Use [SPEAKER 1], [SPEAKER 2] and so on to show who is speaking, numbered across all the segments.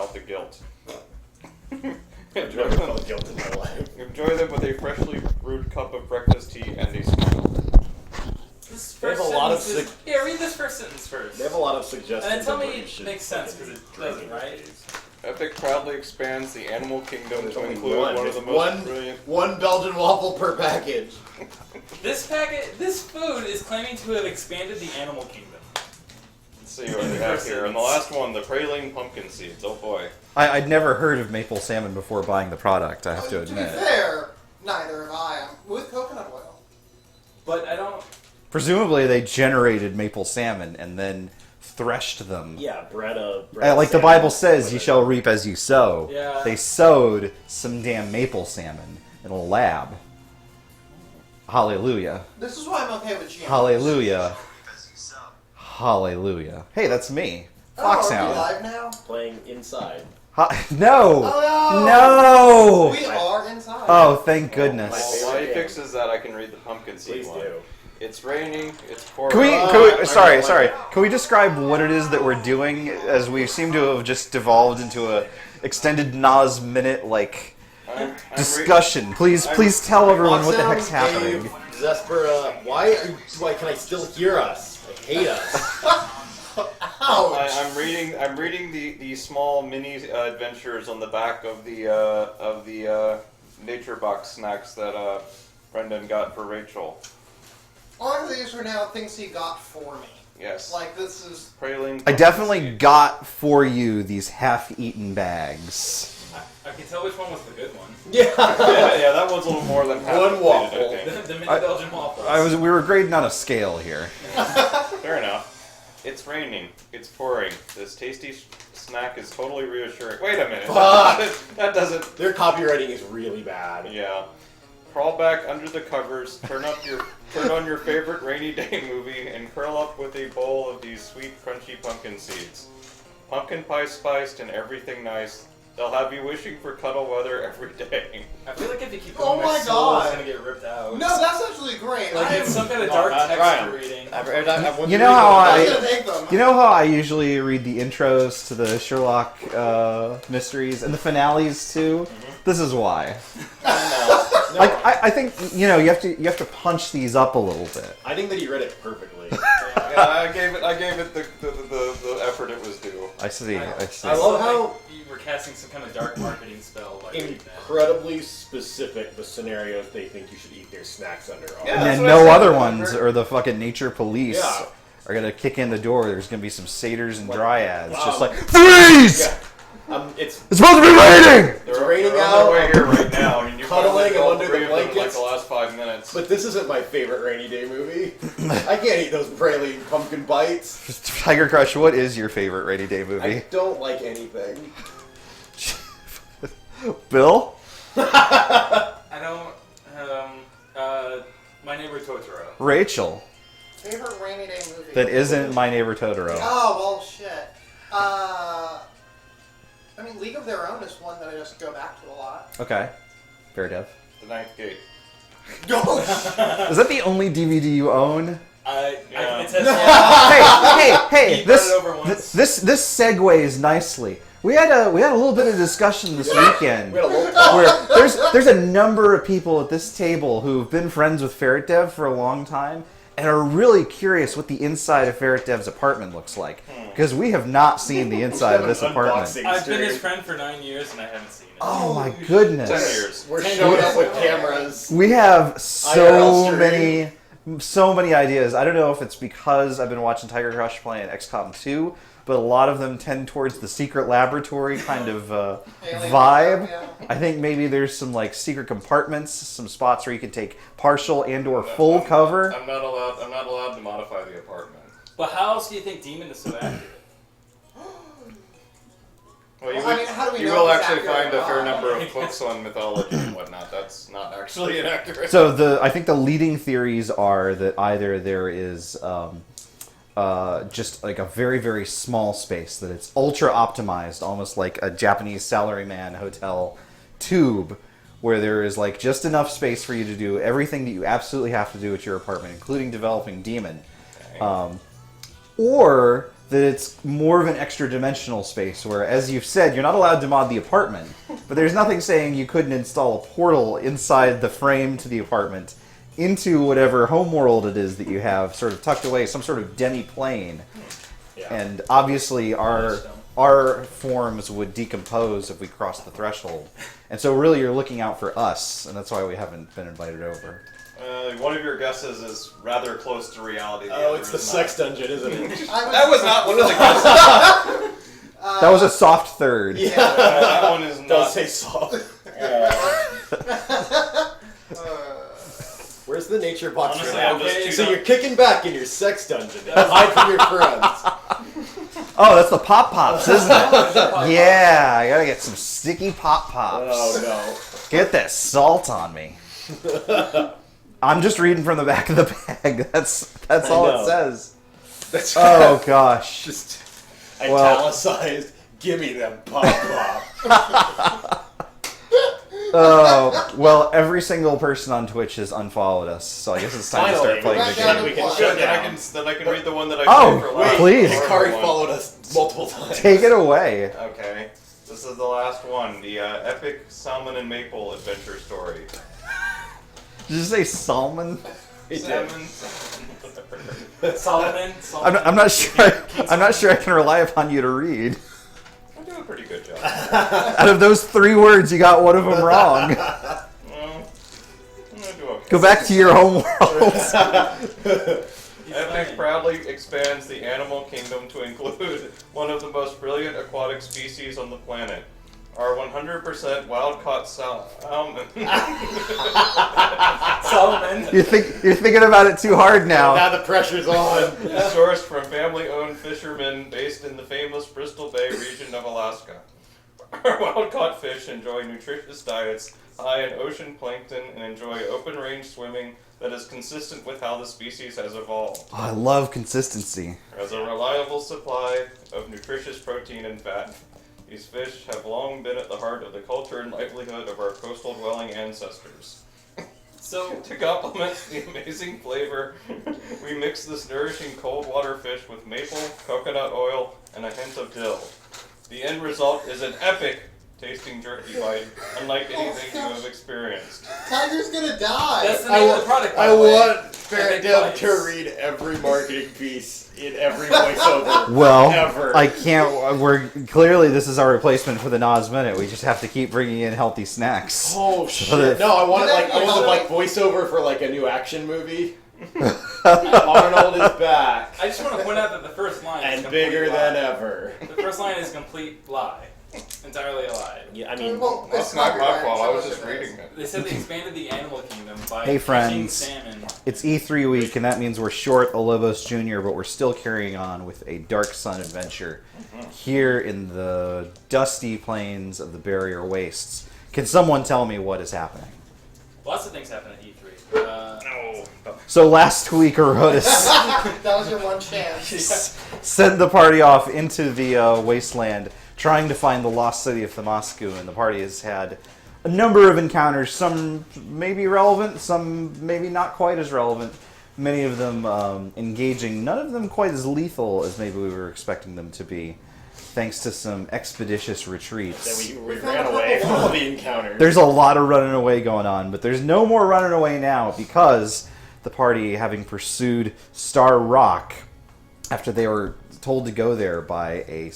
[SPEAKER 1] without the guilt.
[SPEAKER 2] I've never felt guilt in my life.
[SPEAKER 1] Enjoy them with a freshly brewed cup of breakfast tea and a smile.
[SPEAKER 3] This
[SPEAKER 2] They have
[SPEAKER 3] first
[SPEAKER 2] a lot of
[SPEAKER 3] sentence is- Yeah, read this first sentence first.
[SPEAKER 2] They have a lot of suggestions.
[SPEAKER 3] And then tell me
[SPEAKER 2] of what you
[SPEAKER 3] it
[SPEAKER 2] should
[SPEAKER 3] makes sense,
[SPEAKER 2] fucking
[SPEAKER 3] 'cause it
[SPEAKER 2] drink
[SPEAKER 3] doesn't,
[SPEAKER 2] in
[SPEAKER 3] right?
[SPEAKER 2] these.
[SPEAKER 1] Epic proudly expands the animal kingdom
[SPEAKER 2] There's
[SPEAKER 1] to
[SPEAKER 2] only
[SPEAKER 1] include one of the most brilliant...
[SPEAKER 2] one Belgian waffle per package.
[SPEAKER 3] This food is claiming to have expanded the animal kingdom.
[SPEAKER 1] Let's see what we have here. And the last one, the praline pumpkin seeds. Oh boy.
[SPEAKER 4] I'd never heard of maple salmon before buying the product, I have to
[SPEAKER 5] To
[SPEAKER 4] admit.
[SPEAKER 5] be fair, neither have I. I'm with coconut oil.
[SPEAKER 3] But I don't...
[SPEAKER 4] Presumably they generated maple salmon and then threshed them.
[SPEAKER 2] Yeah, bread
[SPEAKER 4] Like the Bible says, you shall reap as you sow.
[SPEAKER 3] Yeah.
[SPEAKER 4] They sowed some damn maple salmon in a lab. Hallelujah.
[SPEAKER 5] This is why I'm okay with GMOs.
[SPEAKER 4] Hallelujah. Hallelujah. Hey, that's me.
[SPEAKER 5] Oh, are we
[SPEAKER 4] FOXHOUND.
[SPEAKER 5] live now?
[SPEAKER 2] playing inside.
[SPEAKER 4] No!
[SPEAKER 5] Oh,
[SPEAKER 4] No!
[SPEAKER 5] We are inside.
[SPEAKER 4] Oh, thank
[SPEAKER 2] My
[SPEAKER 4] goodness.
[SPEAKER 2] favorite
[SPEAKER 1] While he
[SPEAKER 2] game.
[SPEAKER 1] fixes that, I can read the pumpkin seed
[SPEAKER 2] Please
[SPEAKER 1] one.
[SPEAKER 2] do.
[SPEAKER 1] It's raining, it's pouring.
[SPEAKER 4] Can we,
[SPEAKER 2] I
[SPEAKER 4] sorry,
[SPEAKER 2] don't
[SPEAKER 4] sorry.
[SPEAKER 2] like it.
[SPEAKER 4] Can we describe what it is that we're doing, as we seem to have just devolved into a extended Nas minute like
[SPEAKER 1] I'm
[SPEAKER 4] discussion? Please tell everyone what the heck's happening.
[SPEAKER 2] Dave, Zespera, why can I still hear us? I hate us.
[SPEAKER 1] I'm reading the small mini adventures on the back of the nature box snacks that Brendan got for Rachel.
[SPEAKER 5] All of these are now things he got for me.
[SPEAKER 1] Yes.
[SPEAKER 5] Like, this is...
[SPEAKER 1] Praline.
[SPEAKER 4] I definitely got for you these half-eaten bags.
[SPEAKER 3] I can tell which one was the good one.
[SPEAKER 2] Yeah.
[SPEAKER 1] yeah, that one's a little more than half
[SPEAKER 2] One
[SPEAKER 1] completed,
[SPEAKER 2] waffle.
[SPEAKER 1] I think.
[SPEAKER 3] The mini Belgian waffles.
[SPEAKER 4] We were grading on a scale here.
[SPEAKER 1] Fair enough. It's raining. It's pouring. This tasty snack is totally reassuring. Wait a minute.
[SPEAKER 2] Fuck.
[SPEAKER 1] That doesn't.
[SPEAKER 2] Their copywriting is really bad.
[SPEAKER 1] Yeah. Crawl back under the covers, turn on your favorite rainy day movie, and curl up with a bowl of these sweet, crunchy pumpkin seeds. Pumpkin pie spiced and everything nice. They'll have you wishing for cuddle weather every day.
[SPEAKER 3] I feel like if you keep
[SPEAKER 5] Oh
[SPEAKER 3] going,
[SPEAKER 5] my
[SPEAKER 3] soul is
[SPEAKER 5] God.
[SPEAKER 3] gonna get ripped out.
[SPEAKER 5] No, that's actually great.
[SPEAKER 3] Like it's some kind of dark text you're reading.
[SPEAKER 4] You know how
[SPEAKER 5] I'm
[SPEAKER 4] I,
[SPEAKER 5] gonna take them.
[SPEAKER 4] you know how I usually read the intros to the Sherlock mysteries and the finales too. This is why. I think you have to punch these up a little bit.
[SPEAKER 2] I think that he read it perfectly.
[SPEAKER 1] Yeah, I gave it the effort it was due.
[SPEAKER 4] I see. I see.
[SPEAKER 2] I love how
[SPEAKER 3] you were casting some kind of dark marketing spell by reading that.
[SPEAKER 2] incredibly specific the scenarios they think you should eat their snacks under are.
[SPEAKER 1] Yeah.
[SPEAKER 4] And
[SPEAKER 1] that's
[SPEAKER 4] then
[SPEAKER 1] what I
[SPEAKER 4] no
[SPEAKER 1] said,
[SPEAKER 4] other
[SPEAKER 1] remember?
[SPEAKER 4] ones, or the fucking nature police
[SPEAKER 2] Yeah.
[SPEAKER 4] are gonna kick in the door. There's gonna be some satyrs and dryads, just
[SPEAKER 2] Wow.
[SPEAKER 4] like freeze!
[SPEAKER 2] Yeah. It's
[SPEAKER 4] It's supposed to be raining.
[SPEAKER 2] It's raining
[SPEAKER 1] they're
[SPEAKER 2] out.
[SPEAKER 1] on their way here right now. I mean, you've
[SPEAKER 2] Cuddling
[SPEAKER 1] all
[SPEAKER 2] under the
[SPEAKER 1] three of them in like
[SPEAKER 2] blankets.
[SPEAKER 1] the last 5 minutes.
[SPEAKER 2] But this isn't my favorite rainy day movie. I can't eat those praline pumpkin bites.
[SPEAKER 4] Tiger Crush, what is your favorite rainy day
[SPEAKER 2] I
[SPEAKER 4] movie?
[SPEAKER 2] don't like anything.
[SPEAKER 4] Bill?
[SPEAKER 3] I don't. My Neighbor Totoro.
[SPEAKER 4] Rachel?
[SPEAKER 5] Favorite rainy day movie?
[SPEAKER 4] That isn't My Neighbor Totoro.
[SPEAKER 5] Oh, well, shit. I mean, League of Their Own is one that I just go back to a lot.
[SPEAKER 4] Okay. Fair Dev.
[SPEAKER 1] The Ninth Gate.
[SPEAKER 5] Oh,
[SPEAKER 4] Is that the only DVD you own?
[SPEAKER 1] Yeah.
[SPEAKER 3] It says
[SPEAKER 4] Hey!
[SPEAKER 3] You brought it over once.
[SPEAKER 4] This segues nicely. We had a little bit of discussion this weekend
[SPEAKER 2] We had a little talk.
[SPEAKER 4] where there's a number of people at this table who've been friends with Ferret Dev for a long time and are really curious what the inside of Ferret Dev's apartment looks like, because we have not seen the inside of this apartment.
[SPEAKER 2] Unboxing
[SPEAKER 3] I've been
[SPEAKER 2] stream.
[SPEAKER 3] his friend for 9 years and I haven't seen it.
[SPEAKER 4] Oh my
[SPEAKER 1] 10
[SPEAKER 4] goodness!
[SPEAKER 1] years.
[SPEAKER 2] We're showing up with cameras.
[SPEAKER 4] We have
[SPEAKER 2] IRL
[SPEAKER 4] so many ideas. I don't know if it's because I've been watching Tiger Crush playing XCOM 2, but a lot of them tend towards the secret laboratory kind of
[SPEAKER 5] Alien
[SPEAKER 4] vibe.
[SPEAKER 5] stuff,
[SPEAKER 4] I think maybe there's some like secret compartments, some spots where you can take partial and/or full cover.
[SPEAKER 1] I'm not allowed to modify the apartment.
[SPEAKER 3] But how else do you think Demon is so accurate?
[SPEAKER 1] Well, you,
[SPEAKER 5] Well, I mean, how do we
[SPEAKER 1] you
[SPEAKER 5] know
[SPEAKER 1] will
[SPEAKER 5] if it's
[SPEAKER 1] actually
[SPEAKER 5] accurate
[SPEAKER 1] find
[SPEAKER 5] or
[SPEAKER 1] a fair
[SPEAKER 5] not?
[SPEAKER 1] number of books on mythology and whatnot. That's not actually inaccurate.
[SPEAKER 4] So I think the leading theories are that either there is just like a very, very small space, that it's ultra optimized, almost like a Japanese salaryman hotel tube, where there is like just enough space for you to do everything that you absolutely have to do at your apartment, including developing Demon. Or that it's more of an extra dimensional space where, as you've said, you're not allowed to mod the apartment, but there's nothing saying you couldn't install a portal inside the frame to the apartment into whatever homeworld it is that you have sort of tucked away, some sort of demi-plane.
[SPEAKER 2] Yeah.
[SPEAKER 4] And obviously our forms would decompose if we crossed the threshold. And so really you're looking out for us, and that's why we haven't been invited over.
[SPEAKER 1] One of your guesses is rather close to reality.
[SPEAKER 2] Oh, it's the sex dungeon, isn't it?
[SPEAKER 1] That was not one of the guesses.
[SPEAKER 4] That was a soft third.
[SPEAKER 2] Yeah.
[SPEAKER 1] That one is
[SPEAKER 2] Don't
[SPEAKER 1] not.
[SPEAKER 2] say soft. Where's the nature box?
[SPEAKER 1] Honestly,
[SPEAKER 2] for that?
[SPEAKER 1] I'm just too
[SPEAKER 2] So
[SPEAKER 1] dumb.
[SPEAKER 2] you're kicking back in your sex dungeon. Hide from your friends.
[SPEAKER 4] Oh, that's the Pop Pops, isn't it? Yeah, I gotta get some sticky Pop Pops.
[SPEAKER 2] Oh
[SPEAKER 4] Get that salt on me. I'm just reading from the back of the bag. That's all
[SPEAKER 2] know.
[SPEAKER 4] it says.
[SPEAKER 2] no. That's
[SPEAKER 4] Oh gosh.
[SPEAKER 2] just
[SPEAKER 4] Well-
[SPEAKER 2] italicized. Give me them pop.
[SPEAKER 4] Oh, well, every single person on Twitch has unfollowed us, so I guess it's time to
[SPEAKER 2] Finally,
[SPEAKER 4] start playing
[SPEAKER 5] back
[SPEAKER 4] the
[SPEAKER 5] down
[SPEAKER 4] game.
[SPEAKER 5] to
[SPEAKER 2] We can
[SPEAKER 5] one.
[SPEAKER 2] shut
[SPEAKER 1] Then
[SPEAKER 2] down.
[SPEAKER 1] I can read the one that I
[SPEAKER 4] Oh,
[SPEAKER 1] saved for
[SPEAKER 4] wait,
[SPEAKER 1] last.
[SPEAKER 4] please.
[SPEAKER 2] Hikari
[SPEAKER 1] One.
[SPEAKER 2] followed us multiple times.
[SPEAKER 4] Take it away.
[SPEAKER 1] Okay, this is the last one. The epic salmon and maple adventure story.
[SPEAKER 4] Did you say salmon?
[SPEAKER 1] Salmon.
[SPEAKER 3] Solomon.
[SPEAKER 4] I'm not sure. I'm not sure I can rely upon you to read.
[SPEAKER 1] I'm doing a pretty good job.
[SPEAKER 4] Out of those 3 words, you got one of them wrong.
[SPEAKER 1] Well, I'm gonna do okay.
[SPEAKER 4] Go back to your home world.
[SPEAKER 1] Epic proudly expands the animal kingdom to include one of the most brilliant aquatic species on the planet. Our 100% wild-caught salmon.
[SPEAKER 3] Solomon.
[SPEAKER 4] You're thinking about it too hard
[SPEAKER 2] Now
[SPEAKER 4] now.
[SPEAKER 2] the pressure's on.
[SPEAKER 1] is sourced from family-owned fishermen based in the famous Bristol Bay region of Alaska. Our wild-caught fish enjoy nutritious diets high in ocean plankton and enjoy open-range swimming that is consistent with how the species has evolved.
[SPEAKER 4] Oh, I love consistency.
[SPEAKER 1] As a reliable supply of nutritious protein and fat, these fish have long been at the heart of the culture and livelihood of our coastal dwelling ancestors.
[SPEAKER 3] So,
[SPEAKER 1] To complement the amazing flavor, we mix this nourishing cold water fish with maple, coconut oil, and a hint of dill. The end result is an epic tasting jerky bite, unlike anything you have experienced.
[SPEAKER 5] Tiger's gonna die.
[SPEAKER 3] that's the name of the product, by
[SPEAKER 2] I
[SPEAKER 3] the way.
[SPEAKER 2] want Ferret
[SPEAKER 3] Epic
[SPEAKER 2] Dev
[SPEAKER 3] bites.
[SPEAKER 2] to read every marketing piece in every voiceover.
[SPEAKER 4] Well,
[SPEAKER 2] ever.
[SPEAKER 4] I can't. We're clearly this is our replacement for the Nas Minute. We just have to keep bringing in healthy snacks.
[SPEAKER 2] Oh
[SPEAKER 4] that-
[SPEAKER 2] shit! No, I want it like I want the like voiceover for like a new action movie. Arnold is back
[SPEAKER 3] I just want to point out that the first line is
[SPEAKER 2] and
[SPEAKER 3] complete
[SPEAKER 2] bigger
[SPEAKER 3] lie.
[SPEAKER 2] than ever.
[SPEAKER 3] The first line is complete lie. Entirely a lie.
[SPEAKER 2] Yeah, I mean,
[SPEAKER 5] Well,
[SPEAKER 1] That's
[SPEAKER 5] it's
[SPEAKER 1] not my
[SPEAKER 5] copyright,
[SPEAKER 1] fault, I
[SPEAKER 5] so
[SPEAKER 1] was
[SPEAKER 5] it
[SPEAKER 1] just
[SPEAKER 5] is.
[SPEAKER 1] reading it.
[SPEAKER 3] They said they expanded the animal kingdom by
[SPEAKER 4] Hey,
[SPEAKER 3] catching
[SPEAKER 4] friends.
[SPEAKER 3] salmon.
[SPEAKER 4] It's E3 week, and that means we're short a Lobos Jr., but we're still carrying on with a Dark Sun adventure here in the dusty plains of the Barrier Wastes. Can someone tell me what is happening?
[SPEAKER 3] Lots of things happen at E3.
[SPEAKER 4] So last week, Erotus
[SPEAKER 5] That was your one chance.
[SPEAKER 4] sent the party off into the wasteland, trying to find the lost city of Themyscira, and the party has had a number of encounters, some maybe relevant, some maybe not quite as relevant, many of them engaging, none of them quite as lethal as maybe we were expecting them to be, thanks to some expeditious retreats.
[SPEAKER 2] then we ran away from all the encounters.
[SPEAKER 4] There's a lot of running away going on, but there's no more running away now because the party, having pursued Star Rock after they were told to go there by a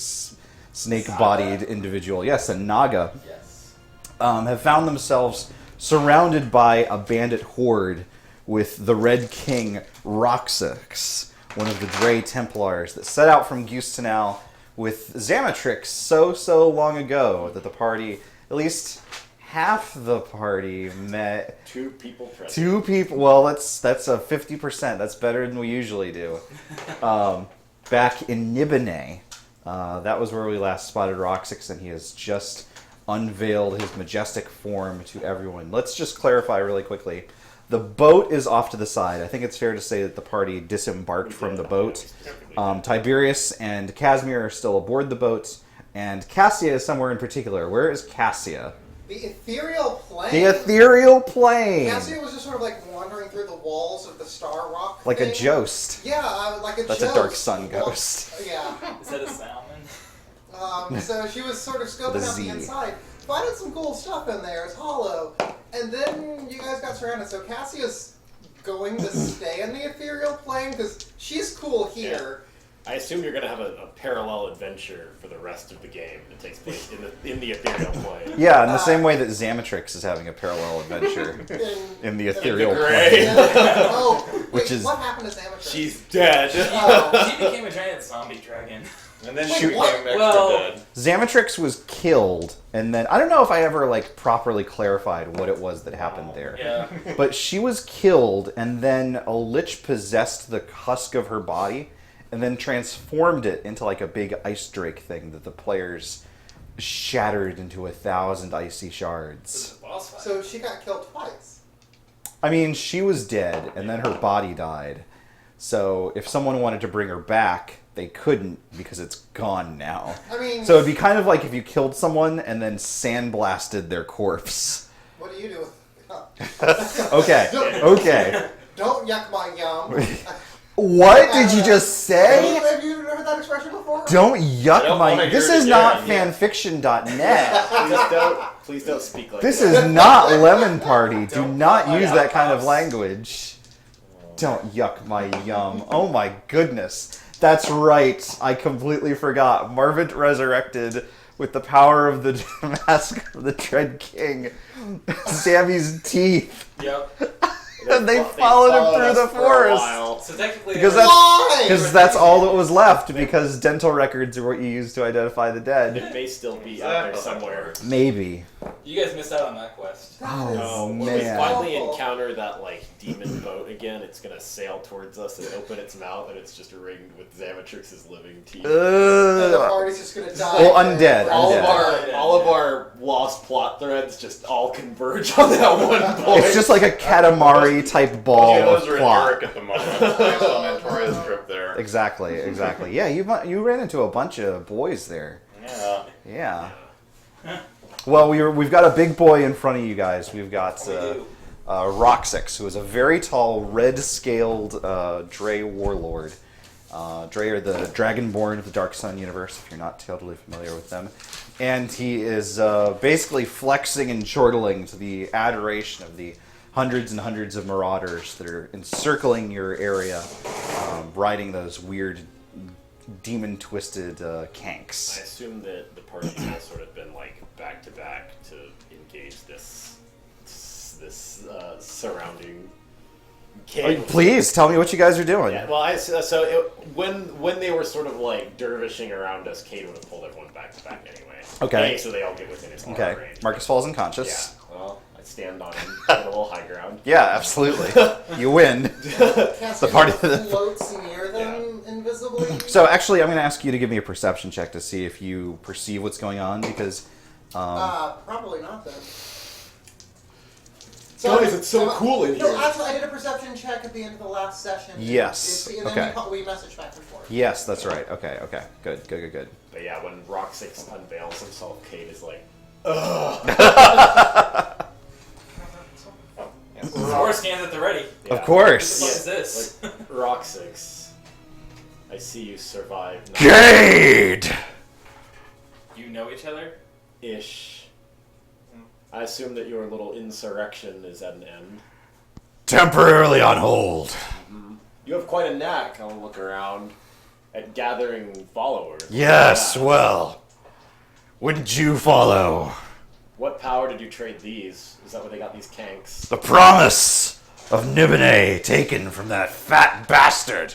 [SPEAKER 4] snake-bodied individual, yes, a Naga,
[SPEAKER 3] Yes.
[SPEAKER 4] have found themselves surrounded by a bandit horde with the Red King Roxas, one of the Dray Templars that set out from Gustenau with Xamatrix so long ago that the party, at least half the party, met
[SPEAKER 2] 2 people present.
[SPEAKER 4] 2 people. Well, that's a 50%. That's better than we usually do. Back in Nibene, that was where we last spotted Roxas, and he has just unveiled his majestic form to everyone. Let's just clarify really quickly. The boat is off to the side. I think it's fair to say that the party disembarked from the boat. Tiberius and Casimir are still aboard the boat, and Cassia is somewhere in particular. Where is Cassia?
[SPEAKER 5] The ethereal plane.
[SPEAKER 4] The ethereal plane.
[SPEAKER 5] Cassia was just sort of like wandering through the walls of the Star Rock.
[SPEAKER 4] Like
[SPEAKER 5] thing.
[SPEAKER 4] a joust.
[SPEAKER 5] Yeah, like a
[SPEAKER 4] That's
[SPEAKER 5] joust.
[SPEAKER 4] a dark sun ghost.
[SPEAKER 5] Yeah.
[SPEAKER 3] Is that a salmon?
[SPEAKER 5] So she was sort of scoping
[SPEAKER 4] With a
[SPEAKER 5] out
[SPEAKER 4] Z.
[SPEAKER 5] the inside, finding some cool stuff in there. It's hollow. And then you guys got surrounded. So Cassia's going to stay in the ethereal plane because she's cool here.
[SPEAKER 2] I assume you're going to have a parallel adventure for the rest of the game that takes place in the ethereal plane.
[SPEAKER 4] Yeah, in the same way that Xamatrix is having a parallel adventure in the ethereal
[SPEAKER 2] gray.
[SPEAKER 4] plane.
[SPEAKER 5] Oh, wait,
[SPEAKER 4] Which is-
[SPEAKER 5] what happened to Xamatrix?
[SPEAKER 2] She's dead.
[SPEAKER 5] Oh.
[SPEAKER 3] She became a giant zombie dragon.
[SPEAKER 1] And then
[SPEAKER 5] Wait,
[SPEAKER 1] she
[SPEAKER 5] what?
[SPEAKER 1] became extra
[SPEAKER 3] Well-
[SPEAKER 1] dead.
[SPEAKER 4] Xamatrix was killed, and then I don't know if I ever like properly clarified what it was that happened there.
[SPEAKER 3] Yeah.
[SPEAKER 4] But she was killed, and then a lich possessed the husk of her body, and then transformed it into like a big ice drake thing that the players shattered into 1,000 icy
[SPEAKER 3] This
[SPEAKER 4] shards.
[SPEAKER 3] is a boss fight.
[SPEAKER 5] So she got killed twice.
[SPEAKER 4] I mean, she was dead, and then her body died. So if someone wanted to bring her back, they couldn't because it's gone now.
[SPEAKER 5] I mean,
[SPEAKER 4] So it'd be kind of like if you killed someone and then sandblasted their corpse.
[SPEAKER 5] what do you do with...
[SPEAKER 4] Okay, okay.
[SPEAKER 5] Don't yuck my yum.
[SPEAKER 4] What did you just say?
[SPEAKER 5] Have you heard that expression before?
[SPEAKER 4] Don't yuck
[SPEAKER 1] I don't
[SPEAKER 4] my...
[SPEAKER 1] wanna
[SPEAKER 4] This
[SPEAKER 1] hear it
[SPEAKER 4] is not
[SPEAKER 1] again.
[SPEAKER 4] fanfiction.net.
[SPEAKER 2] Please don't speak like
[SPEAKER 4] This
[SPEAKER 2] that.
[SPEAKER 4] is not Lemon Party. Do
[SPEAKER 3] Don't
[SPEAKER 4] not
[SPEAKER 3] fuck
[SPEAKER 4] use
[SPEAKER 3] my
[SPEAKER 4] that kind of
[SPEAKER 3] house.
[SPEAKER 4] language. Don't yuck my yum. Oh my goodness. That's right. I completely forgot. Marvin resurrected with the power of the mask of the Dread King. Sammy's teeth.
[SPEAKER 3] Yep.
[SPEAKER 4] And they followed him through
[SPEAKER 2] us
[SPEAKER 4] the
[SPEAKER 2] for a
[SPEAKER 4] forest.
[SPEAKER 2] while.
[SPEAKER 3] So technically,
[SPEAKER 4] Because
[SPEAKER 3] they were-
[SPEAKER 5] Why?
[SPEAKER 4] Because that's all that was left, because dental records are what you use to identify the dead.
[SPEAKER 2] It may still be out there somewhere.
[SPEAKER 4] Maybe.
[SPEAKER 3] you guys missed out on that quest.
[SPEAKER 4] Oh,
[SPEAKER 2] When we
[SPEAKER 4] man.
[SPEAKER 2] finally encounter that like demon boat again, it's gonna sail towards us and open its mouth, and it's just ringed with Xamatrix's living teeth.
[SPEAKER 5] And the
[SPEAKER 4] Ugh.
[SPEAKER 5] party's just gonna die.
[SPEAKER 4] Well, undead,
[SPEAKER 2] all of
[SPEAKER 4] undead.
[SPEAKER 2] all of our lost plot threads just all converge on that one point.
[SPEAKER 4] It's just like a Katamari type ball
[SPEAKER 1] Yeah, those
[SPEAKER 4] of
[SPEAKER 1] are in
[SPEAKER 4] plot.
[SPEAKER 1] Eric at the moment. Based on Antoria's trip there.
[SPEAKER 4] Exactly, exactly. Yeah, you ran into a bunch of boys there.
[SPEAKER 1] Yeah.
[SPEAKER 4] Yeah. Well, we've got a big boy in front of you guys. We've got
[SPEAKER 3] We do.
[SPEAKER 4] Roxix, who is a very tall, red-scaled Dray warlord. Dray are the Dragonborn of the Dark Sun universe, if you're not totally familiar with them. And he is basically flexing and chortling to the adoration of the hundreds and hundreds of marauders that are encircling your area, riding those weird, demon-twisted kanks.
[SPEAKER 2] I assume that the parties have sort of been like back to back to engage this surrounding. Cave.
[SPEAKER 4] Please tell me what you guys are doing.
[SPEAKER 2] Yeah, well, when they were sort of like dervishing around us, Cade would have pulled everyone back to back anyway.
[SPEAKER 4] Okay.
[SPEAKER 2] So they all get within his arm
[SPEAKER 4] Okay.
[SPEAKER 2] range.
[SPEAKER 4] Marcus falls
[SPEAKER 2] Yeah.
[SPEAKER 4] unconscious.
[SPEAKER 2] Well, I stand on him, get a little high ground.
[SPEAKER 4] Yeah, absolutely. You win.
[SPEAKER 5] Cassia
[SPEAKER 4] party-
[SPEAKER 5] floats near them invisibly.
[SPEAKER 4] So actually, I'm going to ask you to give me a perception check to see if you perceive what's going on, because
[SPEAKER 5] Probably not then.
[SPEAKER 2] Guys, it's so cool in
[SPEAKER 5] No,
[SPEAKER 2] here.
[SPEAKER 5] actually, I did a perception check at the end of the last session.
[SPEAKER 4] Yes,
[SPEAKER 5] And then
[SPEAKER 4] okay.
[SPEAKER 5] we messaged back and forth.
[SPEAKER 4] yes, that's right. Okay, good.
[SPEAKER 2] But yeah, when Roxix unveils himself, Cade is like,
[SPEAKER 3] Four scans at the ready.
[SPEAKER 2] yeah.
[SPEAKER 4] Of
[SPEAKER 3] What
[SPEAKER 4] course.
[SPEAKER 3] the fuck is this?
[SPEAKER 2] Like, Roxix, I see you survived.
[SPEAKER 4] Jade!
[SPEAKER 3] You know each other?
[SPEAKER 2] Ish. I assume that your little insurrection is at an end.
[SPEAKER 4] Temporarily on hold.
[SPEAKER 2] You have quite a knack, I'll look around, at gathering followers.
[SPEAKER 4] Yes,
[SPEAKER 2] Yeah.
[SPEAKER 4] well, wouldn't you follow
[SPEAKER 2] What power did you trade these? Is that where they got these kanks?
[SPEAKER 4] the promise of Nibene taken from that fat bastard?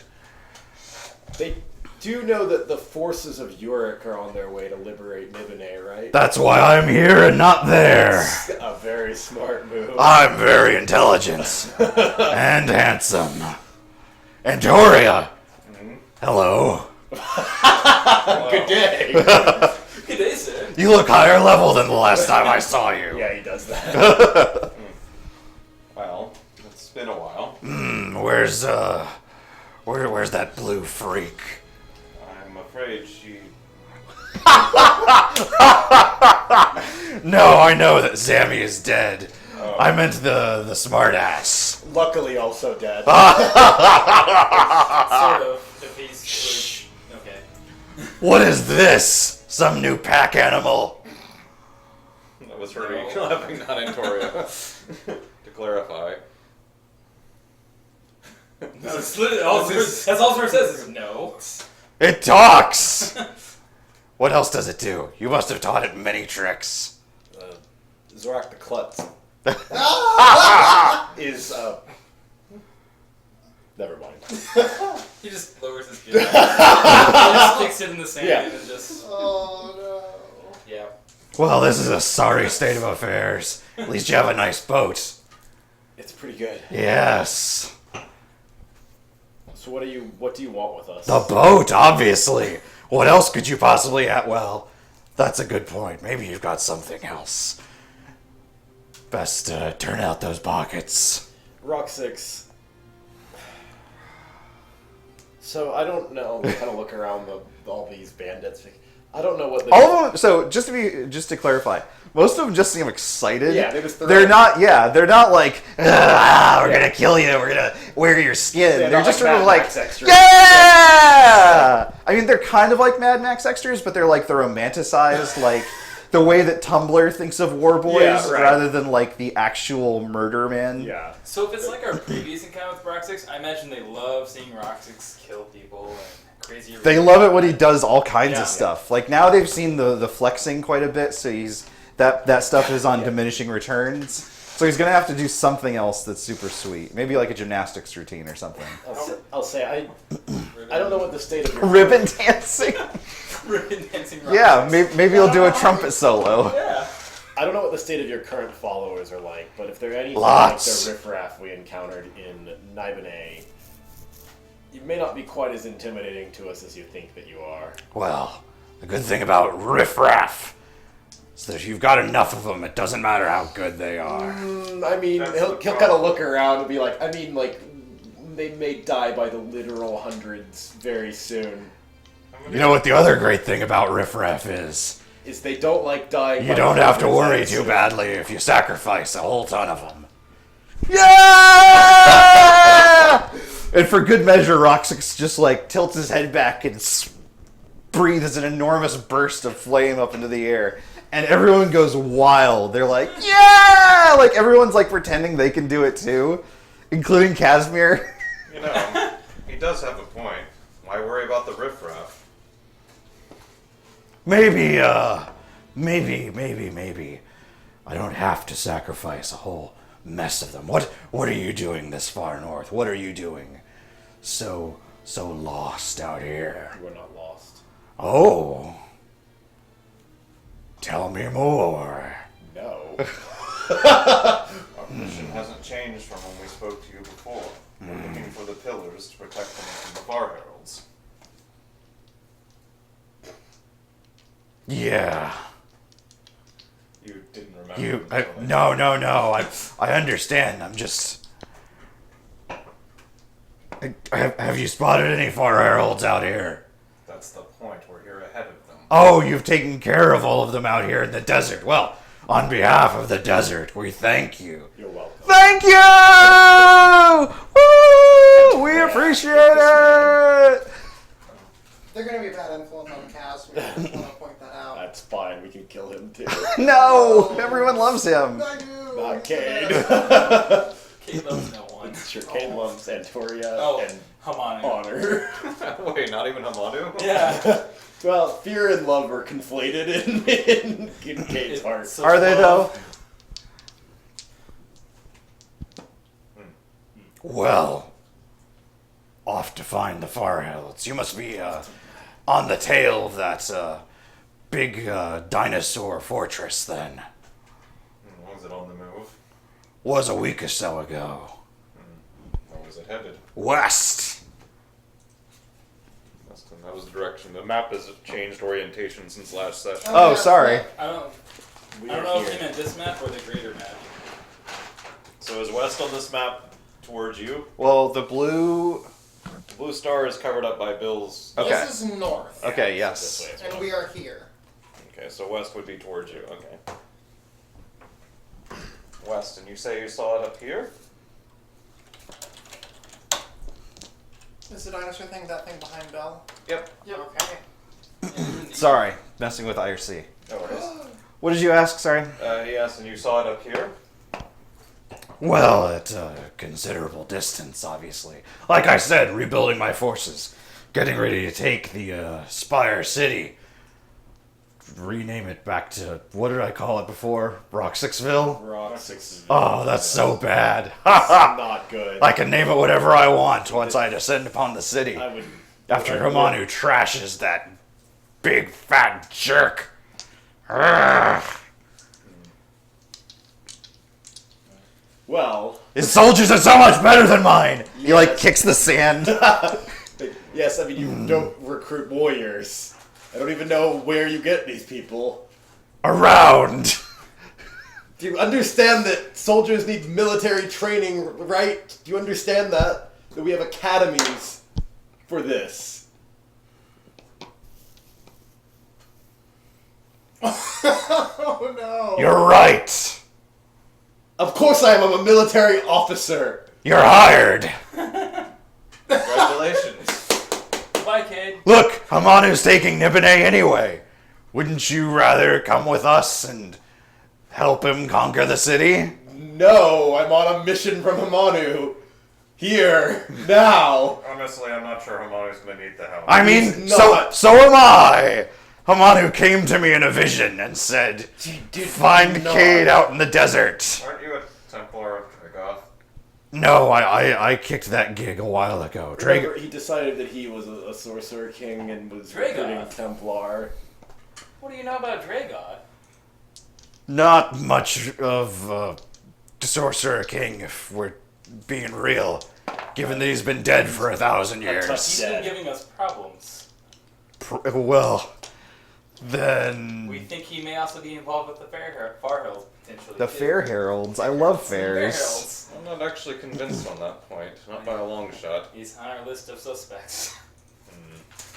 [SPEAKER 2] They do know that the forces of Yorick are on their way to liberate Nibene, right?
[SPEAKER 4] That's why I'm here and not there.
[SPEAKER 2] A very smart move.
[SPEAKER 4] I'm very intelligent and handsome. Antoria. Hello.
[SPEAKER 2] Good day!
[SPEAKER 3] Good day, sir.
[SPEAKER 4] You look higher level than the last time I saw you.
[SPEAKER 2] Yeah, he does that.
[SPEAKER 1] Well, it's been a while.
[SPEAKER 4] Where's that blue freak?
[SPEAKER 1] I'm afraid she.
[SPEAKER 4] No, I know that Zammy is dead.
[SPEAKER 1] Oh.
[SPEAKER 4] I meant the smart ass.
[SPEAKER 2] Luckily, also dead.
[SPEAKER 3] Sort of. If he's okay.
[SPEAKER 4] What is this? Some new pack animal?
[SPEAKER 1] That was Rudy laughing, not Antoria. To clarify.
[SPEAKER 3] That's all Zora says is no.
[SPEAKER 4] It talks! What else does it do? You must have taught it many tricks.
[SPEAKER 2] Zorak the Klutz is, never mind.
[SPEAKER 3] He just lowers his gun. He just sticks it in the sand
[SPEAKER 2] Yeah.
[SPEAKER 3] and just.
[SPEAKER 5] Oh no.
[SPEAKER 3] Yeah.
[SPEAKER 4] Well, this is a sorry state of affairs. At least you have a nice boat.
[SPEAKER 2] It's pretty good.
[SPEAKER 4] Yes.
[SPEAKER 2] So what do you want with us?
[SPEAKER 4] The boat, obviously. What else could you possibly have? Well, that's a good point. Maybe you've got something else. Best turn out those pockets.
[SPEAKER 2] Rock 6. So I don't know. We kind of look around all these bandits. I don't know what they
[SPEAKER 4] All of them. So just to clarify, most of them just seem excited.
[SPEAKER 2] Yeah, they just
[SPEAKER 4] they're not. Yeah, they're not like we're gonna kill you. We're gonna wear your skin.
[SPEAKER 2] Yeah,
[SPEAKER 4] they're
[SPEAKER 2] not
[SPEAKER 4] just
[SPEAKER 2] like
[SPEAKER 4] sort of
[SPEAKER 2] Mad
[SPEAKER 4] like
[SPEAKER 2] Max extras.
[SPEAKER 4] yeah. I mean, they're kind of like Mad Max extras, but they're like the romanticized like. The way that Tumblr thinks of war boys,
[SPEAKER 2] Yeah, right.
[SPEAKER 4] rather than like the actual murder men.
[SPEAKER 2] Yeah.
[SPEAKER 3] So if it's like our previous encounter with Roxix, I imagine they love seeing Roxix kill people and crazy.
[SPEAKER 4] They love it when he does all kinds
[SPEAKER 3] Yeah.
[SPEAKER 4] of stuff. Like now they've seen the flexing quite a bit, so that stuff is on diminishing returns. So he's gonna have to do something else that's super sweet. Maybe like a gymnastics routine or something.
[SPEAKER 2] I'll say I don't know what the state of your
[SPEAKER 4] Ribbon dancing.
[SPEAKER 3] Ribbon dancing Roxix.
[SPEAKER 4] Yeah, maybe he'll do a trumpet solo.
[SPEAKER 3] Yeah.
[SPEAKER 2] I don't know what the state of your current followers are like, but if they're anything
[SPEAKER 4] Lots.
[SPEAKER 2] like the riffraff we encountered in Nibene, you may not be quite as intimidating to us as you think that you are.
[SPEAKER 4] Well, the good thing about riffraff is that if you've got enough of them, it doesn't matter how good they are.
[SPEAKER 2] I mean,
[SPEAKER 1] That's
[SPEAKER 2] he'll
[SPEAKER 1] the
[SPEAKER 2] kind of
[SPEAKER 1] problem.
[SPEAKER 2] look around and be like, they may die by the literal hundreds very soon.
[SPEAKER 4] You know what the other great thing about riffraff is?
[SPEAKER 2] Is they don't like dying.
[SPEAKER 4] You
[SPEAKER 2] by
[SPEAKER 4] don't
[SPEAKER 2] the
[SPEAKER 4] have to
[SPEAKER 2] hundreds
[SPEAKER 4] worry
[SPEAKER 2] very
[SPEAKER 4] too
[SPEAKER 2] soon.
[SPEAKER 4] badly if you sacrifice a whole ton of them. Yeah! And for good measure, Roxix just like tilts his head back and breathes an enormous burst of flame up into the air. And everyone goes wild. They're like, yeah! Like everyone's like pretending they can do it too, including Casimir.
[SPEAKER 1] You know, he does have a point. Why worry about the riffraff?
[SPEAKER 4] Maybe. I don't have to sacrifice a whole mess of them. What are you doing this far north? What are you doing so lost out here?
[SPEAKER 2] You are not lost.
[SPEAKER 4] Oh. Tell me more.
[SPEAKER 2] No.
[SPEAKER 1] Our mission hasn't changed from when we spoke to you before. We're looking for the pillars to protect them from the Far Heralds.
[SPEAKER 4] Yeah.
[SPEAKER 1] You didn't remember.
[SPEAKER 4] No. I understand. I'm just. Have you spotted any Far Heralds out here?
[SPEAKER 1] That's the point. We're here ahead of them.
[SPEAKER 4] Oh, you've taken care of all of them out here in the desert. Well, on behalf of the desert, we thank you.
[SPEAKER 2] You're welcome.
[SPEAKER 4] Thank you! Woo! We appreciate it!
[SPEAKER 5] They're gonna be a bad influence on Cass. We just want to point that out.
[SPEAKER 2] That's fine. We can kill him too.
[SPEAKER 4] No! Everyone loves him.
[SPEAKER 5] I do.
[SPEAKER 2] Not Cade.
[SPEAKER 3] Kate loves no one.
[SPEAKER 2] Sure, Cade loves Antoria
[SPEAKER 3] Oh,
[SPEAKER 2] and
[SPEAKER 3] Hamani.
[SPEAKER 2] honor.
[SPEAKER 1] Wait, not even Hamadu?
[SPEAKER 3] Yeah.
[SPEAKER 2] Well, fear and love are conflated in Cade's heart.
[SPEAKER 3] So
[SPEAKER 4] Are they, though? Well, off to find the Far Heralds. You must be on the tail of that big dinosaur fortress then.
[SPEAKER 1] Was it on the move?
[SPEAKER 4] Was a week or so ago.
[SPEAKER 1] Where was it headed?
[SPEAKER 4] West.
[SPEAKER 1] That was the direction. The map has changed orientation since last session.
[SPEAKER 4] Oh,
[SPEAKER 5] yeah,
[SPEAKER 4] sorry.
[SPEAKER 3] I don't
[SPEAKER 2] We
[SPEAKER 3] know
[SPEAKER 2] are
[SPEAKER 3] if you
[SPEAKER 2] here.
[SPEAKER 3] meant this map or the greater map.
[SPEAKER 1] So is west on this map towards you?
[SPEAKER 4] Well, the blue.
[SPEAKER 1] The blue star is covered up by Bill's.
[SPEAKER 4] Okay.
[SPEAKER 5] This is north,
[SPEAKER 4] Okay,
[SPEAKER 2] This
[SPEAKER 4] yes.
[SPEAKER 2] way as
[SPEAKER 5] and
[SPEAKER 2] well.
[SPEAKER 5] we are here.
[SPEAKER 1] Okay, so west would be towards you. Okay. west, and you say you saw it up here?
[SPEAKER 5] Is the dinosaur thing that thing behind Bell?
[SPEAKER 1] Yep.
[SPEAKER 5] Okay.
[SPEAKER 4] Sorry, messing with IRC.
[SPEAKER 1] No worries.
[SPEAKER 4] What did you ask? Sorry.
[SPEAKER 1] He asked, and you saw it up here?
[SPEAKER 4] Well, at a considerable distance, obviously. Like I said, rebuilding my forces. Getting ready to take the Spire City. Rename it back to, what did I call it before? Roxixville?
[SPEAKER 2] Roxix.
[SPEAKER 4] Oh, that's so bad.
[SPEAKER 2] Not good.
[SPEAKER 4] I can name it whatever I want once I descend upon the city.
[SPEAKER 2] I would.
[SPEAKER 4] After Hamanu trashes that big fat jerk. Urgh.
[SPEAKER 2] Well.
[SPEAKER 4] His soldiers are so much better than mine! He like kicks the sand.
[SPEAKER 2] Yes, I mean, you don't recruit warriors. I don't even know where you get these people.
[SPEAKER 4] Around!
[SPEAKER 2] Do you understand that soldiers need military training, right? Do you understand that? That we have academies for this.
[SPEAKER 5] Oh no.
[SPEAKER 4] You're right!
[SPEAKER 2] Of course I am, I'm a military officer!
[SPEAKER 4] You're hired!
[SPEAKER 1] Congratulations.
[SPEAKER 3] Bye, kid.
[SPEAKER 4] Look, Hamanu's taking Nibene anyway. Wouldn't you rather come with us and help him conquer the city?
[SPEAKER 2] No, I'm on a mission from Hamanu. Here, now.
[SPEAKER 1] Honestly, I'm not sure Hamanu's gonna need the help.
[SPEAKER 4] I mean,
[SPEAKER 2] He's not.
[SPEAKER 4] so am I! Hamanu came to me in a vision and said,
[SPEAKER 2] Did
[SPEAKER 4] find
[SPEAKER 2] not.
[SPEAKER 4] Cade out in the desert.
[SPEAKER 1] Aren't you a Templar of Dragoth?
[SPEAKER 4] No, I kicked that gig a while ago.
[SPEAKER 2] Remember, he decided that he was a sorcerer king and was recruiting
[SPEAKER 3] Dragoth.
[SPEAKER 2] Templar.
[SPEAKER 3] What do you know about Dragoth?
[SPEAKER 4] Not much of a sorcerer king, if we're being real. Given that he's been dead for 1,000 years.
[SPEAKER 3] He's been giving us problems.
[SPEAKER 4] Well, then...
[SPEAKER 3] We think he may also be involved with the Far Hills, potentially.
[SPEAKER 4] The
[SPEAKER 3] too.
[SPEAKER 4] Fair Heralds. I love
[SPEAKER 3] Fair
[SPEAKER 4] fairs.
[SPEAKER 3] Heralds.
[SPEAKER 1] I'm not actually convinced on that point. Not by a long shot.
[SPEAKER 3] He's on our list of suspects.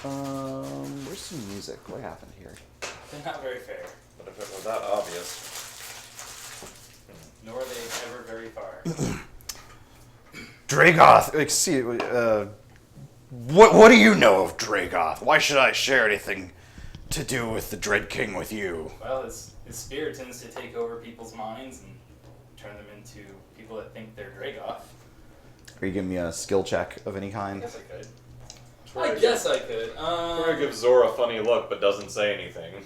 [SPEAKER 4] Where's some music? What happened here?
[SPEAKER 3] They're not very fair,
[SPEAKER 1] But if it were that obvious...
[SPEAKER 3] nor are they ever very far.
[SPEAKER 4] Dragoth, what do you know of Dragoth? Why should I share anything to do with the Dread King with you?
[SPEAKER 3] Well, his spirit tends to take over people's minds and turn them into people that think they're Dragoth.
[SPEAKER 4] Are you giving me a skill check of any
[SPEAKER 3] I
[SPEAKER 4] kind?
[SPEAKER 3] guess I could.
[SPEAKER 1] Troy
[SPEAKER 3] I guess I could.
[SPEAKER 1] Troy gives Zora a funny look, but doesn't say anything.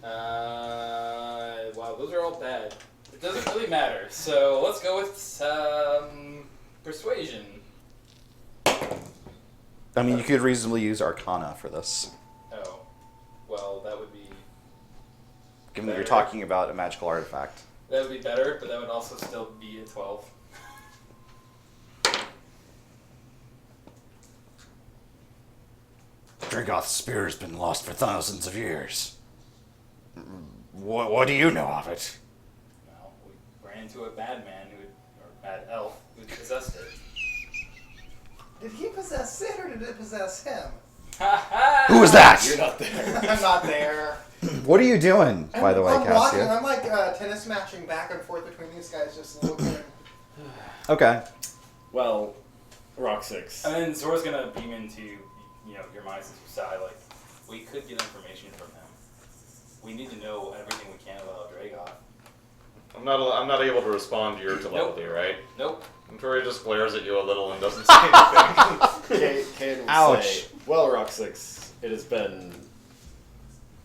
[SPEAKER 3] Wow, those are all bad. It doesn't really matter. So let's go with persuasion.
[SPEAKER 4] I mean, you could reasonably use Arcana for this.
[SPEAKER 3] Oh, well, that would be
[SPEAKER 4] Given that you're
[SPEAKER 3] Better.
[SPEAKER 4] talking about a magical artifact.
[SPEAKER 3] better, but that would also still be a 12.
[SPEAKER 4] Dragoth's spear has been lost for thousands of years. What do you know of it?
[SPEAKER 3] Well, we ran into a bad man or bad elf who possessed it.
[SPEAKER 5] Did he possess it or did it possess him?
[SPEAKER 3] Ha ha!
[SPEAKER 4] Who was that?
[SPEAKER 2] You're not there.
[SPEAKER 5] I'm not there.
[SPEAKER 4] What are you doing, by the way,
[SPEAKER 5] I'm walking.
[SPEAKER 4] Cassia?
[SPEAKER 5] I'm like tennis matching back and forth between these guys, just looking.
[SPEAKER 4] Okay.
[SPEAKER 2] Well, Roxix.
[SPEAKER 3] And then Zora's gonna beam into, your minds as you sigh, like, we could get information from him. We need to know everything we can about Dragoth.
[SPEAKER 1] I'm not able to respond to your telepathy, right?
[SPEAKER 3] Nope.
[SPEAKER 1] And Troy just glares at you a little and doesn't say anything.
[SPEAKER 2] Kane would
[SPEAKER 4] Ouch.
[SPEAKER 2] say, well, Roxix, it has been...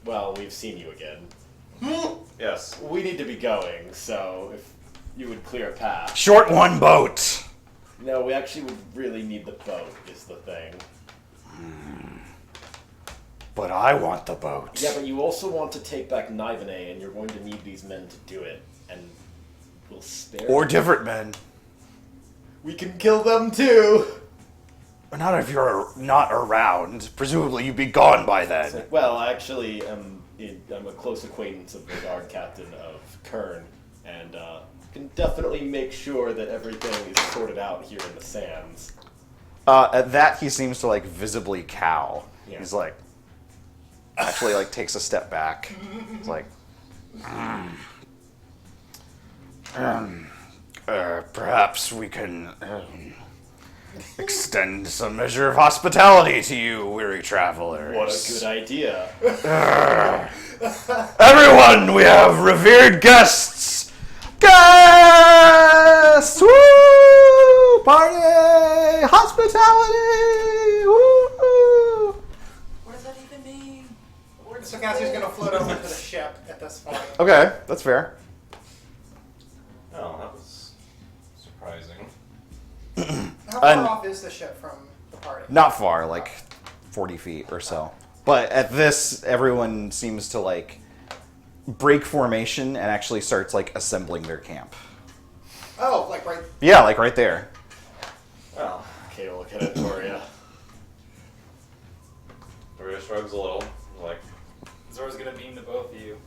[SPEAKER 2] Well, we've seen you again.
[SPEAKER 1] Yes.
[SPEAKER 2] We need to be going, so if you would clear a path.
[SPEAKER 4] Short one boat.
[SPEAKER 2] No, we actually would really need the boat, is the thing.
[SPEAKER 4] But I want the boat.
[SPEAKER 2] Yeah, but you also want to take back Nivene, and you're going to need these men to do it. And we'll spare
[SPEAKER 4] Or
[SPEAKER 2] them.
[SPEAKER 4] different men.
[SPEAKER 2] We can kill them too!
[SPEAKER 4] Not if you're not around. Presumably you'd be gone by then.
[SPEAKER 2] It's like, well, actually, I'm a close acquaintance of the guard captain of Kern, and can definitely make sure that everything is sorted out here in the sands.
[SPEAKER 4] At that, he seems to, visibly cow.
[SPEAKER 2] Yeah.
[SPEAKER 4] He's actually, takes a step back. He's like, Perhaps we can extend some measure of hospitality to you, weary travelers.
[SPEAKER 2] What a good idea.
[SPEAKER 4] Everyone, we have revered guests! Guests! Woo! Party! Hospitality! Woo!
[SPEAKER 3] What does that even mean?
[SPEAKER 5] So Cassie's gonna float over to the ship at this point.
[SPEAKER 4] Okay, that's fair.
[SPEAKER 1] Oh, that was surprising.
[SPEAKER 5] How far
[SPEAKER 4] And-
[SPEAKER 5] off is the ship from the party?
[SPEAKER 4] Not far, like 40 feet or so. But at this, everyone seems to like break formation and actually starts like assembling their camp.
[SPEAKER 5] Oh, like right.
[SPEAKER 4] Yeah, like right there.
[SPEAKER 1] Well,
[SPEAKER 2] Okay, we'll look at it, Doria.
[SPEAKER 1] Doria shrugs a little, like,
[SPEAKER 3] Zora's gonna beam to both of you.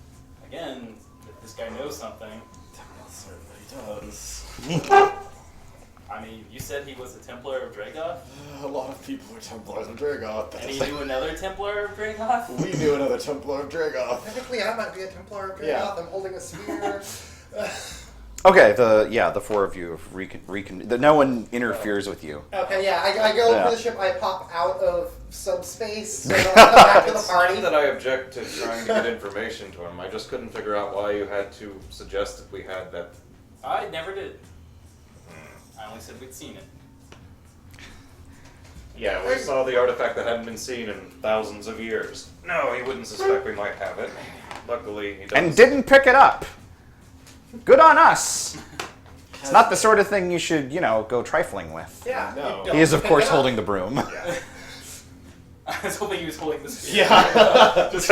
[SPEAKER 3] Again, if this guy knows something.
[SPEAKER 2] It certainly does.
[SPEAKER 3] I mean, you said he was a Templar of Dragoth,
[SPEAKER 2] A lot of people are Templars of Dragoth.
[SPEAKER 3] and he knew another Templar of Dragoth?
[SPEAKER 2] We knew another Templar of Dragoth.
[SPEAKER 5] Technically, I might be a Templar of Dragoth.
[SPEAKER 2] Yeah.
[SPEAKER 5] I'm holding a spear.
[SPEAKER 4] Okay, the four of you have no one interferes with you.
[SPEAKER 5] Okay, yeah, I go
[SPEAKER 4] Yeah.
[SPEAKER 5] for the ship. I pop out of subspace so that I come back to the
[SPEAKER 1] it's
[SPEAKER 5] party.
[SPEAKER 1] not that I object to trying to get information to him. I just couldn't figure out why you had to suggest that we had that.
[SPEAKER 3] I never did. I only said we'd seen it.
[SPEAKER 1] Yeah, we saw the artifact that hadn't been seen in thousands of years. No, he wouldn't suspect we might have it. Luckily, he does.
[SPEAKER 4] And didn't pick it up. Good on us. It's not the sort of thing you should, go trifling with.
[SPEAKER 5] Yeah.
[SPEAKER 2] No.
[SPEAKER 5] you don't
[SPEAKER 4] He is, of
[SPEAKER 5] pick
[SPEAKER 4] course,
[SPEAKER 5] it up.
[SPEAKER 4] holding the broom.
[SPEAKER 3] I was hoping he was holding the spear.
[SPEAKER 2] Yeah.
[SPEAKER 3] Just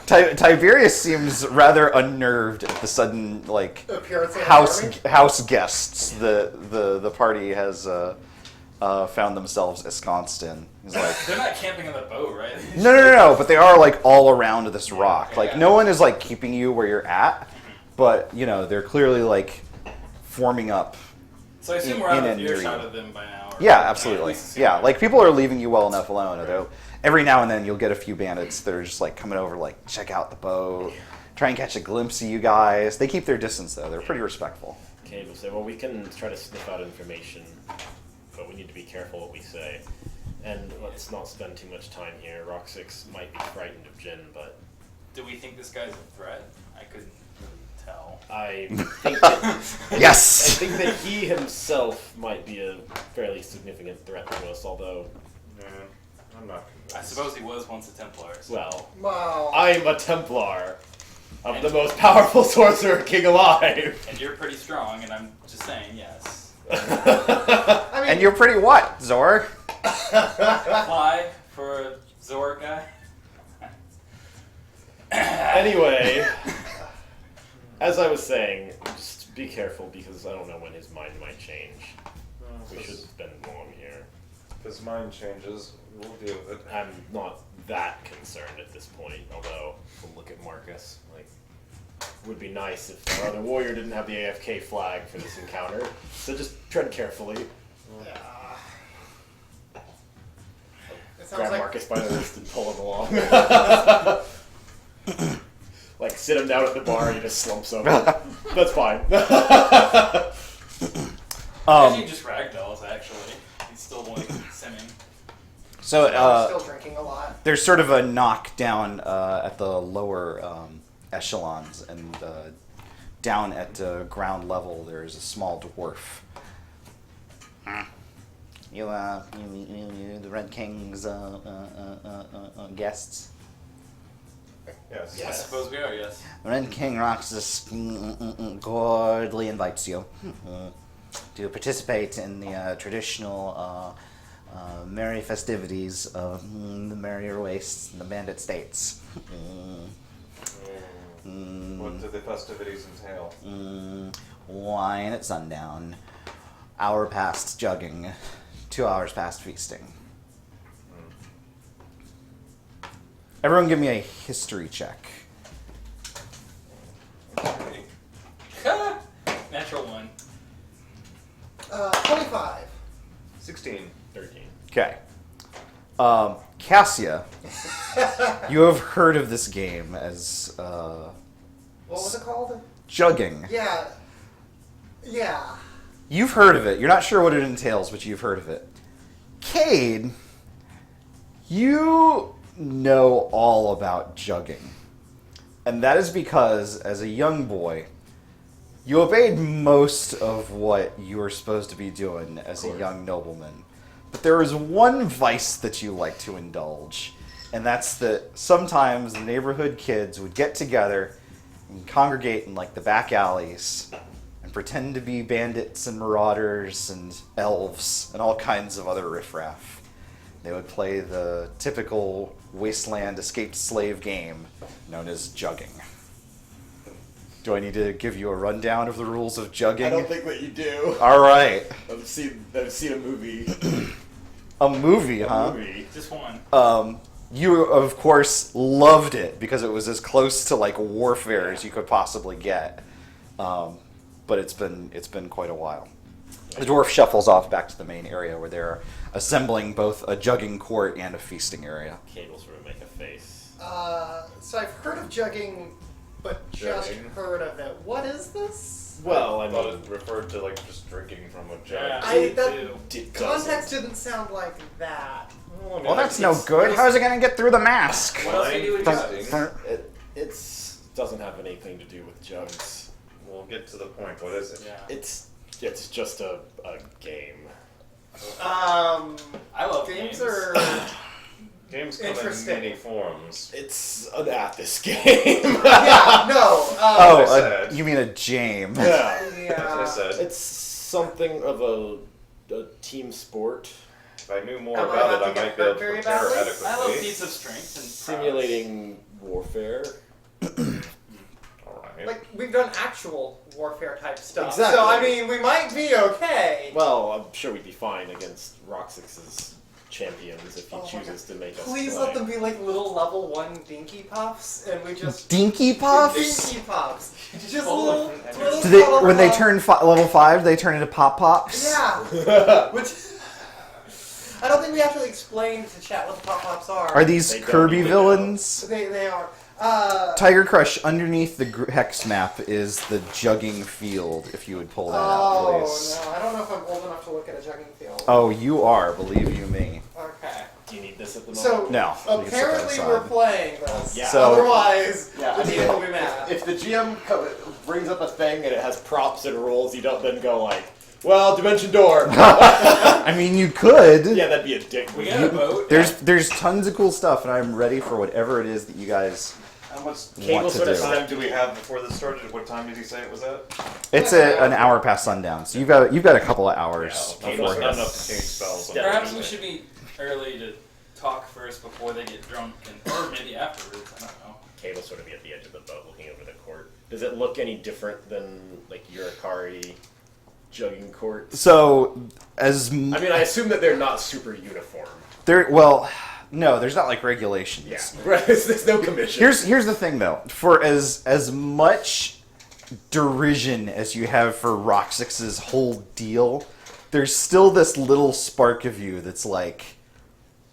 [SPEAKER 4] Tiberius seems rather unnerved at the sudden,
[SPEAKER 5] Appearance of the
[SPEAKER 4] house
[SPEAKER 5] army?
[SPEAKER 4] house guests the party has found themselves ensconced in. He's like,
[SPEAKER 3] They're not camping on the boat, right?
[SPEAKER 4] no, but they are like all around this rock. Like
[SPEAKER 3] yeah.
[SPEAKER 4] no one is like keeping you where you're at, but they're clearly like forming up.
[SPEAKER 3] So I assume
[SPEAKER 4] In-
[SPEAKER 3] we're out
[SPEAKER 4] in
[SPEAKER 3] of
[SPEAKER 4] and near
[SPEAKER 3] earshot
[SPEAKER 4] you.
[SPEAKER 3] of them by now. Or
[SPEAKER 4] Yeah,
[SPEAKER 3] at
[SPEAKER 4] absolutely.
[SPEAKER 3] least assume
[SPEAKER 4] Yeah,
[SPEAKER 3] that.
[SPEAKER 4] like people are leaving you well enough alone. Although every now and then you'll get a few bandits that are just like coming over, like check out the boat, try and catch a glimpse of you guys. They keep their distance though. They're pretty respectful.
[SPEAKER 2] Okay, we'll say, well, we can try to sniff out information, but we need to be careful what we say. And let's not spend too much time here. Rock 6 might be frightened of Jin, but
[SPEAKER 3] Do we think this guy's a threat? I couldn't really tell.
[SPEAKER 2] I think that,
[SPEAKER 4] Yes.
[SPEAKER 2] I think that he himself might be a fairly significant threat to us, although,
[SPEAKER 1] Yeah, I'm not convinced.
[SPEAKER 3] I suppose he was once a Templar. So.
[SPEAKER 2] well,
[SPEAKER 5] Wow.
[SPEAKER 2] I'm a Templar of the most powerful sorcerer king alive.
[SPEAKER 3] And you're pretty strong, and I'm just saying, yes.
[SPEAKER 5] I mean,
[SPEAKER 4] And you're pretty what, Zor?
[SPEAKER 3] Fly for a Zor guy?
[SPEAKER 2] Anyway, as I was saying, just be careful because I don't know when his mind might change. We should spend long here.
[SPEAKER 1] If his mind changes, we'll deal with it.
[SPEAKER 2] I'm not that concerned at this point, although we'll look at Marcus. Like, would be nice if our other warrior didn't have the AFK flag for this encounter. So just tread carefully.
[SPEAKER 5] it sounds
[SPEAKER 2] Grab
[SPEAKER 5] like
[SPEAKER 2] Marcus by the wrist and pull him along. Like sit him down at the bar and he just slumps over. That's fine.
[SPEAKER 3] Actually, just ragdolls, actually. He's still like simming.
[SPEAKER 4] So
[SPEAKER 5] we're still drinking a lot.
[SPEAKER 4] there's sort of a knock down at the lower echelons, and down at ground level there's a small dwarf. You, the Red King's guests.
[SPEAKER 1] Yes.
[SPEAKER 3] I suppose we are, yes.
[SPEAKER 4] Red King Roxas cordially invites you to participate in the traditional merry festivities of the Merrier Wastes and the Bandit States.
[SPEAKER 1] What do the festivities entail?
[SPEAKER 4] Wine at sundown, hour past jugging, 2 hours past feasting. Everyone give me a history check.
[SPEAKER 3] Natural one.
[SPEAKER 5] 25.
[SPEAKER 1] 16.
[SPEAKER 2] 13.
[SPEAKER 4] Okay. Cassia, you have heard of this game as
[SPEAKER 5] What was it called?
[SPEAKER 4] Jugging.
[SPEAKER 5] Yeah. Yeah.
[SPEAKER 4] You've heard of it. You're not sure what it entails, but you've heard of it. Cade, you know all about jugging. And that is because, as a young boy, you obeyed most of what you were supposed to be doing as a young nobleman. But there is one vice that you like to indulge, and that's that sometimes the neighborhood kids would get together and congregate in like the back alleys and pretend to be bandits and marauders and elves and all kinds of other riffraff. They would play the typical wasteland escaped slave game known as jugging. Do I need to give you a rundown of the rules of jugging?
[SPEAKER 2] I don't think that you do.
[SPEAKER 4] All right.
[SPEAKER 2] I've seen a movie.
[SPEAKER 4] A movie, huh?
[SPEAKER 2] Movie.
[SPEAKER 3] Just one.
[SPEAKER 4] You, of course, loved it because it was as close to like warfare as you could possibly get. But it's been quite a while. The dwarf shuffles off back to the main area where they're assembling both a jugging court and a feasting area.
[SPEAKER 2] Cade will sort of make a face.
[SPEAKER 5] So I've heard of jugging, but just
[SPEAKER 1] Jugging?
[SPEAKER 5] heard of it. What is this?
[SPEAKER 2] Well, I
[SPEAKER 1] I thought
[SPEAKER 2] mean,
[SPEAKER 1] it referred to like just drinking from a
[SPEAKER 3] Yeah.
[SPEAKER 1] jug.
[SPEAKER 2] it
[SPEAKER 5] Context didn't sound like that.
[SPEAKER 4] Well, that's no good. How's it going to get through the mask?
[SPEAKER 3] What else can you do with jugging?
[SPEAKER 2] It doesn't have anything to do with jugs.
[SPEAKER 1] We'll get to the point. What is it?
[SPEAKER 3] Yeah.
[SPEAKER 2] It's just a game.
[SPEAKER 3] I love
[SPEAKER 5] Games
[SPEAKER 3] games.
[SPEAKER 5] are.
[SPEAKER 1] Games come in
[SPEAKER 5] Interesting.
[SPEAKER 1] many forms.
[SPEAKER 2] It's an Athos game.
[SPEAKER 5] Yeah, no.
[SPEAKER 4] Oh,
[SPEAKER 1] I said.
[SPEAKER 4] you mean a jame.
[SPEAKER 2] Yeah.
[SPEAKER 1] As I
[SPEAKER 5] Yeah.
[SPEAKER 1] said,
[SPEAKER 2] It's something of a team sport,
[SPEAKER 1] if I knew more
[SPEAKER 5] Am I
[SPEAKER 1] about
[SPEAKER 5] about
[SPEAKER 1] it, I
[SPEAKER 5] to get
[SPEAKER 1] might be able to
[SPEAKER 5] hurt very
[SPEAKER 1] prepare
[SPEAKER 5] badly?
[SPEAKER 1] adequately.
[SPEAKER 3] I love feats of strength and
[SPEAKER 2] simulating warfare.
[SPEAKER 1] All right.
[SPEAKER 5] Like, we've done actual warfare type stuff.
[SPEAKER 2] Exactly.
[SPEAKER 5] So, I mean, we might be okay.
[SPEAKER 2] Well, I'm sure we'd be fine against Roxix's champions if he
[SPEAKER 5] Oh my
[SPEAKER 2] chooses to make us
[SPEAKER 5] Please
[SPEAKER 2] play.
[SPEAKER 5] let them be like little level 1 dinky puffs, and we just.
[SPEAKER 4] Dinky puffs?
[SPEAKER 5] Dinky puffs. Just
[SPEAKER 3] Full
[SPEAKER 5] little.
[SPEAKER 3] of
[SPEAKER 5] little
[SPEAKER 4] Do they,
[SPEAKER 5] color
[SPEAKER 4] when they
[SPEAKER 5] puffs.
[SPEAKER 4] turn level 5, they turn into pop pops?
[SPEAKER 5] Yeah. Which. I don't think we actually explained to chat what the pop pops are.
[SPEAKER 4] Are these
[SPEAKER 2] They don't
[SPEAKER 4] Kirby
[SPEAKER 2] even know.
[SPEAKER 4] villains?
[SPEAKER 5] They are.
[SPEAKER 4] Tiger Crush, underneath the hex map is the jugging field, if you would pull that out,
[SPEAKER 5] Oh,
[SPEAKER 4] please.
[SPEAKER 5] no. I don't know if I'm old enough to look at a jugging field.
[SPEAKER 4] Oh, you are, believe you me.
[SPEAKER 5] Okay.
[SPEAKER 2] Do you need this at the moment?
[SPEAKER 5] So,
[SPEAKER 4] No, we can set that
[SPEAKER 5] apparently
[SPEAKER 4] aside.
[SPEAKER 5] we're playing this.
[SPEAKER 2] Yeah.
[SPEAKER 4] So-
[SPEAKER 5] Otherwise,
[SPEAKER 2] Yeah,
[SPEAKER 5] the
[SPEAKER 2] I mean,
[SPEAKER 5] GM will be mad.
[SPEAKER 2] If the GM brings up a thing and it has props and rules, you don't then go like, well, dimension door.
[SPEAKER 4] I mean, you could.
[SPEAKER 2] Yeah, that'd be a dick.
[SPEAKER 3] We got a boat.
[SPEAKER 4] There's tons of cool stuff, and I'm ready for whatever it is that you guys
[SPEAKER 1] How much
[SPEAKER 4] want to
[SPEAKER 2] sort of
[SPEAKER 4] do.
[SPEAKER 1] time do we have before this started? What time did he say it was at?
[SPEAKER 4] It's an hour past sundown, so you've got a couple of hours
[SPEAKER 1] Yeah,
[SPEAKER 4] before
[SPEAKER 1] not
[SPEAKER 4] his.
[SPEAKER 1] enough to change spells.
[SPEAKER 2] Yeah.
[SPEAKER 3] Perhaps we should be early to talk first before they get drunk, or maybe afterwards. I don't know.
[SPEAKER 2] Cade will sort of be at the edge of the boat looking over the court. Does it look any different than, like, Yurikari jugging courts?
[SPEAKER 4] So, I
[SPEAKER 2] I mean, I assume that they're not super uniform.
[SPEAKER 4] no, there's not like regulations.
[SPEAKER 2] Yeah. Right, there's no commission.
[SPEAKER 4] Here's the thing though. For as much derision as you have for Roxix's whole deal, there's still this little spark of you that's like,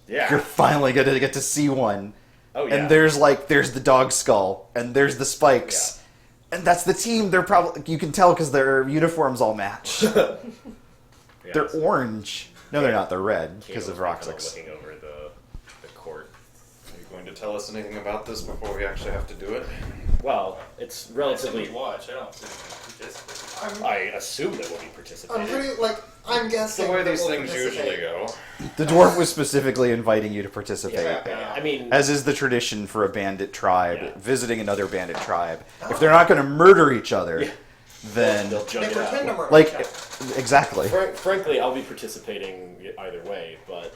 [SPEAKER 2] yeah.
[SPEAKER 4] you're finally gonna get to see one.
[SPEAKER 2] Oh, yeah.
[SPEAKER 4] And there's the dog skull, and there's the spikes, and that's the team. They're probably, you can tell because their uniforms all match.
[SPEAKER 2] Yeah,
[SPEAKER 4] They're
[SPEAKER 2] so
[SPEAKER 4] orange. No, they're not. They're red
[SPEAKER 2] Cade
[SPEAKER 4] because of
[SPEAKER 2] was kind
[SPEAKER 4] Roxix.
[SPEAKER 2] looking over the court.
[SPEAKER 1] Are you going to tell us anything about this before we actually have to do it?
[SPEAKER 2] Well, it's
[SPEAKER 3] I
[SPEAKER 2] relatively.
[SPEAKER 3] simply watch. I don't participate.
[SPEAKER 2] I assume that we'll be
[SPEAKER 5] I'm
[SPEAKER 2] participating.
[SPEAKER 5] pretty, like, I'm
[SPEAKER 1] It's
[SPEAKER 5] guessing.
[SPEAKER 1] the way
[SPEAKER 5] that
[SPEAKER 1] these
[SPEAKER 5] we'll
[SPEAKER 1] things usually
[SPEAKER 5] participate.
[SPEAKER 1] go.
[SPEAKER 4] The dwarf was specifically inviting you to participate.
[SPEAKER 2] Yeah, I mean,
[SPEAKER 4] As is the tradition for a bandit tribe,
[SPEAKER 2] Yeah.
[SPEAKER 4] visiting another bandit tribe. If they're not going to murder each other,
[SPEAKER 2] Yeah.
[SPEAKER 4] then
[SPEAKER 2] they'll jug
[SPEAKER 5] They
[SPEAKER 2] it
[SPEAKER 5] pretend to
[SPEAKER 2] out.
[SPEAKER 5] murder
[SPEAKER 4] like
[SPEAKER 5] each other.
[SPEAKER 4] exactly,
[SPEAKER 2] Frankly, I'll be participating either way, but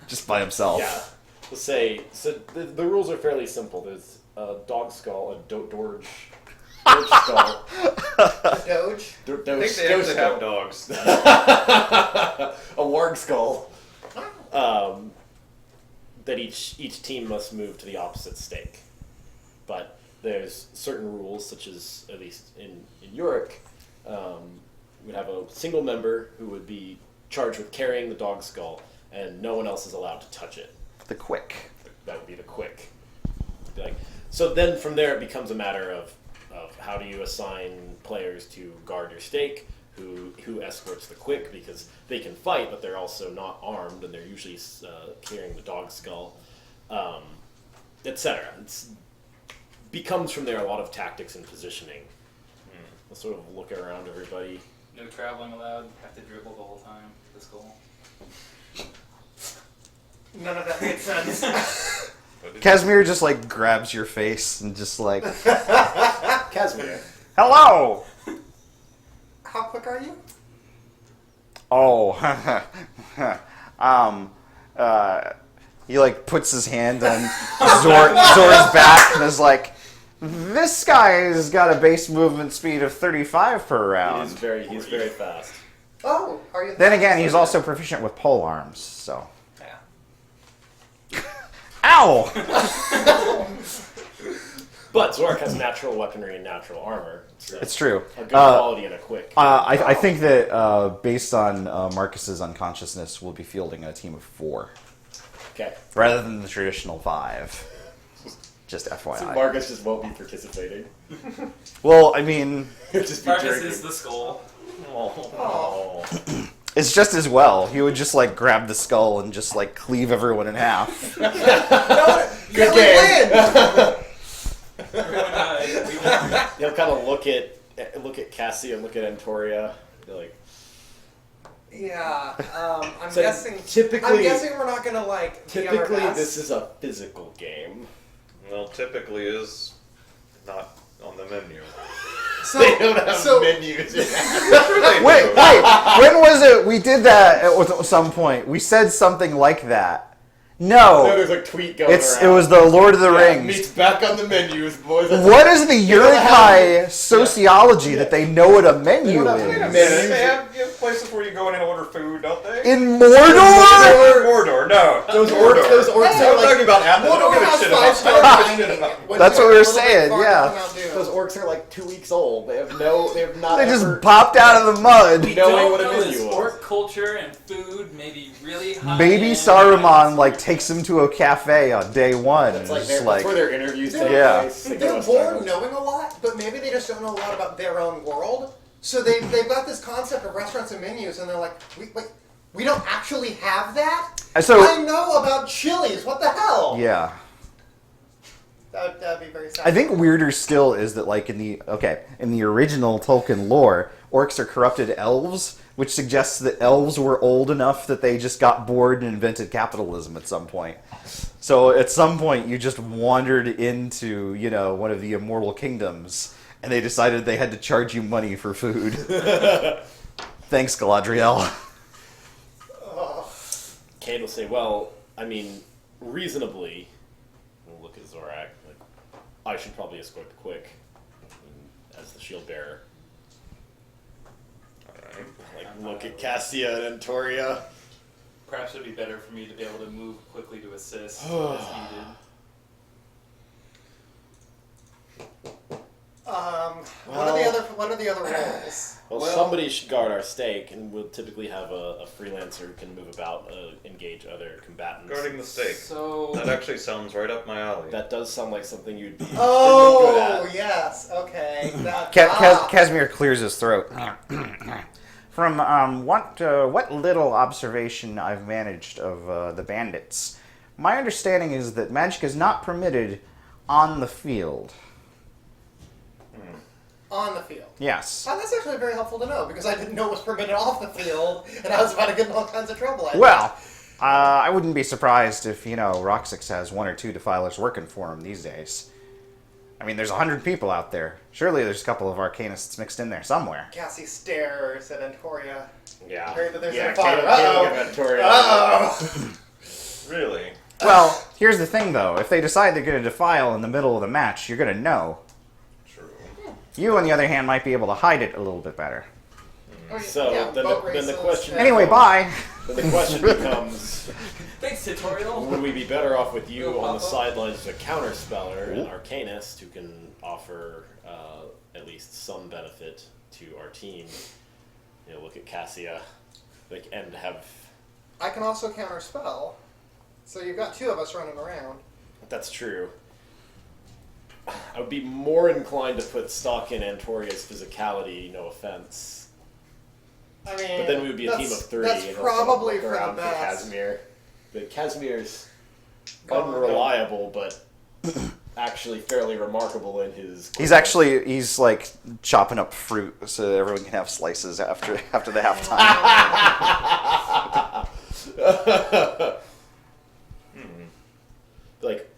[SPEAKER 4] just by himself.
[SPEAKER 2] yeah. Let's say so. The rules are fairly simple. There's a dog skull, a dorge skull,
[SPEAKER 5] A doge.
[SPEAKER 1] I think they actually have dogs.
[SPEAKER 2] a warg skull. That each team must move to the opposite stake, but there's certain rules, such as at least in Yorick, we'd have a single member who would be charged with carrying the dog skull, and no one else is allowed to touch it.
[SPEAKER 4] The quick.
[SPEAKER 2] That would be the quick. So then from there it becomes a matter of how do you assign players to guard your stake, who escorts the quick, because they can fight, but they're also not armed, and they're usually carrying the dog skull, etc. It becomes from there a lot of tactics and positioning. We'll sort of look around everybody.
[SPEAKER 3] No traveling allowed. Have to dribble the whole time. The skull.
[SPEAKER 5] None of that made sense.
[SPEAKER 4] Casimir just like grabs your face and just like,
[SPEAKER 2] Casimir.
[SPEAKER 4] hello.
[SPEAKER 5] How quick are you?
[SPEAKER 4] Oh, he like puts his hand on Zor's back and is like, this guy's got a base movement speed of 35 per round.
[SPEAKER 2] He's very fast.
[SPEAKER 5] Oh, are you?
[SPEAKER 4] Then again, he's also proficient with pole arms, so.
[SPEAKER 5] Yeah.
[SPEAKER 4] Ow!
[SPEAKER 2] But Zorak has natural weaponry and natural armor. So
[SPEAKER 4] It's true.
[SPEAKER 2] a good quality and a quick.
[SPEAKER 4] I think that based on Marcus's unconsciousness, we'll be fielding a team of 4
[SPEAKER 2] Okay.
[SPEAKER 4] rather than the traditional 5. Just FYI.
[SPEAKER 2] So Marcus just won't be participating.
[SPEAKER 4] Well, I mean,
[SPEAKER 2] He'll just be
[SPEAKER 3] Marcus
[SPEAKER 2] drinking.
[SPEAKER 3] is the skull.
[SPEAKER 2] Oh.
[SPEAKER 4] it's just as well. He would just like grab the skull and just like cleave everyone in half.
[SPEAKER 2] Good
[SPEAKER 5] game.
[SPEAKER 2] He'll kind of look at Cassie and look at Antoria. Be like,
[SPEAKER 5] Yeah. I'm
[SPEAKER 2] So
[SPEAKER 5] guessing.
[SPEAKER 2] typically-
[SPEAKER 5] I'm guessing we're not gonna like. be on our
[SPEAKER 2] typically
[SPEAKER 5] best.
[SPEAKER 2] this is a physical game.
[SPEAKER 1] Well, typically is not on the menu.
[SPEAKER 5] So,
[SPEAKER 2] They don't have
[SPEAKER 5] so
[SPEAKER 2] menus.
[SPEAKER 4] Wait, when was it? We did that at some point. We said something like that.
[SPEAKER 2] No,
[SPEAKER 4] No,
[SPEAKER 2] there's a tweet going
[SPEAKER 4] it
[SPEAKER 2] around.
[SPEAKER 4] was the Lord of the
[SPEAKER 2] Yeah,
[SPEAKER 4] Rings.
[SPEAKER 2] Meets back on the menus, boys.
[SPEAKER 4] What is the
[SPEAKER 2] don't
[SPEAKER 4] Yurikai
[SPEAKER 2] have-
[SPEAKER 4] sociology that they know what a menu
[SPEAKER 2] don't have
[SPEAKER 1] Wait a
[SPEAKER 4] is?
[SPEAKER 1] minute, they have places where you go in and order food, don't they?
[SPEAKER 4] In Mordor?
[SPEAKER 1] Mordor, no.
[SPEAKER 2] Those
[SPEAKER 1] Mordor.
[SPEAKER 2] orcs
[SPEAKER 1] I'm
[SPEAKER 2] are like
[SPEAKER 1] talking about apples. I don't
[SPEAKER 5] Mordor
[SPEAKER 1] give a
[SPEAKER 5] has
[SPEAKER 1] shit about
[SPEAKER 5] 5-star
[SPEAKER 1] I don't give a shit
[SPEAKER 5] dining.
[SPEAKER 1] about-
[SPEAKER 5] When
[SPEAKER 4] That's
[SPEAKER 5] you're
[SPEAKER 4] what we were
[SPEAKER 5] a little bit
[SPEAKER 4] saying,
[SPEAKER 5] far
[SPEAKER 4] yeah.
[SPEAKER 5] from Mount Doom.
[SPEAKER 2] those orcs are like 2 weeks old. They have not.
[SPEAKER 4] They
[SPEAKER 2] ever
[SPEAKER 4] just popped out of the mud.
[SPEAKER 3] We
[SPEAKER 2] Knowing
[SPEAKER 3] don't
[SPEAKER 2] what a
[SPEAKER 3] know
[SPEAKER 2] menu
[SPEAKER 3] his
[SPEAKER 2] was.
[SPEAKER 3] orc culture and food, maybe really high.
[SPEAKER 4] Maybe Saruman like takes him to a cafe on day 1.
[SPEAKER 2] That's
[SPEAKER 4] and
[SPEAKER 2] like,
[SPEAKER 4] just
[SPEAKER 2] that's where their interviews take
[SPEAKER 4] Yeah.
[SPEAKER 2] place. They go
[SPEAKER 5] They're
[SPEAKER 2] to
[SPEAKER 5] born
[SPEAKER 2] Starbucks.
[SPEAKER 5] knowing a lot, but maybe they just don't know a lot about their own world. So they've got this concept of restaurants and menus, and they're like, we don't actually have that?
[SPEAKER 4] So,
[SPEAKER 5] I know about Chili's, what the hell?
[SPEAKER 4] yeah.
[SPEAKER 5] That'd be very sad.
[SPEAKER 4] I think weirder still is that, like, in the original Tolkien lore, orcs are corrupted elves, which suggests that elves were old enough that they just got bored and invented capitalism at some point. So at some point, you just wandered into, one of the immortal kingdoms, and they decided they had to charge you money for food. Thanks, Galadriel.
[SPEAKER 2] Cade will say, well, I mean, reasonably, we'll look at Zorak, like, I should probably escort the quick as the shield bearer.
[SPEAKER 1] Alright.
[SPEAKER 2] Like, look at Cassia and Antoria.
[SPEAKER 3] Perhaps it'd be better for me to be able to move quickly to assist as needed.
[SPEAKER 5] What are the other roles?
[SPEAKER 2] Well,
[SPEAKER 1] Well-
[SPEAKER 2] somebody should guard our stake, and we'll typically have a freelancer who can move about, engage other combatants.
[SPEAKER 1] Guarding the stake.
[SPEAKER 3] So
[SPEAKER 1] That actually sounds right up my alley.
[SPEAKER 2] That does sound like something you'd be extremely
[SPEAKER 5] Oh,
[SPEAKER 2] good at.
[SPEAKER 5] yes. Okay.
[SPEAKER 4] Casimir clears his throat. From what little observation I've managed of the bandits, my understanding is that magic is not permitted on the field.
[SPEAKER 5] On the field.
[SPEAKER 4] Yes.
[SPEAKER 5] Oh, that's actually very helpful to know, because I didn't know it was permitted off the field, and I was about to get in all kinds of trouble.
[SPEAKER 4] Well, I wouldn't be surprised if, Roxix has 1 or 2 defilers working for him these days. I mean, there's 100 people out there. Surely there's a couple of arcanists mixed in there somewhere.
[SPEAKER 5] Cassie stares at Antoria.
[SPEAKER 2] Yeah.
[SPEAKER 5] Heard that there's
[SPEAKER 2] Yeah,
[SPEAKER 5] a fire.
[SPEAKER 2] Caleb give Antoria.
[SPEAKER 5] Uh-oh.
[SPEAKER 1] Really?
[SPEAKER 4] Well, here's the thing, though. If they decide they're going to defile in the middle of the match, you're going to know.
[SPEAKER 1] True.
[SPEAKER 4] You, on the other hand, might be able to hide it a little bit better.
[SPEAKER 2] So, then
[SPEAKER 5] boat
[SPEAKER 2] the
[SPEAKER 5] races,
[SPEAKER 2] question-
[SPEAKER 5] and-
[SPEAKER 4] Anyway, bye.
[SPEAKER 2] Then the question becomes,
[SPEAKER 3] thanks, tutorial.
[SPEAKER 2] would we be better off with you
[SPEAKER 3] Go,
[SPEAKER 2] on the
[SPEAKER 3] Papa.
[SPEAKER 2] sidelines as a counter-speller, an arcanist who can offer at least some benefit to our team? Look at Cassia, and have...
[SPEAKER 5] I can also counterspell. So you've got 2 of us running around.
[SPEAKER 2] That's true. I would be more inclined to put stock in Antoria's physicality, no offense.
[SPEAKER 5] I mean,
[SPEAKER 2] But then we would be a team of 3.
[SPEAKER 5] That's
[SPEAKER 2] and
[SPEAKER 5] probably
[SPEAKER 2] look
[SPEAKER 5] for the
[SPEAKER 2] around
[SPEAKER 5] best.
[SPEAKER 2] Casimir. But Casimir's
[SPEAKER 5] Gone.
[SPEAKER 2] unreliable, but actually fairly remarkable in his...
[SPEAKER 4] He's like chopping up fruit so that everyone can have slices after the halftime.
[SPEAKER 2] Like,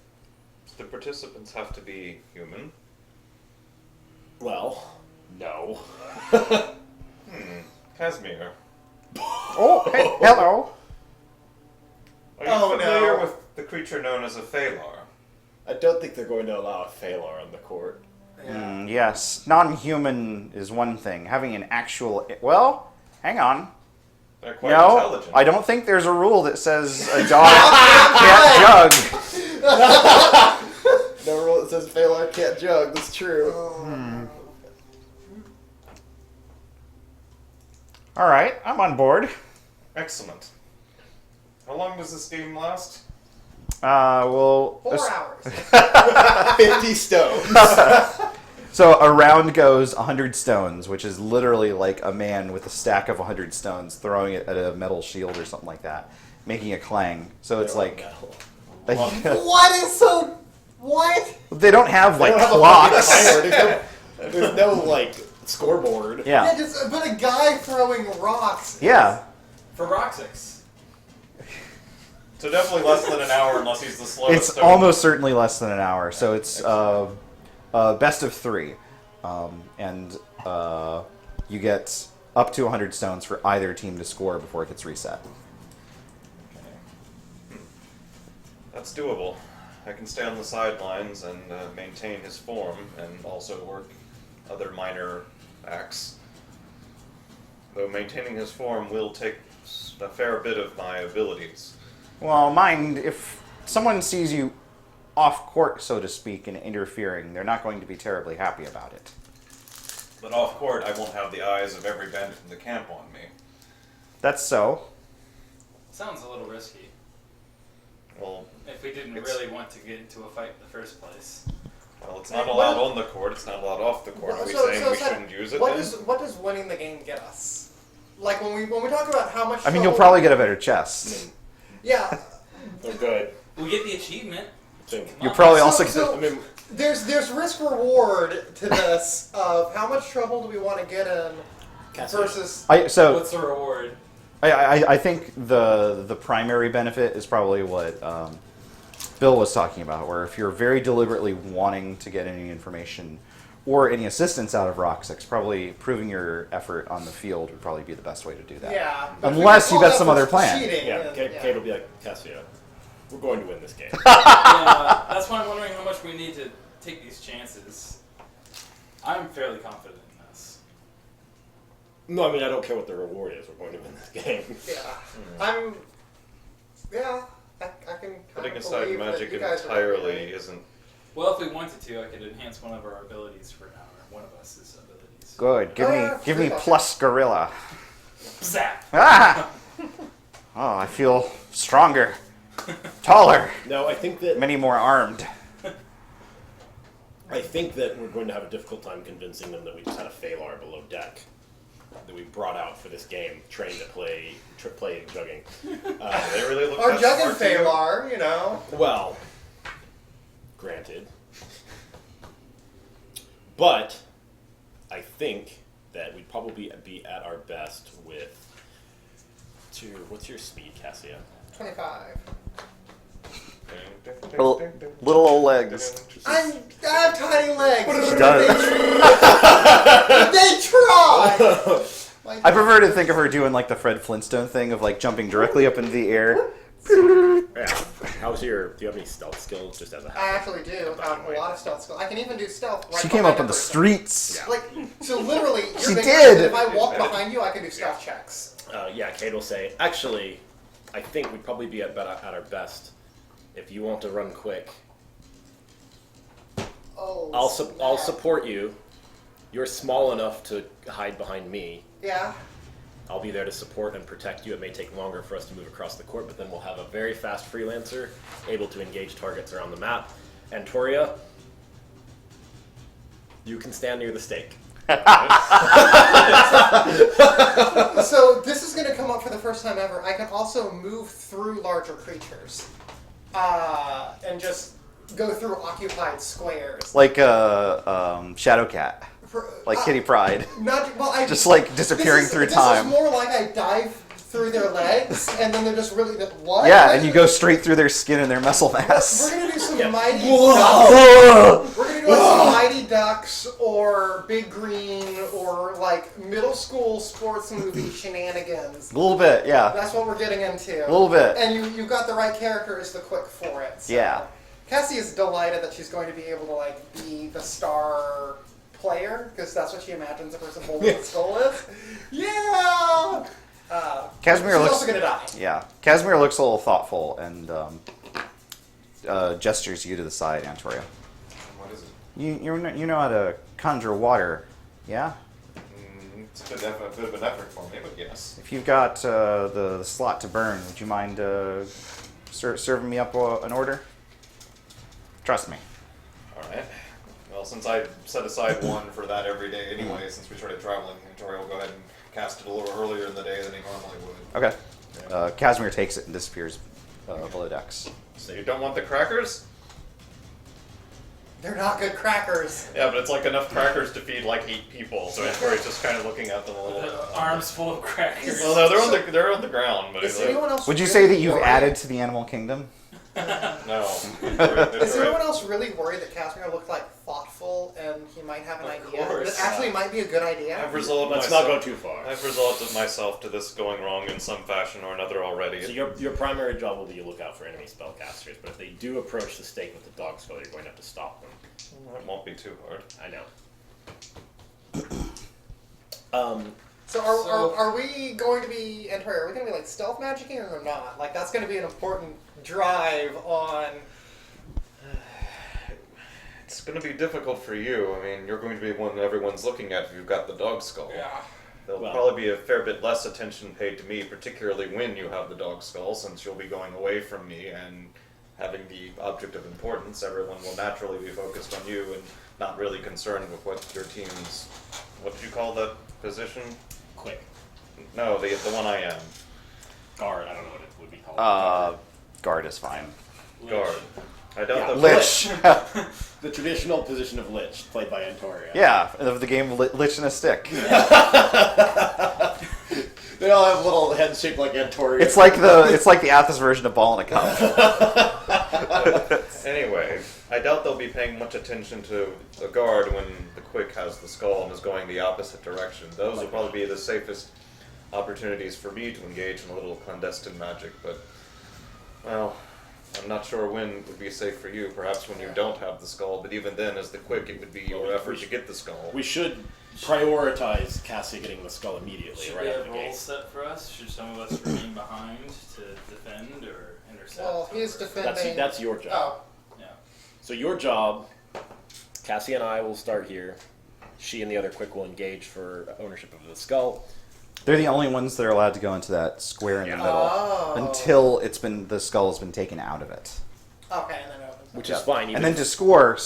[SPEAKER 1] The participants have to be human.
[SPEAKER 2] well, no.
[SPEAKER 1] Casimir,
[SPEAKER 4] Oh, hey, hello.
[SPEAKER 1] are you
[SPEAKER 5] Oh,
[SPEAKER 1] familiar
[SPEAKER 5] no.
[SPEAKER 1] with the creature known as a Phalar?
[SPEAKER 2] I don't think they're going to allow a Phalar on the court.
[SPEAKER 4] Yes, non-human is one thing. Having an actual... Well, hang on.
[SPEAKER 1] They're quite
[SPEAKER 4] No,
[SPEAKER 1] intelligent.
[SPEAKER 4] I don't think there's a rule that says a dog can't jug.
[SPEAKER 2] No rule that says Phalar can't jug, that's true.
[SPEAKER 4] All right, I'm on board.
[SPEAKER 1] Excellent. How long does this game last?
[SPEAKER 4] Well...
[SPEAKER 5] 4 hours.
[SPEAKER 2] 50 stones.
[SPEAKER 4] So a round goes 100 stones, which is literally like a man with a stack of 100 stones throwing it at a metal shield or something like that, making a clang. So it's like...
[SPEAKER 5] What is so... What?
[SPEAKER 4] They don't have like
[SPEAKER 2] They don't have a
[SPEAKER 4] clocks.
[SPEAKER 2] fucking timer. There's no like scoreboard.
[SPEAKER 5] Yeah,
[SPEAKER 4] Yeah.
[SPEAKER 5] but a guy throwing rocks.
[SPEAKER 4] Yeah.
[SPEAKER 3] For Roxix.
[SPEAKER 1] So definitely less than an hour unless he's the slowest.
[SPEAKER 4] It's
[SPEAKER 1] stone.
[SPEAKER 4] almost certainly less than an hour. So it's best of 3. And you get up to 100 stones for either team to score before it gets reset.
[SPEAKER 1] That's doable. I can stay on the sidelines and maintain his form and also work other minor acts. Though maintaining his form will take a fair bit of my abilities.
[SPEAKER 4] Well, mind if someone sees you off court, so to speak, and interfering, they're not going to be terribly happy about it.
[SPEAKER 1] But off court, I won't have the eyes of every bandit in the camp on me.
[SPEAKER 4] That's so.
[SPEAKER 3] Sounds a little risky.
[SPEAKER 1] Well,
[SPEAKER 3] If we didn't
[SPEAKER 1] It's-
[SPEAKER 3] really want to get into a fight in the first place.
[SPEAKER 1] it's not allowed on the court. It's not allowed off the court. Are we saying we shouldn't use it?
[SPEAKER 5] What
[SPEAKER 1] then?
[SPEAKER 5] does winning the game get us? Like when we talk about how much.
[SPEAKER 4] I mean, you'll
[SPEAKER 5] trouble-
[SPEAKER 4] probably get a better chest.
[SPEAKER 5] Yeah.
[SPEAKER 2] They're good.
[SPEAKER 3] We get the achievement.
[SPEAKER 4] You'll probably
[SPEAKER 5] So-
[SPEAKER 4] also
[SPEAKER 5] so-
[SPEAKER 4] get...
[SPEAKER 2] I mean,
[SPEAKER 5] There's risk reward to this of how much trouble do we want to get in versus.
[SPEAKER 3] What's the reward?
[SPEAKER 4] I think the primary benefit is probably what Bill was talking about, where if you're very deliberately wanting to get any information or any assistance out of Roxix, probably proving your effort on the field would probably be the best way to do that.
[SPEAKER 5] Yeah. but
[SPEAKER 4] Unless
[SPEAKER 5] we
[SPEAKER 4] you
[SPEAKER 5] can
[SPEAKER 4] got
[SPEAKER 5] call
[SPEAKER 4] some
[SPEAKER 5] that
[SPEAKER 4] other
[SPEAKER 5] for
[SPEAKER 4] plan.
[SPEAKER 5] cheating,
[SPEAKER 2] yeah,
[SPEAKER 5] and-
[SPEAKER 2] Kate will be like, Cassia, we're going to win this game.
[SPEAKER 3] Yeah, that's why I'm wondering how much we need to take these chances. I'm fairly confident in this.
[SPEAKER 2] No, I mean, I don't care what the reward is. We're going to win this game.
[SPEAKER 5] Yeah. Yeah. I can.
[SPEAKER 1] Putting
[SPEAKER 5] kind of
[SPEAKER 1] aside
[SPEAKER 5] believe that
[SPEAKER 1] magic
[SPEAKER 5] you guys are
[SPEAKER 1] entirely
[SPEAKER 5] right.
[SPEAKER 1] isn't.
[SPEAKER 3] Well, if we wanted to, I could enhance one of our abilities for an hour. One of us' abilities.
[SPEAKER 4] Good. Give me plus gorilla.
[SPEAKER 3] Zap!
[SPEAKER 4] Ah! Oh, I feel stronger, taller,
[SPEAKER 2] No, I think that
[SPEAKER 4] many more armed.
[SPEAKER 2] we're going to have a difficult time convincing them that we just had a Phalar below deck that we brought out for this game, trained to play Jugging.
[SPEAKER 1] They really look
[SPEAKER 5] Our
[SPEAKER 1] that
[SPEAKER 5] Jugging
[SPEAKER 1] smart to you?
[SPEAKER 5] Phalar, you know.
[SPEAKER 2] Well, granted. But I think that we'd probably be at our best with what's your speed, Cassia?
[SPEAKER 5] 25.
[SPEAKER 4] Little old legs.
[SPEAKER 5] I have tiny legs.
[SPEAKER 4] She does.
[SPEAKER 5] They try. Like,
[SPEAKER 4] I prefer to think of her doing like the Fred Flintstone thing of like jumping directly up into the air.
[SPEAKER 2] Yeah. Do you have any stealth skills just as a
[SPEAKER 5] I
[SPEAKER 2] habit?
[SPEAKER 5] actually do have a lot of stealth skills. I can even do stealth. Right
[SPEAKER 4] She came
[SPEAKER 5] behind
[SPEAKER 4] up on
[SPEAKER 5] a
[SPEAKER 4] the
[SPEAKER 5] person.
[SPEAKER 4] streets.
[SPEAKER 5] Like, so literally, you're
[SPEAKER 4] She
[SPEAKER 5] big
[SPEAKER 4] did.
[SPEAKER 5] enough that if I walk behind you, I can do stealth checks.
[SPEAKER 2] Yeah, Kate will say, actually, I think we'd probably be at our best if you want to run quick.
[SPEAKER 5] Oh.
[SPEAKER 2] I'll
[SPEAKER 5] snap.
[SPEAKER 2] support you. You're small enough to hide behind me.
[SPEAKER 5] Yeah.
[SPEAKER 2] I'll be there to support and protect you. It may take longer for us to move across the court, but then we'll have a very fast freelancer able to engage targets around the map. And Toria, You can stand near the stake.
[SPEAKER 5] So this is going to come up for the first time ever. I can also move through larger creatures, and just go through occupied squares.
[SPEAKER 4] Like Shadowcat. Like Kitty Pryde.
[SPEAKER 5] Not well. I
[SPEAKER 4] Just like disappearing through time.
[SPEAKER 5] This is more like I dive through their legs, and then they're just really what?
[SPEAKER 4] Yeah, and you go straight through their skin and their muscle mass.
[SPEAKER 5] We're gonna do some mighty.
[SPEAKER 4] Whoa.
[SPEAKER 5] We're gonna do like some Mighty Ducks or Big Green or like middle school sports movie shenanigans.
[SPEAKER 4] A little bit, yeah.
[SPEAKER 5] That's what we're getting into.
[SPEAKER 4] A little bit.
[SPEAKER 5] And you got the right character as the quick for it. So.
[SPEAKER 4] Yeah.
[SPEAKER 5] Cassie is delighted that she's going to be able to like be the star player because that's what she imagines a person holding the skull is. Yeah.
[SPEAKER 4] Casimir
[SPEAKER 5] she's
[SPEAKER 4] looks.
[SPEAKER 5] also gonna die.
[SPEAKER 4] Yeah, Casimir looks a little thoughtful and gestures you to the side, Antorio.
[SPEAKER 1] What is it?
[SPEAKER 4] You know how to conjure water, yeah?
[SPEAKER 1] It's been a bit of an effort for me, but yes.
[SPEAKER 4] If you've got the slot to burn, would you mind serving me up an order? Trust me.
[SPEAKER 1] Alright. Well, since I set aside one for that every day anyway, since we started traveling, Tori will go ahead and cast it a little earlier in the day than he normally would.
[SPEAKER 4] Okay. Casimir takes it and disappears below decks.
[SPEAKER 1] So you don't want the crackers?
[SPEAKER 5] They're not good crackers.
[SPEAKER 1] Yeah, but it's like enough crackers to feed like 8 people, so Tori's just kind of looking at them a little bit.
[SPEAKER 3] Arms full of crackers.
[SPEAKER 1] Well, no, they're on the ground, but
[SPEAKER 5] Is
[SPEAKER 1] he's like,
[SPEAKER 5] anyone else?
[SPEAKER 4] Would you
[SPEAKER 5] really
[SPEAKER 4] say that you've
[SPEAKER 5] worried?
[SPEAKER 4] added to the animal kingdom?
[SPEAKER 1] no.
[SPEAKER 5] Is anyone else really worried that Casimir looked like thoughtful and he might have an
[SPEAKER 3] Of
[SPEAKER 5] idea
[SPEAKER 3] course.
[SPEAKER 5] that actually might be a good idea?
[SPEAKER 1] I've resolved
[SPEAKER 2] Let's
[SPEAKER 1] myself.
[SPEAKER 2] not go too far.
[SPEAKER 1] I've resolved myself to this going wrong in some fashion or another already.
[SPEAKER 2] So your primary job will be to look out for enemy spellcasters, but if they do approach the stake with the dog skull, you're going to have to stop them.
[SPEAKER 1] It won't be too hard.
[SPEAKER 2] I know.
[SPEAKER 5] So are we going to be are we going to be like stealth magicking or not? Like that's going to be an important drive on.
[SPEAKER 1] It's going to be difficult for you. I mean, you're going to be one that everyone's looking at if you've got the dog skull.
[SPEAKER 5] Yeah.
[SPEAKER 1] There'll
[SPEAKER 2] Well-
[SPEAKER 1] probably be a fair bit less attention paid to me, particularly when you have the dog skull, since you'll be going away from me and having the object of importance. Everyone will naturally be focused on you and not really concerned with what your team's... What did you call that position?
[SPEAKER 2] Quick.
[SPEAKER 1] No, the one I am.
[SPEAKER 2] Guard, I don't know what it would be called.
[SPEAKER 4] Guard is fine.
[SPEAKER 1] Guard. I doubt
[SPEAKER 2] Yeah,
[SPEAKER 1] that...
[SPEAKER 4] Lich.
[SPEAKER 2] The traditional position of Lich, played by Antoria.
[SPEAKER 4] Yeah, of the game Lich and a Stick.
[SPEAKER 2] They all have little heads shaped like Antoria.
[SPEAKER 4] It's like the Athos version of Ball in a Cup.
[SPEAKER 1] Anyway, I doubt they'll be paying much attention to the guard when the quick has the skull and is going the opposite direction. Those will probably be the safest opportunities for me to engage in a little clandestine magic, but, well, I'm not sure when would be safe for you. Perhaps when you don't have the skull, but even then, as the quick, it would be your effort to get the skull.
[SPEAKER 2] We should prioritize Cassie getting the skull immediately,
[SPEAKER 3] Should
[SPEAKER 2] right
[SPEAKER 3] we
[SPEAKER 2] out
[SPEAKER 3] have
[SPEAKER 2] of the
[SPEAKER 3] roles
[SPEAKER 2] gate.
[SPEAKER 3] set for us? Should some of us remain behind to defend or intercept?
[SPEAKER 5] Well, he's
[SPEAKER 3] or-
[SPEAKER 5] defending.
[SPEAKER 2] That's your job.
[SPEAKER 5] Oh,
[SPEAKER 3] Yeah.
[SPEAKER 2] So your job, Cassie and I will start here. She and the other quick will engage for ownership of the skull.
[SPEAKER 4] They're the only ones that are allowed to go into that square in the middle
[SPEAKER 5] Oh.
[SPEAKER 4] until the skull has been taken out of it.
[SPEAKER 5] okay, and then it opens.
[SPEAKER 2] Which
[SPEAKER 4] Yeah.
[SPEAKER 2] is fine.
[SPEAKER 4] And then to score,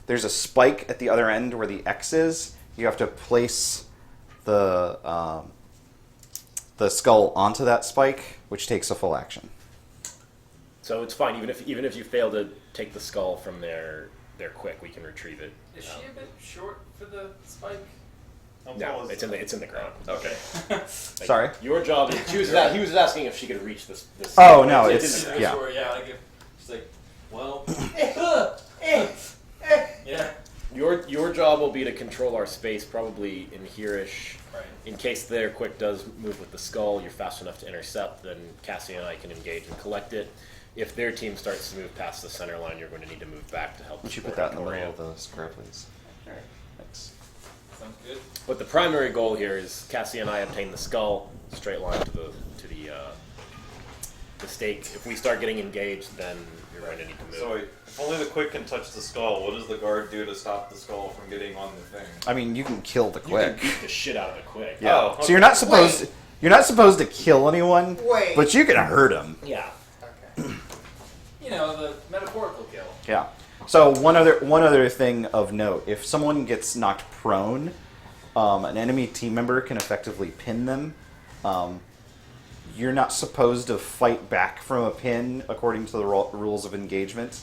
[SPEAKER 4] there's a spike at the other end where the X is. You have to place the skull onto that spike, which takes a full action.
[SPEAKER 2] So it's fine. Even if you fail to take the skull from their quick, we can retrieve it.
[SPEAKER 3] Is she a bit short for the spike?
[SPEAKER 2] No, it's in the ground.
[SPEAKER 1] Okay.
[SPEAKER 2] Like,
[SPEAKER 4] Sorry?
[SPEAKER 2] Your job is. He was asking if she could reach this.
[SPEAKER 4] Oh, no,
[SPEAKER 2] It's
[SPEAKER 4] it's-
[SPEAKER 2] in the ground.
[SPEAKER 4] yeah.
[SPEAKER 3] Sure, yeah, like if she's like, well, yeah,
[SPEAKER 2] Your job will be to control our space, probably in here-ish.
[SPEAKER 3] right.
[SPEAKER 2] In case their quick does move with the skull, you're fast enough to intercept, then Cassie and I can engage and collect it. If their team starts to move past the center line, you're going to need to move back to help.
[SPEAKER 4] Would you
[SPEAKER 2] support
[SPEAKER 4] put that in the
[SPEAKER 2] Antoria.
[SPEAKER 4] middle of the square, please?
[SPEAKER 3] Alright,
[SPEAKER 4] Thanks.
[SPEAKER 3] sounds good.
[SPEAKER 2] But the primary goal here is Cassie and I obtain the skull, straight line to the stake. If we start getting engaged, then you're going to need to move.
[SPEAKER 1] So if only the quick can touch the skull, what does the guard do to stop the skull from getting on the thing?
[SPEAKER 4] I mean, you can kill the
[SPEAKER 2] you
[SPEAKER 4] quick.
[SPEAKER 2] can beat the shit out of the quick.
[SPEAKER 4] Yeah.
[SPEAKER 1] Oh,
[SPEAKER 4] So you're not supposed to kill anyone,
[SPEAKER 5] Wait.
[SPEAKER 4] but you can hurt them.
[SPEAKER 2] Yeah.
[SPEAKER 5] Okay.
[SPEAKER 3] You know, the metaphorical kill.
[SPEAKER 4] Yeah. So one other thing of note: if someone gets knocked prone, an enemy team member can effectively pin them. You're not supposed to fight back from a pin according to the rules of engagement.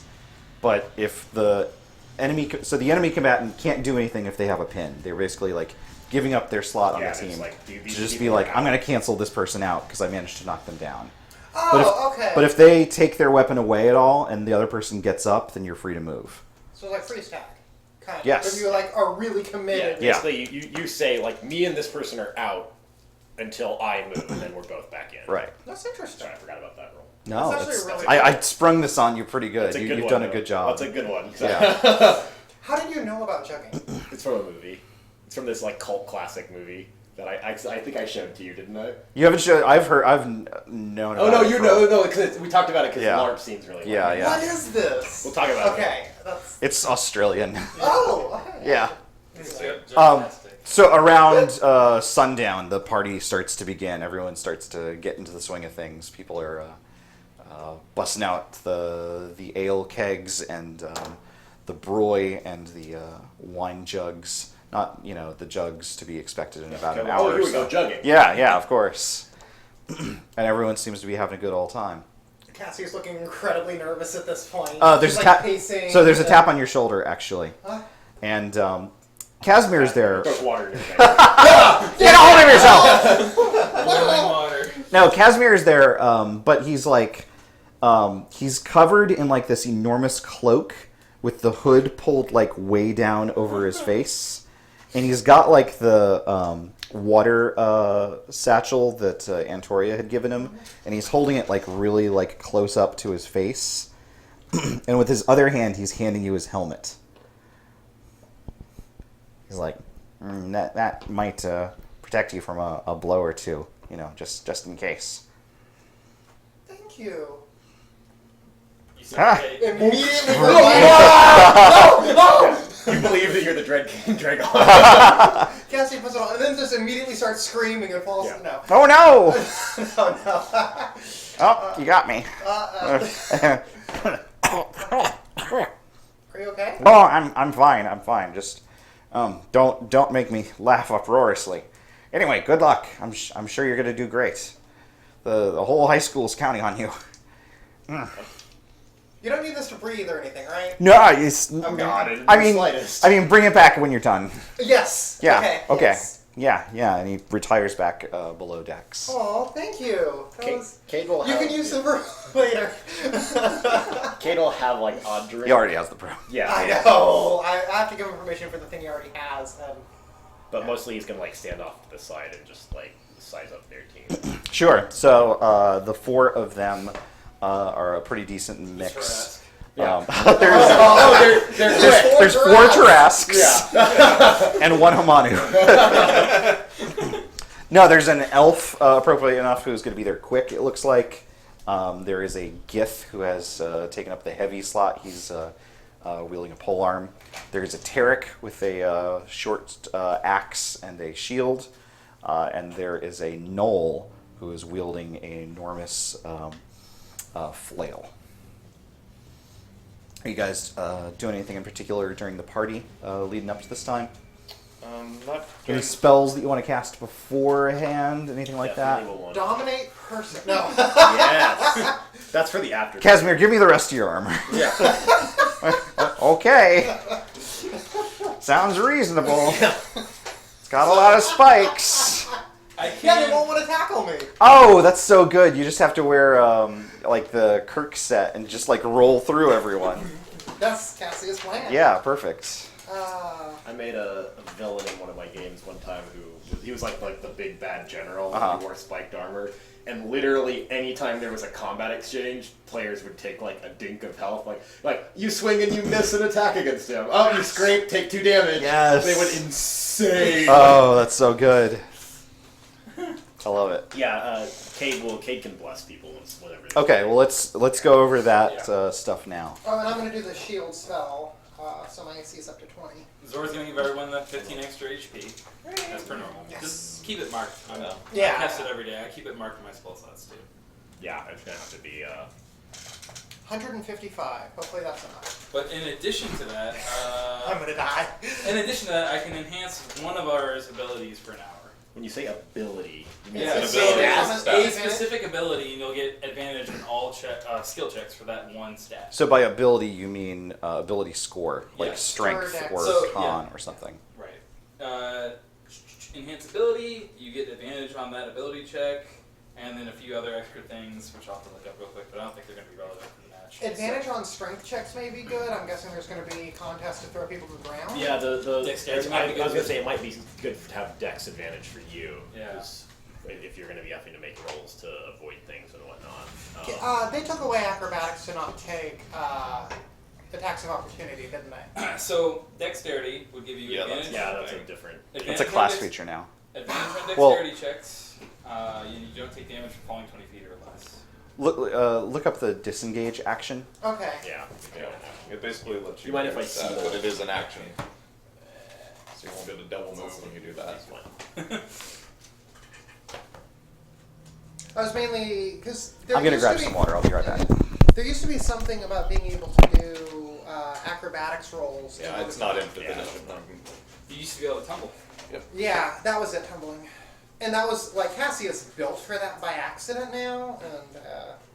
[SPEAKER 4] But if the enemy combatant can't do anything if they have a pin. They're basically like giving up their slot on the team to just be like, I'm going to cancel this person out because I managed to knock them down.
[SPEAKER 5] Oh, okay.
[SPEAKER 4] But if they take their weapon away at all and the other person gets up, then you're free to move.
[SPEAKER 5] So it's like freeze tag, kind of.
[SPEAKER 4] Yes.
[SPEAKER 5] If you like are really committed.
[SPEAKER 2] Yeah, basically you say, like, me and this person are out until I move, and then we're both back in.
[SPEAKER 4] Right.
[SPEAKER 5] That's interesting.
[SPEAKER 2] Sorry, I forgot about that rule.
[SPEAKER 4] No,
[SPEAKER 5] That's actually really
[SPEAKER 4] I sprung this on you pretty good.
[SPEAKER 2] That's a good
[SPEAKER 4] You've
[SPEAKER 2] one,
[SPEAKER 4] done a
[SPEAKER 2] though.
[SPEAKER 4] good job.
[SPEAKER 2] That's a good one.
[SPEAKER 4] Yeah.
[SPEAKER 5] How did you know about jugging?
[SPEAKER 2] It's from a movie. It's from this like cult classic movie that I think I showed to you, didn't I?
[SPEAKER 4] You haven't showed. I've known.
[SPEAKER 2] Oh
[SPEAKER 4] about
[SPEAKER 2] no,
[SPEAKER 4] it
[SPEAKER 2] you
[SPEAKER 4] for-
[SPEAKER 2] know, because we talked about it because
[SPEAKER 4] Yeah.
[SPEAKER 2] the LARP scene's really
[SPEAKER 4] Yeah,
[SPEAKER 2] funny.
[SPEAKER 4] yeah.
[SPEAKER 5] What is this?
[SPEAKER 2] We'll talk about it.
[SPEAKER 5] Okay, that's.
[SPEAKER 4] It's Australian.
[SPEAKER 5] Oh. Okay.
[SPEAKER 4] Yeah.
[SPEAKER 1] Um,
[SPEAKER 4] So around sundown, the party starts to begin. Everyone starts to get into the swing of things. People are busting out the ale kegs and the broy and the wine jugs. Not the jugs to be expected in about an hour.
[SPEAKER 2] Oh, here
[SPEAKER 4] or
[SPEAKER 2] we
[SPEAKER 4] so.
[SPEAKER 2] go, jugging.
[SPEAKER 4] Yeah, of course. And everyone seems to be having a good old time.
[SPEAKER 5] Cassie's looking incredibly nervous at this point.
[SPEAKER 4] There's
[SPEAKER 5] She's,
[SPEAKER 4] a
[SPEAKER 5] like,
[SPEAKER 4] tap.
[SPEAKER 5] pacing
[SPEAKER 4] So there's a
[SPEAKER 5] and-
[SPEAKER 4] tap on your shoulder, actually, and Casimir's there.
[SPEAKER 2] Throw water in your face.
[SPEAKER 4] Get a hold of yourself!
[SPEAKER 3] Boiling water.
[SPEAKER 4] No, Casimir's there, but he's like, he's covered in like this enormous cloak with the hood pulled like way down over his face, and he's got like the water satchel that Antoria had given him, and he's holding it like really like close up to his face, and with his other hand he's handing you his helmet. He's like, that might protect you from a blow or two, just in case.
[SPEAKER 5] Thank you.
[SPEAKER 3] You said
[SPEAKER 4] Ah.
[SPEAKER 3] okay.
[SPEAKER 5] Immediately
[SPEAKER 2] You believe that you're the Dread King Dragon.
[SPEAKER 5] Cassie puts it on and then just immediately starts screaming and falls.
[SPEAKER 2] Yeah.
[SPEAKER 5] No.
[SPEAKER 4] Oh no!
[SPEAKER 5] Oh no.
[SPEAKER 4] Oh, you got me.
[SPEAKER 5] Are you okay?
[SPEAKER 4] Oh, I'm fine. I'm fine. Just don't make me laugh uproariously. Anyway, good luck. I'm sure you're gonna do great. The whole high school's counting on you.
[SPEAKER 5] You don't need this to breathe or anything, right?
[SPEAKER 4] No, it's.
[SPEAKER 2] God, in
[SPEAKER 4] I
[SPEAKER 2] the
[SPEAKER 4] mean,
[SPEAKER 2] slightest.
[SPEAKER 4] bring it back when you're done.
[SPEAKER 5] Yes.
[SPEAKER 4] Yeah. Okay.
[SPEAKER 5] Yes.
[SPEAKER 4] Yeah. And he retires back below decks.
[SPEAKER 5] Oh, thank you. That was...
[SPEAKER 2] Kate will
[SPEAKER 5] You
[SPEAKER 2] have,
[SPEAKER 5] can use them for later.
[SPEAKER 2] Kate will have like odd drink.
[SPEAKER 4] He already has the pro.
[SPEAKER 2] Yeah.
[SPEAKER 5] I know. I have to give him permission for the thing he already has.
[SPEAKER 2] But mostly he's gonna like stand off to the side and just like size up their team.
[SPEAKER 4] Sure. So the four of them are a pretty decent mix.
[SPEAKER 2] Yeah.
[SPEAKER 4] There's four Tarasques and one Hamanu. No, there's an elf, appropriately enough, who's going to be there quick, it looks like. There is a Gith who has taken up the heavy slot. He's wielding a polearm. There's a Tarek with a short axe and a shield. And there is a Knoll who is wielding an enormous flail. Are you guys doing anything in particular during the party leading up to this time?
[SPEAKER 1] Not
[SPEAKER 4] Any spells that you want to cast beforehand? Anything like that?
[SPEAKER 5] Dominate person. No.
[SPEAKER 2] Yes. That's for the after.
[SPEAKER 4] Casimir, give me the rest of your armor.
[SPEAKER 2] Yeah.
[SPEAKER 4] Okay. Sounds reasonable. It's got a lot of spikes.
[SPEAKER 5] Yeah, they won't want to tackle me.
[SPEAKER 4] Oh, that's so good. You just have to wear like the Kirk set and just like roll through everyone.
[SPEAKER 5] That's Cassie's plan.
[SPEAKER 4] Yeah, perfect.
[SPEAKER 2] I made a villain in one of my games one time he was like the big bad general
[SPEAKER 4] Uh-huh.
[SPEAKER 2] who wore spiked armor, and literally anytime there was a combat exchange, players would take like a dink of health, like you swing and you miss an attack against him. Oh, you scrape, take 2 damage.
[SPEAKER 4] Yes.
[SPEAKER 2] They went insane.
[SPEAKER 4] Oh, that's so good. I love it.
[SPEAKER 2] Yeah, Cade can bless people whatever.
[SPEAKER 4] Okay, well let's go over that stuff now.
[SPEAKER 5] Oh, and I'm going to do the shield spell, so my AC is up to 20.
[SPEAKER 3] Zora's gonna give everyone the 15 extra HP. As per normal.
[SPEAKER 5] Yes.
[SPEAKER 3] Just keep it marked. I know.
[SPEAKER 5] Yeah.
[SPEAKER 3] I cast it every day. I keep it marked in my spell slots too.
[SPEAKER 2] Yeah, it's gonna have to be
[SPEAKER 5] 155. Hopefully that's enough.
[SPEAKER 3] But in addition to that,
[SPEAKER 5] I'm gonna die.
[SPEAKER 3] in addition to that, I can enhance one of our abilities for an hour.
[SPEAKER 2] When you say ability, you mean
[SPEAKER 3] Yeah,
[SPEAKER 5] It's
[SPEAKER 3] so
[SPEAKER 5] a
[SPEAKER 3] there's
[SPEAKER 5] stat.
[SPEAKER 3] a specific ability, and you'll get advantage on all skill checks for that one stat.
[SPEAKER 4] So by ability, you mean ability score, like
[SPEAKER 3] Yes.
[SPEAKER 4] strength
[SPEAKER 5] Or dex.
[SPEAKER 4] or
[SPEAKER 3] So,
[SPEAKER 4] con or something.
[SPEAKER 3] Right. Enhance ability, you get advantage on that ability check, and then a few other extra things, which I'll have to look up real quick, but I don't think they're going to be relevant for the match.
[SPEAKER 5] Advantage on strength checks may be good. I'm guessing there's going to be contests to throw people to the ground.
[SPEAKER 2] Yeah, the
[SPEAKER 3] Dexterity
[SPEAKER 2] I
[SPEAKER 3] might be
[SPEAKER 2] was
[SPEAKER 3] good.
[SPEAKER 2] gonna say it might be good to have dex advantage for you.
[SPEAKER 3] Yeah.
[SPEAKER 2] 'Cause if you're gonna be having to make rolls to avoid things and whatnot.
[SPEAKER 5] They took away acrobatics to not take attacks of opportunity, didn't they?
[SPEAKER 3] So, dexterity would give you
[SPEAKER 1] Yeah,
[SPEAKER 3] advantage.
[SPEAKER 2] Yeah,
[SPEAKER 3] on
[SPEAKER 2] that's a
[SPEAKER 3] thing.
[SPEAKER 2] different.
[SPEAKER 4] It's
[SPEAKER 3] Advantage
[SPEAKER 4] a
[SPEAKER 3] on
[SPEAKER 4] class
[SPEAKER 3] dex-
[SPEAKER 4] feature now.
[SPEAKER 3] Advantage on
[SPEAKER 4] Well-
[SPEAKER 3] dexterity checks. You don't take damage from falling 20 feet or less.
[SPEAKER 4] Look up the disengage action.
[SPEAKER 5] Okay.
[SPEAKER 2] Yeah.
[SPEAKER 1] Yeah. It basically lets you.
[SPEAKER 2] You mind if I
[SPEAKER 1] use
[SPEAKER 2] see
[SPEAKER 1] that,
[SPEAKER 2] the-
[SPEAKER 1] but it is an action. So you won't get a double move when you do that.
[SPEAKER 2] That's fine.
[SPEAKER 5] I was mainly because
[SPEAKER 4] I'm gonna grab some water. I'll be right back.
[SPEAKER 5] There used to be something about being able to do acrobatics rolls.
[SPEAKER 1] Yeah, it's not in fifth
[SPEAKER 2] Yeah.
[SPEAKER 1] edition.
[SPEAKER 3] You used to be able to tumble.
[SPEAKER 5] Yeah, that was it, tumbling. And that was, like, Cassia's built for that by accident now, and,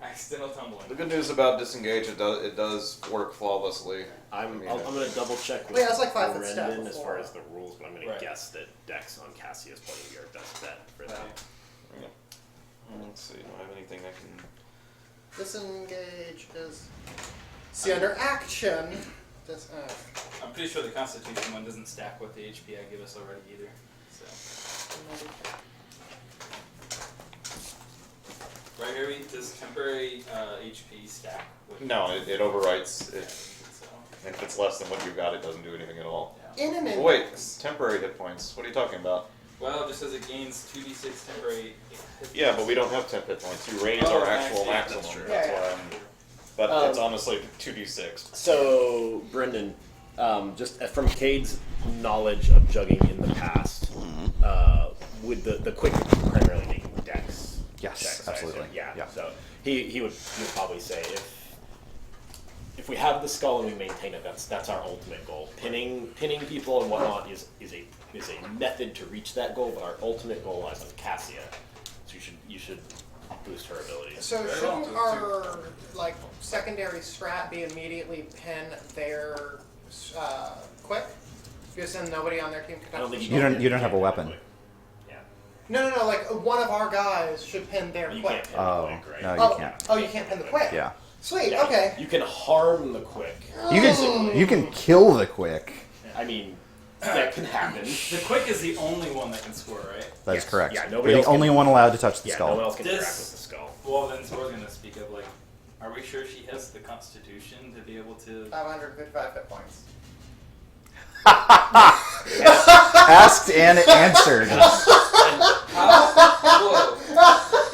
[SPEAKER 3] Accidental
[SPEAKER 1] The
[SPEAKER 3] tumbling.
[SPEAKER 1] good news about disengage, it does work flawlessly.
[SPEAKER 2] I'm gonna double check with
[SPEAKER 5] Wait, I was like 5 foot step
[SPEAKER 2] Brendan as
[SPEAKER 5] before.
[SPEAKER 2] far as the rules, but I'm gonna
[SPEAKER 3] Right.
[SPEAKER 2] guess that Dex on Cassia's point of view are best bet for that.
[SPEAKER 1] Let's see. Do I have anything I can?
[SPEAKER 5] disengage is... See, under action...
[SPEAKER 3] I'm pretty sure the Constitution one doesn't stack with the HP I give us already either. So. Right here, does temporary HP stack with?
[SPEAKER 1] No, it overwrites. It,
[SPEAKER 3] So,
[SPEAKER 1] if it's less than what you've got, it doesn't do anything at all.
[SPEAKER 3] yeah.
[SPEAKER 5] In an
[SPEAKER 1] Oh, wait,
[SPEAKER 5] index.
[SPEAKER 1] temporary hit points. What are you talking about?
[SPEAKER 3] Well, it just says it gains 2d6 temporary. hit
[SPEAKER 1] Yeah, but
[SPEAKER 3] points.
[SPEAKER 1] we don't have temp hit points. You raise
[SPEAKER 3] Oh,
[SPEAKER 1] our actual
[SPEAKER 3] max, yeah,
[SPEAKER 1] maximum.
[SPEAKER 3] that's true.
[SPEAKER 1] That's
[SPEAKER 5] Yeah,
[SPEAKER 1] why I'm. But it's
[SPEAKER 2] Um,
[SPEAKER 1] honestly 2d6.
[SPEAKER 2] So, Brendan, just from Cade's knowledge of jugging in the past, would the quick primarily making Dex?
[SPEAKER 4] Yes,
[SPEAKER 2] checks, I
[SPEAKER 4] absolutely.
[SPEAKER 2] assume? Yeah.
[SPEAKER 4] Yeah.
[SPEAKER 2] So he would probably say if we have the skull and we maintain it, that's our ultimate goal. Pinning people and whatnot is a method to reach that goal, but our ultimate goal lies on Cassia. So you should boost her abilities.
[SPEAKER 5] So
[SPEAKER 3] Very
[SPEAKER 5] shouldn't
[SPEAKER 3] well.
[SPEAKER 5] our, like, secondary strat be immediately pin their quick? Because then nobody on their team can
[SPEAKER 2] I don't
[SPEAKER 5] touch
[SPEAKER 2] think
[SPEAKER 5] the
[SPEAKER 4] You
[SPEAKER 5] skull.
[SPEAKER 4] don't have a weapon.
[SPEAKER 2] Yeah.
[SPEAKER 5] No, like, one of our guys should pin their
[SPEAKER 2] You
[SPEAKER 5] quick.
[SPEAKER 2] can't pin the
[SPEAKER 4] Oh,
[SPEAKER 2] quick, right?
[SPEAKER 4] no, you
[SPEAKER 5] Oh,
[SPEAKER 4] can't.
[SPEAKER 5] oh, you can't pin the quick?
[SPEAKER 4] Yeah.
[SPEAKER 5] Sweet,
[SPEAKER 2] Yeah,
[SPEAKER 5] okay.
[SPEAKER 2] You can harm the quick.
[SPEAKER 4] You can kill the quick.
[SPEAKER 2] I mean, that can happen.
[SPEAKER 3] The quick is the only one that can score, right?
[SPEAKER 4] That is
[SPEAKER 2] Yes.
[SPEAKER 4] correct.
[SPEAKER 2] Yeah,
[SPEAKER 4] You're
[SPEAKER 2] nobody
[SPEAKER 4] the
[SPEAKER 2] else can-
[SPEAKER 4] only one allowed to touch the
[SPEAKER 2] Yeah,
[SPEAKER 4] skull.
[SPEAKER 2] no one else can
[SPEAKER 3] This-
[SPEAKER 2] interact with the skull.
[SPEAKER 3] Well, then Zora's gonna speak up. Like, are we sure she has the Constitution to be able to?
[SPEAKER 5] 555 hit points.
[SPEAKER 4] Asked and answered.
[SPEAKER 3] Whoa,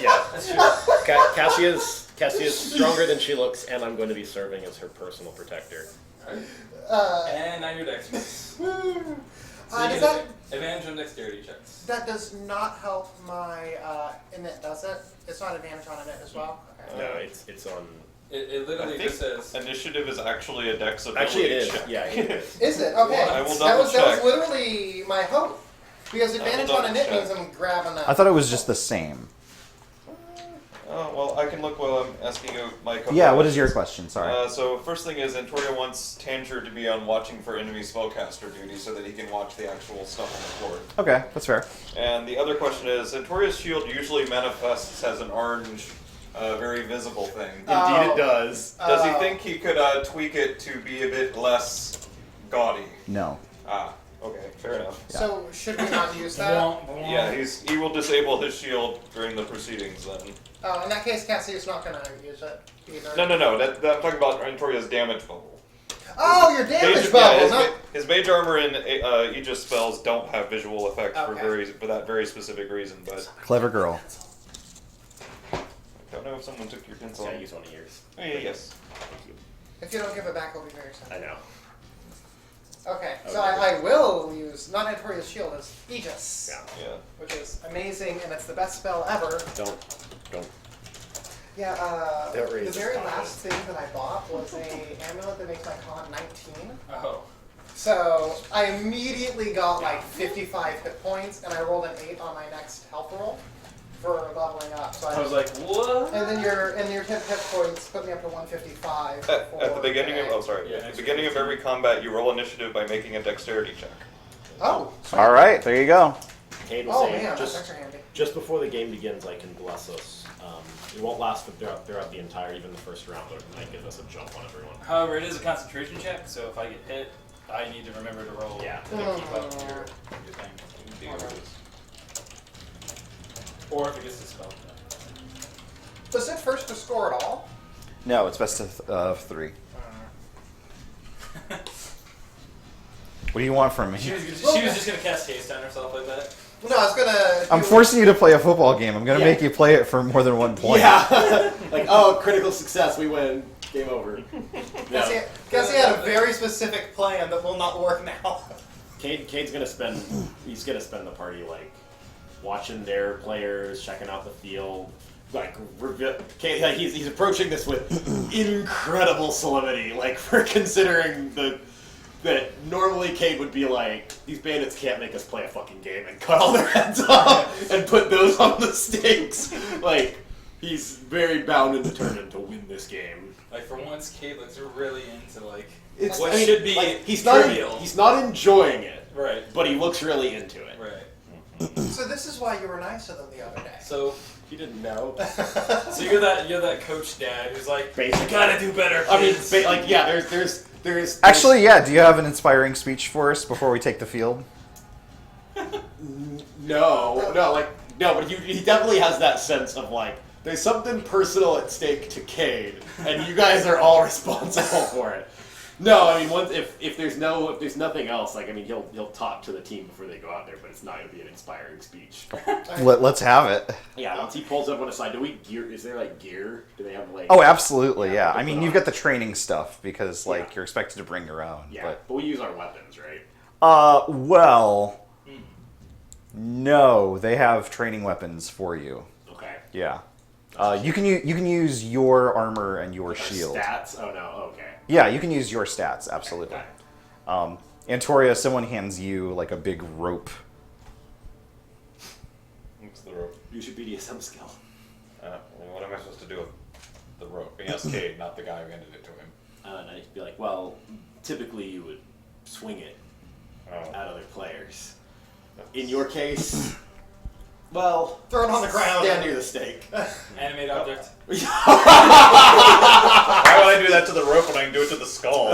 [SPEAKER 2] Yeah,
[SPEAKER 3] that's true.
[SPEAKER 2] Cassia's stronger than she looks, and I'm going to be serving as her personal protector.
[SPEAKER 3] And 9 your dex. So you
[SPEAKER 5] Does
[SPEAKER 3] get
[SPEAKER 5] that,
[SPEAKER 3] advantage on dexterity checks.
[SPEAKER 5] that does not help my init, does it? It's not advantage on init as well? Okay.
[SPEAKER 2] No, it's on.
[SPEAKER 3] It literally
[SPEAKER 1] I think
[SPEAKER 3] just says.
[SPEAKER 1] Initiative is actually a dex ability
[SPEAKER 2] Actually, it is.
[SPEAKER 1] check.
[SPEAKER 2] Yeah, it is.
[SPEAKER 5] Is it? Okay.
[SPEAKER 1] I will
[SPEAKER 5] that was
[SPEAKER 1] double check.
[SPEAKER 5] literally my hope. Because advantage on
[SPEAKER 1] double
[SPEAKER 5] init
[SPEAKER 1] check.
[SPEAKER 5] means I'm grabbing that.
[SPEAKER 4] I thought it was just the same.
[SPEAKER 1] Oh, well, I can look while I'm asking you my couple
[SPEAKER 4] Yeah, what is your
[SPEAKER 1] questions.
[SPEAKER 4] question? Sorry.
[SPEAKER 1] So first thing is, Antoria wants Tanger to be on watching for enemy spellcaster duty so that he can watch the actual stuff on the board.
[SPEAKER 4] Okay, that's fair.
[SPEAKER 1] And the other question is, Antoria's shield usually manifests as an orange, very visible thing.
[SPEAKER 5] Indeed it
[SPEAKER 2] does.
[SPEAKER 1] Does he think he could tweak it to be a bit less gaudy?
[SPEAKER 4] No.
[SPEAKER 1] Ah, okay, fair enough.
[SPEAKER 5] So should we not use that?
[SPEAKER 1] Yeah, he will disable his shield during the proceedings then.
[SPEAKER 5] Oh, in that case, Cassie's not gonna use it either.
[SPEAKER 1] No. That I'm talking about Antoria's damage bubble.
[SPEAKER 5] Oh, your damage
[SPEAKER 1] Mage-
[SPEAKER 5] bubble.
[SPEAKER 1] his,
[SPEAKER 5] not...
[SPEAKER 1] his mage armor and Aegis spells don't have visual effects
[SPEAKER 5] Okay.
[SPEAKER 1] for that very specific reason. But
[SPEAKER 4] Clever girl.
[SPEAKER 1] I don't know if someone took your pencil.
[SPEAKER 2] Yeah, I use one of yours.
[SPEAKER 1] Oh, yeah, yes.
[SPEAKER 2] Thank you.
[SPEAKER 5] If you don't give it back, I'll be very sad.
[SPEAKER 2] I know.
[SPEAKER 5] Okay, so I will use not Antoria's shield as Aegis,
[SPEAKER 2] Yeah.
[SPEAKER 1] Yeah.
[SPEAKER 5] which is amazing, and it's the best spell ever.
[SPEAKER 2] Don't.
[SPEAKER 5] Yeah,
[SPEAKER 2] That
[SPEAKER 5] the
[SPEAKER 2] raises
[SPEAKER 5] very
[SPEAKER 2] confidence.
[SPEAKER 5] last thing that I bought was a amulet that makes my con 19.
[SPEAKER 3] Oh.
[SPEAKER 5] So I immediately got like 55 hit points, and I rolled an 8 on my next health roll for leveling up. So
[SPEAKER 3] I was like, what?
[SPEAKER 5] and then your 10 hit points put me up to 155.
[SPEAKER 1] At the beginning of
[SPEAKER 3] Yeah,
[SPEAKER 1] at the beginning of every combat, you roll initiative by making a dexterity check.
[SPEAKER 5] Oh. Sweet.
[SPEAKER 4] All right, there you go.
[SPEAKER 2] Cade will
[SPEAKER 5] Oh
[SPEAKER 2] say,
[SPEAKER 5] man, that's
[SPEAKER 2] just,
[SPEAKER 5] extra handy.
[SPEAKER 2] just before the game begins, I can bless us. It won't last throughout the entire, even the first round, but it might give us a jump on everyone.
[SPEAKER 3] However, it is a concentration check, so if I get hit, I need to remember to roll.
[SPEAKER 2] Yeah.
[SPEAKER 3] To keep up your thing. Or if it gets dispelled.
[SPEAKER 5] Was it first to score at all?
[SPEAKER 4] No, it's best of 3. What do you want from me?
[SPEAKER 3] She was just gonna cast haste on herself like that.
[SPEAKER 5] No, I was gonna.
[SPEAKER 4] I'm forcing you to play a football game. I'm going to make you play it for more than 1 point.
[SPEAKER 2] Yeah. Like, oh, critical success, we win. Game over.
[SPEAKER 5] Guess he had a very specific plan that will not work now.
[SPEAKER 2] Cade's gonna spend. He's gonna spend the party like watching their players, checking out the field. Like, Cade, like he's approaching this with incredible solemnity. Like, for considering that normally Cade would be like, these bandits can't make us play a fucking game and cut all their heads off and put those on the stakes. Like, he's very bound and determined to win this game.
[SPEAKER 3] Like for once, Cade looks really into like
[SPEAKER 2] It's
[SPEAKER 3] what
[SPEAKER 2] I mean,
[SPEAKER 3] should be
[SPEAKER 2] like, he's
[SPEAKER 3] trivial.
[SPEAKER 2] He's not enjoying it,
[SPEAKER 3] Right.
[SPEAKER 2] but he looks really into it.
[SPEAKER 3] Right.
[SPEAKER 5] So this is why you were nice to them the other day.
[SPEAKER 3] So
[SPEAKER 2] He didn't know.
[SPEAKER 3] so you're that coach dad who's like,
[SPEAKER 2] Basically.
[SPEAKER 3] you gotta do better.
[SPEAKER 2] I mean,
[SPEAKER 3] kids."
[SPEAKER 2] like, yeah, there's
[SPEAKER 4] Actually, yeah, do you have an inspiring speech for us before we take the field?
[SPEAKER 2] no, but he definitely has that sense of like, there's something personal at stake to Cade, and you guys are all responsible for it. No, I mean, once if there's nothing else, like, I mean, he'll talk to the team before they go out there, but it's not gonna be an inspiring speech.
[SPEAKER 4] Let's have it.
[SPEAKER 2] Yeah, once he pulls everyone aside, do we gear? Is there like gear? Do they have like?
[SPEAKER 4] Oh, absolutely,
[SPEAKER 2] Yeah,
[SPEAKER 4] yeah.
[SPEAKER 2] put
[SPEAKER 4] I mean,
[SPEAKER 2] it
[SPEAKER 4] you've
[SPEAKER 2] on.
[SPEAKER 4] got the training stuff because, like,
[SPEAKER 2] Yeah.
[SPEAKER 4] you're expected to bring your own.
[SPEAKER 2] Yeah, but we use our weapons, right?
[SPEAKER 4] Well, no, they have training weapons for you.
[SPEAKER 2] Okay.
[SPEAKER 4] Yeah. You can use your armor and your
[SPEAKER 2] Our
[SPEAKER 4] shield.
[SPEAKER 2] Stats? Oh no. Okay.
[SPEAKER 4] Yeah, you can use your stats, absolutely.
[SPEAKER 2] Okay.
[SPEAKER 4] Antoria, someone hands you like a big rope.
[SPEAKER 1] What's the rope?
[SPEAKER 2] Use your BDSM skill.
[SPEAKER 1] Well, what am I supposed to do with the rope? Yes, Cade, not the guy who handed it to him.
[SPEAKER 2] And I'd be like, well, typically you would swing it
[SPEAKER 1] Oh.
[SPEAKER 2] at other players. In your case, well,
[SPEAKER 5] Throw it on the ground.
[SPEAKER 2] Stand near the stake.
[SPEAKER 3] Animate object.
[SPEAKER 1] Why would I do that to the rope when I can do it to the skull?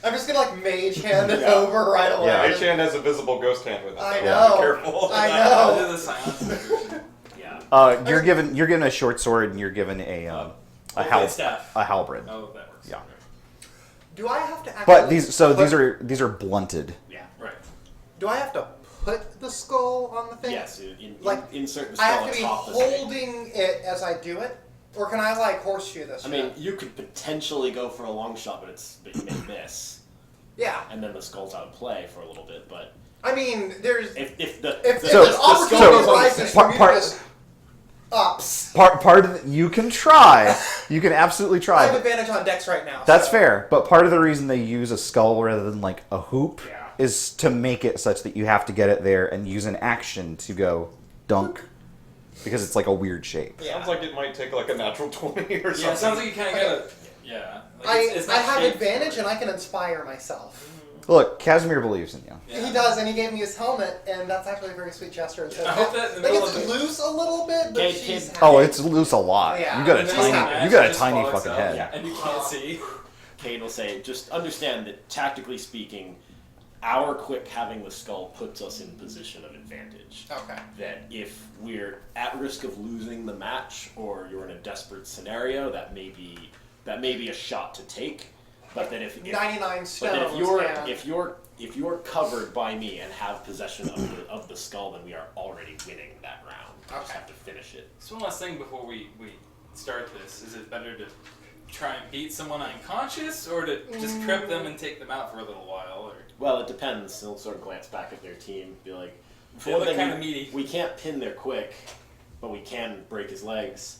[SPEAKER 5] I'm just gonna like mage hand it
[SPEAKER 2] Yeah.
[SPEAKER 5] over right away.
[SPEAKER 4] Yeah.
[SPEAKER 1] Mage hand has a visible ghost hand with it.
[SPEAKER 5] I
[SPEAKER 1] so
[SPEAKER 5] know.
[SPEAKER 1] Be careful.
[SPEAKER 5] I
[SPEAKER 3] I'll
[SPEAKER 5] know.
[SPEAKER 3] do the silence.
[SPEAKER 2] Yeah.
[SPEAKER 4] You're given a short sword and you're given a
[SPEAKER 3] Staff.
[SPEAKER 4] halberd.
[SPEAKER 3] Oh, that works.
[SPEAKER 4] Yeah.
[SPEAKER 5] Do I have to actually?
[SPEAKER 4] But these
[SPEAKER 5] put-
[SPEAKER 4] these are blunted.
[SPEAKER 2] Yeah.
[SPEAKER 3] Right.
[SPEAKER 5] Do I have to put the skull on the thing?
[SPEAKER 2] Yes.
[SPEAKER 5] Like,
[SPEAKER 2] insert the
[SPEAKER 5] I
[SPEAKER 2] skull
[SPEAKER 5] have to be
[SPEAKER 2] atop the stake.
[SPEAKER 5] holding it as I do it, or can I like horseshoe this?
[SPEAKER 2] I mean, you could potentially go for a long shot, but you may miss,
[SPEAKER 5] yeah.
[SPEAKER 2] and then the skull's out of play for a little bit. But
[SPEAKER 5] I mean, there's
[SPEAKER 2] if the
[SPEAKER 5] if
[SPEAKER 2] the,
[SPEAKER 5] an
[SPEAKER 2] the skull
[SPEAKER 5] opportunity
[SPEAKER 2] goes on the
[SPEAKER 5] arises
[SPEAKER 2] stake,
[SPEAKER 5] for me to
[SPEAKER 4] Part-
[SPEAKER 5] just ups.
[SPEAKER 4] Part of you can try. You can absolutely
[SPEAKER 5] I
[SPEAKER 4] try.
[SPEAKER 5] have
[SPEAKER 4] but
[SPEAKER 5] advantage on Dex right now.
[SPEAKER 4] That's
[SPEAKER 5] so.
[SPEAKER 4] fair. But part of the reason they use a skull rather than like a hoop
[SPEAKER 2] Yeah.
[SPEAKER 4] is to make it such that you have to get it there and use an action to go dunk because it's like a weird shape.
[SPEAKER 5] Yeah.
[SPEAKER 1] Sounds like it might take like a natural 20 or something.
[SPEAKER 3] Yeah, it sounds like you kind of gotta. Yeah. Like it's
[SPEAKER 5] I
[SPEAKER 3] not
[SPEAKER 5] have
[SPEAKER 3] shaped
[SPEAKER 5] advantage
[SPEAKER 3] for
[SPEAKER 5] and
[SPEAKER 3] it.
[SPEAKER 5] I can inspire myself.
[SPEAKER 4] Look, Casimir believes in you.
[SPEAKER 3] Yeah.
[SPEAKER 5] He does, and he gave me his helmet, and that's actually a very sweet gesture.
[SPEAKER 3] I hope that in the
[SPEAKER 5] like
[SPEAKER 3] middle
[SPEAKER 5] it's
[SPEAKER 3] of the-
[SPEAKER 5] loose a little bit, but
[SPEAKER 2] Kate,
[SPEAKER 5] she's
[SPEAKER 2] Kate-
[SPEAKER 5] happy.
[SPEAKER 4] Oh, it's loose a lot.
[SPEAKER 5] Yeah.
[SPEAKER 4] You got a
[SPEAKER 3] And then
[SPEAKER 4] tiny,
[SPEAKER 3] the
[SPEAKER 4] you got a
[SPEAKER 3] just
[SPEAKER 4] tiny
[SPEAKER 3] falls
[SPEAKER 4] fucking
[SPEAKER 3] out,
[SPEAKER 4] head.
[SPEAKER 2] Yeah.
[SPEAKER 3] and you can't see.
[SPEAKER 2] Cade will say, just understand that tactically speaking, our quick having the skull puts us in position of advantage.
[SPEAKER 5] Okay.
[SPEAKER 2] That if we're at risk of losing the match, or you're in a desperate scenario, that may be a shot to take. But that if
[SPEAKER 5] 99 stones.
[SPEAKER 2] but that
[SPEAKER 5] yeah.
[SPEAKER 2] if you're covered by me and have possession of the skull, then we are already winning that round. We just
[SPEAKER 5] Okay.
[SPEAKER 2] have to finish it.
[SPEAKER 3] So one last thing before we start this: is it better to try and beat someone unconscious, or to just trip them and take them out for a little while? Or
[SPEAKER 2] Well, it depends. They'll sort of glance back at their team, be like,
[SPEAKER 3] They look kinda meaty.
[SPEAKER 2] We can't pin their quick. but we can break his legs.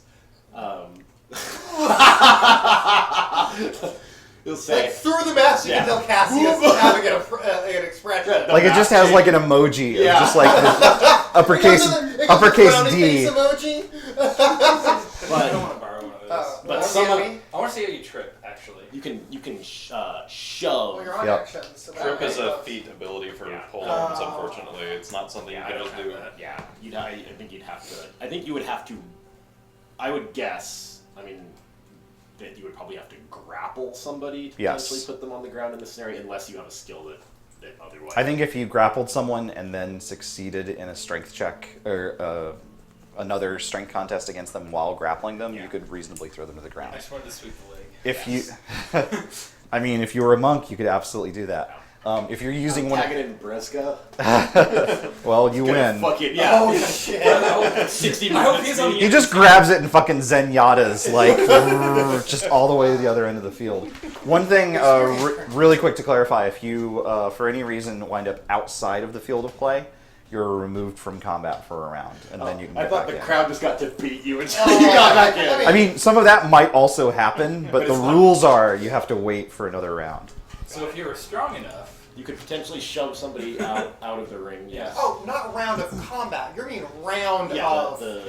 [SPEAKER 2] He'll say,
[SPEAKER 5] Like through the mask, you can tell Cassius is having an expression.
[SPEAKER 4] Like it just has like an emoji,
[SPEAKER 2] Yeah.
[SPEAKER 4] of just like the uppercase D.
[SPEAKER 5] Emoji.
[SPEAKER 3] I don't want to borrow one of those.
[SPEAKER 2] But
[SPEAKER 5] Or
[SPEAKER 2] some of-
[SPEAKER 5] Gabby.
[SPEAKER 3] I want to see how you trip, actually.
[SPEAKER 2] you can
[SPEAKER 5] Well,
[SPEAKER 2] shove.
[SPEAKER 5] you're on
[SPEAKER 4] Yep.
[SPEAKER 5] actions. So that
[SPEAKER 1] Trip is
[SPEAKER 5] might
[SPEAKER 1] a
[SPEAKER 5] look-
[SPEAKER 1] feat ability for
[SPEAKER 2] Yeah.
[SPEAKER 1] pull-ons,
[SPEAKER 5] Oh.
[SPEAKER 1] unfortunately. It's not something you
[SPEAKER 2] I
[SPEAKER 1] can
[SPEAKER 2] don't
[SPEAKER 1] just
[SPEAKER 2] have
[SPEAKER 1] do.
[SPEAKER 2] that. Yeah, I think you'd have to. I think you would have to. I would guess. I mean, that you would probably have to grapple somebody to
[SPEAKER 4] Yes.
[SPEAKER 2] potentially put them on the ground in this scenario, unless you have a skill that otherwise.
[SPEAKER 4] I think if you grappled someone and then succeeded in a strength check or another strength contest against them while grappling them,
[SPEAKER 2] Yeah.
[SPEAKER 4] you could reasonably throw them to the
[SPEAKER 3] I
[SPEAKER 4] ground.
[SPEAKER 3] just wanted to sweep the leg.
[SPEAKER 4] If you, I mean, if you were a monk, you could absolutely do that. If you're using one,
[SPEAKER 2] Tag it in Bresca.
[SPEAKER 4] well, you win.
[SPEAKER 2] Fuck it, yeah.
[SPEAKER 5] Oh shit!
[SPEAKER 2] 60
[SPEAKER 3] I hope
[SPEAKER 2] minutes.
[SPEAKER 3] he's on the
[SPEAKER 4] He just grabs it and fucking zenyatas, like, just all the way to the other end of the field. One thing, really quick to clarify, if you, for any reason, wind up outside of the field of play, you're removed from combat for a round, and then you can
[SPEAKER 2] I
[SPEAKER 4] get
[SPEAKER 2] thought
[SPEAKER 4] back
[SPEAKER 2] the
[SPEAKER 4] in.
[SPEAKER 2] crowd just got to beat you until you got back in.
[SPEAKER 4] I mean, some of that might also happen, but
[SPEAKER 2] But
[SPEAKER 4] the
[SPEAKER 2] it's not-
[SPEAKER 4] rules are you have to wait for another round.
[SPEAKER 3] So if you were strong enough,
[SPEAKER 2] You could potentially shove somebody out of the ring.
[SPEAKER 3] Yeah.
[SPEAKER 2] Yes.
[SPEAKER 5] Oh, not round of combat. You're mean round
[SPEAKER 2] Yeah,
[SPEAKER 5] of
[SPEAKER 2] the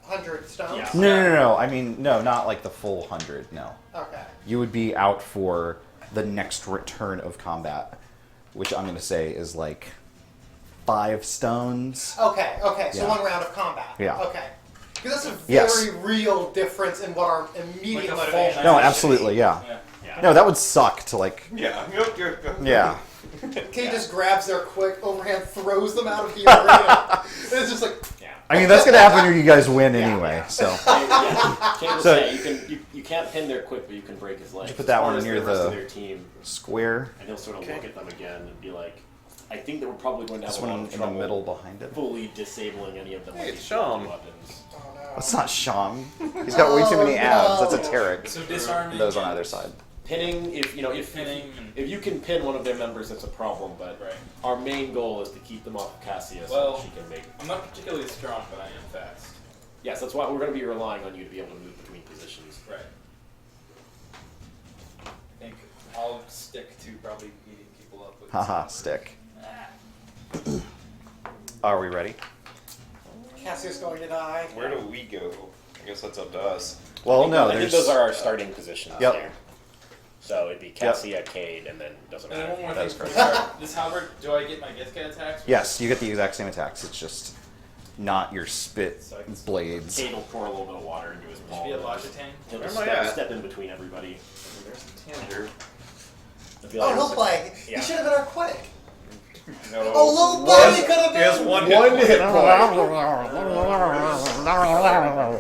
[SPEAKER 5] 100 stones.
[SPEAKER 2] Yeah.
[SPEAKER 4] No. I mean, no, not like the full 100, no.
[SPEAKER 5] Okay.
[SPEAKER 4] You would be out for the next return of combat, which I'm going to say is like 5 stones.
[SPEAKER 5] Okay. So
[SPEAKER 4] Yeah.
[SPEAKER 5] 1 round of combat.
[SPEAKER 4] Yeah.
[SPEAKER 5] Okay. Because that's a
[SPEAKER 4] Yes.
[SPEAKER 5] very real difference in what our immediate
[SPEAKER 3] Like a full
[SPEAKER 5] motivation.
[SPEAKER 4] No,
[SPEAKER 3] match.
[SPEAKER 4] absolutely, yeah.
[SPEAKER 2] Yeah.
[SPEAKER 4] No, that would suck to like,
[SPEAKER 1] Yeah.
[SPEAKER 4] yeah.
[SPEAKER 5] Kate just grabs their quick overhand, throws them out of the arena. And it's just like,
[SPEAKER 2] Yeah.
[SPEAKER 4] I mean, that's going to happen when you guys win anyway, so.
[SPEAKER 2] Kate will
[SPEAKER 4] So-
[SPEAKER 2] say you can't pin their quick, but you can break his legs.
[SPEAKER 4] you put that
[SPEAKER 2] As far
[SPEAKER 4] one
[SPEAKER 2] as
[SPEAKER 4] near
[SPEAKER 2] rest
[SPEAKER 4] the-
[SPEAKER 2] of their team,
[SPEAKER 4] Square,
[SPEAKER 2] and he'll sort of look at them again and be like, I think that we're probably going to have
[SPEAKER 4] this
[SPEAKER 2] a lot
[SPEAKER 4] one
[SPEAKER 2] of
[SPEAKER 4] in the
[SPEAKER 2] trouble
[SPEAKER 4] middle behind it.
[SPEAKER 2] fully disabling any of them
[SPEAKER 1] Hey,
[SPEAKER 2] with
[SPEAKER 1] it's
[SPEAKER 2] these
[SPEAKER 1] Sham.
[SPEAKER 2] weapons.
[SPEAKER 5] oh no.
[SPEAKER 4] That's not Shang. He's got way too many abs. That's a Tarek.
[SPEAKER 3] so disarming.
[SPEAKER 4] Those on
[SPEAKER 3] and
[SPEAKER 4] either side.
[SPEAKER 2] Pinning, if
[SPEAKER 3] Pinning and
[SPEAKER 2] if you can pin one of their members, that's a problem. But
[SPEAKER 3] Right.
[SPEAKER 2] our main goal is to keep them off of Cassius,
[SPEAKER 3] Well-
[SPEAKER 2] so that she can make.
[SPEAKER 3] I'm not particularly strong, but I am fast.
[SPEAKER 2] Yes, that's why we're going to be relying on you to be able to move between positions.
[SPEAKER 3] Right. I think I'll stick to probably beating people up with.
[SPEAKER 4] Haha, stick.
[SPEAKER 3] Ah.
[SPEAKER 4] Are we ready?
[SPEAKER 5] Cassius going to die.
[SPEAKER 1] Where do we go? I guess that's up to us.
[SPEAKER 4] Well, no,
[SPEAKER 2] I think
[SPEAKER 4] there's.
[SPEAKER 2] those are our starting positions
[SPEAKER 4] Yep.
[SPEAKER 2] there. So it'd be Cassia, Cade, and then doesn't
[SPEAKER 3] And then
[SPEAKER 2] matter.
[SPEAKER 3] one more
[SPEAKER 4] That
[SPEAKER 3] thing.
[SPEAKER 4] is
[SPEAKER 3] before we start. This halberd, do I get my Githka attacks?
[SPEAKER 4] Yes, you get the exact same attacks. It's just not your spit
[SPEAKER 3] So I can-
[SPEAKER 4] blades.
[SPEAKER 2] Cade will pour a little bit of water into his
[SPEAKER 3] Should
[SPEAKER 2] palm.
[SPEAKER 3] be a Logitang.
[SPEAKER 2] He'll
[SPEAKER 1] Where
[SPEAKER 2] just
[SPEAKER 1] am I at?
[SPEAKER 2] step in between everybody.
[SPEAKER 1] There's Tander.
[SPEAKER 2] It'll be
[SPEAKER 5] Oh,
[SPEAKER 2] like-
[SPEAKER 5] he'll play.
[SPEAKER 2] Yeah.
[SPEAKER 5] He should have been our quick.
[SPEAKER 1] No.
[SPEAKER 5] Oh, little buddy could have
[SPEAKER 1] He has
[SPEAKER 5] been.
[SPEAKER 1] one
[SPEAKER 2] One
[SPEAKER 1] hit
[SPEAKER 2] hit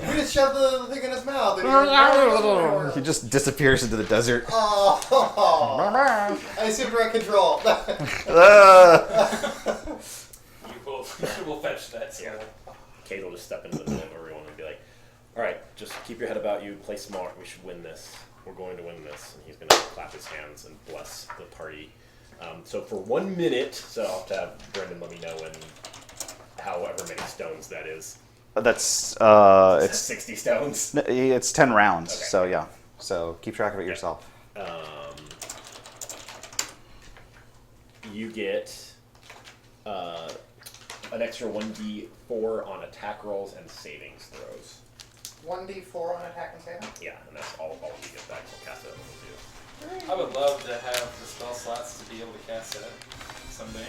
[SPEAKER 5] We just shoved the thing in his mouth. And
[SPEAKER 4] He just disappears into the desert.
[SPEAKER 5] Oh, I assumed right control.
[SPEAKER 3] You will fetch that. So.
[SPEAKER 2] Cade will just step into the middle of everyone and be like, alright, just keep your head about you, play smart, we should win this. We're going to win this. And he's going to clap his hands and bless the party. So for 1 minute, so I'll have to have Brendan let me know when, however many stones that is.
[SPEAKER 4] That's
[SPEAKER 2] It's 60 stones.
[SPEAKER 4] it's 10 rounds.
[SPEAKER 2] Okay.
[SPEAKER 4] So yeah. So keep track of it yourself.
[SPEAKER 2] You get an extra 1d4 on attack rolls and savings throws.
[SPEAKER 5] 1d4 on attack and saving.
[SPEAKER 2] Yeah, and that's all you get back from cast it level 2.
[SPEAKER 3] I would love to have the spell slots to be able to cast that someday.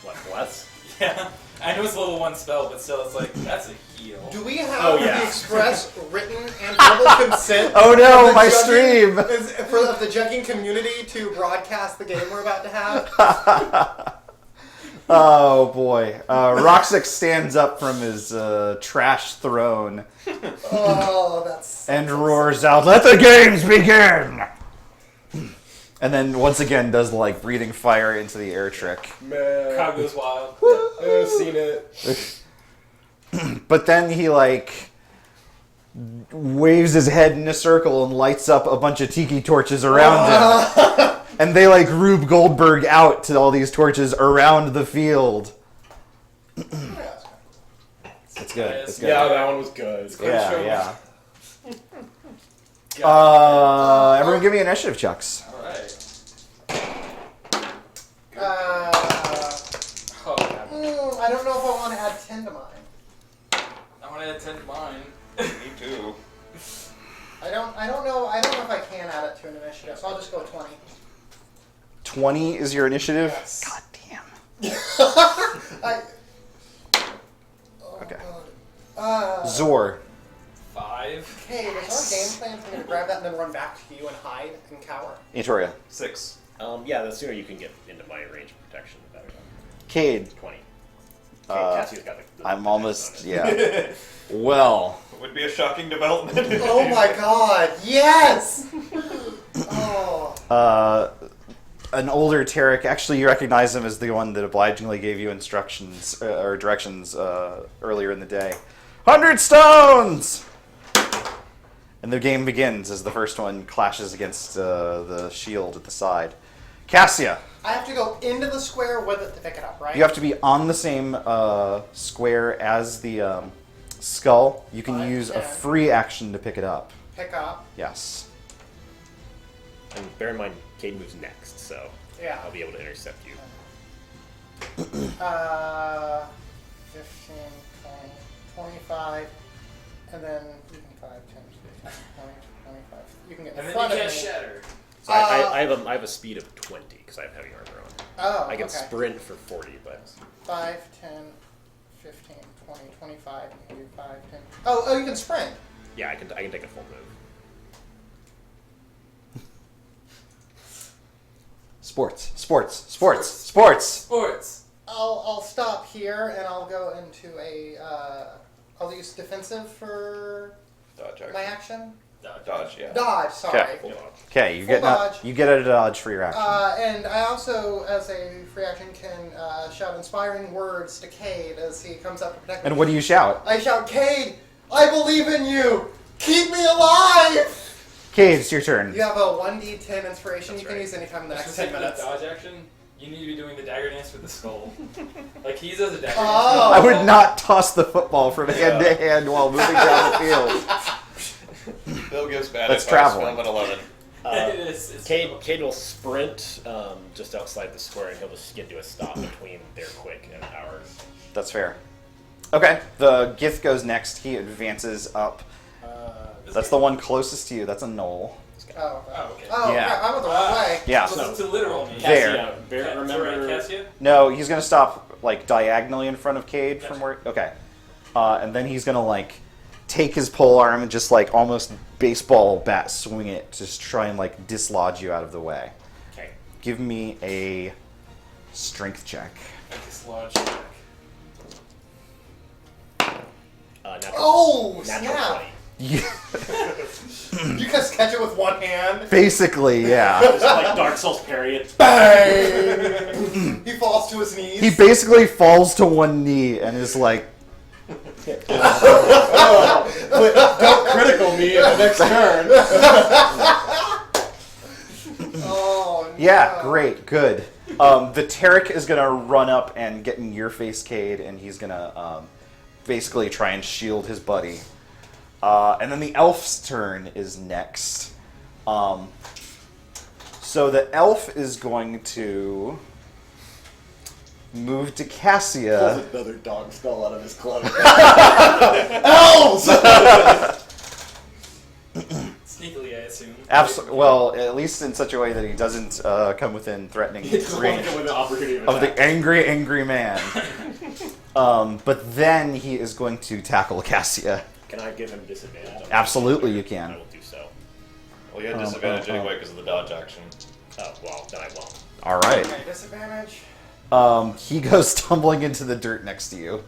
[SPEAKER 2] What, bless?
[SPEAKER 3] Yeah, I know it's a level 1 spell, but still, it's like that's a heal.
[SPEAKER 5] Do we have
[SPEAKER 2] Oh, yeah.
[SPEAKER 5] the express written and verbal consent?
[SPEAKER 4] Oh no,
[SPEAKER 5] of the
[SPEAKER 4] my
[SPEAKER 5] jugging-
[SPEAKER 4] stream!
[SPEAKER 5] of the jugging community to broadcast the game we're about to have?
[SPEAKER 4] Oh boy. Roxic stands up from his trash throne
[SPEAKER 5] Oh, that's.
[SPEAKER 4] and roars out, "Let the games begin!" And then once again does the like breathing fire into the air trick.
[SPEAKER 2] Man.
[SPEAKER 3] Crowd goes wild.
[SPEAKER 2] I've seen it.
[SPEAKER 4] But then he like waves his head in a circle and lights up a bunch of tiki torches around him. And they like Rube Goldberg out to all these torches around the field. It's good. It's good.
[SPEAKER 2] Yeah, that one was good.
[SPEAKER 4] Yeah. Everyone give me initiative checks.
[SPEAKER 3] Alright.
[SPEAKER 5] I don't know if I want to add 10 to mine.
[SPEAKER 3] I want to add 10 to mine.
[SPEAKER 1] Me too.
[SPEAKER 5] I don't know if I can add it to an initiative, so I'll just go 20.
[SPEAKER 4] 20 is your initiative?
[SPEAKER 5] Yes.
[SPEAKER 4] God damn. Okay. Zor.
[SPEAKER 3] 5.
[SPEAKER 5] Okay, was our game plan for me to grab that and then run back to you and hide and cower?
[SPEAKER 4] Itoria.
[SPEAKER 1] 6.
[SPEAKER 2] Yeah, the sooner you can get into my range of protection, the better.
[SPEAKER 4] Cade.
[SPEAKER 2] 20.
[SPEAKER 4] Uh,
[SPEAKER 2] got the
[SPEAKER 4] I'm almost, yeah. Well.
[SPEAKER 1] It would be a shocking development.
[SPEAKER 5] Oh my god, yes! Oh.
[SPEAKER 4] An older Tarek, actually you recognize him as the one that obligingly gave you instructions, or directions earlier in the day. 100 stones! And the game begins as the first one clashes against the shield at the side. Cassia.
[SPEAKER 5] I have to go into the square with it to pick it up, right?
[SPEAKER 4] You have to be on the same square as the skull. You can use a free action to pick it up.
[SPEAKER 5] Pick up.
[SPEAKER 4] Yes.
[SPEAKER 2] And bear in mind, Cade moves next, so
[SPEAKER 5] Yeah.
[SPEAKER 2] I'll be able to intercept you.
[SPEAKER 5] 15, 20, 25, and then you can 5, 10, 15, 20, 25. You can get in
[SPEAKER 3] And then
[SPEAKER 5] front
[SPEAKER 3] you
[SPEAKER 5] of
[SPEAKER 3] can't
[SPEAKER 5] me.
[SPEAKER 3] shatter.
[SPEAKER 2] So I have a speed of 20 because I have heavy armor on.
[SPEAKER 5] Oh,
[SPEAKER 2] I can
[SPEAKER 5] okay.
[SPEAKER 2] sprint for 40, but
[SPEAKER 5] 5, 10, 15, 20, 25. You can do 5, 10. Oh, you can sprint.
[SPEAKER 2] yeah, I can take a full move.
[SPEAKER 4] Sports.
[SPEAKER 3] Sports.
[SPEAKER 5] I'll stop here and I'll go into a. I'll use defensive for
[SPEAKER 1] Dodge
[SPEAKER 5] my
[SPEAKER 1] action.
[SPEAKER 5] action.
[SPEAKER 1] Dodge, yeah.
[SPEAKER 5] Dodge. Sorry.
[SPEAKER 4] Okay. Okay, you
[SPEAKER 5] Full
[SPEAKER 4] get
[SPEAKER 5] dodge.
[SPEAKER 4] you get a dodge for your action.
[SPEAKER 5] And I also, as a free action, can shout inspiring words to Cade as he comes up to protect me.
[SPEAKER 4] And what do you shout?
[SPEAKER 5] I shout, Cade, I believe in you! Keep me alive!
[SPEAKER 4] Cade, it's your turn.
[SPEAKER 5] You have a 1d10 inspiration
[SPEAKER 2] That's
[SPEAKER 5] you can
[SPEAKER 2] right.
[SPEAKER 5] use anytime in the next
[SPEAKER 3] Just
[SPEAKER 5] 10
[SPEAKER 3] like
[SPEAKER 5] minutes.
[SPEAKER 3] that dodge action, you need to be doing the dagger dance with the skull. Like he does a dagger
[SPEAKER 5] Oh.
[SPEAKER 4] I would not toss the football from hand to hand while moving down the field.
[SPEAKER 1] Bill gives bad
[SPEAKER 4] That's
[SPEAKER 1] advice.
[SPEAKER 4] traveling.
[SPEAKER 1] Film at 11.
[SPEAKER 3] dance. It's
[SPEAKER 2] Cade will sprint just outside the square, and he'll just get to a stop between their quick and ours.
[SPEAKER 4] That's fair. Okay, the Gith goes next. He advances up. That's the one closest to you. That's a knoll.
[SPEAKER 5] Oh,
[SPEAKER 3] Oh, okay.
[SPEAKER 4] Yeah.
[SPEAKER 5] crap, I went the wrong way.
[SPEAKER 4] Yeah.
[SPEAKER 3] So it's a literal me.
[SPEAKER 4] There.
[SPEAKER 2] Remember,
[SPEAKER 3] Cassia?
[SPEAKER 4] No, he's gonna stop like diagonally in front of Cade from where. Okay, and then he's gonna like take his pole arm and just like almost baseball bat swing it, just try and like dislodge you out of the way.
[SPEAKER 2] Okay.
[SPEAKER 4] Give me a strength check.
[SPEAKER 3] I dislodge back.
[SPEAKER 2] Natural,
[SPEAKER 5] Oh,
[SPEAKER 2] natural
[SPEAKER 5] snap.
[SPEAKER 2] 20.
[SPEAKER 4] You-
[SPEAKER 5] You just catch it with one hand.
[SPEAKER 4] Basically, yeah.
[SPEAKER 2] Just like Dark Souls parry it.
[SPEAKER 5] Bang! He falls to his knees.
[SPEAKER 4] He basically falls to one knee and is like,
[SPEAKER 2] Don't critical me in the next turn.
[SPEAKER 5] Oh, no.
[SPEAKER 4] yeah, great, good. The Tarek is gonna run up and get in your face, Cade, and he's gonna basically try and shield his buddy. And then the elf's turn is next. So the elf is going to move to Cassia.
[SPEAKER 2] Another dog skull out of his cloak.
[SPEAKER 4] Elves!
[SPEAKER 3] Sneakily, I assume.
[SPEAKER 4] Well, at least in such a way that he doesn't come within threatening range
[SPEAKER 2] with the opportunity
[SPEAKER 4] of the angry, angry man. But then he is going to tackle Cassia.
[SPEAKER 2] Can I give him disadvantage?
[SPEAKER 4] Absolutely, you
[SPEAKER 2] I
[SPEAKER 4] can.
[SPEAKER 2] will do so.
[SPEAKER 1] Well, you had disadvantage anyway because of the dodge action.
[SPEAKER 2] Oh, well, then I won't.
[SPEAKER 4] All right.
[SPEAKER 5] Okay, disadvantage.
[SPEAKER 4] He goes tumbling into the dirt next to you.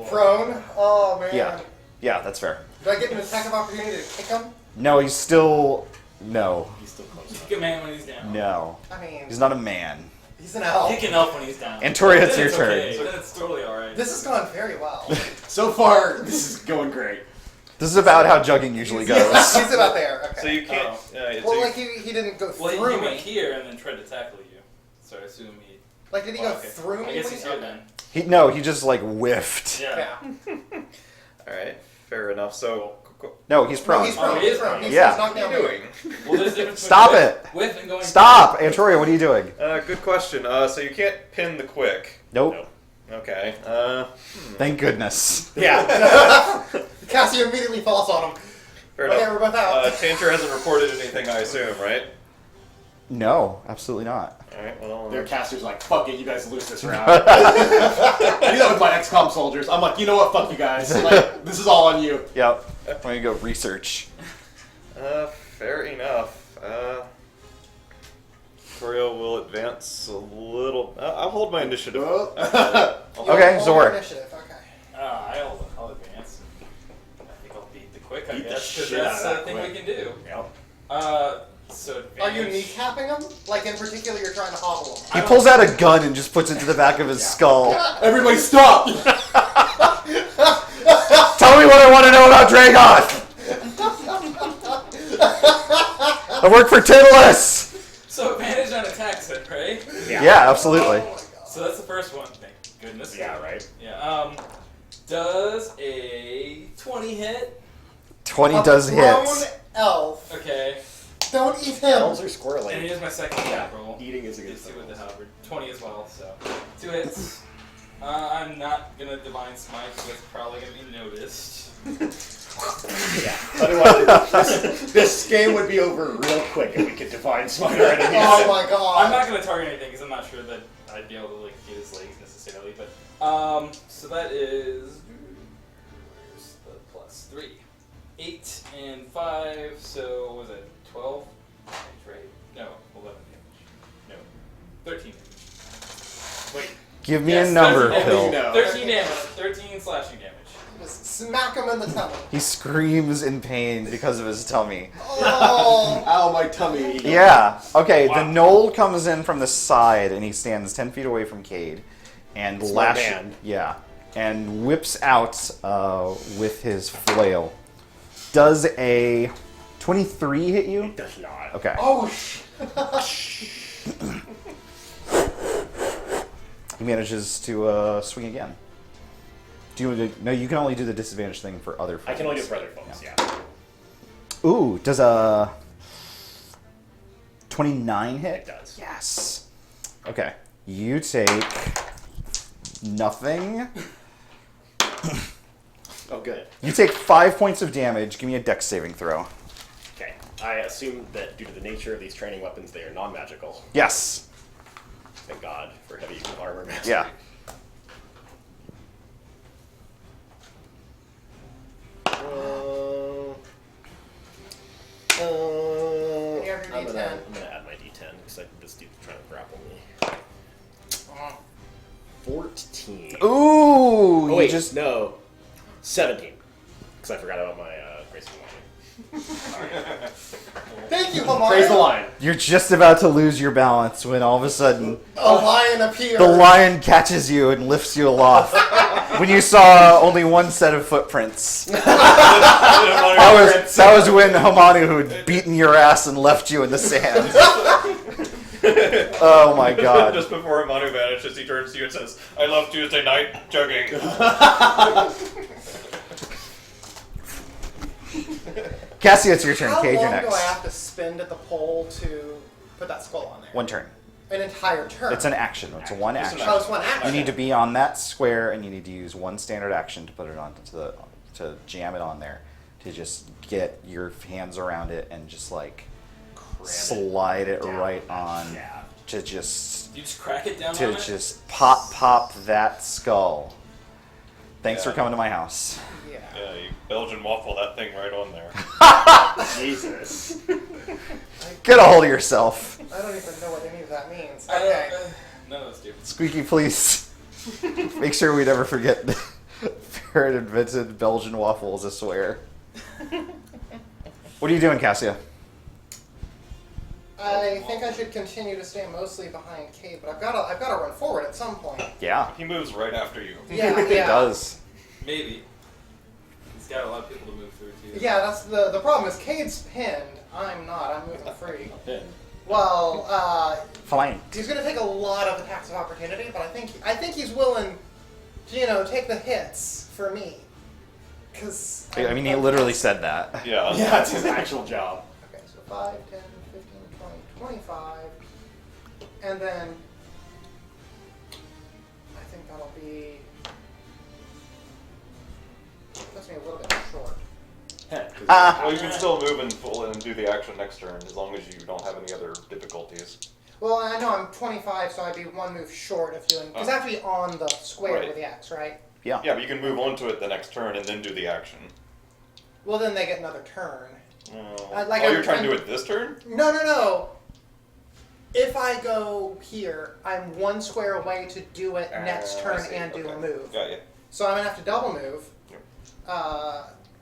[SPEAKER 5] Prone. Oh, man.
[SPEAKER 4] Yeah, that's fair.
[SPEAKER 5] Do I get an attack of opportunity to kick him?
[SPEAKER 4] No, he's still... No.
[SPEAKER 2] He's still close enough.
[SPEAKER 3] Kick a man when he's down.
[SPEAKER 4] No.
[SPEAKER 5] I mean,
[SPEAKER 4] He's not a man.
[SPEAKER 5] he's an elf.
[SPEAKER 3] Kick an elf when he's down.
[SPEAKER 4] And Tori, it's
[SPEAKER 3] Then
[SPEAKER 4] your turn.
[SPEAKER 3] Okay. Then it's totally alright.
[SPEAKER 5] This has gone very well.
[SPEAKER 2] So far, this is going great.
[SPEAKER 4] This is about how jugging usually goes.
[SPEAKER 5] He's about there. Okay.
[SPEAKER 1] So you can't.
[SPEAKER 5] Well, like he didn't go
[SPEAKER 3] Well,
[SPEAKER 5] through
[SPEAKER 3] he went
[SPEAKER 5] me.
[SPEAKER 3] here and then tried to tackle you. So I assume he.
[SPEAKER 5] Like, did he
[SPEAKER 3] Oh,
[SPEAKER 5] go
[SPEAKER 3] okay.
[SPEAKER 5] through me?
[SPEAKER 3] I guess
[SPEAKER 5] when
[SPEAKER 3] he's
[SPEAKER 5] he-
[SPEAKER 3] here then.
[SPEAKER 4] He just like whiffed.
[SPEAKER 3] Yeah.
[SPEAKER 5] Yeah.
[SPEAKER 1] Alright, fair enough. So,
[SPEAKER 4] No, he's prone.
[SPEAKER 5] No, he's prone.
[SPEAKER 3] Oh, he is prone.
[SPEAKER 5] He's
[SPEAKER 4] Yeah.
[SPEAKER 5] knocked
[SPEAKER 1] what are
[SPEAKER 5] down.
[SPEAKER 1] you doing?
[SPEAKER 3] Well, there's a difference
[SPEAKER 4] Stop
[SPEAKER 3] between
[SPEAKER 4] it.
[SPEAKER 3] With and going.
[SPEAKER 4] Stop! Antoria, what are you doing?
[SPEAKER 1] Good question. So you can't pin the quick.
[SPEAKER 4] Nope.
[SPEAKER 2] No.
[SPEAKER 1] Okay.
[SPEAKER 4] Thank goodness.
[SPEAKER 2] Yeah.
[SPEAKER 5] Cassie immediately falls on him.
[SPEAKER 1] Fair
[SPEAKER 5] Okay,
[SPEAKER 1] enough.
[SPEAKER 5] we're both out.
[SPEAKER 1] Tancher hasn't reported anything, I assume, right?
[SPEAKER 4] No, absolutely not.
[SPEAKER 1] Alright, well...
[SPEAKER 6] Their caster's like, fuck it, you guys lose this round. I do that with my XCOM soldiers. I'm like, you know what, fuck you guys. Like, this is all on you.
[SPEAKER 4] Yep. I'm gonna go research.
[SPEAKER 1] Fair enough. Toriel will advance a little... I'll hold my initiative.
[SPEAKER 5] You'll
[SPEAKER 4] Okay,
[SPEAKER 5] roll
[SPEAKER 4] Zor.
[SPEAKER 5] your initiative, okay.
[SPEAKER 3] I'll advance. I think I'll beat the quick, I
[SPEAKER 6] Beat the
[SPEAKER 3] guess, because
[SPEAKER 6] shit
[SPEAKER 3] that's
[SPEAKER 6] out of
[SPEAKER 3] the
[SPEAKER 6] that
[SPEAKER 3] thing
[SPEAKER 6] quick.
[SPEAKER 3] we can do.
[SPEAKER 6] Yep.
[SPEAKER 3] So
[SPEAKER 5] Are you
[SPEAKER 3] advantage.
[SPEAKER 5] kneecapping him? Like, in particular, you're trying to hobble him?
[SPEAKER 4] He pulls out a gun and just puts it to the back of his skull.
[SPEAKER 6] Everybody stop!
[SPEAKER 4] Tell me what I want to know about Dragon! I work for Titulus!
[SPEAKER 3] So advantage on attacks, then, right?
[SPEAKER 4] Yeah, absolutely.
[SPEAKER 5] Oh my god.
[SPEAKER 3] So that's the first one. Thank goodness.
[SPEAKER 6] Yeah, right.
[SPEAKER 3] Yeah. Does a 20 hit?
[SPEAKER 4] 20
[SPEAKER 5] A
[SPEAKER 4] does
[SPEAKER 5] prone
[SPEAKER 4] hit.
[SPEAKER 5] elf.
[SPEAKER 3] Okay.
[SPEAKER 5] Don't eat him.
[SPEAKER 2] Elves are
[SPEAKER 3] And
[SPEAKER 2] squirrely.
[SPEAKER 3] here's my second attack roll.
[SPEAKER 6] Eating is a good
[SPEAKER 3] Let's see
[SPEAKER 6] thing.
[SPEAKER 3] with the halberd. 20 as well, so 2 hits. I'm not gonna divine smite because it's probably gonna be noticed.
[SPEAKER 6] This game would be over real quick if we could divine smite our enemies.
[SPEAKER 5] Oh my god.
[SPEAKER 3] I'm not gonna target anything because I'm not sure that I'd be able to like get his legs necessarily. But so that is where's the plus 3, 8 and 5. So was it 12? Right? No, 11 damage. No, 13 damage. Wait.
[SPEAKER 4] Give me
[SPEAKER 3] Yes,
[SPEAKER 4] a number,
[SPEAKER 3] 13
[SPEAKER 4] Phil.
[SPEAKER 6] No.
[SPEAKER 3] 13 damage. 13 slashing damage.
[SPEAKER 5] Just smack him in the tummy.
[SPEAKER 4] He screams in pain because of his tummy.
[SPEAKER 5] Oh.
[SPEAKER 6] Ow, my tummy.
[SPEAKER 4] Yeah. Okay, the
[SPEAKER 3] Wow.
[SPEAKER 4] Knoll comes in from the side and he stands 10 feet away from Cade and
[SPEAKER 2] Smart man.
[SPEAKER 4] Yeah. And whips out with his flail. Does a 23 hit you?
[SPEAKER 6] It does not.
[SPEAKER 4] Okay.
[SPEAKER 5] Oh,
[SPEAKER 4] He manages to swing again. Do you no? You can only do the disadvantage thing for other.
[SPEAKER 6] I can only do
[SPEAKER 4] foes.
[SPEAKER 6] it for other folks, yeah.
[SPEAKER 4] Ooh, does a 29 hit?
[SPEAKER 6] It does.
[SPEAKER 4] Yes. Okay. You take nothing.
[SPEAKER 6] Oh, good.
[SPEAKER 4] You take 5 points of damage. Give me a dex saving throw.
[SPEAKER 6] Okay. I assume that due to the nature of these training weapons, they are non-magical.
[SPEAKER 4] Yes.
[SPEAKER 6] Thank God for heavy armor mastery.
[SPEAKER 4] Yeah.
[SPEAKER 5] You have your
[SPEAKER 6] I'm
[SPEAKER 5] D10.
[SPEAKER 6] gonna add my D10 because this dude's trying to grapple me. 14.
[SPEAKER 4] Ooh.
[SPEAKER 6] Oh,
[SPEAKER 4] you
[SPEAKER 6] wait,
[SPEAKER 4] just
[SPEAKER 6] no. 17. Because I forgot about my Grace of the Line.
[SPEAKER 5] Thank you, Hamar.
[SPEAKER 6] Praise the line.
[SPEAKER 4] You're just about to lose your balance when all of a sudden
[SPEAKER 5] A lion appears.
[SPEAKER 4] the lion catches you and lifts you aloft. When you saw only one set of footprints. That was when Hamanu had beaten your ass and left you in the sand. Oh my god.
[SPEAKER 1] Just before Manu vanishes, he turns to you and says, "I love Tuesday night jugging."
[SPEAKER 4] Cassie, it's your turn.
[SPEAKER 5] How
[SPEAKER 4] Cade,
[SPEAKER 5] long
[SPEAKER 4] you're
[SPEAKER 5] do I
[SPEAKER 4] next.
[SPEAKER 5] have to spend at the pole to put that skull on there?
[SPEAKER 4] One turn.
[SPEAKER 5] An entire turn.
[SPEAKER 4] It's an action. It's a one action.
[SPEAKER 5] Oh, it's one action.
[SPEAKER 4] You need to be on that square, and you need to use one standard action to put it on to jam it on there, to just get your hands around it and just like slide it
[SPEAKER 6] down
[SPEAKER 4] right
[SPEAKER 6] that
[SPEAKER 4] on
[SPEAKER 6] shaft.
[SPEAKER 4] to just
[SPEAKER 3] You just crack it down on
[SPEAKER 4] to
[SPEAKER 3] it?
[SPEAKER 4] just pop that skull. Thanks for
[SPEAKER 1] Yeah.
[SPEAKER 4] coming to my house.
[SPEAKER 5] Yeah.
[SPEAKER 1] Yeah, you Belgian waffle that thing right on there.
[SPEAKER 6] Jesus.
[SPEAKER 4] Get a hold of yourself.
[SPEAKER 5] I don't even know what any of that means.
[SPEAKER 3] I
[SPEAKER 5] Okay.
[SPEAKER 3] don't, none of those do.
[SPEAKER 4] Squeaky, please make sure we never forget Ferret invented Belgian waffle as a swear. What are you doing, Cassia?
[SPEAKER 5] I think I should continue to stay mostly behind Cade, but I've got to run forward at some point.
[SPEAKER 4] Yeah,
[SPEAKER 1] He moves right after you.
[SPEAKER 5] Yeah,
[SPEAKER 4] it
[SPEAKER 5] yeah.
[SPEAKER 4] does.
[SPEAKER 3] Maybe. He's got a lot of people to move through, too.
[SPEAKER 5] Yeah, that's the problem is Cade's pinned. I'm not. I'm moving free.
[SPEAKER 6] Pin.
[SPEAKER 5] Well,
[SPEAKER 4] Fine.
[SPEAKER 5] he's going to take a lot of attacks of opportunity, but I think he's willing to, take the hits for me. Because
[SPEAKER 4] I mean, he literally said that.
[SPEAKER 1] Yeah.
[SPEAKER 6] Yeah, it's his actual job.
[SPEAKER 5] Okay, so 5, 10, 15, 20, 25. And then I think that'll be. Puts me a little bit short.
[SPEAKER 1] Well, you can still move and pull and do the action next turn as long as you don't have any other difficulties.
[SPEAKER 5] Well, I know I'm 25, so I'd be one move short of doing. Because I have to be on the square
[SPEAKER 1] Right.
[SPEAKER 5] with the X, right?
[SPEAKER 4] Yeah.
[SPEAKER 1] Yeah, but you can move onto it the next turn and then do the action.
[SPEAKER 5] Well, then they get another turn.
[SPEAKER 1] Oh, you're trying to do it this turn?
[SPEAKER 5] No. If I go here, I'm one square away to do it next
[SPEAKER 1] I
[SPEAKER 5] turn
[SPEAKER 1] see.
[SPEAKER 5] and do
[SPEAKER 1] Okay.
[SPEAKER 5] a move.
[SPEAKER 1] Got you.
[SPEAKER 5] So I'm gonna have to double move.
[SPEAKER 1] Yep.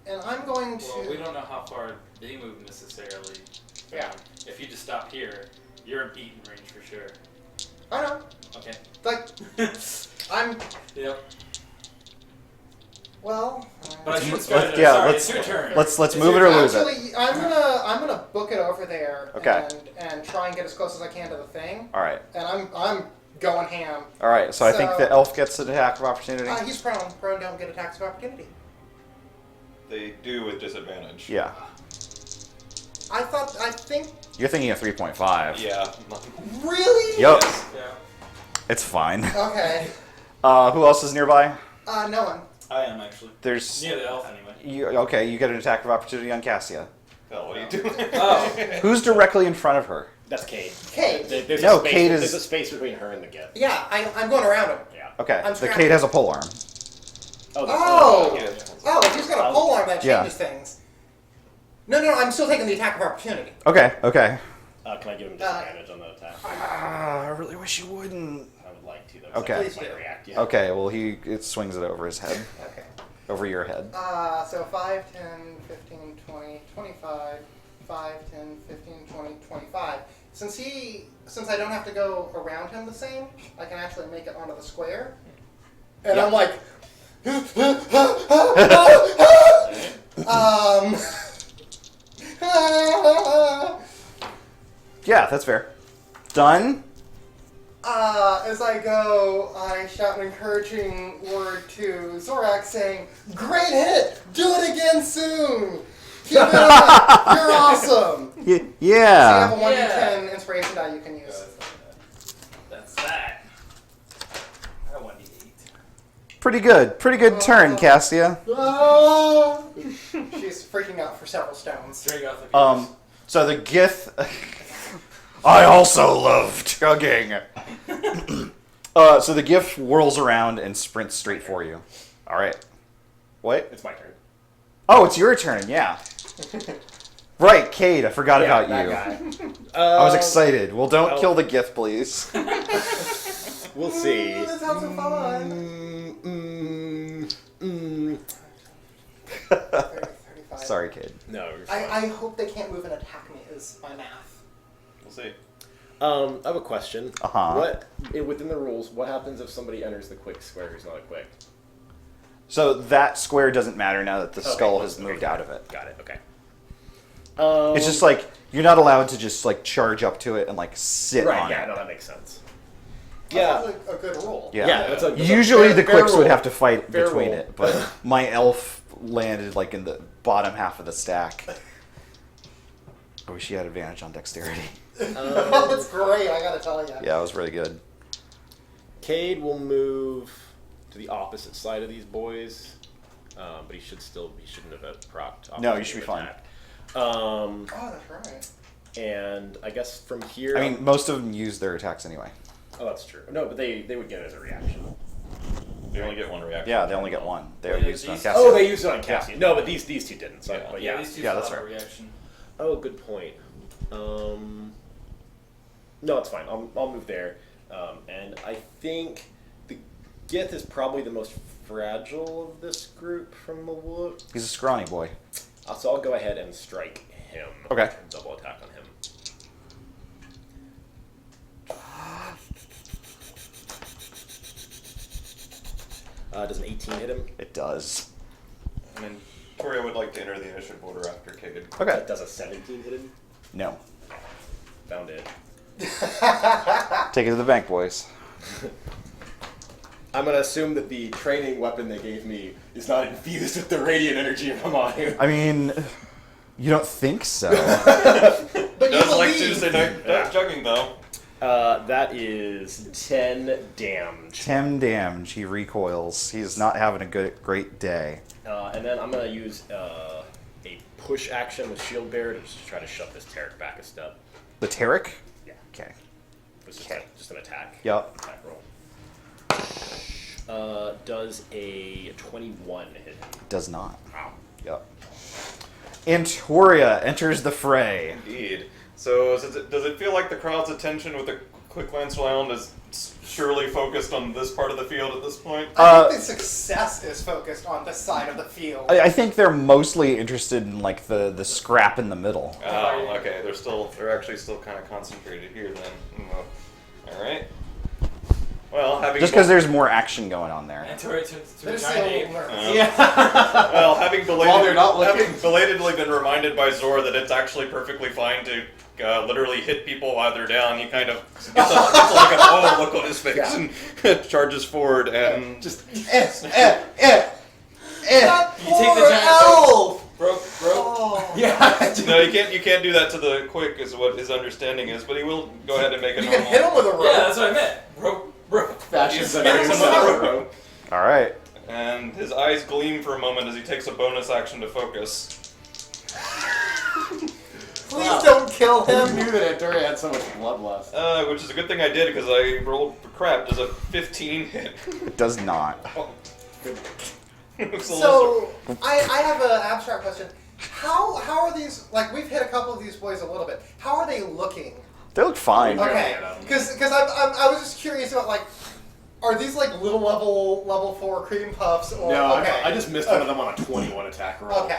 [SPEAKER 5] And I'm going to.
[SPEAKER 3] Well, we don't know how far they move necessarily.
[SPEAKER 5] Yeah.
[SPEAKER 3] If you just stop here, you're in beaten range for sure.
[SPEAKER 5] I know.
[SPEAKER 3] Okay.
[SPEAKER 5] Like, I'm.
[SPEAKER 3] Yep.
[SPEAKER 5] Well.
[SPEAKER 3] But I should
[SPEAKER 4] let's-
[SPEAKER 3] start.
[SPEAKER 4] yeah,
[SPEAKER 3] Sorry,
[SPEAKER 4] let's-
[SPEAKER 3] it's your turn.
[SPEAKER 4] Let's
[SPEAKER 3] It's
[SPEAKER 4] move it
[SPEAKER 3] your
[SPEAKER 4] or
[SPEAKER 3] turn.
[SPEAKER 4] lose it.
[SPEAKER 5] Actually, I'm gonna book it over there.
[SPEAKER 4] Okay.
[SPEAKER 5] And try and get as close as I can to the thing.
[SPEAKER 4] All right.
[SPEAKER 5] And I'm going ham.
[SPEAKER 4] All right. So I think
[SPEAKER 5] So-
[SPEAKER 4] the elf gets an attack of opportunity.
[SPEAKER 5] He's prone. Prone don't get attacks of opportunity.
[SPEAKER 1] They do with disadvantage.
[SPEAKER 4] Yeah.
[SPEAKER 5] I think.
[SPEAKER 4] You're thinking of 3.5.
[SPEAKER 1] Yeah.
[SPEAKER 5] Really?
[SPEAKER 4] Yup.
[SPEAKER 3] Yeah.
[SPEAKER 4] It's fine.
[SPEAKER 5] Okay.
[SPEAKER 4] Who else is nearby?
[SPEAKER 5] No one.
[SPEAKER 3] I am actually.
[SPEAKER 4] There's.
[SPEAKER 3] Near the elf anyway.
[SPEAKER 4] You get an attack of opportunity on Cassia.
[SPEAKER 1] Hell, what are you doing?
[SPEAKER 3] Oh.
[SPEAKER 4] Who's directly in front of her?
[SPEAKER 2] That's Cade.
[SPEAKER 5] Cade.
[SPEAKER 2] There's
[SPEAKER 4] No,
[SPEAKER 2] a space,
[SPEAKER 4] Cade is-
[SPEAKER 2] There's a space between her and the gift.
[SPEAKER 5] Yeah, I'm going around him.
[SPEAKER 2] Yeah.
[SPEAKER 4] Okay.
[SPEAKER 5] I'm
[SPEAKER 4] The
[SPEAKER 5] scrapped.
[SPEAKER 4] Kate has a pole arm.
[SPEAKER 5] Oh!
[SPEAKER 1] Yeah.
[SPEAKER 5] Oh, if he's got a pole arm, that
[SPEAKER 4] Yeah.
[SPEAKER 5] changes things. No, I'm still taking the attack of opportunity.
[SPEAKER 4] Okay.
[SPEAKER 2] Can I give him disadvantage on the attack?
[SPEAKER 4] I really wish you wouldn't.
[SPEAKER 2] I would like to, though. 'cause
[SPEAKER 4] Okay.
[SPEAKER 2] I
[SPEAKER 5] Please
[SPEAKER 2] might
[SPEAKER 5] do.
[SPEAKER 2] react. Yeah.
[SPEAKER 4] Okay. Well, it swings it over his head,
[SPEAKER 5] Okay.
[SPEAKER 4] over your head.
[SPEAKER 5] So 5, 10, 15, 20, 25, 5, 10, 15, 20, 25. Since I don't have to go around him the same, I can actually make it onto the square. And I'm like,
[SPEAKER 4] Yeah, that's fair. Done.
[SPEAKER 5] as I go, I shout an encouraging word to Zorak saying, "Great hit! Do it again soon! Keep it up! You're awesome!" So you
[SPEAKER 4] Yeah.
[SPEAKER 5] have a 1d10 inspiration die you can use.
[SPEAKER 3] That's that. I want to eat.
[SPEAKER 4] Pretty good. Pretty good turn, Cassia.
[SPEAKER 5] Ah! She's freaking out for several stones.
[SPEAKER 3] Drag off the
[SPEAKER 4] So the Gith. I also love chugging. So the Gith whirls around and sprints straight for you. All right. What?
[SPEAKER 2] It's my turn.
[SPEAKER 4] Oh, it's your turn. Yeah. Right, Cade. I forgot about
[SPEAKER 2] that
[SPEAKER 4] you.
[SPEAKER 2] guy.
[SPEAKER 4] I was excited. Well, don't kill the Gith, please.
[SPEAKER 2] We'll see.
[SPEAKER 5] Ooh, this sounds so fun. 30, 35.
[SPEAKER 4] Sorry, Cade.
[SPEAKER 2] No, you're fine.
[SPEAKER 5] I hope they can't move and attack me is my math.
[SPEAKER 1] We'll see.
[SPEAKER 2] I have a question.
[SPEAKER 4] Uh-huh.
[SPEAKER 2] Within the rules, what happens if somebody enters the quick square who's not equipped?
[SPEAKER 4] So that square doesn't matter now that the skull has
[SPEAKER 2] Okay,
[SPEAKER 4] moved out of it.
[SPEAKER 2] Got it. Okay.
[SPEAKER 4] It's just like you're not allowed to just like charge up to it and like sit
[SPEAKER 2] right.
[SPEAKER 4] on
[SPEAKER 2] Yeah.
[SPEAKER 4] it.
[SPEAKER 2] No, that makes sense.
[SPEAKER 5] That's a good rule.
[SPEAKER 4] Yeah.
[SPEAKER 2] Yeah. That's a
[SPEAKER 4] Usually
[SPEAKER 2] fair-
[SPEAKER 4] the
[SPEAKER 2] fair
[SPEAKER 4] quicks would
[SPEAKER 2] rule.
[SPEAKER 4] have to fight
[SPEAKER 2] Fair
[SPEAKER 4] between
[SPEAKER 2] rule.
[SPEAKER 4] it, but my elf landed like in the bottom half of the stack. I wish he had advantage on dexterity.
[SPEAKER 5] That's great, I gotta tell you.
[SPEAKER 4] Yeah, it was really good.
[SPEAKER 2] Cade will move to the opposite side of these boys, but he shouldn't have procced.
[SPEAKER 4] No, you should be fine.
[SPEAKER 2] attack.
[SPEAKER 5] Oh, that's right.
[SPEAKER 2] And I guess from here.
[SPEAKER 4] I mean, most of them use their attacks anyway.
[SPEAKER 2] oh, that's true. No, but they would get it as a reaction.
[SPEAKER 1] You only get one reaction.
[SPEAKER 4] Yeah, they only get one. They
[SPEAKER 3] Well,
[SPEAKER 4] used it on
[SPEAKER 3] these-
[SPEAKER 4] Cassia.
[SPEAKER 2] Oh, they used it on Cassian. No, but these two didn't. So,
[SPEAKER 1] Yeah.
[SPEAKER 2] but
[SPEAKER 3] Yeah,
[SPEAKER 2] yeah.
[SPEAKER 3] these two
[SPEAKER 4] Yeah,
[SPEAKER 3] still
[SPEAKER 4] that's
[SPEAKER 3] have a
[SPEAKER 4] right.
[SPEAKER 3] reaction.
[SPEAKER 2] Oh, good point. No, it's fine. I'll move there. And I think the Gith is probably the most fragile of this group from the look.
[SPEAKER 4] He's a scrawny boy.
[SPEAKER 2] So I'll go ahead and strike him.
[SPEAKER 4] Okay.
[SPEAKER 2] Double attack on him. Does an 18 hit him?
[SPEAKER 4] It does.
[SPEAKER 1] And then Toria would like to enter the initiative order after Cade.
[SPEAKER 4] Okay.
[SPEAKER 2] Does a 17 hit him?
[SPEAKER 4] No.
[SPEAKER 2] Found it.
[SPEAKER 4] Take it to the bank, boys.
[SPEAKER 6] I'm gonna assume that the training weapon they gave me is not infused with the radiant energy of Hamanu.
[SPEAKER 4] I mean, you don't think so.
[SPEAKER 5] But you
[SPEAKER 1] Does like
[SPEAKER 5] believe.
[SPEAKER 1] Tuesday night jugging though.
[SPEAKER 2] That is 10 damage.
[SPEAKER 4] 10 damage. He recoils. He's not having a great day.
[SPEAKER 2] And then I'm going to use a push action with Shield Bearer to just try to shove this Tarek back a step.
[SPEAKER 4] The Tarek?
[SPEAKER 2] Yeah.
[SPEAKER 4] Okay.
[SPEAKER 2] It's
[SPEAKER 4] Okay.
[SPEAKER 2] just an attack.
[SPEAKER 4] Yep.
[SPEAKER 2] Attack roll. Does a 21 hit?
[SPEAKER 4] Does not.
[SPEAKER 2] Wow.
[SPEAKER 4] Yep. Antoria enters the fray.
[SPEAKER 1] Indeed. So does it feel like the crowd's attention with a quick glance around is surely focused on this part of the field at this point?
[SPEAKER 5] I think the success is focused on this side of the field.
[SPEAKER 4] I think they're mostly interested in like the scrap in the middle.
[SPEAKER 1] Oh, okay. They're actually still kind of concentrated here then. All right. Well, having
[SPEAKER 4] Just because there's more action going on there.
[SPEAKER 3] And to a
[SPEAKER 5] They're
[SPEAKER 3] giant ape.
[SPEAKER 5] still nervous.
[SPEAKER 1] well, having
[SPEAKER 6] While they're not looking.
[SPEAKER 1] having belatedly been reminded by Zor that it's actually perfectly fine to literally hit people while they're down, he kind of gets like a oh look on his face and charges forward and
[SPEAKER 3] You take the giant
[SPEAKER 5] elf.
[SPEAKER 3] rope.
[SPEAKER 5] Oh.
[SPEAKER 6] Yeah.
[SPEAKER 1] no, you can't do that to the quick is what his understanding is, but he will go ahead and make a
[SPEAKER 5] You
[SPEAKER 1] normal.
[SPEAKER 5] can hit him with a rope.
[SPEAKER 3] Yeah, that's what I meant. Rope.
[SPEAKER 6] Fashions
[SPEAKER 1] He's
[SPEAKER 6] and
[SPEAKER 1] hitting him with
[SPEAKER 6] everything.
[SPEAKER 1] a rope.
[SPEAKER 4] All right.
[SPEAKER 1] And his eyes gleam for a moment as he takes a bonus action to focus.
[SPEAKER 5] Please don't kill
[SPEAKER 6] Who
[SPEAKER 5] him.
[SPEAKER 6] knew that Antoria had so much bloodlust?
[SPEAKER 1] Which is a good thing I did because I rolled for crap. Does a 15 hit?
[SPEAKER 4] It does not.
[SPEAKER 1] Looks a little
[SPEAKER 5] So I have an abstract question. How are these? Like we've hit a couple of these boys a little bit. How are they looking?
[SPEAKER 4] They look fine.
[SPEAKER 5] Okay, because I was just curious about like, are these like little level 4 cream puffs or
[SPEAKER 6] No,
[SPEAKER 5] okay?
[SPEAKER 6] I just missed one of them on a 21 attack roll.
[SPEAKER 5] Okay.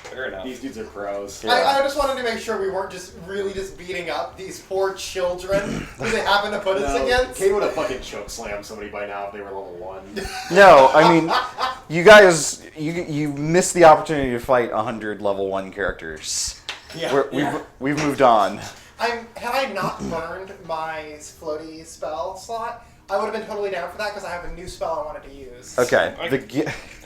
[SPEAKER 1] Fair enough.
[SPEAKER 6] These dudes are pros.
[SPEAKER 4] Yeah.
[SPEAKER 5] I just wanted to make sure we weren't just really just beating up these poor children who they happen to put us against.
[SPEAKER 6] Kate would have fucking choke slammed somebody by now if they were level 1.
[SPEAKER 4] No, I mean, you guys, you missed the opportunity to fight 100 level 1 characters.
[SPEAKER 6] Yeah.
[SPEAKER 4] We've moved on.
[SPEAKER 5] Had I not burned my floaty spell slot, I would have been totally down for that because I have a new spell I wanted to use.
[SPEAKER 4] Okay.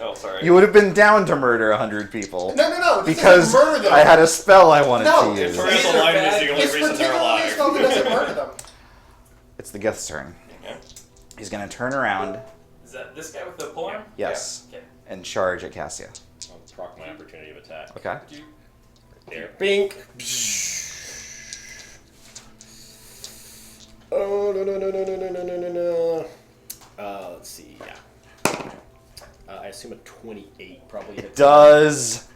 [SPEAKER 1] Oh, sorry.
[SPEAKER 4] You would have been down to murder 100 people.
[SPEAKER 5] No. This
[SPEAKER 4] Because
[SPEAKER 5] doesn't murder them.
[SPEAKER 4] I had a spell I wanted
[SPEAKER 5] No,
[SPEAKER 4] to use.
[SPEAKER 1] Victoria's
[SPEAKER 3] These are
[SPEAKER 1] alignment is
[SPEAKER 3] bad.
[SPEAKER 1] the only
[SPEAKER 5] It's
[SPEAKER 1] reason they're
[SPEAKER 5] particularly a spell that
[SPEAKER 1] alive.
[SPEAKER 5] doesn't murder them.
[SPEAKER 4] It's the Geth's turn.
[SPEAKER 1] Okay.
[SPEAKER 4] He's going to turn around,
[SPEAKER 3] Is that this guy with the polearm?
[SPEAKER 4] yes,
[SPEAKER 3] Okay.
[SPEAKER 4] and charge at Cassia.
[SPEAKER 2] I'll proc my opportunity of attack.
[SPEAKER 4] Okay.
[SPEAKER 2] There. Bink. Oh no. Let's see. Yeah. I assume a 28 probably hits.
[SPEAKER 4] Does.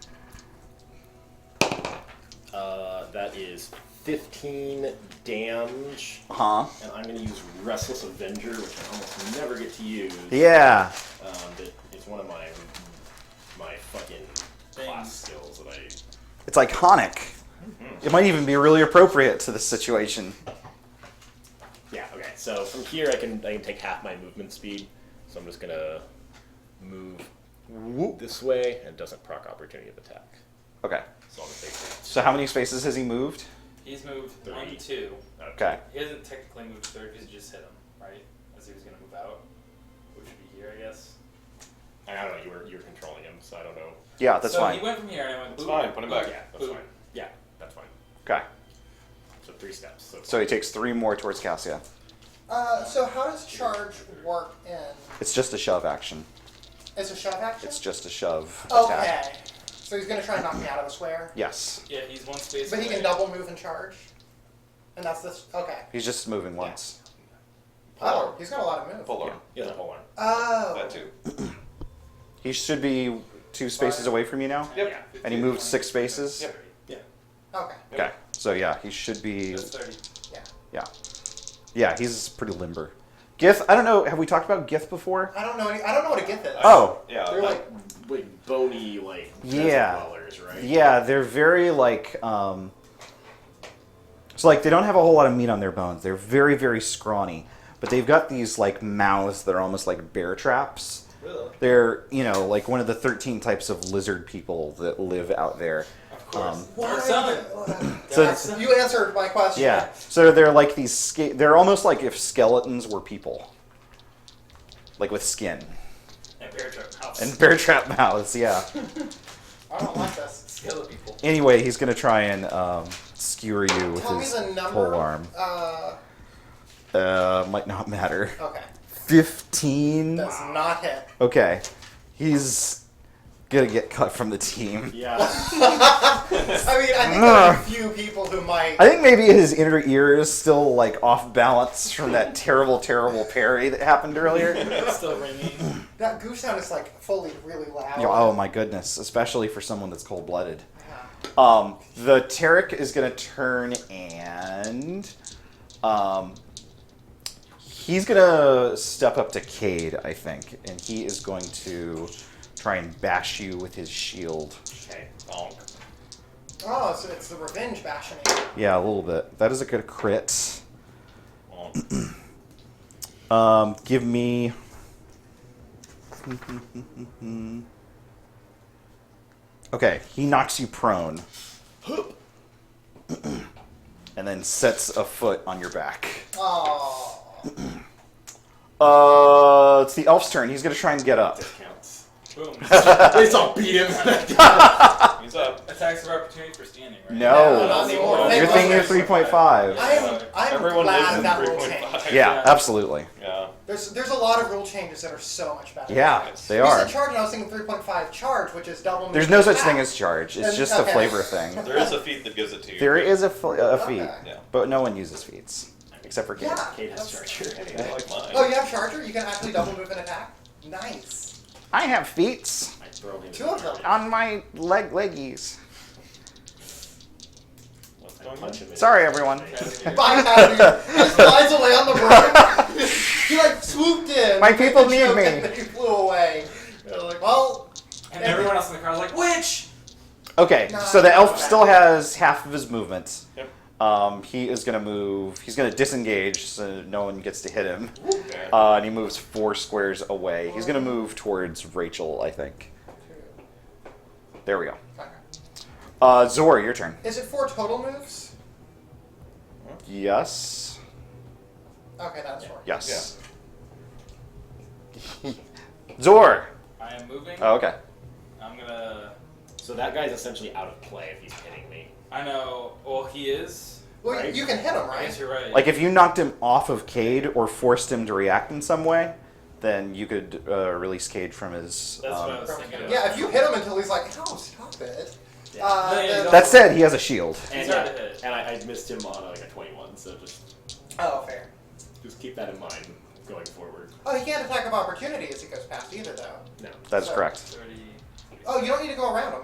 [SPEAKER 2] That is 15 damage,
[SPEAKER 4] Huh?
[SPEAKER 2] and I'm going to use Restless Avenger, which I almost never get to use.
[SPEAKER 4] Yeah.
[SPEAKER 2] That is one of my fucking class skills that I.
[SPEAKER 4] It's iconic. It might even be really appropriate to the situation.
[SPEAKER 2] Yeah. Okay. So from here, I can take half my movement speed. So I'm just gonna move this way, and it doesn't proc opportunity of attack.
[SPEAKER 4] Okay.
[SPEAKER 2] So I'm gonna take
[SPEAKER 4] So how many spaces has he moved?
[SPEAKER 3] He's moved
[SPEAKER 2] 3.
[SPEAKER 3] 1 to 2.
[SPEAKER 4] Okay.
[SPEAKER 3] He hasn't technically moved third because you just hit him, right? As he was going to move out. Which would be here, I guess.
[SPEAKER 2] I don't know. You were controlling him, so I don't know.
[SPEAKER 4] Yeah, that's
[SPEAKER 3] so
[SPEAKER 4] fine.
[SPEAKER 3] he went from here and I went,
[SPEAKER 1] That's
[SPEAKER 3] boop,
[SPEAKER 1] fine, put him
[SPEAKER 3] boop,
[SPEAKER 1] back.
[SPEAKER 2] Yeah, that's
[SPEAKER 3] boop.
[SPEAKER 2] fine. Yeah, that's fine.
[SPEAKER 4] Okay.
[SPEAKER 2] So 3 steps.
[SPEAKER 4] So he takes 3 more towards Cassia.
[SPEAKER 5] So how does charge work in?
[SPEAKER 4] It's just a shove action.
[SPEAKER 5] It's a shove action?
[SPEAKER 4] It's just a shove
[SPEAKER 5] Okay.
[SPEAKER 4] attack.
[SPEAKER 5] So he's going to try and knock me out of a square?
[SPEAKER 4] Yes.
[SPEAKER 3] Yeah, he's 1 space
[SPEAKER 5] But he
[SPEAKER 3] away.
[SPEAKER 5] can double move and charge? And that's this? Okay.
[SPEAKER 4] He's just moving once.
[SPEAKER 5] Oh, he's got a lot of moves.
[SPEAKER 1] Full arm.
[SPEAKER 2] He has a whole arm.
[SPEAKER 5] Oh.
[SPEAKER 1] That too.
[SPEAKER 4] He should be 2 spaces away from you now.
[SPEAKER 1] Yep.
[SPEAKER 2] Yeah.
[SPEAKER 4] And he moved 6 spaces.
[SPEAKER 1] Yep.
[SPEAKER 2] Yeah.
[SPEAKER 5] Okay.
[SPEAKER 4] Okay. So yeah, he should be.
[SPEAKER 3] That's 30.
[SPEAKER 4] Yeah. Yeah, he's pretty limber. Gith, I don't know. Have we talked about Gith before?
[SPEAKER 5] I don't know what a gift is.
[SPEAKER 4] Oh.
[SPEAKER 1] Yeah.
[SPEAKER 5] They're like,
[SPEAKER 2] Like bony, like desert
[SPEAKER 4] Yeah.
[SPEAKER 2] dwellers, right?
[SPEAKER 4] Yeah, they're very like. So like they don't have a whole lot of meat on their bones. They're very very scrawny, but they've got these like mouths that are almost like bear traps.
[SPEAKER 3] Really?
[SPEAKER 4] They're like one of the 13 types of lizard people that live out there.
[SPEAKER 3] Of course.
[SPEAKER 5] why?
[SPEAKER 4] So
[SPEAKER 5] You answered my question.
[SPEAKER 4] yeah, so they're like these. They're almost like if skeletons were people. like with skin.
[SPEAKER 3] And bear trap house.
[SPEAKER 4] And bear trap mouths, yeah.
[SPEAKER 5] I don't like this.
[SPEAKER 3] Skeleton people.
[SPEAKER 4] Anyway, he's gonna try and skewer you with
[SPEAKER 5] Tell me
[SPEAKER 4] his
[SPEAKER 5] the number.
[SPEAKER 4] pole arm. Might not matter.
[SPEAKER 5] Okay.
[SPEAKER 4] 15.
[SPEAKER 5] Does not hit.
[SPEAKER 4] Okay. He's gonna get cut from the team.
[SPEAKER 2] Yeah.
[SPEAKER 5] I mean, I think there are a few people who might.
[SPEAKER 4] I think maybe his inner ear is still like off balance from that terrible, terrible parry that happened earlier.
[SPEAKER 3] It's still ringing.
[SPEAKER 5] That goof sound is like fully really loud.
[SPEAKER 4] Oh my goodness, especially for someone that's cold-blooded.
[SPEAKER 5] Yeah.
[SPEAKER 4] The Tarek is gonna turn and he's gonna step up to Cade, I think, and he is going to try and bash you with his shield.
[SPEAKER 2] Okay.
[SPEAKER 1] Bonk.
[SPEAKER 5] Oh, so it's the revenge bashing.
[SPEAKER 4] Yeah, a little bit. That is a good crit.
[SPEAKER 1] Bonk.
[SPEAKER 4] Give me. Okay, he knocks you prone. And then sets a foot on your back.
[SPEAKER 5] Oh.
[SPEAKER 4] It's the elf's turn. He's gonna try and get up.
[SPEAKER 2] Discounts.
[SPEAKER 3] Boom.
[SPEAKER 6] They all beat him.
[SPEAKER 1] He's up.
[SPEAKER 3] Attacks of opportunity for standing, right?
[SPEAKER 4] No.
[SPEAKER 5] not anymore.
[SPEAKER 4] You're thinking of 3.5.
[SPEAKER 5] I'm
[SPEAKER 1] Everyone
[SPEAKER 5] glad
[SPEAKER 1] lives
[SPEAKER 5] that
[SPEAKER 1] in
[SPEAKER 5] rule changed.
[SPEAKER 1] 3.5.
[SPEAKER 4] Yeah, absolutely.
[SPEAKER 1] Yeah.
[SPEAKER 5] There's a lot of rule changes that are so much better.
[SPEAKER 4] Yeah, they
[SPEAKER 5] You
[SPEAKER 4] are.
[SPEAKER 5] said charge, and I was thinking 3.5 charge, which is double.
[SPEAKER 4] There's
[SPEAKER 5] movement
[SPEAKER 4] no such
[SPEAKER 5] attack.
[SPEAKER 4] thing as charge. It's
[SPEAKER 5] Then-
[SPEAKER 4] just a
[SPEAKER 5] okay.
[SPEAKER 4] flavor thing.
[SPEAKER 1] There is a feat that gives it to you.
[SPEAKER 4] There is a feat,
[SPEAKER 5] Okay.
[SPEAKER 1] Yeah.
[SPEAKER 4] but no one uses feats except for Cade.
[SPEAKER 5] Yeah.
[SPEAKER 2] Kate has Charger.
[SPEAKER 1] I like mine.
[SPEAKER 5] Oh, you have charger? You can actually double move and attack? Nice.
[SPEAKER 4] I have feats
[SPEAKER 2] I throw him.
[SPEAKER 5] Two of them.
[SPEAKER 4] on my leggies.
[SPEAKER 1] What's going on?
[SPEAKER 2] Punch him in
[SPEAKER 4] Sorry,
[SPEAKER 2] his
[SPEAKER 4] everyone.
[SPEAKER 2] face.
[SPEAKER 5] Bye, Patty. He just flies away on the road. He like swooped in.
[SPEAKER 4] My people
[SPEAKER 5] and
[SPEAKER 4] need
[SPEAKER 5] choked
[SPEAKER 4] me.
[SPEAKER 5] him, and he flew away. They're like, well.
[SPEAKER 3] And everyone else in the crowd is like, witch!
[SPEAKER 4] Okay,
[SPEAKER 5] No,
[SPEAKER 4] so the
[SPEAKER 5] no,
[SPEAKER 4] elf
[SPEAKER 5] no.
[SPEAKER 4] still has half of his movement.
[SPEAKER 1] Yep.
[SPEAKER 4] He is going to move. He's going to disengage so no one gets to hit him.
[SPEAKER 1] Okay.
[SPEAKER 4] And he moves 4 squares away. He's going to move towards Rachel, I think. There we go.
[SPEAKER 5] Okay.
[SPEAKER 4] Zor, your turn.
[SPEAKER 5] Is it 4 total moves?
[SPEAKER 4] Yes.
[SPEAKER 5] Okay, that's 4.
[SPEAKER 4] Yes. Zor!
[SPEAKER 3] I am moving.
[SPEAKER 4] Oh, okay.
[SPEAKER 3] I'm gonna.
[SPEAKER 2] So that guy's essentially out of play if he's hitting me.
[SPEAKER 3] I know. Well, he is.
[SPEAKER 5] Well,
[SPEAKER 2] Right.
[SPEAKER 5] you can hit him,
[SPEAKER 3] I guess
[SPEAKER 5] right?
[SPEAKER 3] you're right.
[SPEAKER 4] Like, if you knocked him off of Cade or forced him to react in some way, then you could release Cade from his...
[SPEAKER 3] That's what I was thinking of.
[SPEAKER 5] Yeah, if you hit him until he's like, oh, stop it.
[SPEAKER 3] No, yeah,
[SPEAKER 5] Then-
[SPEAKER 4] That said, he has a shield.
[SPEAKER 2] And,
[SPEAKER 3] He's hard to hit.
[SPEAKER 2] and I missed him on like a 21, so
[SPEAKER 5] Oh, fair.
[SPEAKER 2] just keep that in mind going forward.
[SPEAKER 5] Oh, he can't attack of opportunity as he goes past either, though.
[SPEAKER 2] No.
[SPEAKER 4] That is
[SPEAKER 5] So-
[SPEAKER 4] correct.
[SPEAKER 3] 30.
[SPEAKER 5] Oh, you don't need to go around him.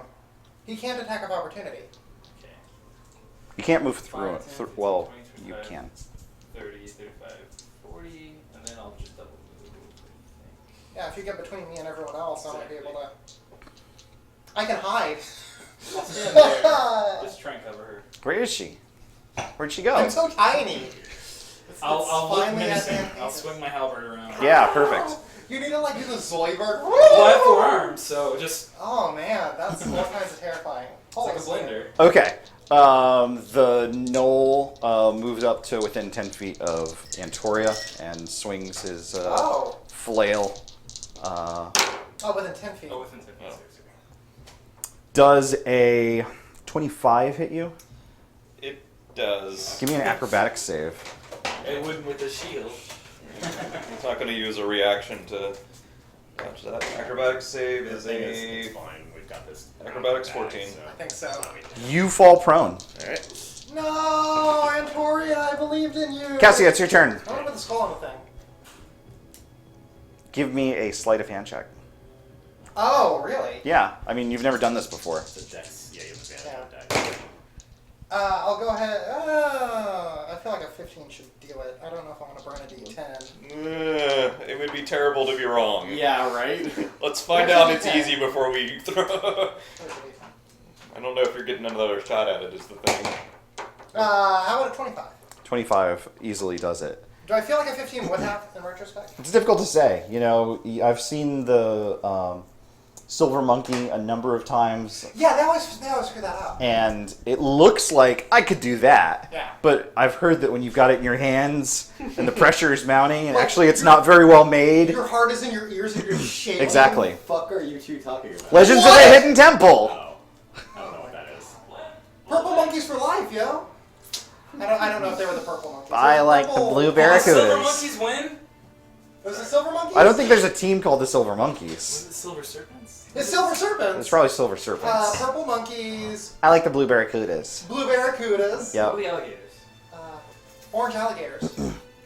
[SPEAKER 5] He can't attack of opportunity.
[SPEAKER 3] Okay.
[SPEAKER 4] You can't move through
[SPEAKER 3] 5,
[SPEAKER 4] it.
[SPEAKER 3] 10, 15,
[SPEAKER 4] Well,
[SPEAKER 3] 20,
[SPEAKER 4] you
[SPEAKER 3] 25,
[SPEAKER 4] can.
[SPEAKER 3] 30, 35, 40, and then I'll just double move.
[SPEAKER 5] Yeah, if you get between me and everyone else, I might be able to. I can hide.
[SPEAKER 3] I'll stand there. Just try and cover her.
[SPEAKER 4] Where is she? Where'd she go?
[SPEAKER 5] I'm so tiny.
[SPEAKER 3] I'll look
[SPEAKER 5] finally
[SPEAKER 3] menacing.
[SPEAKER 5] advantageous.
[SPEAKER 3] I'll swing my halberd around.
[SPEAKER 4] Yeah, perfect.
[SPEAKER 5] You need to like do the Zoidberg.
[SPEAKER 3] Well, I have 4 arms, so just
[SPEAKER 5] Oh man, that's all kinds of terrifying.
[SPEAKER 3] it's like a blender.
[SPEAKER 4] Okay. The knoll moves up to within 10 feet of Antoria and swings his
[SPEAKER 5] Oh.
[SPEAKER 4] flail.
[SPEAKER 5] Oh, within 10 feet.
[SPEAKER 3] Oh, within 10 feet.
[SPEAKER 4] Does a 25 hit you?
[SPEAKER 1] It does.
[SPEAKER 4] Give me an acrobatics save.
[SPEAKER 3] It wouldn't with the shield.
[SPEAKER 1] He's not going to use a reaction to dodge that. Acrobatics save is
[SPEAKER 2] The thing
[SPEAKER 1] a.
[SPEAKER 2] it's fine. We've got this.
[SPEAKER 1] Acrobatics
[SPEAKER 2] back,
[SPEAKER 1] 14.
[SPEAKER 5] I think so.
[SPEAKER 2] it's not a big deal.
[SPEAKER 4] You fall prone.
[SPEAKER 1] Alright.
[SPEAKER 5] No, Antoria, I believed in you.
[SPEAKER 4] Cassie, it's your turn.
[SPEAKER 5] I want to put the skull on the thing.
[SPEAKER 4] Give me a sleight of hand check.
[SPEAKER 5] Oh, really?
[SPEAKER 4] Yeah, I mean, you've never done this before.
[SPEAKER 2] It's a dex. Yeah, you have advantage
[SPEAKER 5] Yeah.
[SPEAKER 2] on dex.
[SPEAKER 5] I'll go ahead. I feel like a 15 should do it. I don't know if I want to burn a D10.
[SPEAKER 1] It would be terrible to be wrong.
[SPEAKER 2] Yeah, right?
[SPEAKER 1] Let's find
[SPEAKER 5] Where's
[SPEAKER 1] out
[SPEAKER 5] the
[SPEAKER 1] it's
[SPEAKER 5] D10?
[SPEAKER 1] easy before we throw.
[SPEAKER 5] Where's the D10?
[SPEAKER 1] I don't know if you're getting another shot at it, is the thing.
[SPEAKER 5] How about a 25?
[SPEAKER 4] 25 easily does it.
[SPEAKER 5] Do I feel like a 15 would have in retrospect?
[SPEAKER 4] It's difficult to say. You know, I've seen the Silver Monkey a number of times,
[SPEAKER 5] Yeah, they always screw that up.
[SPEAKER 4] and it looks like I could do that.
[SPEAKER 5] Yeah.
[SPEAKER 4] But I've heard that when you've got it in your hands and the pressure is mounting, and actually it's not very well made.
[SPEAKER 5] Your heart is in your ears and you're shaking.
[SPEAKER 4] Exactly.
[SPEAKER 6] What the fuck are you two talking about?
[SPEAKER 4] Legends of
[SPEAKER 5] What?
[SPEAKER 4] the Hidden Temple.
[SPEAKER 6] Oh, I don't know what that is.
[SPEAKER 5] Purple monkeys for life, yo. I don't know if they were the purple monkeys.
[SPEAKER 4] I
[SPEAKER 5] They're
[SPEAKER 4] like the
[SPEAKER 5] purple-
[SPEAKER 4] blue
[SPEAKER 3] The Silver
[SPEAKER 4] barracudas.
[SPEAKER 3] Monkeys win?
[SPEAKER 5] Was it silver monkeys?
[SPEAKER 4] I don't think there's a team called the Silver
[SPEAKER 3] Was
[SPEAKER 4] Monkeys.
[SPEAKER 3] it Silver Serpents?
[SPEAKER 5] It's silver serpents.
[SPEAKER 4] It's probably Silver Serpents.
[SPEAKER 5] Purple monkeys,
[SPEAKER 4] I like the blue barracudas.
[SPEAKER 5] blue barracudas,
[SPEAKER 4] Yep.
[SPEAKER 3] What are the alligators?
[SPEAKER 5] orange alligators,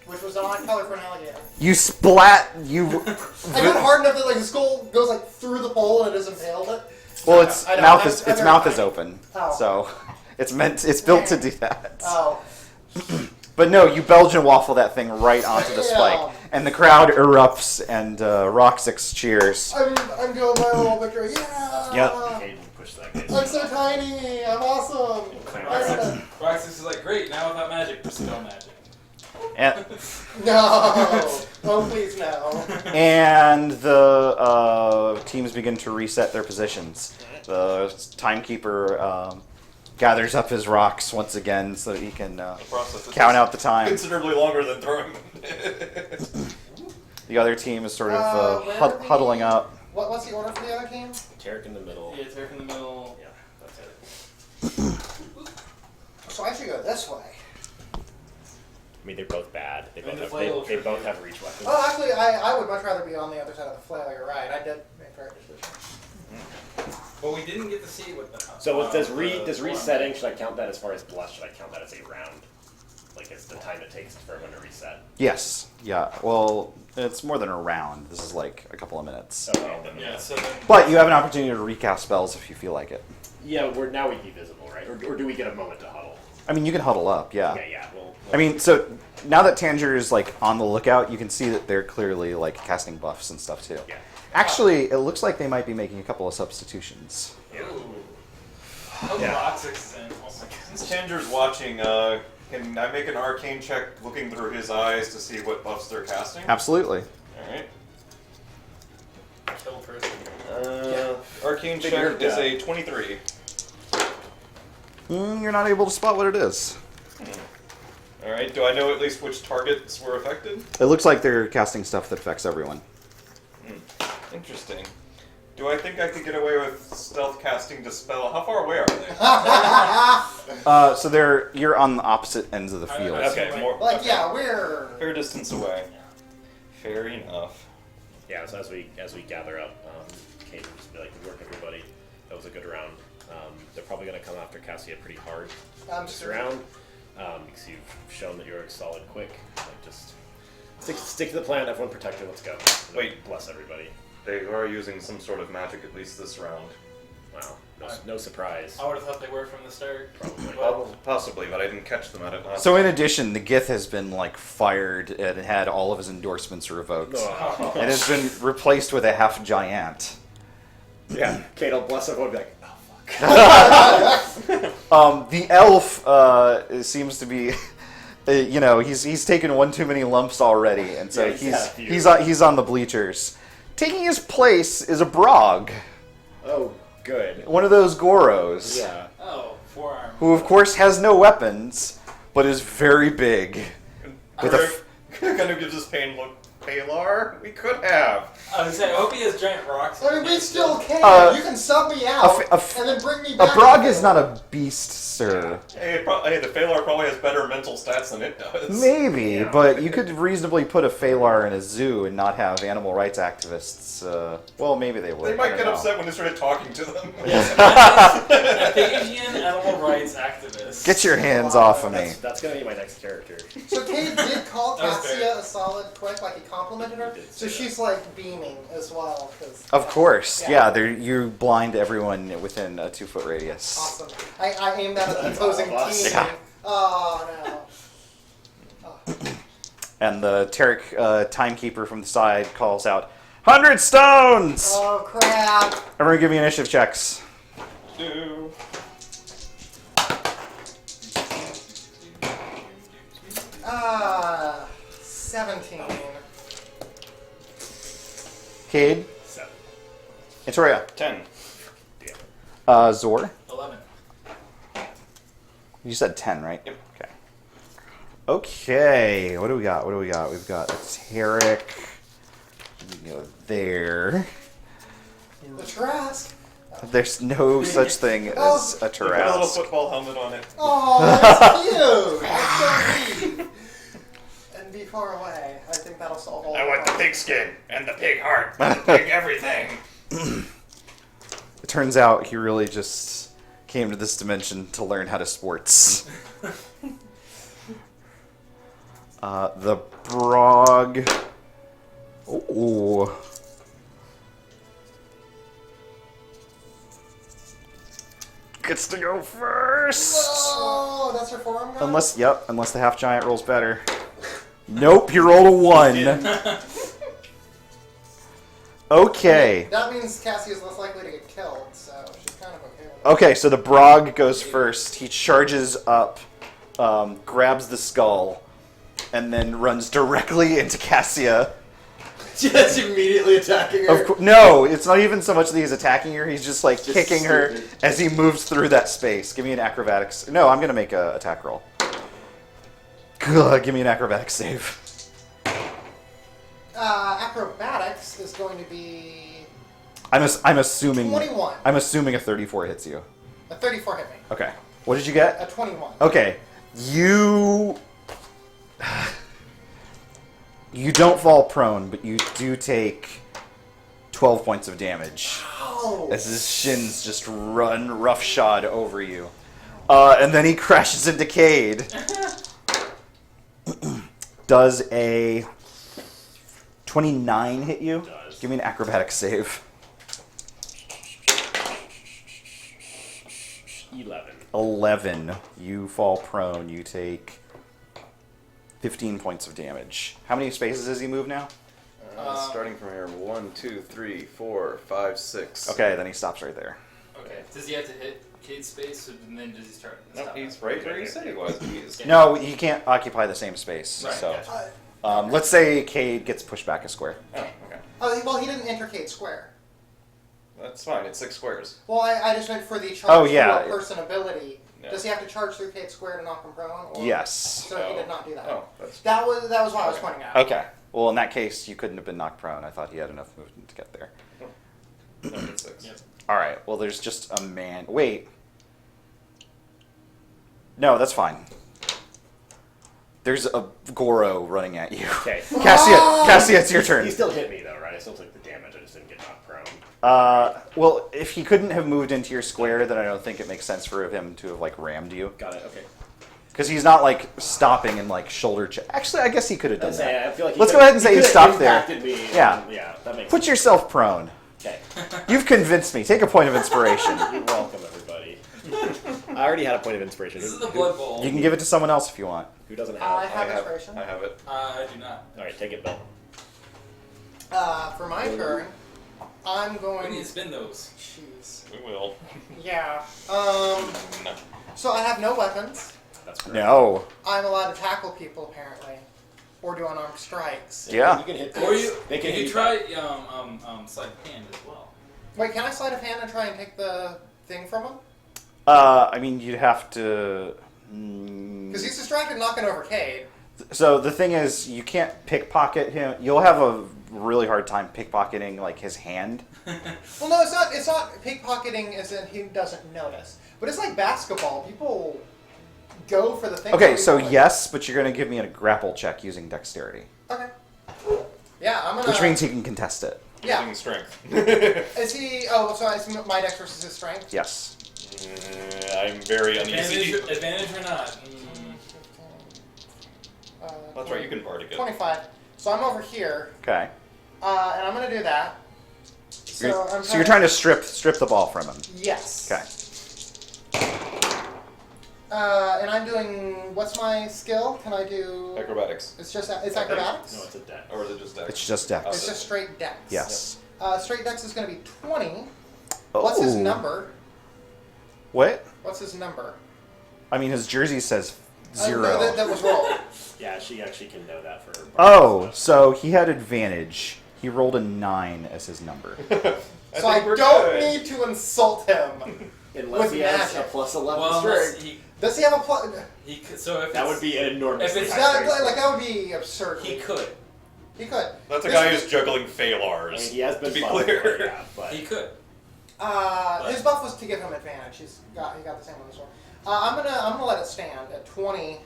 [SPEAKER 5] which was an odd color for an alligator.
[SPEAKER 4] You splat. You.
[SPEAKER 5] I got hard enough that like the skull goes like through the pole and it has impaled it.
[SPEAKER 4] Well, its
[SPEAKER 5] I don't-
[SPEAKER 4] mouth
[SPEAKER 5] I'm-
[SPEAKER 4] is
[SPEAKER 5] I'm
[SPEAKER 4] its
[SPEAKER 5] very
[SPEAKER 4] mouth is
[SPEAKER 5] tiny.
[SPEAKER 4] open,
[SPEAKER 5] Oh.
[SPEAKER 4] so it's built to do that.
[SPEAKER 5] Oh.
[SPEAKER 4] But no, you Belgian waffle that thing right onto the spike,
[SPEAKER 5] Yeah.
[SPEAKER 4] and the crowd erupts and Roxix cheers.
[SPEAKER 5] I'm doing my little victory. Yeah.
[SPEAKER 4] Yep.
[SPEAKER 2] Caden pushed that guy.
[SPEAKER 5] I'm so tiny. I'm awesome.
[SPEAKER 3] Roxas is like, great, now without magic, we're still magic.
[SPEAKER 4] And,
[SPEAKER 5] No. Oh please no.
[SPEAKER 4] and the teams begin to reset their positions. The timekeeper gathers up his rocks once again so that he can
[SPEAKER 1] The process is
[SPEAKER 4] count out the time.
[SPEAKER 1] considerably longer than throwing.
[SPEAKER 4] The other team is sort of
[SPEAKER 5] Where are we?
[SPEAKER 4] huddling up.
[SPEAKER 5] What's the order for the other team?
[SPEAKER 2] Tarek in the middle.
[SPEAKER 3] Yeah, Tarek in the middle.
[SPEAKER 2] Yeah, that's it.
[SPEAKER 5] So I should go this way.
[SPEAKER 2] I mean, they're both bad. They
[SPEAKER 3] And
[SPEAKER 2] both
[SPEAKER 3] the
[SPEAKER 2] have,
[SPEAKER 3] flail
[SPEAKER 2] they
[SPEAKER 3] trick.
[SPEAKER 2] both have reach weapons.
[SPEAKER 5] Well, actually, I would much rather be on the other side of the flail. You're right. I did make the right decision.
[SPEAKER 3] But we didn't get to see what the.
[SPEAKER 2] So what does
[SPEAKER 3] the
[SPEAKER 2] resetting? Should I count that as far as bless? Should I count that as a round? Like it's the time it takes for everyone to reset.
[SPEAKER 4] Yes. Yeah. Well, it's more than a round. This is like a couple of minutes.
[SPEAKER 2] Okay. Then
[SPEAKER 3] Yeah, so then.
[SPEAKER 4] But you have an opportunity to recast spells if you feel like it.
[SPEAKER 2] yeah, now we'd be visible, right? Or do we get a moment to huddle?
[SPEAKER 4] I mean, you can huddle up, yeah.
[SPEAKER 2] Yeah. Well,
[SPEAKER 4] I mean, so now that Tanger is like on the lookout, you can see that they're clearly like casting buffs and stuff too.
[SPEAKER 2] yeah.
[SPEAKER 4] Actually, it looks like they might be making a couple of substitutions.
[SPEAKER 2] Yeah.
[SPEAKER 3] Oh,
[SPEAKER 2] Yeah.
[SPEAKER 3] Roxas is in. Oh my
[SPEAKER 1] Since
[SPEAKER 3] goodness.
[SPEAKER 1] Tanger's watching, can I make an arcane check looking through his eyes to see what buffs they're casting?
[SPEAKER 4] Absolutely.
[SPEAKER 1] Alright.
[SPEAKER 3] Kill person.
[SPEAKER 1] Arcane
[SPEAKER 2] Figure
[SPEAKER 1] check
[SPEAKER 2] it
[SPEAKER 1] is
[SPEAKER 2] out.
[SPEAKER 1] a 23.
[SPEAKER 4] You're not able to spot what it is.
[SPEAKER 1] Alright, do I know at least which targets were affected?
[SPEAKER 4] It looks like they're casting stuff that affects everyone.
[SPEAKER 1] Interesting. Do I think I could get away with stealth casting Dispel? How far away are they?
[SPEAKER 4] So you're on the opposite ends of the field.
[SPEAKER 1] Okay, more.
[SPEAKER 5] Like,
[SPEAKER 1] okay.
[SPEAKER 5] yeah, we're.
[SPEAKER 1] Fair distance away. Fair enough.
[SPEAKER 2] Yeah. So as we gather up, Kate will just be like, "Good work, everybody. That was a good round. They're probably going to come after Cassia pretty hard this round because you've shown that you're a solid quick. Like just stick to the plan. Everyone protect her. Let's go.
[SPEAKER 1] Wait.
[SPEAKER 2] Bless everybody.
[SPEAKER 1] They are using some sort of magic at least this round.
[SPEAKER 2] Wow. No surprise.
[SPEAKER 3] I would have thought they were from the start.
[SPEAKER 2] Probably.
[SPEAKER 3] Well,
[SPEAKER 1] Possibly, but I didn't catch them at it last.
[SPEAKER 4] So in addition, the Gith has been like fired and had all of his endorsements revoked.
[SPEAKER 2] Oh.
[SPEAKER 4] It has been replaced with a half giant.
[SPEAKER 2] Yeah. Kate, I'll bless everyone. And be like, oh fuck.
[SPEAKER 4] The elf seems to be, he's taken one too many lumps already, and so
[SPEAKER 2] Yeah, he's had a few.
[SPEAKER 4] he's on the bleachers. Taking his place is a Brog,
[SPEAKER 2] Oh, good.
[SPEAKER 4] one of those Goros,
[SPEAKER 2] Yeah.
[SPEAKER 3] oh, forearm.
[SPEAKER 4] who of course has no weapons, but is very big. With a f-
[SPEAKER 1] kind of gives us pain look. Palar? We could have.
[SPEAKER 3] I was saying, I hope he has giant rocks.
[SPEAKER 5] I mean, we still can. You can sub me out and then bring me
[SPEAKER 4] a
[SPEAKER 5] back.
[SPEAKER 4] Brog is not a beast, sir.
[SPEAKER 1] Hey, the Phalar probably has better mental stats than it does.
[SPEAKER 4] Maybe,
[SPEAKER 2] Yeah.
[SPEAKER 4] but you could reasonably put a Phalar in a zoo and not have animal rights activists. Well, maybe they would.
[SPEAKER 1] They
[SPEAKER 4] I
[SPEAKER 1] might
[SPEAKER 4] don't
[SPEAKER 1] get
[SPEAKER 4] know.
[SPEAKER 1] upset when they started talking to them.
[SPEAKER 3] A Bayesian animal rights activist.
[SPEAKER 4] Get your hands off of me.
[SPEAKER 2] That's gonna be my next character.
[SPEAKER 5] So Kate did call
[SPEAKER 3] That was fair.
[SPEAKER 5] Cassia a solid quick, like he complimented her.
[SPEAKER 2] He did
[SPEAKER 5] So
[SPEAKER 2] say
[SPEAKER 5] she's like beaming as well.
[SPEAKER 4] Of course,
[SPEAKER 5] Yeah.
[SPEAKER 4] yeah. You blind everyone within a 2-foot radius.
[SPEAKER 5] Awesome. I aimed that at the opposing
[SPEAKER 2] all of us.
[SPEAKER 5] team.
[SPEAKER 4] Yeah.
[SPEAKER 5] Oh no. Oh.
[SPEAKER 4] And the Tarek timekeeper from the side calls out, 100 stones!
[SPEAKER 5] Oh crap.
[SPEAKER 4] Everyone give me initiative checks.
[SPEAKER 1] Do.
[SPEAKER 5] Ah, 17.
[SPEAKER 4] Cade,
[SPEAKER 2] 7.
[SPEAKER 4] Antoria.
[SPEAKER 1] 10.
[SPEAKER 4] Zor.
[SPEAKER 3] 11.
[SPEAKER 4] You said 10, right?
[SPEAKER 1] Yep.
[SPEAKER 4] Okay. Okay. What do we got? We've got a Tarek. We go there.
[SPEAKER 5] The Trask.
[SPEAKER 4] There's no such thing as a
[SPEAKER 5] Oh.
[SPEAKER 1] Put a little
[SPEAKER 4] Tarrasque.
[SPEAKER 1] football helmet on it.
[SPEAKER 5] Oh, that's cute. That's so neat. And be far away. I think that'll solve all.
[SPEAKER 1] I want the
[SPEAKER 5] problems.
[SPEAKER 1] pig skin and the pig heart and the pig everything.
[SPEAKER 4] It turns out he really just came to this dimension to learn how to sports. The Brog. Ooh. Gets to go first.
[SPEAKER 5] Oh, that's your forearm guy?
[SPEAKER 4] Unless the half giant rolls better. Nope, he rolled a 1. Okay.
[SPEAKER 5] That means Cassie is less likely to get killed, so she's kind of okay with that.
[SPEAKER 4] Okay, so the Brog goes first. He charges up, grabs the skull, and then runs directly into Cassia.
[SPEAKER 6] Just immediately attacking her.
[SPEAKER 4] No, it's not even so much that he's attacking her. He's just like
[SPEAKER 6] Just
[SPEAKER 4] kicking her
[SPEAKER 6] stupid.
[SPEAKER 4] as he moves through that space. Give me an acrobatics. No, I'm gonna make a attack roll. Good. Give me an acrobatics save.
[SPEAKER 5] Acrobatics is going to be
[SPEAKER 4] I'm assuming.
[SPEAKER 5] 21.
[SPEAKER 4] I'm assuming a 34 hits you.
[SPEAKER 5] A 34 hit me.
[SPEAKER 4] Okay. What did you get?
[SPEAKER 5] A 21.
[SPEAKER 4] Okay. You don't fall prone, but you do take 12 points of damage
[SPEAKER 5] Oh.
[SPEAKER 4] as his shins just run roughshod over you. And then he crashes into Cade. Does a 29 hit you?
[SPEAKER 2] Does.
[SPEAKER 4] Give me an acrobatic save. 11. You fall prone. You take 15 points of damage. How many spaces does he move now?
[SPEAKER 1] Starting from here, 1, 2, 3, 4, 5, 6.
[SPEAKER 4] Okay, then he stops right there.
[SPEAKER 3] Okay. Does he have to hit Cade's space, and then does he start?
[SPEAKER 1] No,
[SPEAKER 3] stop
[SPEAKER 1] he's
[SPEAKER 3] it?
[SPEAKER 1] right where he said he was. He is.
[SPEAKER 4] No, he can't occupy the same space.
[SPEAKER 3] Right,
[SPEAKER 4] So,
[SPEAKER 3] gotcha.
[SPEAKER 4] let's say Cade gets pushed back a square.
[SPEAKER 1] Oh, okay.
[SPEAKER 5] Well, he didn't enter Cade Square.
[SPEAKER 1] That's fine. It's 6 squares.
[SPEAKER 5] Well, I just meant for the charge
[SPEAKER 4] Oh, yeah.
[SPEAKER 5] through a person ability.
[SPEAKER 1] Yeah.
[SPEAKER 5] Does he have to charge through Cade Square to knock him prone? Or?
[SPEAKER 4] Yes.
[SPEAKER 5] So he did not do that.
[SPEAKER 1] Oh, that's
[SPEAKER 5] That was what I was pointing out.
[SPEAKER 4] Okay. Well, in that case, you couldn't have been knocked prone. I thought he had enough movement to get there.
[SPEAKER 1] no, it's 6.
[SPEAKER 3] Yep.
[SPEAKER 4] All right. Well, there's just a man. Wait. No, that's fine. There's a Goro running at you.
[SPEAKER 2] Okay.
[SPEAKER 4] Cassia, it's your turn.
[SPEAKER 2] He still hit me though, right? I still took the damage. I just didn't get knocked prone.
[SPEAKER 4] Well, if he couldn't have moved into your square, then I don't think it makes sense for him to have like rammed you.
[SPEAKER 2] Got it. Okay.
[SPEAKER 4] Because he's not like stopping and like shoulder check. Actually, I guess he could have done
[SPEAKER 2] I
[SPEAKER 4] that.
[SPEAKER 2] feel like he
[SPEAKER 4] Let's
[SPEAKER 2] could-
[SPEAKER 4] go ahead and say he
[SPEAKER 2] could have
[SPEAKER 4] stopped there.
[SPEAKER 2] impacted me.
[SPEAKER 4] Yeah.
[SPEAKER 2] Yeah. That makes
[SPEAKER 4] Put
[SPEAKER 2] sense.
[SPEAKER 4] yourself prone.
[SPEAKER 2] Okay.
[SPEAKER 4] You've convinced me. Take a point of inspiration.
[SPEAKER 2] You're welcome, everybody. I already had a point of inspiration.
[SPEAKER 3] This is the Blood Bowl.
[SPEAKER 4] You can give it to someone else if you want.
[SPEAKER 2] Who doesn't
[SPEAKER 5] I
[SPEAKER 2] have?
[SPEAKER 5] have
[SPEAKER 1] I
[SPEAKER 5] inspiration.
[SPEAKER 1] have it.
[SPEAKER 3] I do not.
[SPEAKER 2] All right, take it, Bill.
[SPEAKER 5] For my turn, I'm
[SPEAKER 3] We
[SPEAKER 5] going.
[SPEAKER 3] need to spin those.
[SPEAKER 5] Jeez.
[SPEAKER 1] We will.
[SPEAKER 5] Yeah.
[SPEAKER 1] No.
[SPEAKER 5] So I have no weapons.
[SPEAKER 2] That's correct.
[SPEAKER 4] No.
[SPEAKER 5] I'm allowed to tackle people apparently, or do unarmed strikes.
[SPEAKER 4] Yeah.
[SPEAKER 2] You can hit.
[SPEAKER 3] Or you
[SPEAKER 2] They can
[SPEAKER 3] you
[SPEAKER 2] hit
[SPEAKER 3] try sleight of hand as well.
[SPEAKER 5] Wait, can I sleight of hand and try and take the thing from him?
[SPEAKER 4] I mean, you'd have to.
[SPEAKER 5] Because he's distracted knocking over Cade.
[SPEAKER 4] So the thing is, you can't pickpocket him. You'll have a really hard time pickpocketing like his hand.
[SPEAKER 5] Well, no, it's not. It's not pickpocketing as in he doesn't notice. But it's like basketball. People go for the thing.
[SPEAKER 4] Okay, so yes, but you're going to give me a grapple check using dexterity,
[SPEAKER 5] Okay. Yeah, I'm gonna.
[SPEAKER 4] which means he can contest it.
[SPEAKER 5] Yeah.
[SPEAKER 1] Using strength.
[SPEAKER 5] Is he? Oh, so it's my dex versus his strength.
[SPEAKER 4] Yes.
[SPEAKER 1] I'm very uneasy.
[SPEAKER 3] Advantage or not?
[SPEAKER 5] 15,
[SPEAKER 1] That's right, you can bardic it.
[SPEAKER 5] 25. So I'm over here,
[SPEAKER 4] Okay.
[SPEAKER 5] and I'm gonna do that. So
[SPEAKER 4] You're trying to strip the ball from him.
[SPEAKER 5] Yes.
[SPEAKER 4] Okay.
[SPEAKER 5] And I'm doing. What's my skill? Can I do?
[SPEAKER 1] Acrobatics.
[SPEAKER 5] It's just. It's acrobatics.
[SPEAKER 2] No, it's a deck.
[SPEAKER 1] Or is it just dex?
[SPEAKER 4] It's just dex.
[SPEAKER 5] It's just straight dex.
[SPEAKER 4] Yes.
[SPEAKER 5] Straight dex is gonna be 20.
[SPEAKER 4] Oh.
[SPEAKER 5] What's his number?
[SPEAKER 4] What?
[SPEAKER 5] What's his number?
[SPEAKER 4] I mean, his jersey says 0.
[SPEAKER 5] No, that was rolled.
[SPEAKER 2] Yeah, she actually can know that for her.
[SPEAKER 4] Oh, so he had advantage. He rolled a 9 as his number.
[SPEAKER 5] So I
[SPEAKER 1] think we're
[SPEAKER 5] don't
[SPEAKER 1] good.
[SPEAKER 5] need to insult him.
[SPEAKER 6] Unless
[SPEAKER 5] With
[SPEAKER 6] he has a
[SPEAKER 5] magic.
[SPEAKER 6] plus 11
[SPEAKER 3] Well, unless
[SPEAKER 6] strength.
[SPEAKER 5] Does he have a plus?
[SPEAKER 3] he could, so if
[SPEAKER 6] That
[SPEAKER 3] it's-
[SPEAKER 6] would be an enormous
[SPEAKER 3] if it's
[SPEAKER 6] high
[SPEAKER 5] That,
[SPEAKER 6] strength.
[SPEAKER 5] like that would be absurd.
[SPEAKER 3] he could.
[SPEAKER 5] He could.
[SPEAKER 1] That's a
[SPEAKER 5] This-
[SPEAKER 1] guy who's juggling
[SPEAKER 6] I mean,
[SPEAKER 1] Phalars.
[SPEAKER 6] he has been
[SPEAKER 1] to be
[SPEAKER 6] buffed,
[SPEAKER 1] clear.
[SPEAKER 6] yeah, but
[SPEAKER 3] He could.
[SPEAKER 5] His buff was to give him advantage. He got the same on this one. I'm gonna let it stand at 20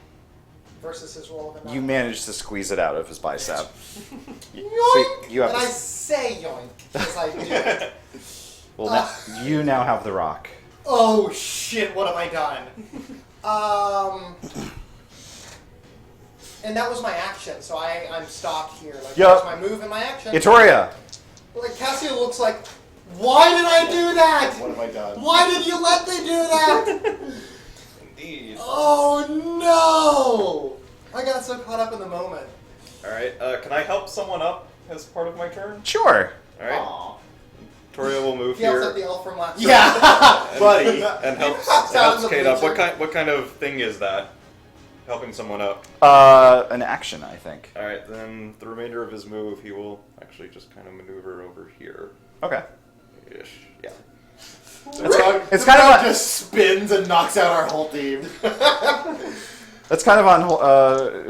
[SPEAKER 5] versus his roll of a 9.
[SPEAKER 4] You managed to squeeze it out of his bicep.
[SPEAKER 5] Yoink!
[SPEAKER 4] you have
[SPEAKER 5] and
[SPEAKER 4] to
[SPEAKER 5] I
[SPEAKER 4] s-
[SPEAKER 5] say yoink as I do it.
[SPEAKER 4] Well, you now have the rock.
[SPEAKER 5] Oh shit! What have I done? And that was my action, so I'm stopped here. Like
[SPEAKER 4] Yup.
[SPEAKER 5] that's my move and my action.
[SPEAKER 4] Itoria!
[SPEAKER 5] Like Cassio looks like, why did I do that?
[SPEAKER 6] what have I done?
[SPEAKER 5] Why did you let me do that?
[SPEAKER 1] Indeed.
[SPEAKER 5] Oh no! I got so caught up in the moment.
[SPEAKER 1] Alright, can I help someone up as part of my turn?
[SPEAKER 4] Sure.
[SPEAKER 1] Alright.
[SPEAKER 5] Aw.
[SPEAKER 1] Toria will move
[SPEAKER 5] He helps out
[SPEAKER 1] here
[SPEAKER 5] the elf from last
[SPEAKER 6] Yeah, buddy.
[SPEAKER 1] and helps
[SPEAKER 5] Pops out in the
[SPEAKER 1] Kate up.
[SPEAKER 5] bleacher.
[SPEAKER 1] What kind of thing is that? Helping someone up.
[SPEAKER 4] An action, I think.
[SPEAKER 1] Alright, then the remainder of his move, he will actually just kind of maneuver over here.
[SPEAKER 4] Okay.
[SPEAKER 1] Ish. Yeah.
[SPEAKER 4] It's kind of
[SPEAKER 6] just spins and knocks out our whole team.
[SPEAKER 4] That's kind of on.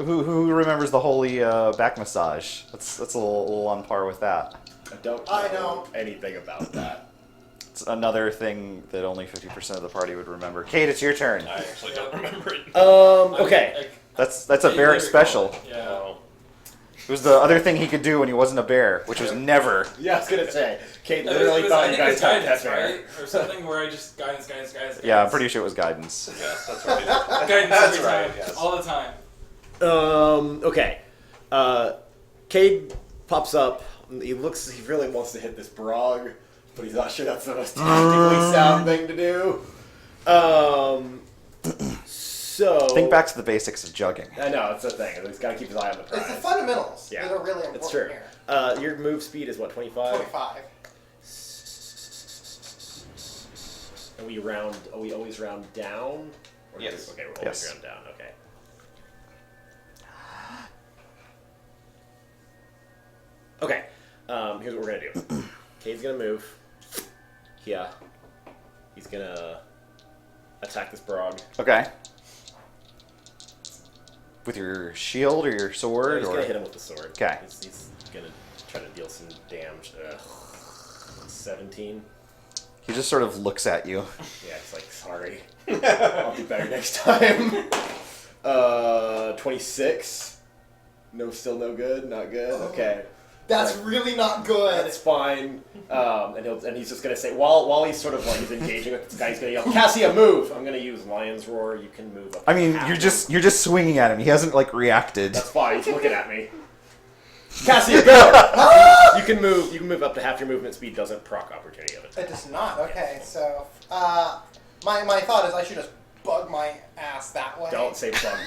[SPEAKER 4] Who remembers the holy back massage? That's a little on par with that.
[SPEAKER 6] I
[SPEAKER 5] I know.
[SPEAKER 6] anything about that.
[SPEAKER 4] It's another thing that only 50% of the party would remember. Kate, it's your turn.
[SPEAKER 1] I actually don't remember it.
[SPEAKER 6] Okay.
[SPEAKER 4] That's a bear special.
[SPEAKER 3] Yeah.
[SPEAKER 1] Oh.
[SPEAKER 4] It was the other thing he could do when he wasn't a bear, which was never.
[SPEAKER 6] Yeah, I was gonna say. Kate
[SPEAKER 3] It was-
[SPEAKER 6] literally
[SPEAKER 3] it was-
[SPEAKER 6] thought
[SPEAKER 3] I
[SPEAKER 6] you
[SPEAKER 3] think it was
[SPEAKER 6] guys had
[SPEAKER 3] guidance,
[SPEAKER 6] test bear.
[SPEAKER 3] right? Or something where I just guidance.
[SPEAKER 4] Yeah, I'm pretty sure it was guidance.
[SPEAKER 1] Yes, that's right.
[SPEAKER 3] Guidance
[SPEAKER 1] That's
[SPEAKER 3] every
[SPEAKER 1] right,
[SPEAKER 3] time,
[SPEAKER 1] yes.
[SPEAKER 3] all the time.
[SPEAKER 6] Okay. Cade pops up. He really wants to hit this Brog, but he's not sure that's the most tactically sound thing to do. So
[SPEAKER 4] Think back to the basics of jugging.
[SPEAKER 6] I know, it's a thing. He's got to keep his eye on the
[SPEAKER 5] It's the
[SPEAKER 6] prize.
[SPEAKER 5] fundamentals
[SPEAKER 6] Yeah.
[SPEAKER 5] that are really important
[SPEAKER 6] It's true.
[SPEAKER 5] here.
[SPEAKER 6] Your move speed is what, 25?
[SPEAKER 5] 25.
[SPEAKER 6] And we always round down? Or
[SPEAKER 1] Yes.
[SPEAKER 6] Okay, we're always
[SPEAKER 4] Yes.
[SPEAKER 6] round down, okay. Okay, here's what we're gonna do. Cade's gonna move. Yeah. He's gonna attack this Brog.
[SPEAKER 4] Okay. With your shield or your sword,
[SPEAKER 6] He's
[SPEAKER 4] or
[SPEAKER 6] gonna hit him with the sword.
[SPEAKER 4] Okay.
[SPEAKER 6] He's gonna try to deal some damage. 17.
[SPEAKER 4] he just sort of looks at you.
[SPEAKER 6] Yeah, it's like, sorry. I'll do better next time. 26. No, still no good. Not good. Okay.
[SPEAKER 5] That's really not good.
[SPEAKER 6] That's fine. And he's just gonna say while he's sort of like he's engaging with this guy, he's gonna yell, "Cassia, move!" I'm gonna use Lion's Roar. You can move up.
[SPEAKER 4] I mean,
[SPEAKER 6] half
[SPEAKER 4] you're
[SPEAKER 6] movement.
[SPEAKER 4] just swinging at him. He hasn't like reacted.
[SPEAKER 6] That's fine. He's looking at me. Cassia, go! You can move up to half your movement speed. Doesn't proc opportunity of it.
[SPEAKER 5] It does not. Okay, so my thought is I should just bug my ass that way.
[SPEAKER 6] Don't say bug.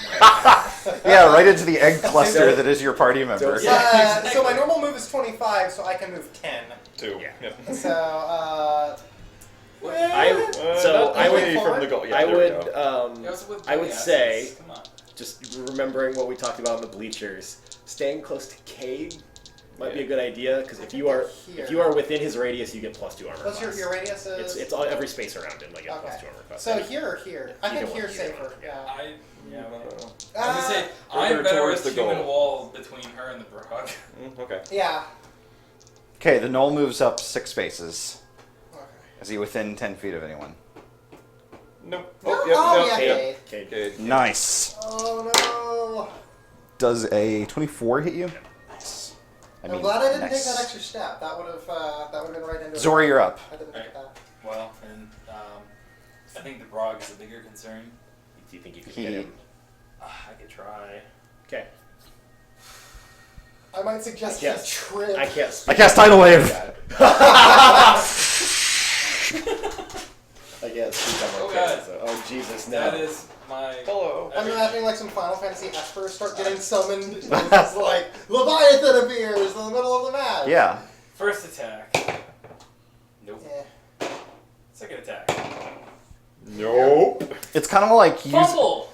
[SPEAKER 4] Yeah, right into the egg cluster that is your party member.
[SPEAKER 6] Don't- Yeah.
[SPEAKER 5] So my normal move is 25, so I can move 10.
[SPEAKER 1] Two.
[SPEAKER 6] Yeah.
[SPEAKER 1] Yep.
[SPEAKER 5] So
[SPEAKER 6] I
[SPEAKER 1] Not
[SPEAKER 6] would
[SPEAKER 1] really from the goal. Yeah,
[SPEAKER 6] I
[SPEAKER 1] there we
[SPEAKER 6] would
[SPEAKER 1] go.
[SPEAKER 3] Yeah, what's with
[SPEAKER 6] I would
[SPEAKER 3] asses?
[SPEAKER 6] say
[SPEAKER 3] Come on.
[SPEAKER 6] just remembering what we talked about in the bleachers, staying close to Cade might be a good idea because if you are within his radius, you get +2 armor.
[SPEAKER 5] what's
[SPEAKER 6] class.
[SPEAKER 5] your radius is?
[SPEAKER 6] It's all every space around him. Like get
[SPEAKER 5] Okay.
[SPEAKER 6] +2 armor class.
[SPEAKER 5] So here or here? I think
[SPEAKER 6] Either one,
[SPEAKER 5] here's
[SPEAKER 6] either
[SPEAKER 5] safer.
[SPEAKER 6] one,
[SPEAKER 5] Yeah.
[SPEAKER 3] Yeah, well, I was
[SPEAKER 5] Uh,
[SPEAKER 3] gonna say
[SPEAKER 1] further
[SPEAKER 3] I'm better
[SPEAKER 1] towards
[SPEAKER 3] with
[SPEAKER 1] the
[SPEAKER 3] human
[SPEAKER 1] goal.
[SPEAKER 3] wall between her and the Brog.
[SPEAKER 1] Okay.
[SPEAKER 5] Yeah.
[SPEAKER 4] Okay, the knoll moves up 6 spaces.
[SPEAKER 5] Okay.
[SPEAKER 4] Is he within 10 feet of anyone?
[SPEAKER 1] Nope.
[SPEAKER 5] No?
[SPEAKER 1] Yep,
[SPEAKER 5] Oh,
[SPEAKER 1] yep.
[SPEAKER 5] yeah.
[SPEAKER 6] Cade.
[SPEAKER 1] Cade.
[SPEAKER 6] Cade.
[SPEAKER 4] Nice.
[SPEAKER 5] Oh no!
[SPEAKER 4] Does a 24 hit you?
[SPEAKER 5] Nice.
[SPEAKER 4] I
[SPEAKER 5] I'm glad I didn't
[SPEAKER 4] nice.
[SPEAKER 5] take that extra step. That would have been right into it.
[SPEAKER 4] Zora, you're up.
[SPEAKER 5] I didn't take that.
[SPEAKER 3] Well, and I think the Brog is a bigger concern.
[SPEAKER 6] Do you think you could
[SPEAKER 4] He-
[SPEAKER 6] get him?
[SPEAKER 3] I could try.
[SPEAKER 6] Okay.
[SPEAKER 5] I might suggest he
[SPEAKER 6] Yes.
[SPEAKER 5] trip.
[SPEAKER 6] I can't.
[SPEAKER 4] I
[SPEAKER 6] Speak.
[SPEAKER 4] cast Tidal Wave.
[SPEAKER 6] I can't speak on
[SPEAKER 3] Oh,
[SPEAKER 6] my
[SPEAKER 3] God.
[SPEAKER 6] so. Oh Jesus, no.
[SPEAKER 3] That is my.
[SPEAKER 1] Hello.
[SPEAKER 5] I'm imagining like some Final Fantasy espers start getting summoned. It's just like Leviathan appears in the middle of the match.
[SPEAKER 4] Yeah.
[SPEAKER 3] First attack. Nope.
[SPEAKER 5] Yeah.
[SPEAKER 3] Second attack.
[SPEAKER 1] Nope.
[SPEAKER 4] It's kind of like
[SPEAKER 3] Fumble!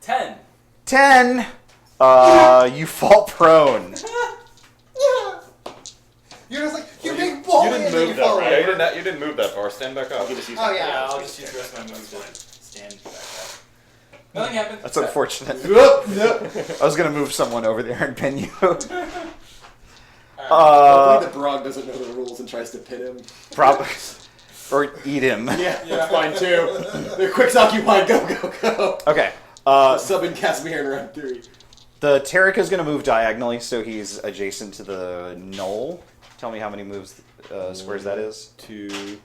[SPEAKER 3] 10.
[SPEAKER 4] 10. You fall prone.
[SPEAKER 5] Yeah. You're just like, you big ball. engaging
[SPEAKER 2] moved though,
[SPEAKER 5] fully.
[SPEAKER 1] Yeah,
[SPEAKER 2] right?
[SPEAKER 1] you didn't move that far. Stand back up.
[SPEAKER 2] You just use
[SPEAKER 5] Oh,
[SPEAKER 2] that.
[SPEAKER 5] yeah.
[SPEAKER 3] I'll just use the rest of my moves to stand back up. Nothing happened.
[SPEAKER 4] That's unfortunate.
[SPEAKER 6] Whoop, nope.
[SPEAKER 4] I was gonna move someone over there and pin you.
[SPEAKER 3] Alright.
[SPEAKER 6] Hopefully the Brog doesn't know the rules and tries to pin him.
[SPEAKER 4] Probably. Or eat him.
[SPEAKER 6] Yeah, that's fine too. The quick's occupied. Go, go, go.
[SPEAKER 4] Okay.
[SPEAKER 6] Subbing Casimir in round 3.
[SPEAKER 4] The Tarek is going to move diagonally, so he's adjacent to the knoll. Tell me how many moves squares that is.
[SPEAKER 6] 2,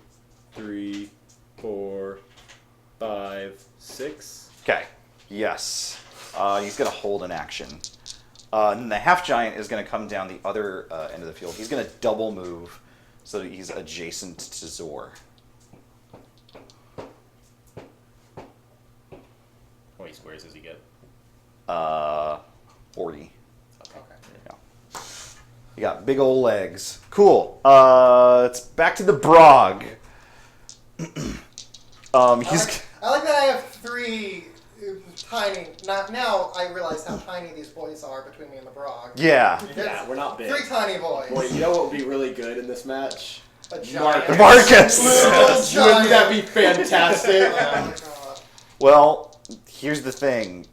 [SPEAKER 6] 3, 4, 5, 6.
[SPEAKER 4] Okay. Yes. He's going to hold an action. And then the half giant is going to come down the other end of the field. He's going to double move so that he's adjacent to Zor.
[SPEAKER 2] How many squares does he get?
[SPEAKER 4] 40.
[SPEAKER 5] Okay.
[SPEAKER 4] Yeah. You got big old legs. Cool. It's back to the Brog. He's
[SPEAKER 5] I like that I have 3 tiny. Now I realize how tiny these boys are between me and the Brog.
[SPEAKER 4] yeah.
[SPEAKER 6] Yeah, we're not big.
[SPEAKER 5] 3 tiny boys.
[SPEAKER 6] Boy, you know what would be really good in this match?
[SPEAKER 5] A giant.
[SPEAKER 4] Marcus.
[SPEAKER 5] Little
[SPEAKER 6] Wouldn't
[SPEAKER 5] giant.
[SPEAKER 6] that be fantastic?
[SPEAKER 5] Oh my god.
[SPEAKER 4] Well, here's the thing.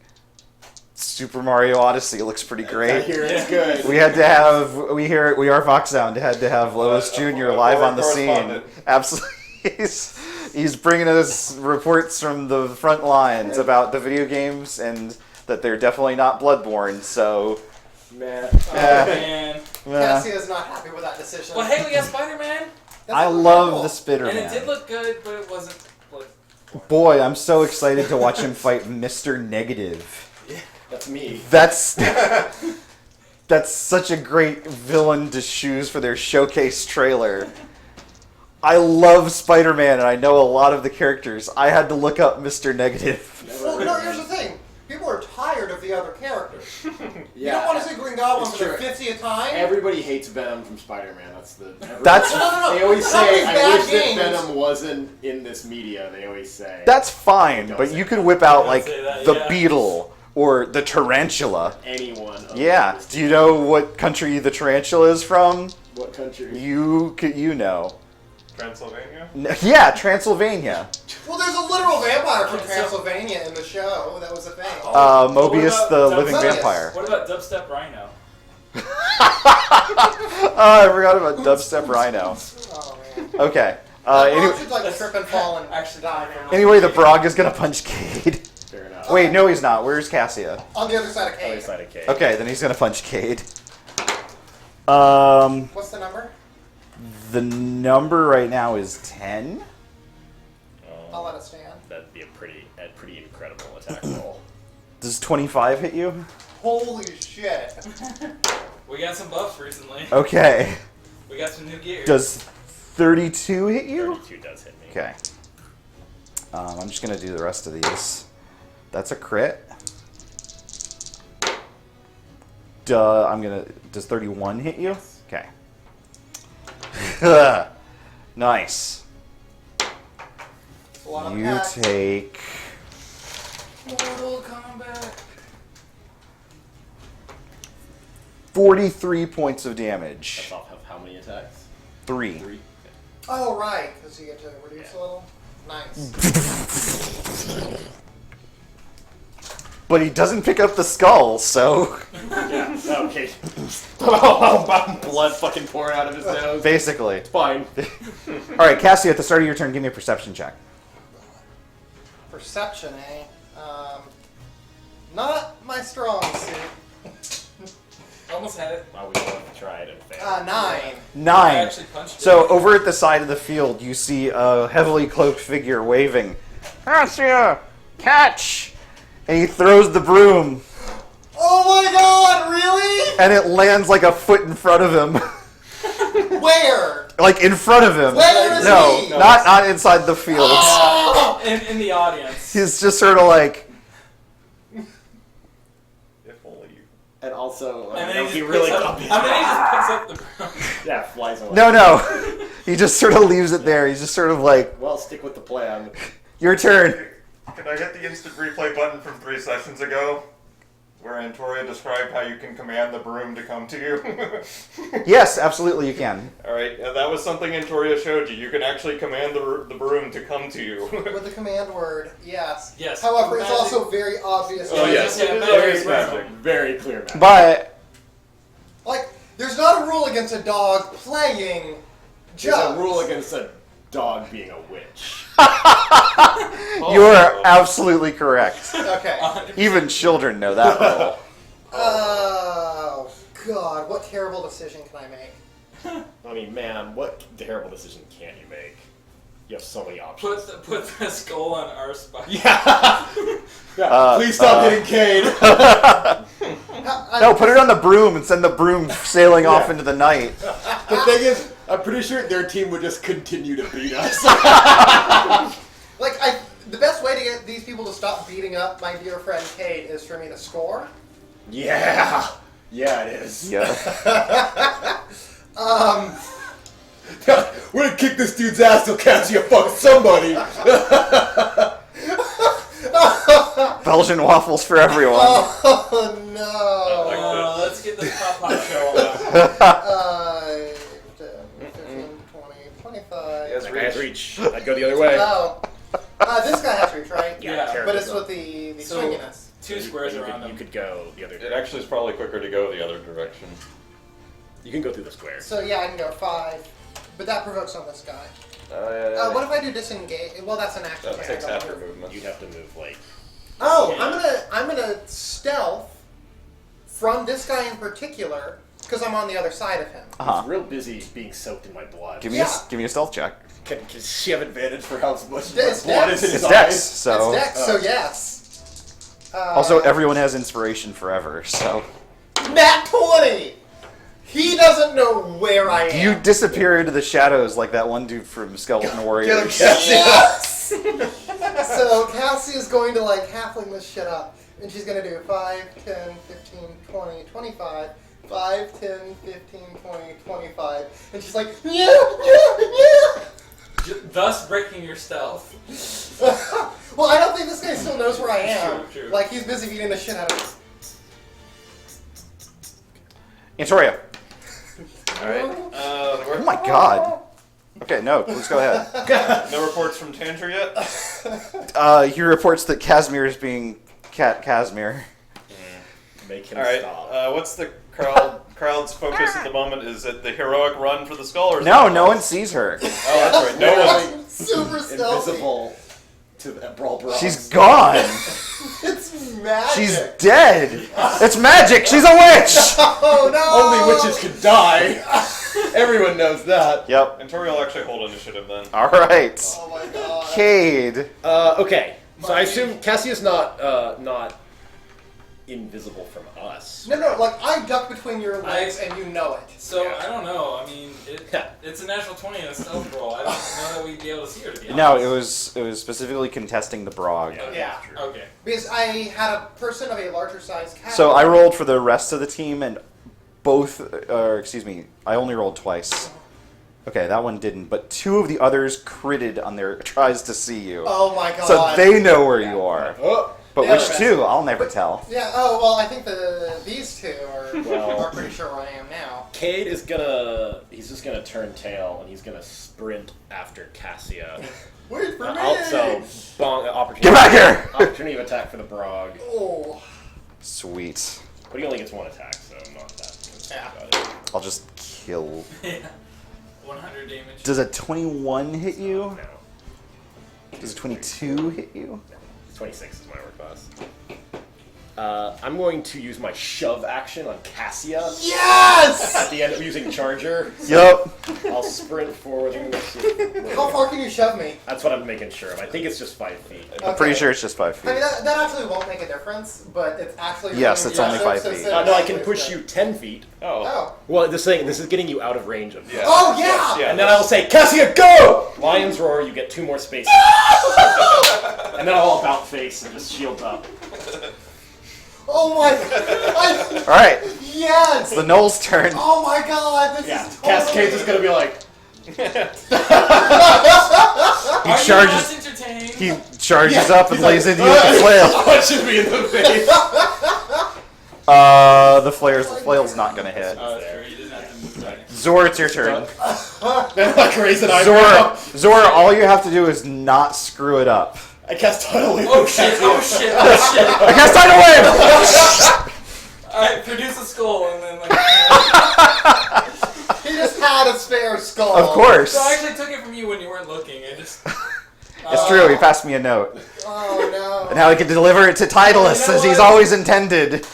[SPEAKER 4] Super Mario Odyssey looks pretty
[SPEAKER 6] I
[SPEAKER 4] great.
[SPEAKER 6] hear it's good.
[SPEAKER 4] We had to have we are FOXHOUND had to have Lois Jr. live on the scene.
[SPEAKER 1] correspondent.
[SPEAKER 4] Absolutely, he's bringing us reports from the front lines about the video games and that they're definitely not Bloodborne. So,
[SPEAKER 6] Man.
[SPEAKER 5] Oh,
[SPEAKER 3] Man.
[SPEAKER 5] Cassia's not happy with that decision.
[SPEAKER 3] Well, hey, we got Spider-Man.
[SPEAKER 5] That's
[SPEAKER 4] I
[SPEAKER 5] really
[SPEAKER 4] love
[SPEAKER 5] cool.
[SPEAKER 4] the Spitter
[SPEAKER 3] And it
[SPEAKER 4] Man.
[SPEAKER 3] did look good, but it wasn't. Bloodborne.
[SPEAKER 4] Boy, I'm so excited to watch him fight Mr. Negative.
[SPEAKER 6] That's me.
[SPEAKER 4] That's such a great villain to choose for their showcase trailer. I love Spider-Man, and I know a lot of the characters. I had to look up Mr. Negative.
[SPEAKER 5] Well, no, here's the thing. People are tired of the other characters.
[SPEAKER 6] Yeah.
[SPEAKER 5] You don't want to see Green Goblin
[SPEAKER 6] It's
[SPEAKER 5] for the
[SPEAKER 6] true.
[SPEAKER 5] 50th time?
[SPEAKER 6] Everybody hates Venom from Spider-Man. That's the.
[SPEAKER 4] That's-
[SPEAKER 5] No.
[SPEAKER 6] They always
[SPEAKER 5] It's not
[SPEAKER 6] say,
[SPEAKER 5] these
[SPEAKER 6] "I
[SPEAKER 5] bad
[SPEAKER 6] wish
[SPEAKER 5] games.
[SPEAKER 6] that Venom wasn't in this media." They always say.
[SPEAKER 4] That's fine,
[SPEAKER 6] Don't
[SPEAKER 4] but
[SPEAKER 6] say
[SPEAKER 4] you could
[SPEAKER 6] that.
[SPEAKER 4] whip out
[SPEAKER 3] Don't
[SPEAKER 4] like
[SPEAKER 3] say that,
[SPEAKER 4] the
[SPEAKER 3] yeah.
[SPEAKER 4] beetle or the tarantula.
[SPEAKER 6] anyone. of
[SPEAKER 4] Yeah.
[SPEAKER 6] this
[SPEAKER 4] Do you know what country the tarantula is from?
[SPEAKER 6] What country?
[SPEAKER 4] You know.
[SPEAKER 1] Transylvania?
[SPEAKER 4] Yeah, Transylvania.
[SPEAKER 5] Well, there's a literal vampire from
[SPEAKER 3] So-
[SPEAKER 5] Transylvania in the show. That was a thing.
[SPEAKER 4] Mobius
[SPEAKER 3] What
[SPEAKER 4] the
[SPEAKER 3] about
[SPEAKER 4] living
[SPEAKER 5] Mobius?
[SPEAKER 4] vampire.
[SPEAKER 3] What about Dubstep Rhino?
[SPEAKER 4] Oh, I forgot about Dubstep Rhino.
[SPEAKER 5] Oh, man.
[SPEAKER 4] Okay.
[SPEAKER 5] Anyway, should like trip and fall and
[SPEAKER 3] Actually,
[SPEAKER 5] die.
[SPEAKER 4] Anyway, the Brog is gonna punch Cade.
[SPEAKER 6] Fair enough.
[SPEAKER 4] Wait, no, he's not. Where's Cassia?
[SPEAKER 5] On the other side of
[SPEAKER 2] Other
[SPEAKER 5] Cade.
[SPEAKER 2] side of K.
[SPEAKER 4] Okay, then he's gonna punch Cade.
[SPEAKER 5] What's the number?
[SPEAKER 4] The number right now is 10.
[SPEAKER 5] I'll let it stand.
[SPEAKER 2] That'd be a pretty incredible attack roll.
[SPEAKER 4] Does 25 hit you?
[SPEAKER 5] Holy shit.
[SPEAKER 3] We got some buffs recently.
[SPEAKER 4] Okay.
[SPEAKER 3] We got some new gear.
[SPEAKER 4] Does 32 hit you?
[SPEAKER 2] 32 does hit me.
[SPEAKER 4] Okay. I'm just gonna do the rest of these. That's a crit. Does 31 hit you? Okay. Nice.
[SPEAKER 5] It's a lot of
[SPEAKER 4] You
[SPEAKER 5] attacks.
[SPEAKER 4] take
[SPEAKER 3] Mortal Kombat.
[SPEAKER 4] 43 points of
[SPEAKER 2] That's
[SPEAKER 4] damage.
[SPEAKER 2] off of how many attacks?
[SPEAKER 4] 3.
[SPEAKER 2] 3.
[SPEAKER 5] Oh, right, because you get to reduce
[SPEAKER 2] Yeah.
[SPEAKER 5] a little. Nice.
[SPEAKER 4] But he doesn't pick up the skull, so
[SPEAKER 2] Yeah. Okay. Blood fucking pouring out of his nose.
[SPEAKER 4] basically.
[SPEAKER 2] Fine.
[SPEAKER 4] Alright, Cassie, at the start of your turn, give me a perception check.
[SPEAKER 5] Perception, eh? Not my strong suit.
[SPEAKER 3] Almost had it.
[SPEAKER 2] Well, we both tried and failed.
[SPEAKER 5] 9.
[SPEAKER 3] I
[SPEAKER 4] 9.
[SPEAKER 3] actually punched
[SPEAKER 4] So
[SPEAKER 3] it.
[SPEAKER 4] over at the side of the field, you see a heavily cloaked figure waving. Cassia, catch! And he throws the broom,
[SPEAKER 5] Oh my god, really?
[SPEAKER 4] and it lands like a foot in front of him.
[SPEAKER 5] Where?
[SPEAKER 4] Like in front of him.
[SPEAKER 5] Where is
[SPEAKER 4] No,
[SPEAKER 5] he?
[SPEAKER 4] not inside the field.
[SPEAKER 5] Oh!
[SPEAKER 3] in the audience.
[SPEAKER 4] He's just sort of like,
[SPEAKER 1] If only you.
[SPEAKER 6] And also,
[SPEAKER 3] And
[SPEAKER 2] that
[SPEAKER 3] then
[SPEAKER 2] would
[SPEAKER 3] he
[SPEAKER 2] be
[SPEAKER 3] just
[SPEAKER 2] really
[SPEAKER 3] picks up,
[SPEAKER 2] obvious.
[SPEAKER 3] and then he just picks up the broom.
[SPEAKER 2] Yeah, flies away.
[SPEAKER 4] no. He just sort of leaves it there. He's just sort of like,
[SPEAKER 6] well, stick with the plan.
[SPEAKER 4] your turn.
[SPEAKER 1] Can I get the instant replay button from 3 sessions ago? where Antoria described how you can command the broom to come to you?
[SPEAKER 4] Yes, absolutely you can.
[SPEAKER 1] Alright, that was something Antoria showed you. You can actually command the broom to come to you.
[SPEAKER 5] With the command word, yes.
[SPEAKER 3] Yes.
[SPEAKER 5] However, it's
[SPEAKER 3] Magic.
[SPEAKER 5] also very obvious.
[SPEAKER 1] Oh,
[SPEAKER 5] that
[SPEAKER 1] yes,
[SPEAKER 5] it's-
[SPEAKER 1] it is
[SPEAKER 3] Very
[SPEAKER 1] obvious
[SPEAKER 3] magic.
[SPEAKER 1] magic.
[SPEAKER 6] Very clear magic.
[SPEAKER 4] But
[SPEAKER 5] Like, there's not a rule against a dog playing
[SPEAKER 6] There's
[SPEAKER 5] jugs.
[SPEAKER 6] a rule against a dog being a witch.
[SPEAKER 4] you are absolutely correct.
[SPEAKER 5] Okay.
[SPEAKER 4] Even children know that rule.
[SPEAKER 5] Oh, God. What terrible decision can I make?
[SPEAKER 2] I mean, man, what terrible decision can't you make? You have so many options.
[SPEAKER 3] Put the skull on our spine.
[SPEAKER 6] Yeah. Please stop hitting Cade.
[SPEAKER 4] No, put it on the broom and send the broom sailing off into the night.
[SPEAKER 6] The thing is, I'm pretty sure their team would just continue to beat us.
[SPEAKER 5] Like, the best way to get these people to stop beating up my dear friend Cade is for me to score.
[SPEAKER 6] Yeah. Yeah, it is.
[SPEAKER 4] Yeah.
[SPEAKER 6] We're gonna kick this dude's ass till Cassia fucks somebody.
[SPEAKER 4] Belgian waffles for everyone.
[SPEAKER 5] Oh, no.
[SPEAKER 3] Let's get this pop show on.
[SPEAKER 5] 10, 15, 20, 25.
[SPEAKER 1] Yes,
[SPEAKER 2] That guy has
[SPEAKER 1] reach.
[SPEAKER 2] reach. I'd go the other way.
[SPEAKER 5] Oh. This guy has reach, right?
[SPEAKER 3] Yeah,
[SPEAKER 2] terrible
[SPEAKER 5] But it's
[SPEAKER 2] zone.
[SPEAKER 5] with the
[SPEAKER 3] So-
[SPEAKER 5] swinginess.
[SPEAKER 3] 2 squares
[SPEAKER 2] you
[SPEAKER 3] around
[SPEAKER 2] could,
[SPEAKER 3] him.
[SPEAKER 2] you could go the other
[SPEAKER 1] It
[SPEAKER 2] direction.
[SPEAKER 1] actually is probably quicker to go the other direction.
[SPEAKER 2] You can go through the square.
[SPEAKER 5] So yeah, I can go 5. But that provokes on this guy. What if I do disengage? Well, that's an action.
[SPEAKER 1] That
[SPEAKER 5] check.
[SPEAKER 1] takes
[SPEAKER 5] I don't
[SPEAKER 1] half your
[SPEAKER 5] know.
[SPEAKER 1] movement.
[SPEAKER 2] You'd have to move like.
[SPEAKER 5] Oh,
[SPEAKER 3] Yeah.
[SPEAKER 5] I'm gonna stealth from this guy in particular because I'm on the other side of him.
[SPEAKER 4] Uh-huh.
[SPEAKER 2] He's real busy being soaked in my blood.
[SPEAKER 4] Give me
[SPEAKER 5] Yeah.
[SPEAKER 4] give me a stealth check.
[SPEAKER 6] Can she have advantage for how much
[SPEAKER 5] It's
[SPEAKER 6] blood
[SPEAKER 5] Dex.
[SPEAKER 6] is in his
[SPEAKER 4] It's Dex,
[SPEAKER 6] eyes?
[SPEAKER 4] so
[SPEAKER 5] It's Dex, so yes.
[SPEAKER 4] also everyone has inspiration forever, so
[SPEAKER 5] Nat 20. He doesn't know where I am.
[SPEAKER 4] you disappear into the shadows like that one dude from Skeleton Warriors.
[SPEAKER 5] Yes. So Cassie is going to like halfling this shit up, and she's gonna do 5, 10, 15, 20, 25. 5, 10, 15, 20, 25. And she's like, yeah.
[SPEAKER 3] Thus breaking your stealth.
[SPEAKER 5] Well, I don't think this guy still knows where I am.
[SPEAKER 3] True.
[SPEAKER 5] Like, he's busy beating the shit out of me.
[SPEAKER 4] Antoria.
[SPEAKER 1] Alright.
[SPEAKER 4] Oh my god. Okay, no, please go ahead.
[SPEAKER 1] No reports from Tantra yet?
[SPEAKER 4] He reports that Casimir is being Casimir.
[SPEAKER 2] Make him
[SPEAKER 1] Alright,
[SPEAKER 2] stop.
[SPEAKER 1] what's the crowd's focus at the moment? Is it the heroic run for the skull or
[SPEAKER 4] No, no one sees her.
[SPEAKER 1] Oh, that's right. No one.
[SPEAKER 5] Super stealthy.
[SPEAKER 6] Invisible to the Brawl Bros.
[SPEAKER 4] She's gone.
[SPEAKER 5] It's magic.
[SPEAKER 4] She's dead. It's magic. She's a witch.
[SPEAKER 5] Oh no!
[SPEAKER 6] Only witches can die. Everyone knows that.
[SPEAKER 4] Yep.
[SPEAKER 1] And Tori will actually hold initiative then.
[SPEAKER 4] All right.
[SPEAKER 5] Oh my god.
[SPEAKER 4] Cade.
[SPEAKER 2] Okay, so I assume Cassia's not invisible from us.
[SPEAKER 5] No, like, I duck between your legs and you know it.
[SPEAKER 3] So,
[SPEAKER 2] Yeah.
[SPEAKER 3] I don't know. I mean, it's a natural 20 in a stealth roll. I don't know that we'd be able to see her, to be honest.
[SPEAKER 4] No, it was specifically contesting the Brog.
[SPEAKER 5] Yeah.
[SPEAKER 3] Okay.
[SPEAKER 5] Because I had a person of a larger size cat.
[SPEAKER 4] So I rolled for the rest of the team, and I only rolled twice. Okay, that one didn't, but 2 of the others critted on their tries to see you.
[SPEAKER 5] Oh my god.
[SPEAKER 4] So they know where you are.
[SPEAKER 6] Oh,
[SPEAKER 4] But
[SPEAKER 5] Yeah,
[SPEAKER 4] which
[SPEAKER 5] right.
[SPEAKER 4] 2? I'll never tell.
[SPEAKER 5] Yeah, oh, well, I think these 2
[SPEAKER 2] Well-
[SPEAKER 5] are pretty sure where I am now.
[SPEAKER 2] Cade is he's just gonna turn tail and he's gonna sprint after Cassia.
[SPEAKER 5] Wait for me!
[SPEAKER 2] Also, opportunity.
[SPEAKER 4] Get back here!
[SPEAKER 2] Opportunity of attack for the Brog,
[SPEAKER 5] Oh.
[SPEAKER 4] Sweet.
[SPEAKER 2] but he only gets 1 attack, so I'm not that concerned
[SPEAKER 5] Yeah.
[SPEAKER 2] about it.
[SPEAKER 4] I'll just kill.
[SPEAKER 3] Yeah. 100 damage.
[SPEAKER 4] Does a 21 hit you?
[SPEAKER 2] No,
[SPEAKER 4] Does a 22 hit you?
[SPEAKER 2] 26 is my work class. I'm going to use my shove action on Cassia.
[SPEAKER 5] Yes!
[SPEAKER 2] At the end of using Charger,
[SPEAKER 4] Yup.
[SPEAKER 2] I'll sprint forward. And
[SPEAKER 5] How far can you shove me?
[SPEAKER 2] That's what I'm making sure of. I think it's just 5 feet.
[SPEAKER 4] I'm pretty
[SPEAKER 5] Okay.
[SPEAKER 4] sure it's just 5
[SPEAKER 5] I mean,
[SPEAKER 4] feet.
[SPEAKER 5] that actually won't make a difference, but it's actually...
[SPEAKER 4] Yes, it's only 5
[SPEAKER 5] so
[SPEAKER 4] feet.
[SPEAKER 2] No, I can push you 10 feet.
[SPEAKER 1] Oh.
[SPEAKER 5] Oh.
[SPEAKER 2] Well, this is getting you out of range of.
[SPEAKER 1] Yeah.
[SPEAKER 5] Oh, yeah!
[SPEAKER 1] Yeah.
[SPEAKER 2] And then I will say, Cassia, go! Lion's Roar, you get 2 more spaces. And then I'll about face and just shield up.
[SPEAKER 5] Oh my god!
[SPEAKER 4] Alright,
[SPEAKER 5] Yes!
[SPEAKER 4] it's the Knoll's turn.
[SPEAKER 5] Oh my god, this
[SPEAKER 2] Yeah,
[SPEAKER 5] is totally...
[SPEAKER 2] Cascade's just gonna be like,
[SPEAKER 4] He
[SPEAKER 3] Are
[SPEAKER 4] charges.
[SPEAKER 3] you not entertained?
[SPEAKER 4] He charges up and lays into you with the flail.
[SPEAKER 2] punches me in the face.
[SPEAKER 4] The flail's not gonna hit.
[SPEAKER 3] Oh, sure. You didn't have to move that.
[SPEAKER 4] Zor, it's your turn.
[SPEAKER 6] That's like raising eyebrow.
[SPEAKER 4] Zor, all you have to do is not screw it up.
[SPEAKER 6] I cast Tidal Wave.
[SPEAKER 3] Oh shit! Oh shit! Oh shit!
[SPEAKER 4] I cast Tidal Wave!
[SPEAKER 3] I produce a skull and then like.
[SPEAKER 5] He just had a spare skull.
[SPEAKER 4] Of course.
[SPEAKER 3] So I actually took it from you when you weren't looking. I just.
[SPEAKER 4] It's true, he passed me a note.
[SPEAKER 5] Oh no.
[SPEAKER 4] And now he can deliver it to Titleist,
[SPEAKER 3] You know
[SPEAKER 4] as he's
[SPEAKER 3] what?
[SPEAKER 4] always intended.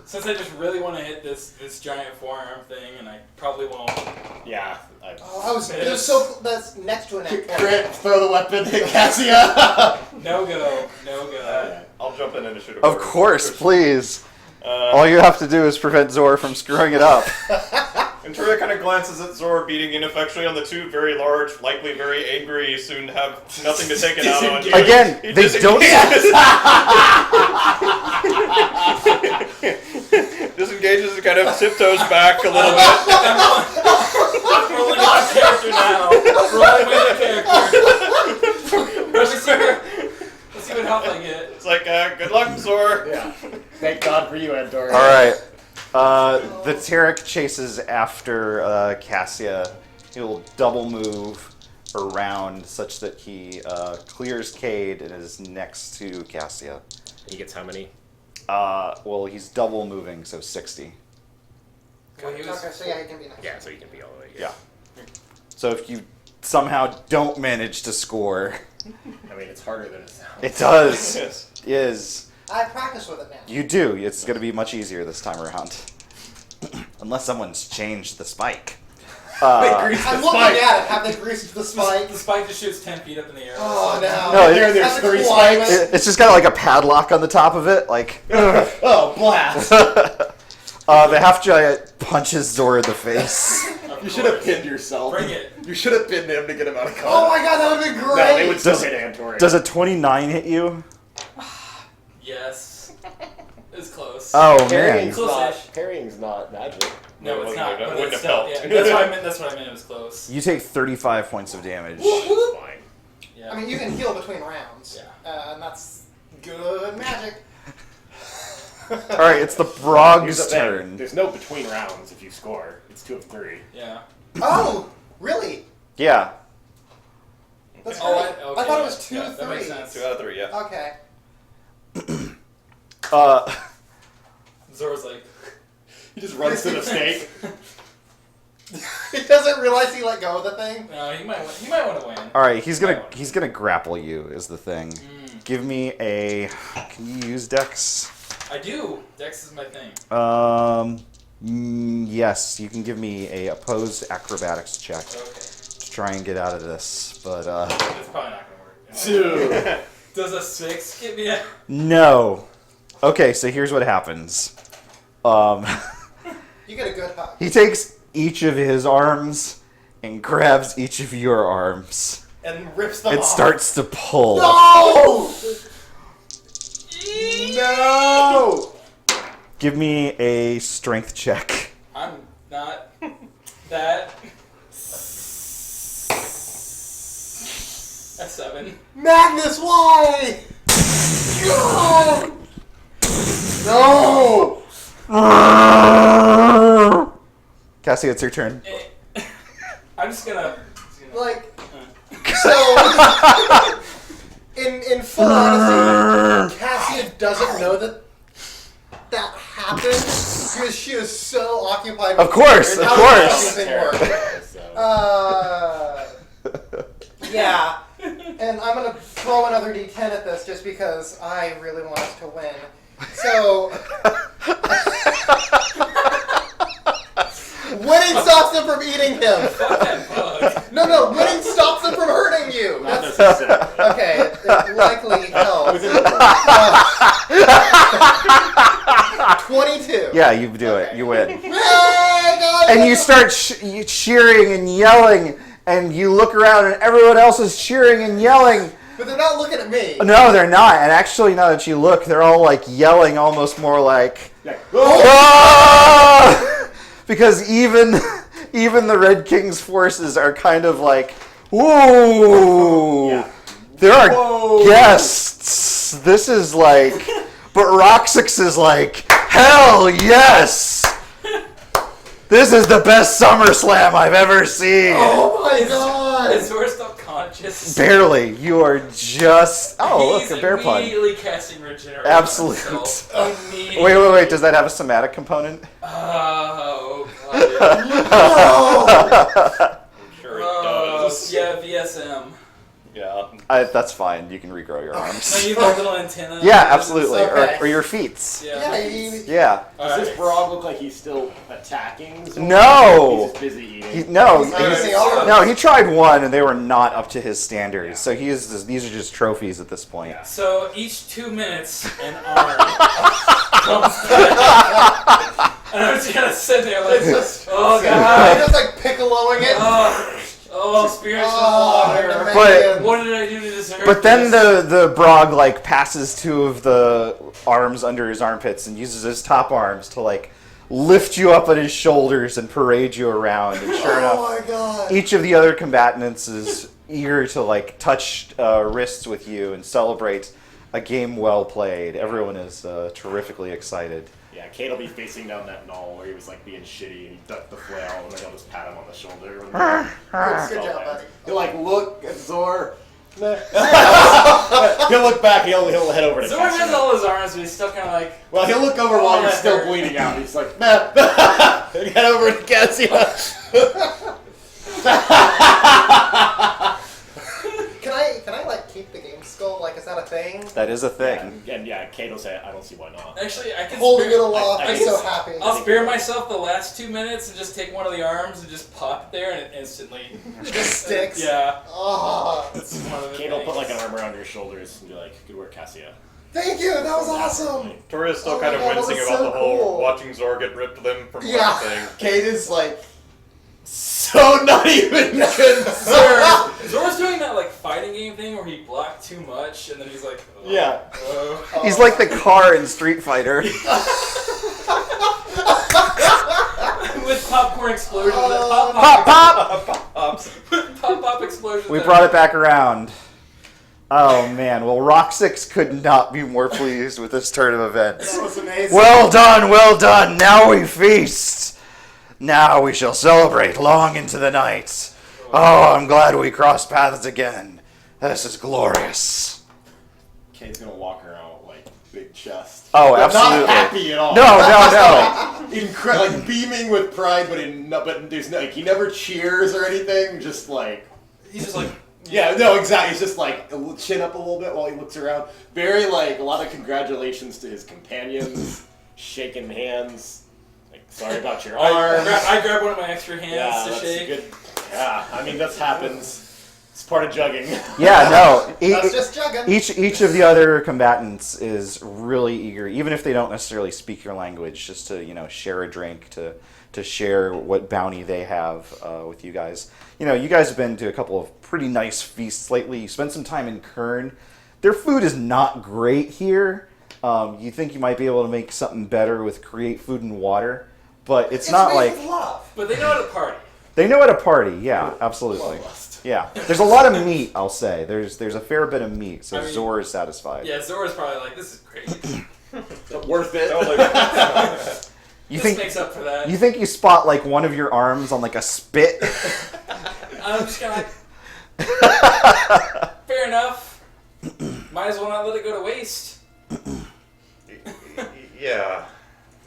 [SPEAKER 3] Since I just really want to hit this giant forearm thing, and I probably won't.
[SPEAKER 6] Yeah.
[SPEAKER 5] Oh, it was so. That's next to an act.
[SPEAKER 6] Crit, throw the weapon, hit Cassia.
[SPEAKER 3] No go. No go.
[SPEAKER 1] I'll jump in and shoot a
[SPEAKER 4] Of course, please. All you have to do is prevent Zor from screwing it up.
[SPEAKER 1] And Toria kind of glances at Zor beating ineffectually on the two very large, likely very angry, soon to have nothing to take it out on.
[SPEAKER 4] Again,
[SPEAKER 1] He
[SPEAKER 4] they don't...
[SPEAKER 1] Disengages and kind of tiptoes back a little bit.
[SPEAKER 3] I'm rolling with the character now. Rolling with the character. Let's see what health I get.
[SPEAKER 1] It's like, good luck, Zor.
[SPEAKER 6] Yeah. Thank God for you, Andor.
[SPEAKER 4] Alright. The Tarek chases after Cassia. He'll double move around such that he clears Cade and is next to Cassia.
[SPEAKER 6] He gets how many?
[SPEAKER 4] Well, he's double moving, so 60.
[SPEAKER 3] Well, he was.
[SPEAKER 5] Okay, so yeah, he can be next.
[SPEAKER 6] Yeah, so he can be all the way.
[SPEAKER 4] Yeah. So if you somehow don't manage to score,
[SPEAKER 6] I mean, it's harder than it sounds.
[SPEAKER 4] it does.
[SPEAKER 1] Yes.
[SPEAKER 4] Is.
[SPEAKER 5] I practice with it now.
[SPEAKER 4] You do. It's going to be much easier this time around. Unless someone's changed the spike.
[SPEAKER 5] I'm looking at it. Have they greased the spike?
[SPEAKER 3] The spike just shoots 10 feet up in the air.
[SPEAKER 5] Oh no.
[SPEAKER 4] No,
[SPEAKER 6] there's
[SPEAKER 5] That's a
[SPEAKER 6] 3
[SPEAKER 5] climate.
[SPEAKER 6] spikes.
[SPEAKER 4] It's just got like a padlock on the top of it. Like,
[SPEAKER 6] Oh, blast!
[SPEAKER 4] the half giant punches Zor in the face.
[SPEAKER 3] Of
[SPEAKER 6] You should have
[SPEAKER 3] course.
[SPEAKER 6] pinned yourself.
[SPEAKER 3] Bring it.
[SPEAKER 6] You should have pinned him to get him out of combat.
[SPEAKER 5] Oh my god, that would have been great.
[SPEAKER 6] No, they would still
[SPEAKER 4] Does-
[SPEAKER 6] hit Antori.
[SPEAKER 4] Does a 29 hit you?
[SPEAKER 3] Yes. It's close.
[SPEAKER 4] Oh man.
[SPEAKER 6] Parrying's
[SPEAKER 3] Close-ish.
[SPEAKER 6] not magic.
[SPEAKER 3] No, it's
[SPEAKER 1] Wouldn't
[SPEAKER 3] not.
[SPEAKER 1] have-
[SPEAKER 3] But
[SPEAKER 1] wouldn't
[SPEAKER 3] it's
[SPEAKER 1] have
[SPEAKER 3] still,
[SPEAKER 1] helped.
[SPEAKER 3] yeah, that's what I meant. That's what I meant. It was close.
[SPEAKER 4] You take 35 points of damage.
[SPEAKER 6] It's fine.
[SPEAKER 3] Yeah.
[SPEAKER 5] I mean, you can heal between rounds.
[SPEAKER 3] Yeah.
[SPEAKER 5] And that's good magic.
[SPEAKER 4] Alright, it's the
[SPEAKER 6] Here's
[SPEAKER 4] Brog's
[SPEAKER 6] the thing.
[SPEAKER 4] turn.
[SPEAKER 6] There's no between rounds if you score. It's 2 of 3.
[SPEAKER 3] Yeah.
[SPEAKER 5] Oh, really?
[SPEAKER 4] Yeah.
[SPEAKER 5] That's
[SPEAKER 3] Oh,
[SPEAKER 5] great.
[SPEAKER 3] okay.
[SPEAKER 5] I thought it was 2
[SPEAKER 3] Yeah, that makes
[SPEAKER 5] 3s.
[SPEAKER 3] sense.
[SPEAKER 1] 2 out of 3, yeah.
[SPEAKER 5] Okay.
[SPEAKER 3] Zora's like.
[SPEAKER 6] He just runs to the snake.
[SPEAKER 5] He doesn't realize he let go of the thing.
[SPEAKER 3] No, he might. He might want to win.
[SPEAKER 4] Alright, he's gonna grapple you is the thing. Give me a... Can you use Dex?
[SPEAKER 3] I do. Dex is my thing.
[SPEAKER 4] Yes, you can give me a opposed acrobatics check
[SPEAKER 3] Okay.
[SPEAKER 4] to try and get out of this, but
[SPEAKER 3] It's probably not gonna work.
[SPEAKER 6] Dude.
[SPEAKER 3] Does a 6 get me a...
[SPEAKER 4] no. Okay, so here's what happens.
[SPEAKER 5] You get a good hug.
[SPEAKER 4] He takes each of his arms and grabs each of your arms
[SPEAKER 5] And rips them
[SPEAKER 4] and
[SPEAKER 5] off.
[SPEAKER 4] starts to pull.
[SPEAKER 5] No!
[SPEAKER 6] No!
[SPEAKER 4] Give me a strength check.
[SPEAKER 3] I'm not that. A 7.
[SPEAKER 5] Magnus, why?
[SPEAKER 6] No!
[SPEAKER 4] Cassie, it's your turn.
[SPEAKER 3] I'm just gonna.
[SPEAKER 5] Like, so, in full honesty, Cassia doesn't know that happened because she was so occupied with
[SPEAKER 4] Of course,
[SPEAKER 5] and
[SPEAKER 4] of
[SPEAKER 5] how
[SPEAKER 4] course.
[SPEAKER 5] she was in work. Yeah. And I'm going to throw another d10 at this just because I really want us to win. So, winning stops him from eating him.
[SPEAKER 3] Fuck that bug.
[SPEAKER 5] No, winning stops him from hurting you.
[SPEAKER 6] Not
[SPEAKER 5] That's,
[SPEAKER 6] necessarily.
[SPEAKER 5] okay, it likely helps. 22.
[SPEAKER 4] Yeah, you do it. You win.
[SPEAKER 5] Hey, God,
[SPEAKER 4] And you start cheering and yelling, and you look around, and everyone else is cheering and yelling.
[SPEAKER 5] But they're not looking at me.
[SPEAKER 4] No, they're not. And actually, now that you look, they're all like yelling, almost more like,
[SPEAKER 6] Yeah.
[SPEAKER 4] "Ah!" Because even the Red King's forces are kind of like, whoa,
[SPEAKER 6] Yeah.
[SPEAKER 4] there are
[SPEAKER 6] Whoa.
[SPEAKER 4] guests. This is like, but Roxix is like, Hell yes! This is the best SummerSlam I've ever seen.
[SPEAKER 5] Oh my god!
[SPEAKER 3] Is Zora still conscious?
[SPEAKER 4] Barely. You are just. Oh,
[SPEAKER 3] He's
[SPEAKER 4] look, a bear pun.
[SPEAKER 3] immediately casting regenerate.
[SPEAKER 4] Absolute. Wait. Does that have a somatic component?
[SPEAKER 3] Oh, God.
[SPEAKER 1] I'm sure it does.
[SPEAKER 3] Yeah, VSM.
[SPEAKER 1] Yeah.
[SPEAKER 4] That's fine. You can regrow your
[SPEAKER 3] No,
[SPEAKER 4] arms.
[SPEAKER 3] you have a little antenna.
[SPEAKER 4] Yeah, absolutely.
[SPEAKER 5] Okay.
[SPEAKER 4] Or your feet.
[SPEAKER 3] Yeah.
[SPEAKER 4] Yeah.
[SPEAKER 6] Does this Brog look like he's still attacking? Zora?
[SPEAKER 4] No.
[SPEAKER 6] He's just busy eating.
[SPEAKER 4] No, he tried one and they were not up to his standards. So these are just trophies at this point.
[SPEAKER 3] So each 2 minutes, an arm comes back. And I'm just gonna sit there like, oh
[SPEAKER 5] I'm
[SPEAKER 3] god.
[SPEAKER 5] just like piccoloing it.
[SPEAKER 3] Spiritual water.
[SPEAKER 4] But-
[SPEAKER 3] What did I do to deserve
[SPEAKER 4] But then
[SPEAKER 3] this?
[SPEAKER 4] the Brog like passes two of the arms under his armpits and uses his top arms to like lift you up on his shoulders and parade you around. And sure enough,
[SPEAKER 5] Oh my god.
[SPEAKER 4] each of the other combatants is eager to like touch wrists with you and celebrate a game well played. Everyone is terrifically excited.
[SPEAKER 6] Yeah, Kate will be facing down that knoll where he was like being shitty and he ducked the flail and then he'll just pat him on the shoulder.
[SPEAKER 5] Good job, buddy.
[SPEAKER 6] He'll like look at Zor. He'll look back. He'll head over to
[SPEAKER 3] Zora has
[SPEAKER 6] Cassia.
[SPEAKER 3] all his arms, but he's still kind of like.
[SPEAKER 6] Well, he'll look over while you're still bleeding out. He's like, man, head over to Cassia.
[SPEAKER 5] Can I like keep the game skull? Like, is that a thing?
[SPEAKER 4] That is a thing.
[SPEAKER 6] And yeah, Kate will say, I don't see why not.
[SPEAKER 3] Actually, I can
[SPEAKER 5] Holding
[SPEAKER 3] spare,
[SPEAKER 5] it aloft.
[SPEAKER 6] I
[SPEAKER 5] I'm
[SPEAKER 6] can-
[SPEAKER 5] so happy.
[SPEAKER 3] I'll spare myself the last 2 minutes and just take one of the arms and just pop it there and it instantly
[SPEAKER 5] Just sticks.
[SPEAKER 3] Yeah.
[SPEAKER 5] Oh,
[SPEAKER 3] That's one of the
[SPEAKER 6] Kate will put like
[SPEAKER 3] things.
[SPEAKER 6] an arm around your shoulders and be like, good work, Cassia.
[SPEAKER 5] thank you. That was awesome.
[SPEAKER 1] Toria's still
[SPEAKER 5] Oh
[SPEAKER 1] kind
[SPEAKER 5] my
[SPEAKER 1] of
[SPEAKER 5] God, that
[SPEAKER 1] wincing
[SPEAKER 5] was
[SPEAKER 1] about
[SPEAKER 5] so
[SPEAKER 1] the whole
[SPEAKER 5] cool.
[SPEAKER 1] watching Zor get ripped limb from
[SPEAKER 5] Yeah.
[SPEAKER 1] one thing.
[SPEAKER 6] Kate is like, so not even concerned.
[SPEAKER 3] Zora's doing that like fighting game thing where he blocked too much and then he's like, oh,
[SPEAKER 6] Yeah.
[SPEAKER 3] oh.
[SPEAKER 4] He's like the car in Street Fighter.
[SPEAKER 3] With popcorn explosions.
[SPEAKER 5] Oh.
[SPEAKER 3] Pop
[SPEAKER 4] Pop!
[SPEAKER 3] pop explosions.
[SPEAKER 4] We brought it back around. Oh man, well Rock 6 could not be more pleased with this turn of events.
[SPEAKER 5] That was amazing.
[SPEAKER 4] Well done. Now we feast. Now we shall celebrate long into the night. Oh, I'm glad we crossed paths again. This is glorious.
[SPEAKER 6] Kate's gonna walk around with like big chest.
[SPEAKER 4] Oh,
[SPEAKER 6] But
[SPEAKER 4] absolutely.
[SPEAKER 6] not happy at all.
[SPEAKER 4] No.
[SPEAKER 6] Like beaming with pride, but there's no, like he never cheers or anything. Just like
[SPEAKER 3] He's just like,
[SPEAKER 6] yeah, no, exactly. He's just like chin up a little bit while he looks around. Very like a lot of congratulations to his companions, shaking hands. Like sorry about your arm.
[SPEAKER 3] I grab one of my extra hands
[SPEAKER 6] Yeah,
[SPEAKER 3] to
[SPEAKER 6] that's
[SPEAKER 3] shake.
[SPEAKER 6] good. Yeah, I mean that happens. It's part of jugging.
[SPEAKER 4] Yeah, no.
[SPEAKER 5] That's just jugging.
[SPEAKER 4] Each of the other combatants is really eager, even if they don't necessarily speak your language, just to share a drink, to share what bounty they have with you guys. You guys have been to a couple of pretty nice feasts lately. You spent some time in Kern. Their food is not great here. You think you might be able to make something better with create food and water, but it's not
[SPEAKER 5] made
[SPEAKER 4] like
[SPEAKER 5] with love.
[SPEAKER 3] But they know how to party.
[SPEAKER 4] they know at a party. Yeah, absolutely. Yeah, there's a lot of meat. I'll say there's a fair bit of meat, so
[SPEAKER 3] I mean,
[SPEAKER 4] Zor is satisfied.
[SPEAKER 3] Yeah, Zora's probably like, this is great.
[SPEAKER 6] Worth it.
[SPEAKER 4] You
[SPEAKER 3] This
[SPEAKER 4] think
[SPEAKER 3] makes up for that.
[SPEAKER 4] you think you spot like one of your arms on like a spit?
[SPEAKER 3] I'm just kind of like, fair enough. Might as well not let it go to waste.
[SPEAKER 1] Yeah,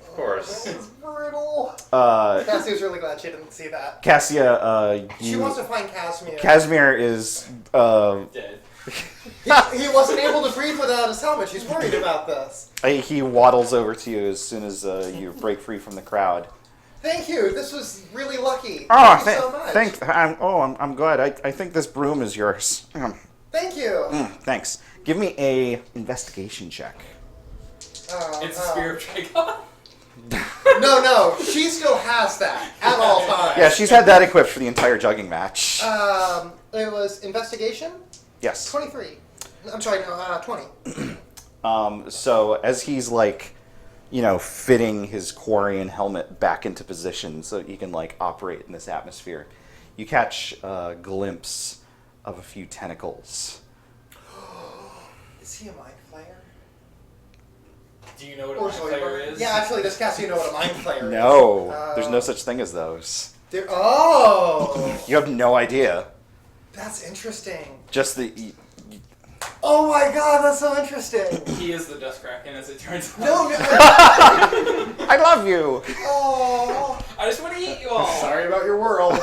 [SPEAKER 1] of course.
[SPEAKER 5] It's brutal.
[SPEAKER 4] Uh,
[SPEAKER 5] Cassie's really glad she didn't see that.
[SPEAKER 4] Cassia,
[SPEAKER 5] She wants to find Casimir.
[SPEAKER 4] Casimir is
[SPEAKER 3] Dead.
[SPEAKER 5] He wasn't able to breathe without his helmet. She's worried about this.
[SPEAKER 4] he waddles over to you as soon as you break free from the crowd.
[SPEAKER 5] Thank you. This was really lucky.
[SPEAKER 4] Oh,
[SPEAKER 5] Thank you so much.
[SPEAKER 4] I'm glad. I think this broom is yours.
[SPEAKER 5] Thank you.
[SPEAKER 4] Thanks. Give me a investigation check.
[SPEAKER 3] It's a spear of Dragon.
[SPEAKER 5] No. She still has that at all times.
[SPEAKER 4] Yeah, she's had that equipped for the entire jugging match.
[SPEAKER 5] It was investigation.
[SPEAKER 4] Yes.
[SPEAKER 5] 23. I'm sorry, no, 20.
[SPEAKER 4] So as he's fitting his Quarian helmet back into position so he can operate in this atmosphere, you catch a glimpse of a few tentacles.
[SPEAKER 5] Is he a mind flayer?
[SPEAKER 3] Do you know what a mind player is?
[SPEAKER 5] Yeah, actually, does Cassio know what a mind player is?
[SPEAKER 4] No, there's no such thing as those.
[SPEAKER 5] Oh!
[SPEAKER 4] You have no idea.
[SPEAKER 5] That's interesting.
[SPEAKER 4] Just the.
[SPEAKER 5] Oh my god, that's so interesting.
[SPEAKER 3] He is the Dust Kraken, as it turns out.
[SPEAKER 5] No, no.
[SPEAKER 4] I love you.
[SPEAKER 5] Oh.
[SPEAKER 3] I just want to eat you all.
[SPEAKER 6] Sorry about your world.
[SPEAKER 1] You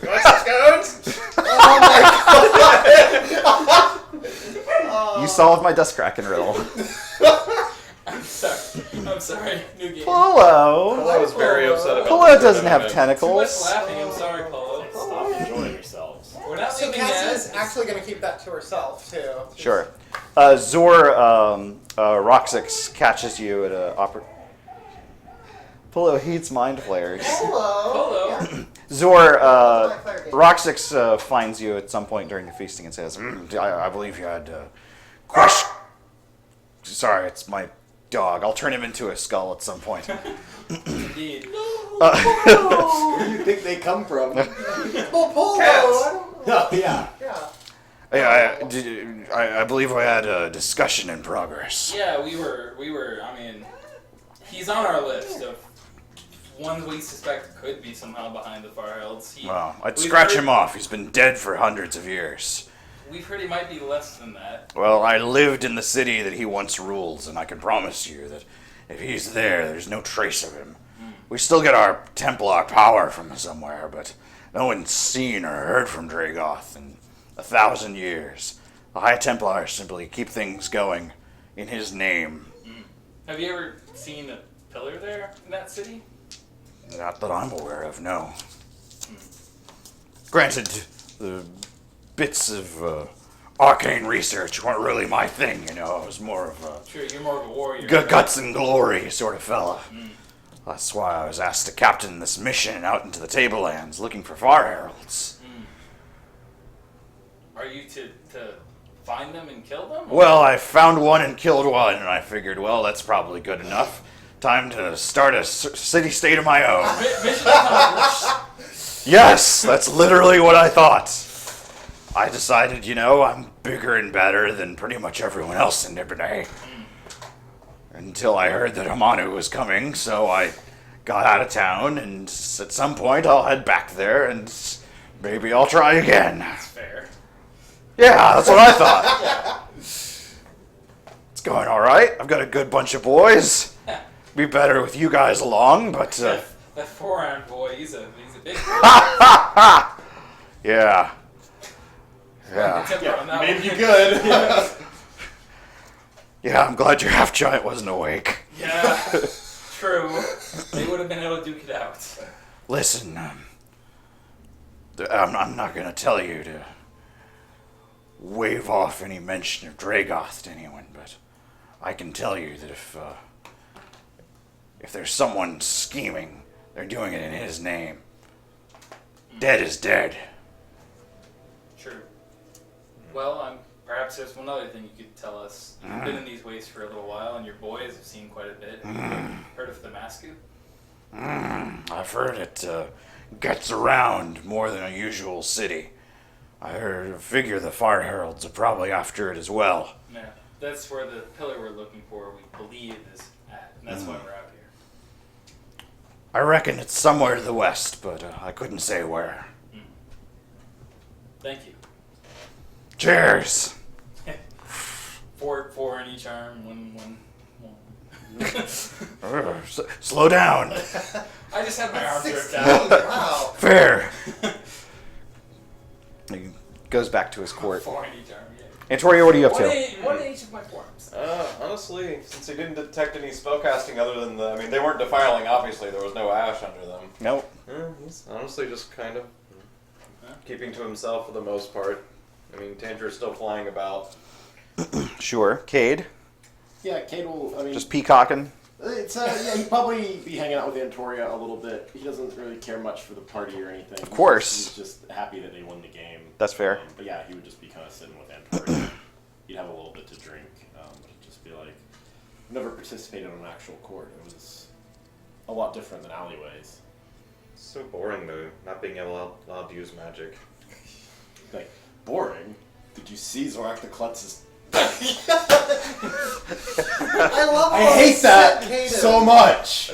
[SPEAKER 1] want some scones?
[SPEAKER 5] Oh my god.
[SPEAKER 4] You solved my Dust Kraken riddle.
[SPEAKER 3] I'm sorry. New game.
[SPEAKER 4] Polo.
[SPEAKER 1] I was very upset about
[SPEAKER 4] Polo
[SPEAKER 1] this
[SPEAKER 4] doesn't have
[SPEAKER 1] tournament.
[SPEAKER 3] Too much
[SPEAKER 4] tentacles.
[SPEAKER 3] laughing. I'm sorry, Polo.
[SPEAKER 2] Stop enjoying yourselves.
[SPEAKER 3] We're not
[SPEAKER 5] So
[SPEAKER 3] leaving
[SPEAKER 5] Cassie
[SPEAKER 3] yet.
[SPEAKER 5] is actually going to keep that to herself, too.
[SPEAKER 4] Sure. Zor Roxix catches you at a Polo hates mind flayers.
[SPEAKER 5] Hello.
[SPEAKER 3] Polo.
[SPEAKER 5] Yeah.
[SPEAKER 4] Zor
[SPEAKER 5] My player game.
[SPEAKER 4] Roxix finds you at some point during the feasting and says, I believe you had question. Sorry, it's my dog. I'll turn him into a skull at some point.
[SPEAKER 3] Indeed.
[SPEAKER 6] Where do you think they come from?
[SPEAKER 5] Well, Polo. I don't know.
[SPEAKER 6] Oh, yeah.
[SPEAKER 5] Yeah.
[SPEAKER 4] I believe we had a discussion in progress.
[SPEAKER 3] Yeah, we were. I mean, he's on our list of ones we suspect could be somehow behind the Farhelds.
[SPEAKER 4] Well, I'd
[SPEAKER 3] we've
[SPEAKER 4] scratch
[SPEAKER 3] heard-
[SPEAKER 4] him off. He's been dead for hundreds of years.
[SPEAKER 3] We've heard he might be less than that.
[SPEAKER 4] Well, I lived in the city that he once ruled, and I can promise you that if he's there, there's no trace of him. We still get our templar power from somewhere, but no one's seen or heard from Dragoth in 1,000 years. The High Templars simply keep things going in his name.
[SPEAKER 3] Have you ever seen a pillar there in that city?
[SPEAKER 4] Not that I'm aware of, no. Granted, the bits of arcane research weren't really my thing, you know. I was more of a
[SPEAKER 3] Sure, you're more of a warrior.
[SPEAKER 4] guts and glory sort of fella. That's why I was asked to captain this mission out into the Tablelands looking for Far Heralds.
[SPEAKER 3] Are you to find them and kill them?
[SPEAKER 4] Well, I found one and killed one, and I figured, well, that's probably good enough. Time to start a city-state of my own.
[SPEAKER 3] Mission accomplished.
[SPEAKER 4] Yes, that's literally what I thought. I decided, you know, I'm bigger and better than pretty much everyone else in Nibernay. Until I heard that Hamanu was coming, so I got out of town, and at some point I'll head back there, and maybe I'll try again.
[SPEAKER 3] That's fair.
[SPEAKER 4] Yeah, that's what I thought. It's going all right. I've got a good bunch of boys. Be better with you guys along, but
[SPEAKER 3] That four-armed boy, he's a big boy.
[SPEAKER 4] yeah. Yeah.
[SPEAKER 3] Templar on that
[SPEAKER 6] Maybe
[SPEAKER 3] one.
[SPEAKER 6] you could.
[SPEAKER 4] Yeah, I'm glad your half giant wasn't awake.
[SPEAKER 3] Yeah, true. They would have been able to duke it out.
[SPEAKER 4] Listen, I'm not gonna tell you to wave off any mention of Dragoth to anyone, but I can tell you that if there's someone scheming, they're doing it in his name. Dead is dead.
[SPEAKER 3] True. Well, perhaps there's one other thing you could tell us. You've been in these wastes for a little while, and your boys have seen quite a bit. Heard of the Damascus?
[SPEAKER 4] I've heard it gets around more than a usual city. I figure the Fire Heralds are probably after it as well.
[SPEAKER 3] Yeah, that's where the pillar we're looking for, we believe, is at, and that's why we're out here.
[SPEAKER 4] I reckon it's somewhere to the west, but I couldn't say where.
[SPEAKER 3] Thank you.
[SPEAKER 4] Cheers!
[SPEAKER 3] Four in each arm, one.
[SPEAKER 4] Slow down.
[SPEAKER 3] I just had my arms ripped
[SPEAKER 5] 16.
[SPEAKER 3] out.
[SPEAKER 5] Wow.
[SPEAKER 4] Fair. He goes back to his court.
[SPEAKER 3] Four in each arm, yeah.
[SPEAKER 4] Antoria, what are you up to?
[SPEAKER 3] One in each of my forearms.
[SPEAKER 1] Honestly, since he didn't detect any spellcasting other than they weren't defiling, obviously, there was no ash under them.
[SPEAKER 4] Nope.
[SPEAKER 1] He's honestly just kind of keeping to himself for the most part. I mean, Tanger's still flying about.
[SPEAKER 4] Sure. Cade,
[SPEAKER 6] Yeah, Cade will. I mean,
[SPEAKER 4] just peacocking.
[SPEAKER 6] it's yeah, he'd probably be hanging out with Antoria a little bit. He doesn't really care much for the party or anything.
[SPEAKER 4] Of course.
[SPEAKER 6] He's just happy that they won the game.
[SPEAKER 4] That's fair.
[SPEAKER 6] But yeah, he would just be kind of sitting with Antoria. He'd have a little bit to drink, but it'd just be like, never participated on an actual court. It was a lot different than alleyways.
[SPEAKER 1] It's so boring though, not being allowed to use magic.
[SPEAKER 6] Like, boring? Did you see Zorak the Klutz's
[SPEAKER 5] I love.
[SPEAKER 6] I
[SPEAKER 5] how
[SPEAKER 6] hate
[SPEAKER 5] sick
[SPEAKER 6] that
[SPEAKER 5] Kate is.
[SPEAKER 6] so much.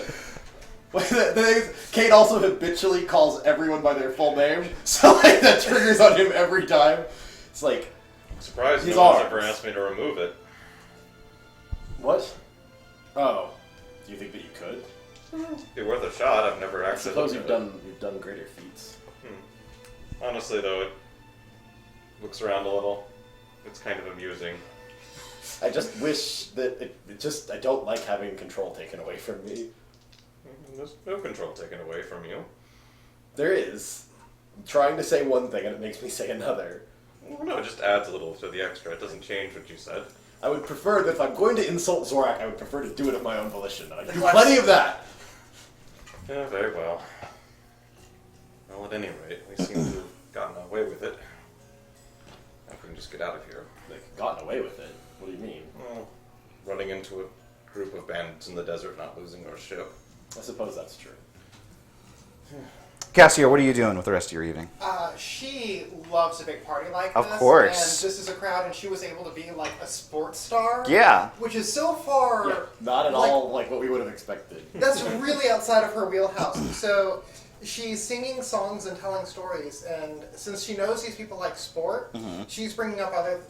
[SPEAKER 6] The thing is, Kate also habitually calls everyone by their full name, so like that triggers on him every time. It's like,
[SPEAKER 1] I'm surprised
[SPEAKER 6] His
[SPEAKER 1] no one's
[SPEAKER 6] arms.
[SPEAKER 1] ever asked me to remove it.
[SPEAKER 6] what? Oh, do you think that you could?
[SPEAKER 1] Be worth a shot. I've never
[SPEAKER 6] I
[SPEAKER 1] actually
[SPEAKER 6] suppose
[SPEAKER 1] looked
[SPEAKER 6] you've
[SPEAKER 1] at it.
[SPEAKER 6] done greater feats.
[SPEAKER 1] Honestly, though, it looks around a little. It's kind of amusing.
[SPEAKER 6] I just wish that I don't like having control taken away from me.
[SPEAKER 1] There's no control taken away from you.
[SPEAKER 6] There is. I'm trying to say one thing and it makes me say another.
[SPEAKER 1] Well, no, it just adds a little to the extra. It doesn't change what you said.
[SPEAKER 6] I would prefer that if I'm going to insult Zorak, I would prefer to do it of my own volition. I do
[SPEAKER 5] Let's-
[SPEAKER 6] plenty of that.
[SPEAKER 1] Yeah, very well. Well, at any rate, we seem to have gotten away with it. Now we can just get out of here.
[SPEAKER 6] Like, gotten away with it. What do you mean?
[SPEAKER 1] Well, running into a group of bandits in the desert, not losing our ship.
[SPEAKER 6] I suppose that's true.
[SPEAKER 4] Cassio, what are you doing with the rest of your evening?
[SPEAKER 5] She loves a big party like
[SPEAKER 4] Of
[SPEAKER 5] this.
[SPEAKER 4] course.
[SPEAKER 5] And this is a crowd, and she was able to be like a sports star.
[SPEAKER 4] Yeah.
[SPEAKER 5] Which is so far.
[SPEAKER 6] Yeah, not at
[SPEAKER 5] like,
[SPEAKER 6] all like what we would have expected.
[SPEAKER 5] That's really outside of her wheelhouse. So she's singing songs and telling stories, and since she knows these people like sport, she's bringing up other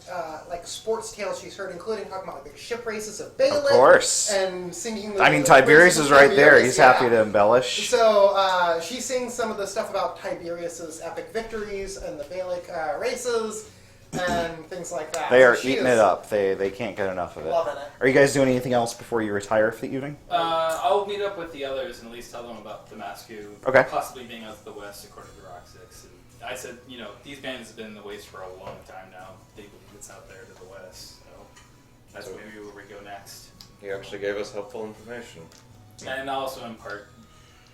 [SPEAKER 5] like sports tales she's heard, including talking about like the ship races of Balak.
[SPEAKER 4] Of course.
[SPEAKER 5] And singing. The,
[SPEAKER 4] I mean, Tiberius
[SPEAKER 5] races
[SPEAKER 4] is
[SPEAKER 5] of
[SPEAKER 4] right there.
[SPEAKER 5] Tiberius,
[SPEAKER 4] He's
[SPEAKER 5] yeah.
[SPEAKER 4] happy to embellish.
[SPEAKER 5] So she sings some of the stuff about Tiberius's epic victories and the Balak races and things like that.
[SPEAKER 4] They are
[SPEAKER 5] So she
[SPEAKER 4] eating
[SPEAKER 5] is
[SPEAKER 4] it up. They can't get enough of it.
[SPEAKER 5] Loving it.
[SPEAKER 4] Are you guys doing anything else before you retire for the evening?
[SPEAKER 3] I'll meet up with the others and at least tell them about the Masku
[SPEAKER 4] Okay.
[SPEAKER 3] possibly being out to the west, according to Rock 6. And I said, you know, these bands have been in the waste for a long time now. They believe it's out there to the west. So that's maybe where we go next.
[SPEAKER 1] He actually gave us helpful information.
[SPEAKER 3] And I'll also impart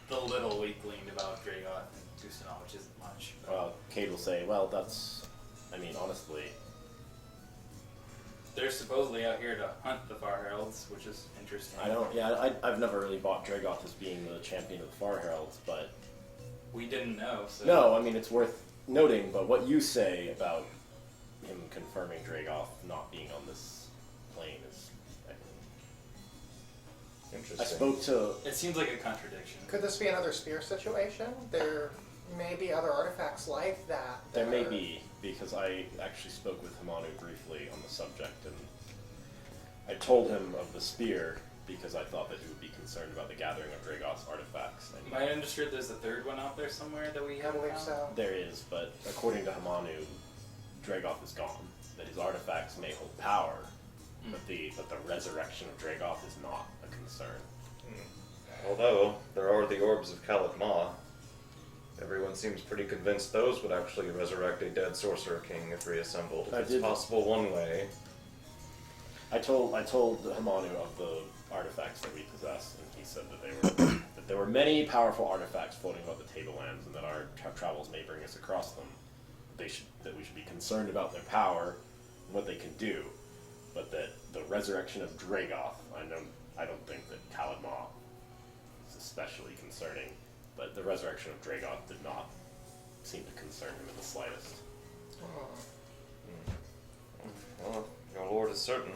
[SPEAKER 3] the little we gleaned about Dragoth and Tucson, which isn't much. But
[SPEAKER 6] Well, Cade will say, well, that's... I mean, honestly...
[SPEAKER 3] they're supposedly out here to hunt the Far Heralds, which is interesting.
[SPEAKER 6] I've never really bought Dragoth as being the champion of the Far Heralds, but...
[SPEAKER 3] We didn't know, so...
[SPEAKER 6] No, I mean, it's worth noting, but what you say about him confirming Dragoth not being on this plane is...
[SPEAKER 1] Interesting.
[SPEAKER 6] I spoke to...
[SPEAKER 3] It seems like a contradiction.
[SPEAKER 5] Could this be another spear situation? There may be other artifacts like that.
[SPEAKER 6] There
[SPEAKER 5] that
[SPEAKER 6] may
[SPEAKER 5] are-
[SPEAKER 6] be, because I actually spoke with Hamanu briefly on the subject, and I told him of the spear because I thought that he would be concerned about the gathering of Dragoth's artifacts. And
[SPEAKER 3] I understood there's a third one out there somewhere that we
[SPEAKER 5] I
[SPEAKER 3] haven't
[SPEAKER 5] believe
[SPEAKER 3] found.
[SPEAKER 5] so.
[SPEAKER 6] there is, but according to Hamanu, Dragoth is gone. That his artifacts may hold power, but the resurrection of Dragoth is not a concern.
[SPEAKER 1] Although, there are the orbs of Khalid Ma. Everyone seems pretty convinced those would actually resurrect a dead sorcerer king if reassembled.
[SPEAKER 6] I
[SPEAKER 1] It's
[SPEAKER 6] did-
[SPEAKER 1] possible one way.
[SPEAKER 6] I told Hamanu of the artifacts that we possess, and he said that they were that there were many powerful artifacts floating above the tablelands, and that our travels may bring us across them. That we should be concerned about their power and what they can do, but that the resurrection of Dragoth, I don't think that Khalid Ma is especially concerning, but the resurrection of Dragoth did not seem to concern him in the slightest.
[SPEAKER 1] Well, your lord is certain.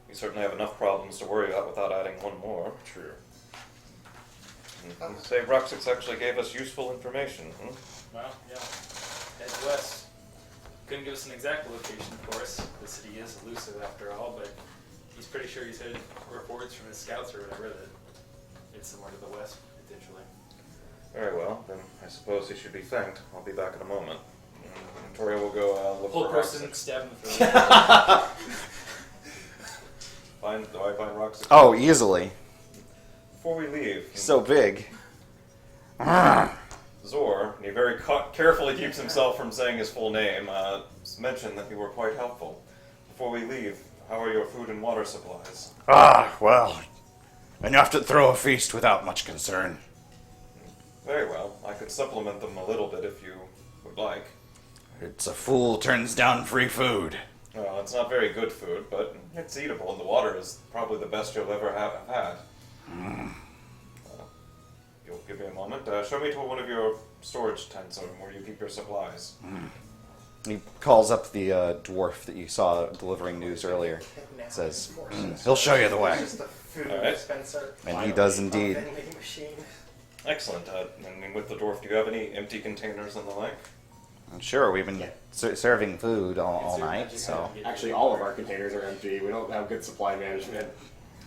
[SPEAKER 1] We certainly have enough problems to worry about without adding one more.
[SPEAKER 6] True.
[SPEAKER 1] And say Roxix actually gave us useful information.
[SPEAKER 3] Well, yeah. Head west. Couldn't give us an exact location, of course. The city is elusive after all, but he's pretty sure he's heard reports from his scouts or whatever that it's somewhere to the west, potentially.
[SPEAKER 1] Very well, then I suppose he should be thanked. I'll be back in a moment. Victoria will go look
[SPEAKER 3] Whole
[SPEAKER 1] for
[SPEAKER 3] person
[SPEAKER 1] Roxix.
[SPEAKER 3] stab him through the
[SPEAKER 1] Do I find Roxix?
[SPEAKER 4] Oh, easily.
[SPEAKER 1] Before we leave,
[SPEAKER 4] So big.
[SPEAKER 1] Zor, and he very carefully keeps himself from saying his full name, mentioned that you were quite helpful. Before we leave, how are your food and water supplies?
[SPEAKER 4] Well, enough to throw a feast without much concern.
[SPEAKER 1] Very well. I could supplement them a little bit if you would like.
[SPEAKER 4] It's a fool turns down free food.
[SPEAKER 1] Well, it's not very good food, but it's eatable, and the water is probably the best you'll ever have had. You'll give me a moment. Show me to one of your storage tents where you keep your supplies.
[SPEAKER 4] He calls up the dwarf that you saw delivering news earlier. Says, he'll show you the way.
[SPEAKER 5] Just a food
[SPEAKER 1] Alright.
[SPEAKER 5] dispenser.
[SPEAKER 4] And he does indeed.
[SPEAKER 5] A vending machine.
[SPEAKER 1] Excellent. And with the dwarf, do you have any empty containers and the like?
[SPEAKER 4] I'm sure we've been serving food all night, so...
[SPEAKER 6] Actually, all of our containers are empty. We don't have good supply management.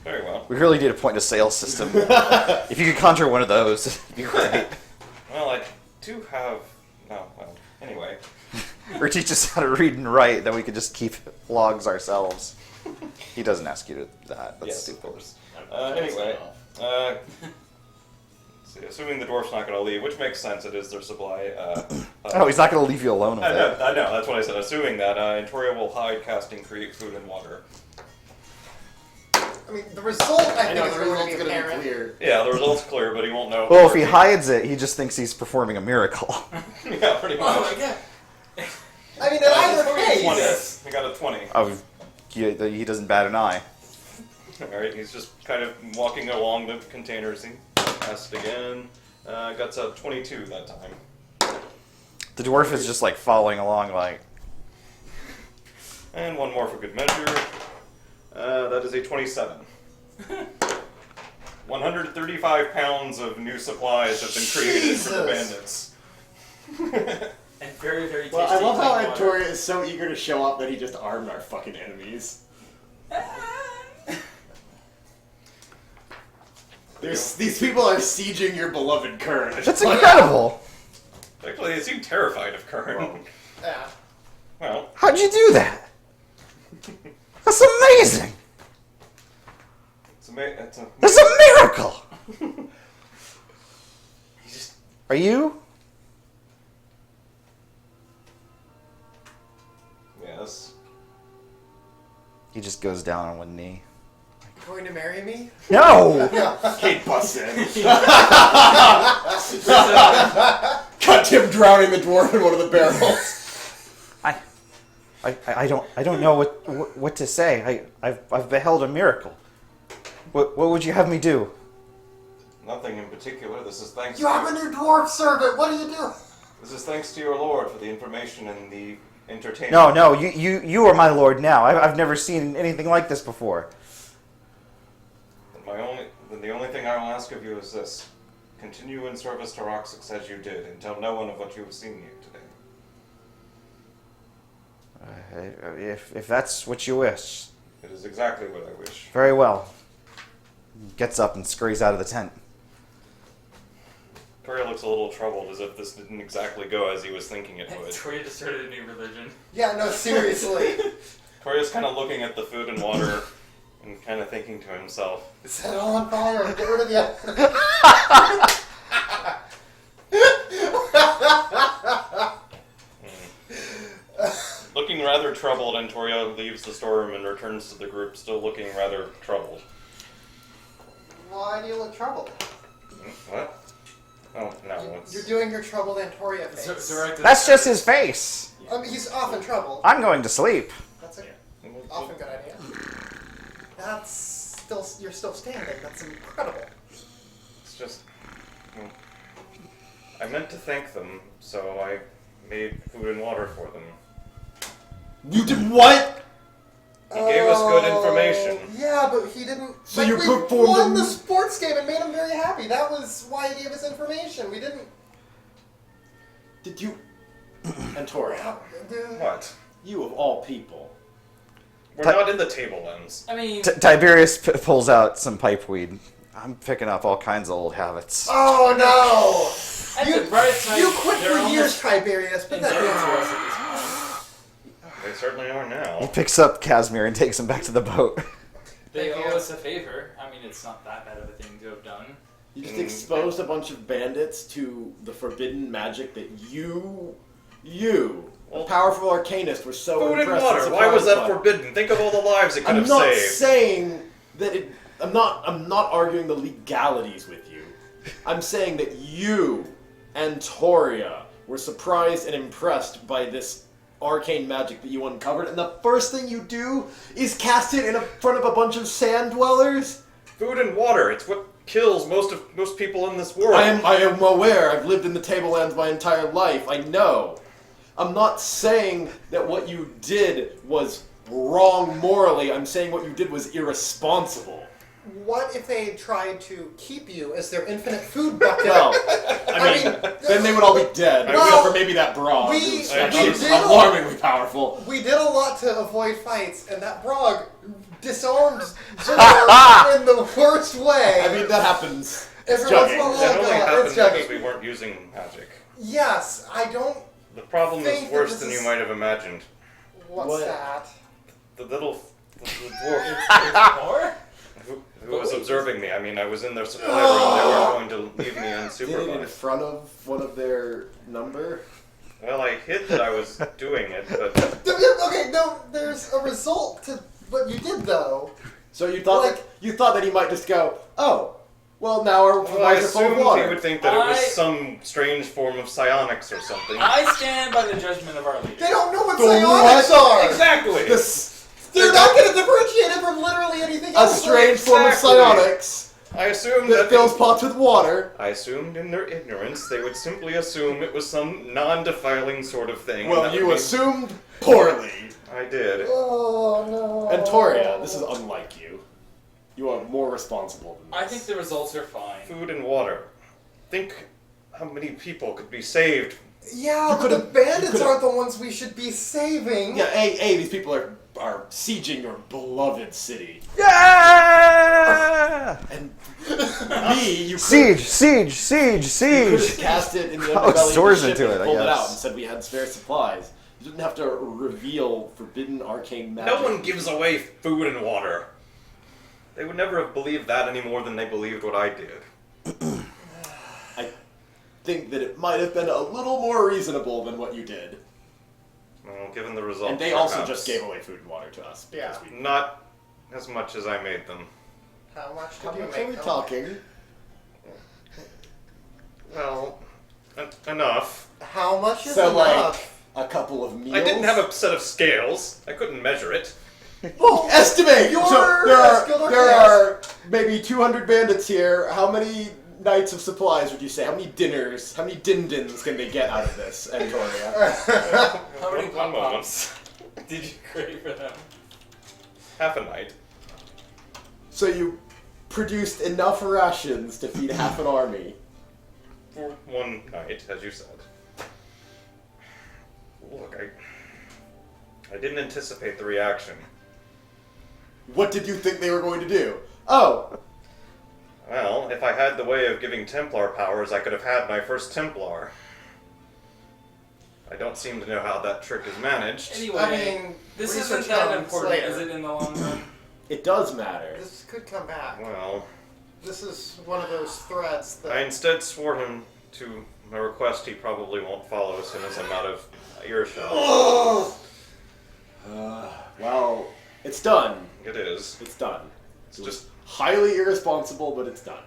[SPEAKER 1] Very well.
[SPEAKER 4] We really need a point of sale system. If you could conjure one of those, it'd be great.
[SPEAKER 1] Well, I do have... No, well, anyway.
[SPEAKER 4] Or teach us how to read and write, then we could just keep logs ourselves. He doesn't ask you to that. That's
[SPEAKER 1] Yes,
[SPEAKER 4] stupid.
[SPEAKER 1] of course. Anyway, see, assuming the dwarf's not going to leave, which makes sense, it is their supply.
[SPEAKER 4] Oh, he's not going to leave you alone with
[SPEAKER 1] I know,
[SPEAKER 4] it.
[SPEAKER 1] that's what I said. Assuming that Antoria will hide, casting, create food and water.
[SPEAKER 5] I mean, the result, I
[SPEAKER 6] I
[SPEAKER 5] think,
[SPEAKER 6] know
[SPEAKER 5] is
[SPEAKER 6] the
[SPEAKER 5] going
[SPEAKER 6] result's
[SPEAKER 5] to be
[SPEAKER 6] gonna be
[SPEAKER 5] apparent.
[SPEAKER 6] clear.
[SPEAKER 1] Yeah, the result's clear, but he won't know.
[SPEAKER 4] Well, if he hides it, he just thinks he's performing a miracle.
[SPEAKER 1] Yeah, pretty much.
[SPEAKER 3] Oh my god.
[SPEAKER 5] I mean, in either case.
[SPEAKER 1] 20. We got a 20.
[SPEAKER 4] Oh, he doesn't bat an eye.
[SPEAKER 1] Alright, he's just kind of walking along the containers. He passed again. Got a 22 that time.
[SPEAKER 4] The dwarf is just like following along, like,
[SPEAKER 1] And one more for good measure. That is a 27. 135 pounds of new supplies have been created for the bandits.
[SPEAKER 3] And very, very tasty.
[SPEAKER 6] Well, I love how
[SPEAKER 3] clean water.
[SPEAKER 6] Antoria is so eager to show up that he just armed our fucking enemies. These people are sieging your beloved Kern.
[SPEAKER 4] that's incredible!
[SPEAKER 1] Actually, they seem terrified of Kern.
[SPEAKER 5] Yeah.
[SPEAKER 1] Well,
[SPEAKER 4] How'd you do that? That's amazing! That's a miracle! Are you?
[SPEAKER 1] Yes.
[SPEAKER 4] He just goes down on one knee.
[SPEAKER 5] Going to marry me?
[SPEAKER 4] No!
[SPEAKER 6] Kate busts in. Cut him drowning the dwarf in one of the barrels.
[SPEAKER 4] I don't know what to say. I've beheld a miracle. What would you have me do?
[SPEAKER 1] Nothing in particular. This is thanks.
[SPEAKER 5] You have a new dwarf servant. What do you do?
[SPEAKER 1] This is thanks to your lord for the information and the entertainment.
[SPEAKER 4] No, you are my lord now. I've never seen anything like this before.
[SPEAKER 1] The only thing I will ask of you is this: continue in service to Roxas as you did, and tell no one of what you have seen here today.
[SPEAKER 4] If that's what you wish.
[SPEAKER 1] It is exactly what I wish.
[SPEAKER 4] Very well. Gets up and scurries out of the tent.
[SPEAKER 1] Curry looks a little troubled, as if this didn't exactly go as he was thinking it would.
[SPEAKER 3] Tori just started a new religion.
[SPEAKER 5] Yeah, no, seriously.
[SPEAKER 1] Curry's kind of looking at the food and water and kind of thinking to himself,
[SPEAKER 5] Set it all on fire and get rid of the
[SPEAKER 1] looking rather troubled, Antoria leaves the storeroom and returns to the group, still looking rather troubled.
[SPEAKER 5] Why do you look troubled?
[SPEAKER 1] What? Oh, no, it's...
[SPEAKER 5] You're doing your troubled Antoria face.
[SPEAKER 4] That's just his face.
[SPEAKER 5] He's often troubled.
[SPEAKER 4] I'm going to sleep.
[SPEAKER 5] That's a often good idea. That's still, you're still standing. That's incredible.
[SPEAKER 1] It's just... well, I meant to thank them, so I made food and water for them.
[SPEAKER 6] You did what?
[SPEAKER 1] He gave us good information.
[SPEAKER 5] Yeah, but he didn't.
[SPEAKER 6] So
[SPEAKER 5] like,
[SPEAKER 6] you
[SPEAKER 5] we
[SPEAKER 6] performed
[SPEAKER 5] won
[SPEAKER 6] the-
[SPEAKER 5] the sports game and made him very happy. That was why he gave us information. We didn't.
[SPEAKER 6] Did you... Antoria,
[SPEAKER 1] What?
[SPEAKER 6] you of all people.
[SPEAKER 1] We're not in the Tablelands.
[SPEAKER 3] I mean,
[SPEAKER 4] Tiberius pulls out some pipe weed. I'm picking up all kinds of old habits.
[SPEAKER 5] Oh no!
[SPEAKER 3] at
[SPEAKER 5] You,
[SPEAKER 3] the bright side,
[SPEAKER 5] you quit
[SPEAKER 3] they're
[SPEAKER 5] for
[SPEAKER 3] almost
[SPEAKER 5] years, Tiberius. But
[SPEAKER 3] indifferent to us
[SPEAKER 5] that
[SPEAKER 3] at this point.
[SPEAKER 1] They certainly are
[SPEAKER 4] He
[SPEAKER 1] now.
[SPEAKER 4] picks up Casimir and takes him back to the boat.
[SPEAKER 3] They
[SPEAKER 5] Thank
[SPEAKER 3] owe
[SPEAKER 5] you.
[SPEAKER 3] us a favor. I mean, it's not that bad of a thing to have done.
[SPEAKER 6] You just exposed a bunch of bandits to the forbidden magic that you, a powerful arcanist, were so
[SPEAKER 1] Food and
[SPEAKER 6] impressed
[SPEAKER 1] water. Why was
[SPEAKER 6] surprised
[SPEAKER 1] that
[SPEAKER 6] by.
[SPEAKER 1] forbidden? Think of all the lives it could
[SPEAKER 6] I'm
[SPEAKER 1] have
[SPEAKER 6] not
[SPEAKER 1] saved.
[SPEAKER 6] saying that it. I'm not arguing the legalities with you. I'm saying that you, Antoria, were surprised and impressed by this arcane magic that you uncovered, and the first thing you do is cast it in front of a bunch of sand dwellers.
[SPEAKER 1] Food and water. It's what kills most people in this world.
[SPEAKER 6] I am aware. I've lived in the Tablelands my entire life. I know. I'm not saying that what you did was wrong morally. I'm saying what you did was irresponsible.
[SPEAKER 5] What if they tried to keep you as their infinite food bucket?
[SPEAKER 6] Well, I mean, then they would all be dead.
[SPEAKER 5] Well,
[SPEAKER 6] except for maybe that Brog,
[SPEAKER 5] we-
[SPEAKER 6] who's
[SPEAKER 1] we
[SPEAKER 6] actually
[SPEAKER 5] did-
[SPEAKER 6] alarmingly powerful.
[SPEAKER 5] We did a lot to avoid fights, and that Brog disarmed Zor in the worst way.
[SPEAKER 6] I mean, that happens.
[SPEAKER 5] Every
[SPEAKER 6] It's
[SPEAKER 5] once in a
[SPEAKER 6] Jugging.
[SPEAKER 5] while,
[SPEAKER 1] That only
[SPEAKER 5] it's
[SPEAKER 1] happened because
[SPEAKER 5] Jugging.
[SPEAKER 1] we weren't using magic.
[SPEAKER 5] Yes, I don't.
[SPEAKER 1] The problem
[SPEAKER 5] Think
[SPEAKER 1] is
[SPEAKER 5] that
[SPEAKER 1] worse
[SPEAKER 5] this
[SPEAKER 1] than
[SPEAKER 5] is-
[SPEAKER 1] you might have imagined.
[SPEAKER 5] What's
[SPEAKER 6] What?
[SPEAKER 5] that?
[SPEAKER 1] The dwarf
[SPEAKER 3] There's more?
[SPEAKER 1] who was observing me. I mean, I was in their supply room. They weren't going to leave me
[SPEAKER 6] Did it in
[SPEAKER 1] unsupervised.
[SPEAKER 6] front of one of their number?
[SPEAKER 1] Well, I hid that I was doing it, but
[SPEAKER 5] Okay, no, there's a result to what you did, though.
[SPEAKER 6] So you thought
[SPEAKER 5] Like-
[SPEAKER 6] that, you thought that he might just go, oh, well now our
[SPEAKER 1] well, I
[SPEAKER 6] supplies are full of
[SPEAKER 1] assumed
[SPEAKER 6] water.
[SPEAKER 1] he would think that it was
[SPEAKER 3] I-
[SPEAKER 1] some strange form of psionics or something.
[SPEAKER 3] I stand by the judgment of our leader.
[SPEAKER 5] They don't know what
[SPEAKER 6] The
[SPEAKER 5] psionics
[SPEAKER 6] what?
[SPEAKER 5] are!
[SPEAKER 1] Exactly.
[SPEAKER 5] They're not going to differentiate it from literally anything
[SPEAKER 6] A
[SPEAKER 5] else.
[SPEAKER 6] strange form of
[SPEAKER 1] Exactly.
[SPEAKER 6] psionics
[SPEAKER 1] I assumed
[SPEAKER 6] that
[SPEAKER 1] that
[SPEAKER 6] fills pots with water.
[SPEAKER 1] I assumed in their ignorance they would simply assume it was some non-defiling sort of thing. and
[SPEAKER 6] Well,
[SPEAKER 1] that
[SPEAKER 6] you
[SPEAKER 1] would be-
[SPEAKER 6] assumed poorly.
[SPEAKER 1] I did.
[SPEAKER 5] Oh, no.
[SPEAKER 6] And Toria, this is unlike you. You are more responsible than this.
[SPEAKER 3] I think the results are fine.
[SPEAKER 1] Food and water. Think how many people could be saved.
[SPEAKER 5] Yeah,
[SPEAKER 6] You
[SPEAKER 5] but the
[SPEAKER 6] could've-
[SPEAKER 5] bandits
[SPEAKER 6] you could've-
[SPEAKER 5] aren't the ones we should be saving.
[SPEAKER 6] Yeah, hey, these people are sieging your beloved city.
[SPEAKER 4] Yeah!
[SPEAKER 6] And me, you could
[SPEAKER 4] Siege, siege, siege,
[SPEAKER 6] You could have
[SPEAKER 4] siege.
[SPEAKER 6] cast it in the
[SPEAKER 4] Oh,
[SPEAKER 6] underbelly of
[SPEAKER 4] Zor's
[SPEAKER 6] the ship
[SPEAKER 4] into
[SPEAKER 6] and
[SPEAKER 4] it, I
[SPEAKER 6] pulled it
[SPEAKER 4] guess.
[SPEAKER 6] out and said we had spare supplies. You didn't have to reveal forbidden arcane magic.
[SPEAKER 1] No one gives away food and water. They would never have believed that any more than they believed what I did.
[SPEAKER 6] I think that it might have been a little more reasonable than what you did.
[SPEAKER 1] Well, given the results,
[SPEAKER 6] And they also
[SPEAKER 1] perhaps.
[SPEAKER 6] just gave away food and water to us. Because
[SPEAKER 5] Yeah.
[SPEAKER 6] we,
[SPEAKER 1] Not as much as I made them.
[SPEAKER 5] How much did
[SPEAKER 6] how
[SPEAKER 5] you
[SPEAKER 6] much
[SPEAKER 5] make
[SPEAKER 6] are we
[SPEAKER 5] them?
[SPEAKER 6] talking?
[SPEAKER 1] Well, enough.
[SPEAKER 5] How much is
[SPEAKER 6] So,
[SPEAKER 5] enough?
[SPEAKER 6] A couple of meals?
[SPEAKER 1] I didn't have a set of scales. I couldn't measure it.
[SPEAKER 5] Well,
[SPEAKER 6] Estimate!
[SPEAKER 5] You're
[SPEAKER 6] So
[SPEAKER 5] a skilled
[SPEAKER 6] there
[SPEAKER 5] architect.
[SPEAKER 6] are maybe 200 bandits here. How many nights of supplies would you say? How many dinners? How many din-dins can they get out of this, Antonia?
[SPEAKER 3] How many
[SPEAKER 1] One moment.
[SPEAKER 3] pom-poms did you create for them?
[SPEAKER 1] Half a night.
[SPEAKER 6] So you produced enough rations to feed half an army.
[SPEAKER 1] For one night, as you said. Look, I didn't anticipate the reaction.
[SPEAKER 6] What did you think they were going to do? Oh,
[SPEAKER 1] Well, if I had the way of giving Templar powers, I could have had my first Templar. I don't seem to know how that trick is managed.
[SPEAKER 3] Anyway,
[SPEAKER 5] I mean,
[SPEAKER 3] this
[SPEAKER 5] research
[SPEAKER 3] isn't that
[SPEAKER 5] comes
[SPEAKER 3] important,
[SPEAKER 5] later.
[SPEAKER 3] is it, in the long run?
[SPEAKER 6] it does matter.
[SPEAKER 5] This could come back.
[SPEAKER 1] Well,
[SPEAKER 5] This is one of those threats that.
[SPEAKER 1] I instead swore him to a request he probably won't follow as soon as I'm out of earshot.
[SPEAKER 6] Well, it's done.
[SPEAKER 1] It is.
[SPEAKER 6] It's done.
[SPEAKER 1] It's
[SPEAKER 6] It was
[SPEAKER 1] just.
[SPEAKER 6] highly irresponsible, but it's done.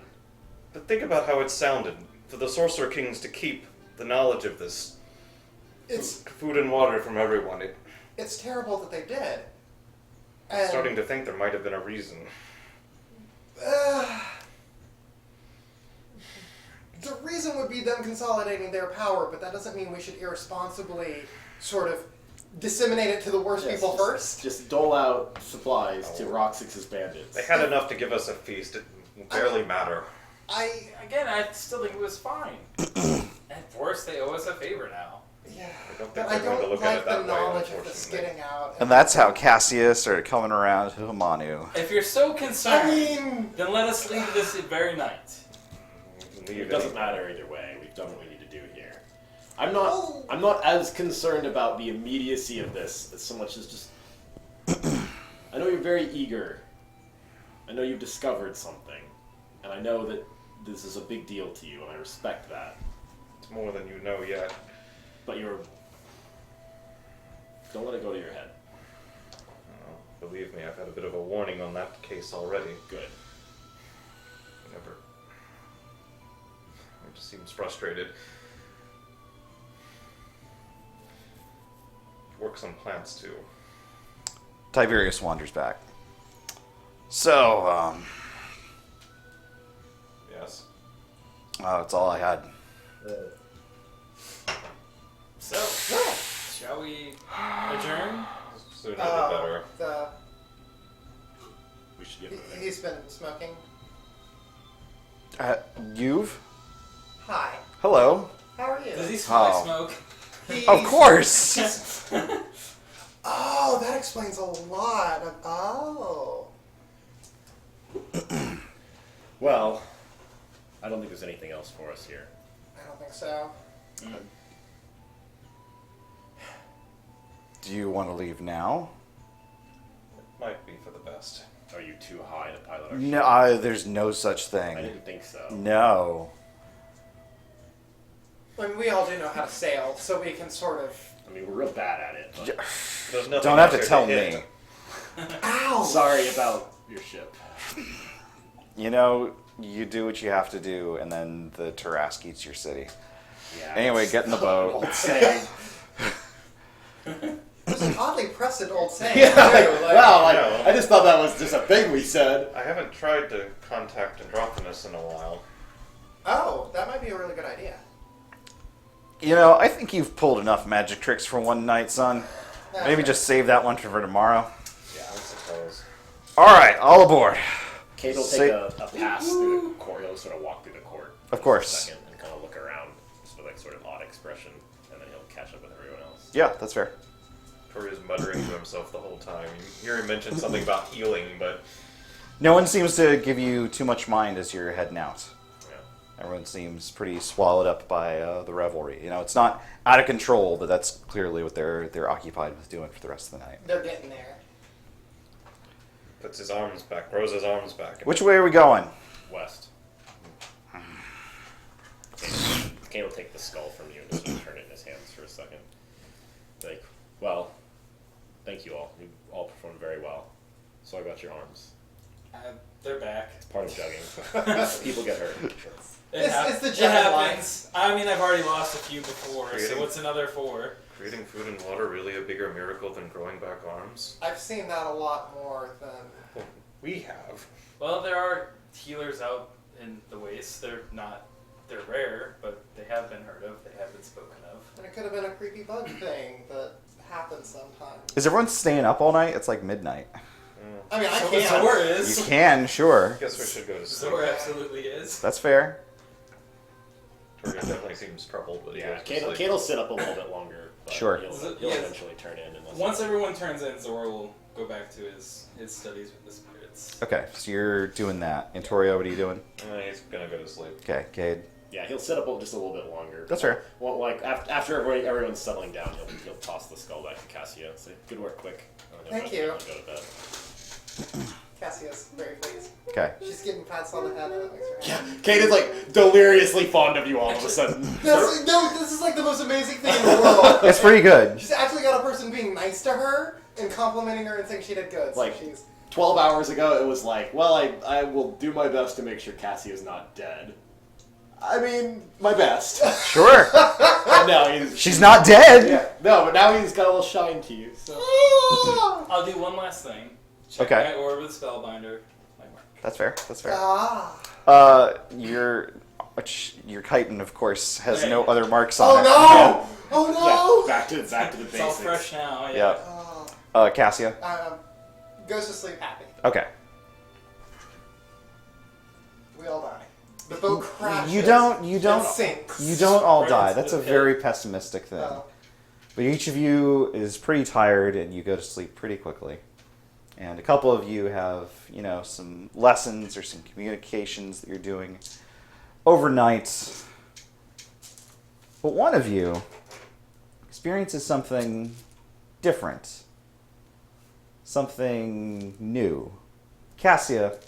[SPEAKER 1] But think about how it sounded for the Sorcerer Kings to keep the knowledge of this
[SPEAKER 5] It's
[SPEAKER 1] food and water from everyone.
[SPEAKER 5] it's terrible that they did.
[SPEAKER 1] I'm
[SPEAKER 5] And,
[SPEAKER 1] starting to think there might have been a reason.
[SPEAKER 5] The reason would be them consolidating their power, but that doesn't mean we should irresponsibly sort of disseminate it to the worst
[SPEAKER 6] Yes,
[SPEAKER 5] people
[SPEAKER 6] just-
[SPEAKER 5] first.
[SPEAKER 6] Just dole out supplies to Roxix's bandits.
[SPEAKER 1] They had enough to give us a feast. It will barely matter.
[SPEAKER 3] Again, I still think it was fine. At worst, they owe us a favor now.
[SPEAKER 5] Yeah,
[SPEAKER 1] I don't think
[SPEAKER 5] but I
[SPEAKER 1] they're going to
[SPEAKER 5] don't
[SPEAKER 1] look at
[SPEAKER 5] like
[SPEAKER 1] it
[SPEAKER 5] the
[SPEAKER 1] that way,
[SPEAKER 5] knowledge of the
[SPEAKER 1] unfortunately.
[SPEAKER 5] skidding out.
[SPEAKER 4] And that's how Cassius started coming around to Hamanu.
[SPEAKER 3] If you're so concerned,
[SPEAKER 5] I mean,
[SPEAKER 3] then let us leave this very night.
[SPEAKER 1] Leave
[SPEAKER 6] It doesn't matter either way. We've done what we need to do here. I'm not as concerned about the immediacy of this as so much as just I know you're very eager. I know you've discovered something. And I know that this is a big deal to you, and I respect that.
[SPEAKER 1] It's more than you know yet.
[SPEAKER 6] But don't let it go to your head.
[SPEAKER 1] Well, believe me, I've had a bit of a warning on that case already.
[SPEAKER 6] Good.
[SPEAKER 1] Never. It just seems frustrated. Works on plants too.
[SPEAKER 4] Tiberius wanders back. So,
[SPEAKER 1] Yes.
[SPEAKER 4] that's all I had.
[SPEAKER 3] So, Shall we adjourn?
[SPEAKER 1] Sooner the better.
[SPEAKER 6] We should get moving.
[SPEAKER 5] He's been smoking.
[SPEAKER 4] You've?
[SPEAKER 5] Hi.
[SPEAKER 4] Hello.
[SPEAKER 5] How are you?
[SPEAKER 3] Does he smell like
[SPEAKER 4] Oh.
[SPEAKER 3] smoke?
[SPEAKER 4] Of course.
[SPEAKER 5] Oh, that explains a lot. Oh.
[SPEAKER 6] Well, I don't think there's anything else for us here.
[SPEAKER 5] I don't think so.
[SPEAKER 4] Do you want to leave now?
[SPEAKER 1] Might be for the best.
[SPEAKER 6] Are you too high to pilot our ship?
[SPEAKER 4] No, there's no such
[SPEAKER 6] I
[SPEAKER 4] thing.
[SPEAKER 6] didn't think so.
[SPEAKER 4] No.
[SPEAKER 5] I mean, we all do know how to sail, so we can sort of.
[SPEAKER 6] I mean, we're real bad at it. But
[SPEAKER 1] There's nothing
[SPEAKER 4] Don't have to
[SPEAKER 1] out there
[SPEAKER 4] tell
[SPEAKER 1] hit.
[SPEAKER 4] me.
[SPEAKER 5] Ow!
[SPEAKER 6] sorry about your ship.
[SPEAKER 4] You know, you do what you have to do, and then the Tarask eats your city.
[SPEAKER 6] Yeah.
[SPEAKER 4] Anyway, get in the boat.
[SPEAKER 6] Old saying.
[SPEAKER 5] It's an oddly pressed old saying.
[SPEAKER 6] Yeah,
[SPEAKER 5] too, like-
[SPEAKER 6] wow,
[SPEAKER 1] No.
[SPEAKER 6] I just thought that was just a thing we said.
[SPEAKER 1] I haven't tried to contact Androphinus in a while.
[SPEAKER 5] Oh, that might be a really good idea.
[SPEAKER 4] You know, I think you've pulled enough magic tricks for one night, son. Maybe just save that one for tomorrow.
[SPEAKER 1] Yeah, I suppose.
[SPEAKER 4] All right, all aboard.
[SPEAKER 6] Kate will
[SPEAKER 4] Say-
[SPEAKER 6] take a pass through the court. He'll sort of walk through the court
[SPEAKER 4] Of
[SPEAKER 6] for
[SPEAKER 4] course.
[SPEAKER 6] a second and kind of look around just with like sort of odd expression, and then he'll catch up with everyone else.
[SPEAKER 4] Yeah, that's fair.
[SPEAKER 1] Tori's muttering to himself the whole time. You hear him mention something about healing, but
[SPEAKER 4] No one seems to give you too much mind as you're heading out.
[SPEAKER 6] Yeah.
[SPEAKER 4] Everyone seems pretty swallowed up by the revelry. You know, it's not out of control, but that's clearly what they're occupied with doing for the rest of the night.
[SPEAKER 5] They're getting there.
[SPEAKER 1] puts his arms back, throws his arms back.
[SPEAKER 4] Which way are we going?
[SPEAKER 6] West. Kane will take the skull from you and just sort of turn it in his hands for a second. Like, well, thank you all. You all performed very well. So I got your arms.
[SPEAKER 3] They're back.
[SPEAKER 6] It's part of jugging. People get hurt.
[SPEAKER 5] It's the
[SPEAKER 3] it
[SPEAKER 5] jugging
[SPEAKER 3] happens. I mean, I've already lost a few before,
[SPEAKER 1] Creating-
[SPEAKER 3] so what's another 4?
[SPEAKER 1] Creating food and water really a bigger miracle than growing back arms?
[SPEAKER 5] I've seen that a lot more than.
[SPEAKER 1] We have.
[SPEAKER 3] Well, there are healers out in the wastes. They're rare, but they have been heard of. They have been spoken of.
[SPEAKER 5] And it could have been a creepy bug thing that happens sometimes.
[SPEAKER 4] Is everyone staying up all night? It's like midnight.
[SPEAKER 5] I mean, I
[SPEAKER 3] So
[SPEAKER 5] can't.
[SPEAKER 3] Zor
[SPEAKER 4] You
[SPEAKER 3] is.
[SPEAKER 4] can, sure.
[SPEAKER 1] Guess we should go to sleep.
[SPEAKER 3] Zor absolutely is.
[SPEAKER 4] That's fair.
[SPEAKER 1] Toria definitely seems troubled, but he
[SPEAKER 6] Yeah,
[SPEAKER 1] goes to
[SPEAKER 6] Kane
[SPEAKER 1] sleep.
[SPEAKER 6] will sit up a little bit longer. But
[SPEAKER 4] Sure.
[SPEAKER 6] He'll
[SPEAKER 3] Yes.
[SPEAKER 6] eventually turn in. Unless
[SPEAKER 3] Once everyone turns in, Zor will go back to his studies with the spirits.
[SPEAKER 4] Okay, so you're doing that. And Torio, what are you doing?
[SPEAKER 1] He's gonna go to sleep.
[SPEAKER 4] Okay, Cade.
[SPEAKER 6] Yeah, he'll sit up just a little bit longer.
[SPEAKER 4] That's fair.
[SPEAKER 6] Well, like after everyone's settling down, he'll toss the skull back to Cassia and say, "Good work, quick." And then
[SPEAKER 5] Thank
[SPEAKER 6] he'll
[SPEAKER 5] you.
[SPEAKER 6] Go to bed.
[SPEAKER 5] Cassia's very pleased.
[SPEAKER 4] Okay.
[SPEAKER 5] She's getting pats on the head and it makes her happy.
[SPEAKER 6] Yeah, Kate is like deliriously fond of you all of a sudden.
[SPEAKER 5] This is like the most amazing thing in the world.
[SPEAKER 4] It's pretty good.
[SPEAKER 5] She's actually got a person being nice to her and complimenting her and saying she did good. So
[SPEAKER 6] Like-
[SPEAKER 5] she's
[SPEAKER 6] 12 hours ago, it was like, well, I will do my best to make sure Cassie is not dead. I mean, my best.
[SPEAKER 4] Sure.
[SPEAKER 6] And now he's...
[SPEAKER 4] She's not dead.
[SPEAKER 6] Yeah, no, but now he's got a little shine to you, so...
[SPEAKER 3] I'll do one last thing. Check
[SPEAKER 4] Okay.
[SPEAKER 3] my orb with Spellbinder. My mark.
[SPEAKER 4] That's fair. That's fair.
[SPEAKER 5] ah.
[SPEAKER 4] Your chitin, of course, has
[SPEAKER 3] Okay.
[SPEAKER 4] no other marks on
[SPEAKER 5] Oh
[SPEAKER 4] it.
[SPEAKER 5] no! Oh
[SPEAKER 6] Yeah,
[SPEAKER 5] no!
[SPEAKER 6] back to the
[SPEAKER 3] It's all
[SPEAKER 6] basics.
[SPEAKER 3] fresh now.
[SPEAKER 4] Yeah.
[SPEAKER 5] Oh.
[SPEAKER 4] Cassia.
[SPEAKER 5] Goes to sleep happy.
[SPEAKER 4] Okay.
[SPEAKER 5] We all die. The boat crashes.
[SPEAKER 4] You don't
[SPEAKER 5] and sinks.
[SPEAKER 4] you don't all
[SPEAKER 3] Right
[SPEAKER 4] die.
[SPEAKER 3] into
[SPEAKER 4] That's
[SPEAKER 3] the
[SPEAKER 4] a
[SPEAKER 3] pit.
[SPEAKER 4] very pessimistic thing.
[SPEAKER 5] Oh.
[SPEAKER 4] But each of you is pretty tired and you go to sleep pretty quickly. And a couple of you have, some lessons or some communications that you're doing overnight. But one of you experiences something different. Something new. Cassia,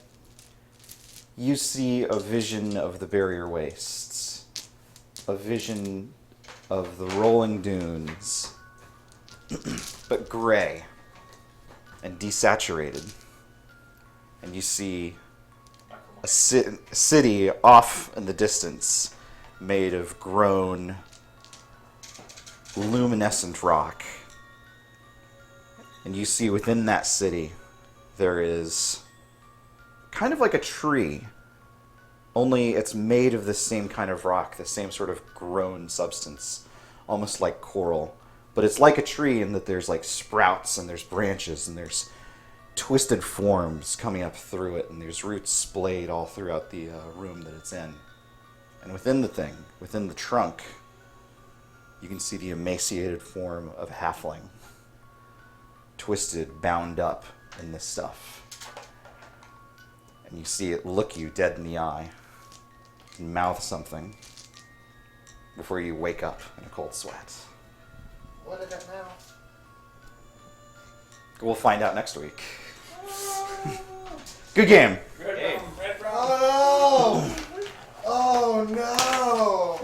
[SPEAKER 4] you see a vision of the barrier wastes. A vision of the rolling dunes. But gray and desaturated. And you see a city off in the distance made of grown, luminescent rock. And you see within that city there is kind of like a tree, only it's made of the same kind of rock, the same sort of grown substance, almost like coral, But it's like a tree in that there's like sprouts and there's branches and there's twisted forms coming up through it, and there's roots splayed all throughout the room that it's in. And within the thing, within the trunk, you can see the emaciated form of a halfling, twisted, bound up in this stuff. And you see it look you dead in the eye and mouth something before you wake up in a cold sweat.
[SPEAKER 5] What did it now?
[SPEAKER 4] We'll find out next week. Good game.
[SPEAKER 1] Hey.
[SPEAKER 5] Oh! Oh no!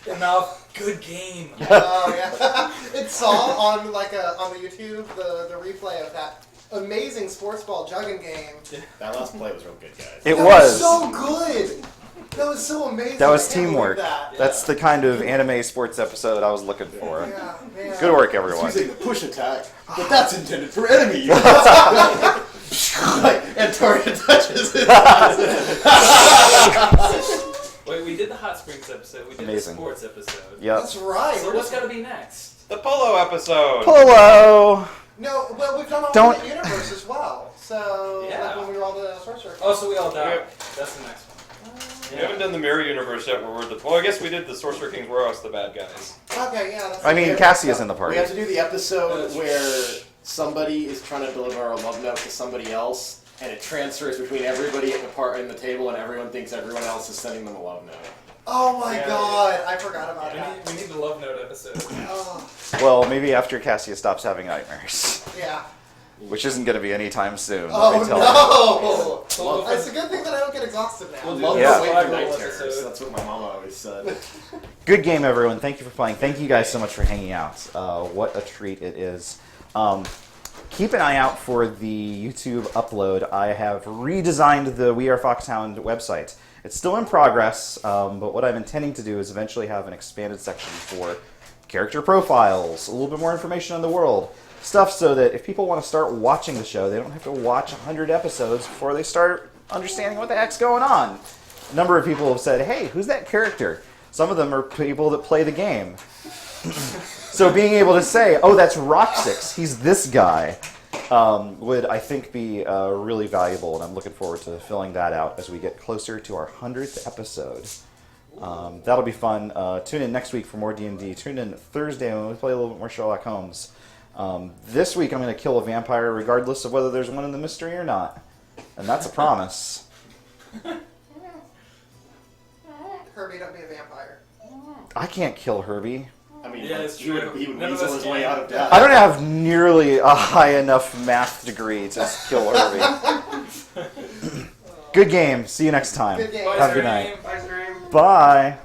[SPEAKER 3] Enough. Good game.
[SPEAKER 5] Oh yeah. It saw on on the YouTube the replay of that amazing sports ball jugging game.
[SPEAKER 6] That last play was real good, guys.
[SPEAKER 4] It
[SPEAKER 5] That
[SPEAKER 4] was.
[SPEAKER 5] so good. That was so amazing.
[SPEAKER 4] That was
[SPEAKER 5] I can't believe
[SPEAKER 4] teamwork.
[SPEAKER 5] That.
[SPEAKER 4] That's the kind of anime sports episode I was looking for.
[SPEAKER 5] Yeah, man.
[SPEAKER 4] Good work, everyone.
[SPEAKER 6] Using the push attack, but that's intended for enemies. And Torian touches it.
[SPEAKER 3] Wait, we did the hot springs episode. We did
[SPEAKER 4] Amazing.
[SPEAKER 3] the sports episode.
[SPEAKER 4] Yep.
[SPEAKER 5] That's right.
[SPEAKER 3] So what's got to be next?
[SPEAKER 1] The polo episode.
[SPEAKER 4] Polo.
[SPEAKER 5] No, well, we've done
[SPEAKER 4] Don't-
[SPEAKER 5] alternate universe as well. So,
[SPEAKER 3] Yeah.
[SPEAKER 5] like when we were all the sorcerer.
[SPEAKER 3] Oh, so we all died.
[SPEAKER 1] Yep.
[SPEAKER 3] That's the next one.
[SPEAKER 1] We haven't done the mirror universe yet, where we're the. Well, I guess we did the Sorcerer Kings were us the bad guys.
[SPEAKER 5] Okay, yeah. That's
[SPEAKER 4] I mean, Cassia's in the
[SPEAKER 6] We
[SPEAKER 4] party.
[SPEAKER 6] have to do the episode
[SPEAKER 3] That's-
[SPEAKER 6] where somebody is trying to deliver a love note to somebody else, and it transfers between everybody at the table, and everyone thinks everyone else is sending them a love note.
[SPEAKER 5] Oh my
[SPEAKER 3] Yeah.
[SPEAKER 5] god, I forgot about
[SPEAKER 3] We
[SPEAKER 5] that.
[SPEAKER 3] need the love note episode.
[SPEAKER 5] Oh,
[SPEAKER 4] Well, maybe after Cassia stops having nightmares,
[SPEAKER 5] yeah.
[SPEAKER 4] which isn't going to be anytime soon.
[SPEAKER 5] Oh
[SPEAKER 4] let me tell you.
[SPEAKER 5] no!
[SPEAKER 3] Well,
[SPEAKER 5] It's a good thing that I don't get exhausted now.
[SPEAKER 3] We'll do
[SPEAKER 6] Love
[SPEAKER 3] the
[SPEAKER 4] Yeah.
[SPEAKER 6] away
[SPEAKER 3] survival
[SPEAKER 6] from night terrors.
[SPEAKER 3] episode.
[SPEAKER 6] That's what my mama always said.
[SPEAKER 4] Good game, everyone. Thank you for playing. Thank you guys so much for hanging out. What a treat it is. Keep an eye out for the YouTube upload. I have redesigned the We Are Foxhound website. It's still in progress, but what I'm intending to do is eventually have an expanded section for character profiles, a little bit more information on the world, stuff so that if people want to start watching the show, they don't have to watch 100 episodes before they start understanding what the heck's going on. A number of people have said, hey, who's that character? Some of them are people that play the game. So being able to say, oh, that's Rock6, he's this guy, would, I think, be really valuable, and I'm looking forward to filling that out as we get closer to our 100th episode. That'll be fun. Tune in next week for more D&D. Tune in Thursday when we play a little bit more Sherlock Holmes. This week I'm going to kill a vampire regardless of whether there's one in the mystery or not. And that's a promise.
[SPEAKER 5] Herbie, don't be a vampire.
[SPEAKER 4] I can't kill Herbie.
[SPEAKER 6] I mean,
[SPEAKER 3] Yeah, it's
[SPEAKER 6] he would
[SPEAKER 3] true. None of
[SPEAKER 6] weasel
[SPEAKER 3] us
[SPEAKER 6] his way
[SPEAKER 3] can.
[SPEAKER 6] out of death.
[SPEAKER 4] I don't have nearly a high enough math degree to kill Herbie. Good game. See you next time.
[SPEAKER 5] Good game.
[SPEAKER 3] Bye,
[SPEAKER 4] Have a good
[SPEAKER 3] Stream.
[SPEAKER 4] night.
[SPEAKER 1] Bye, stream.
[SPEAKER 4] Bye.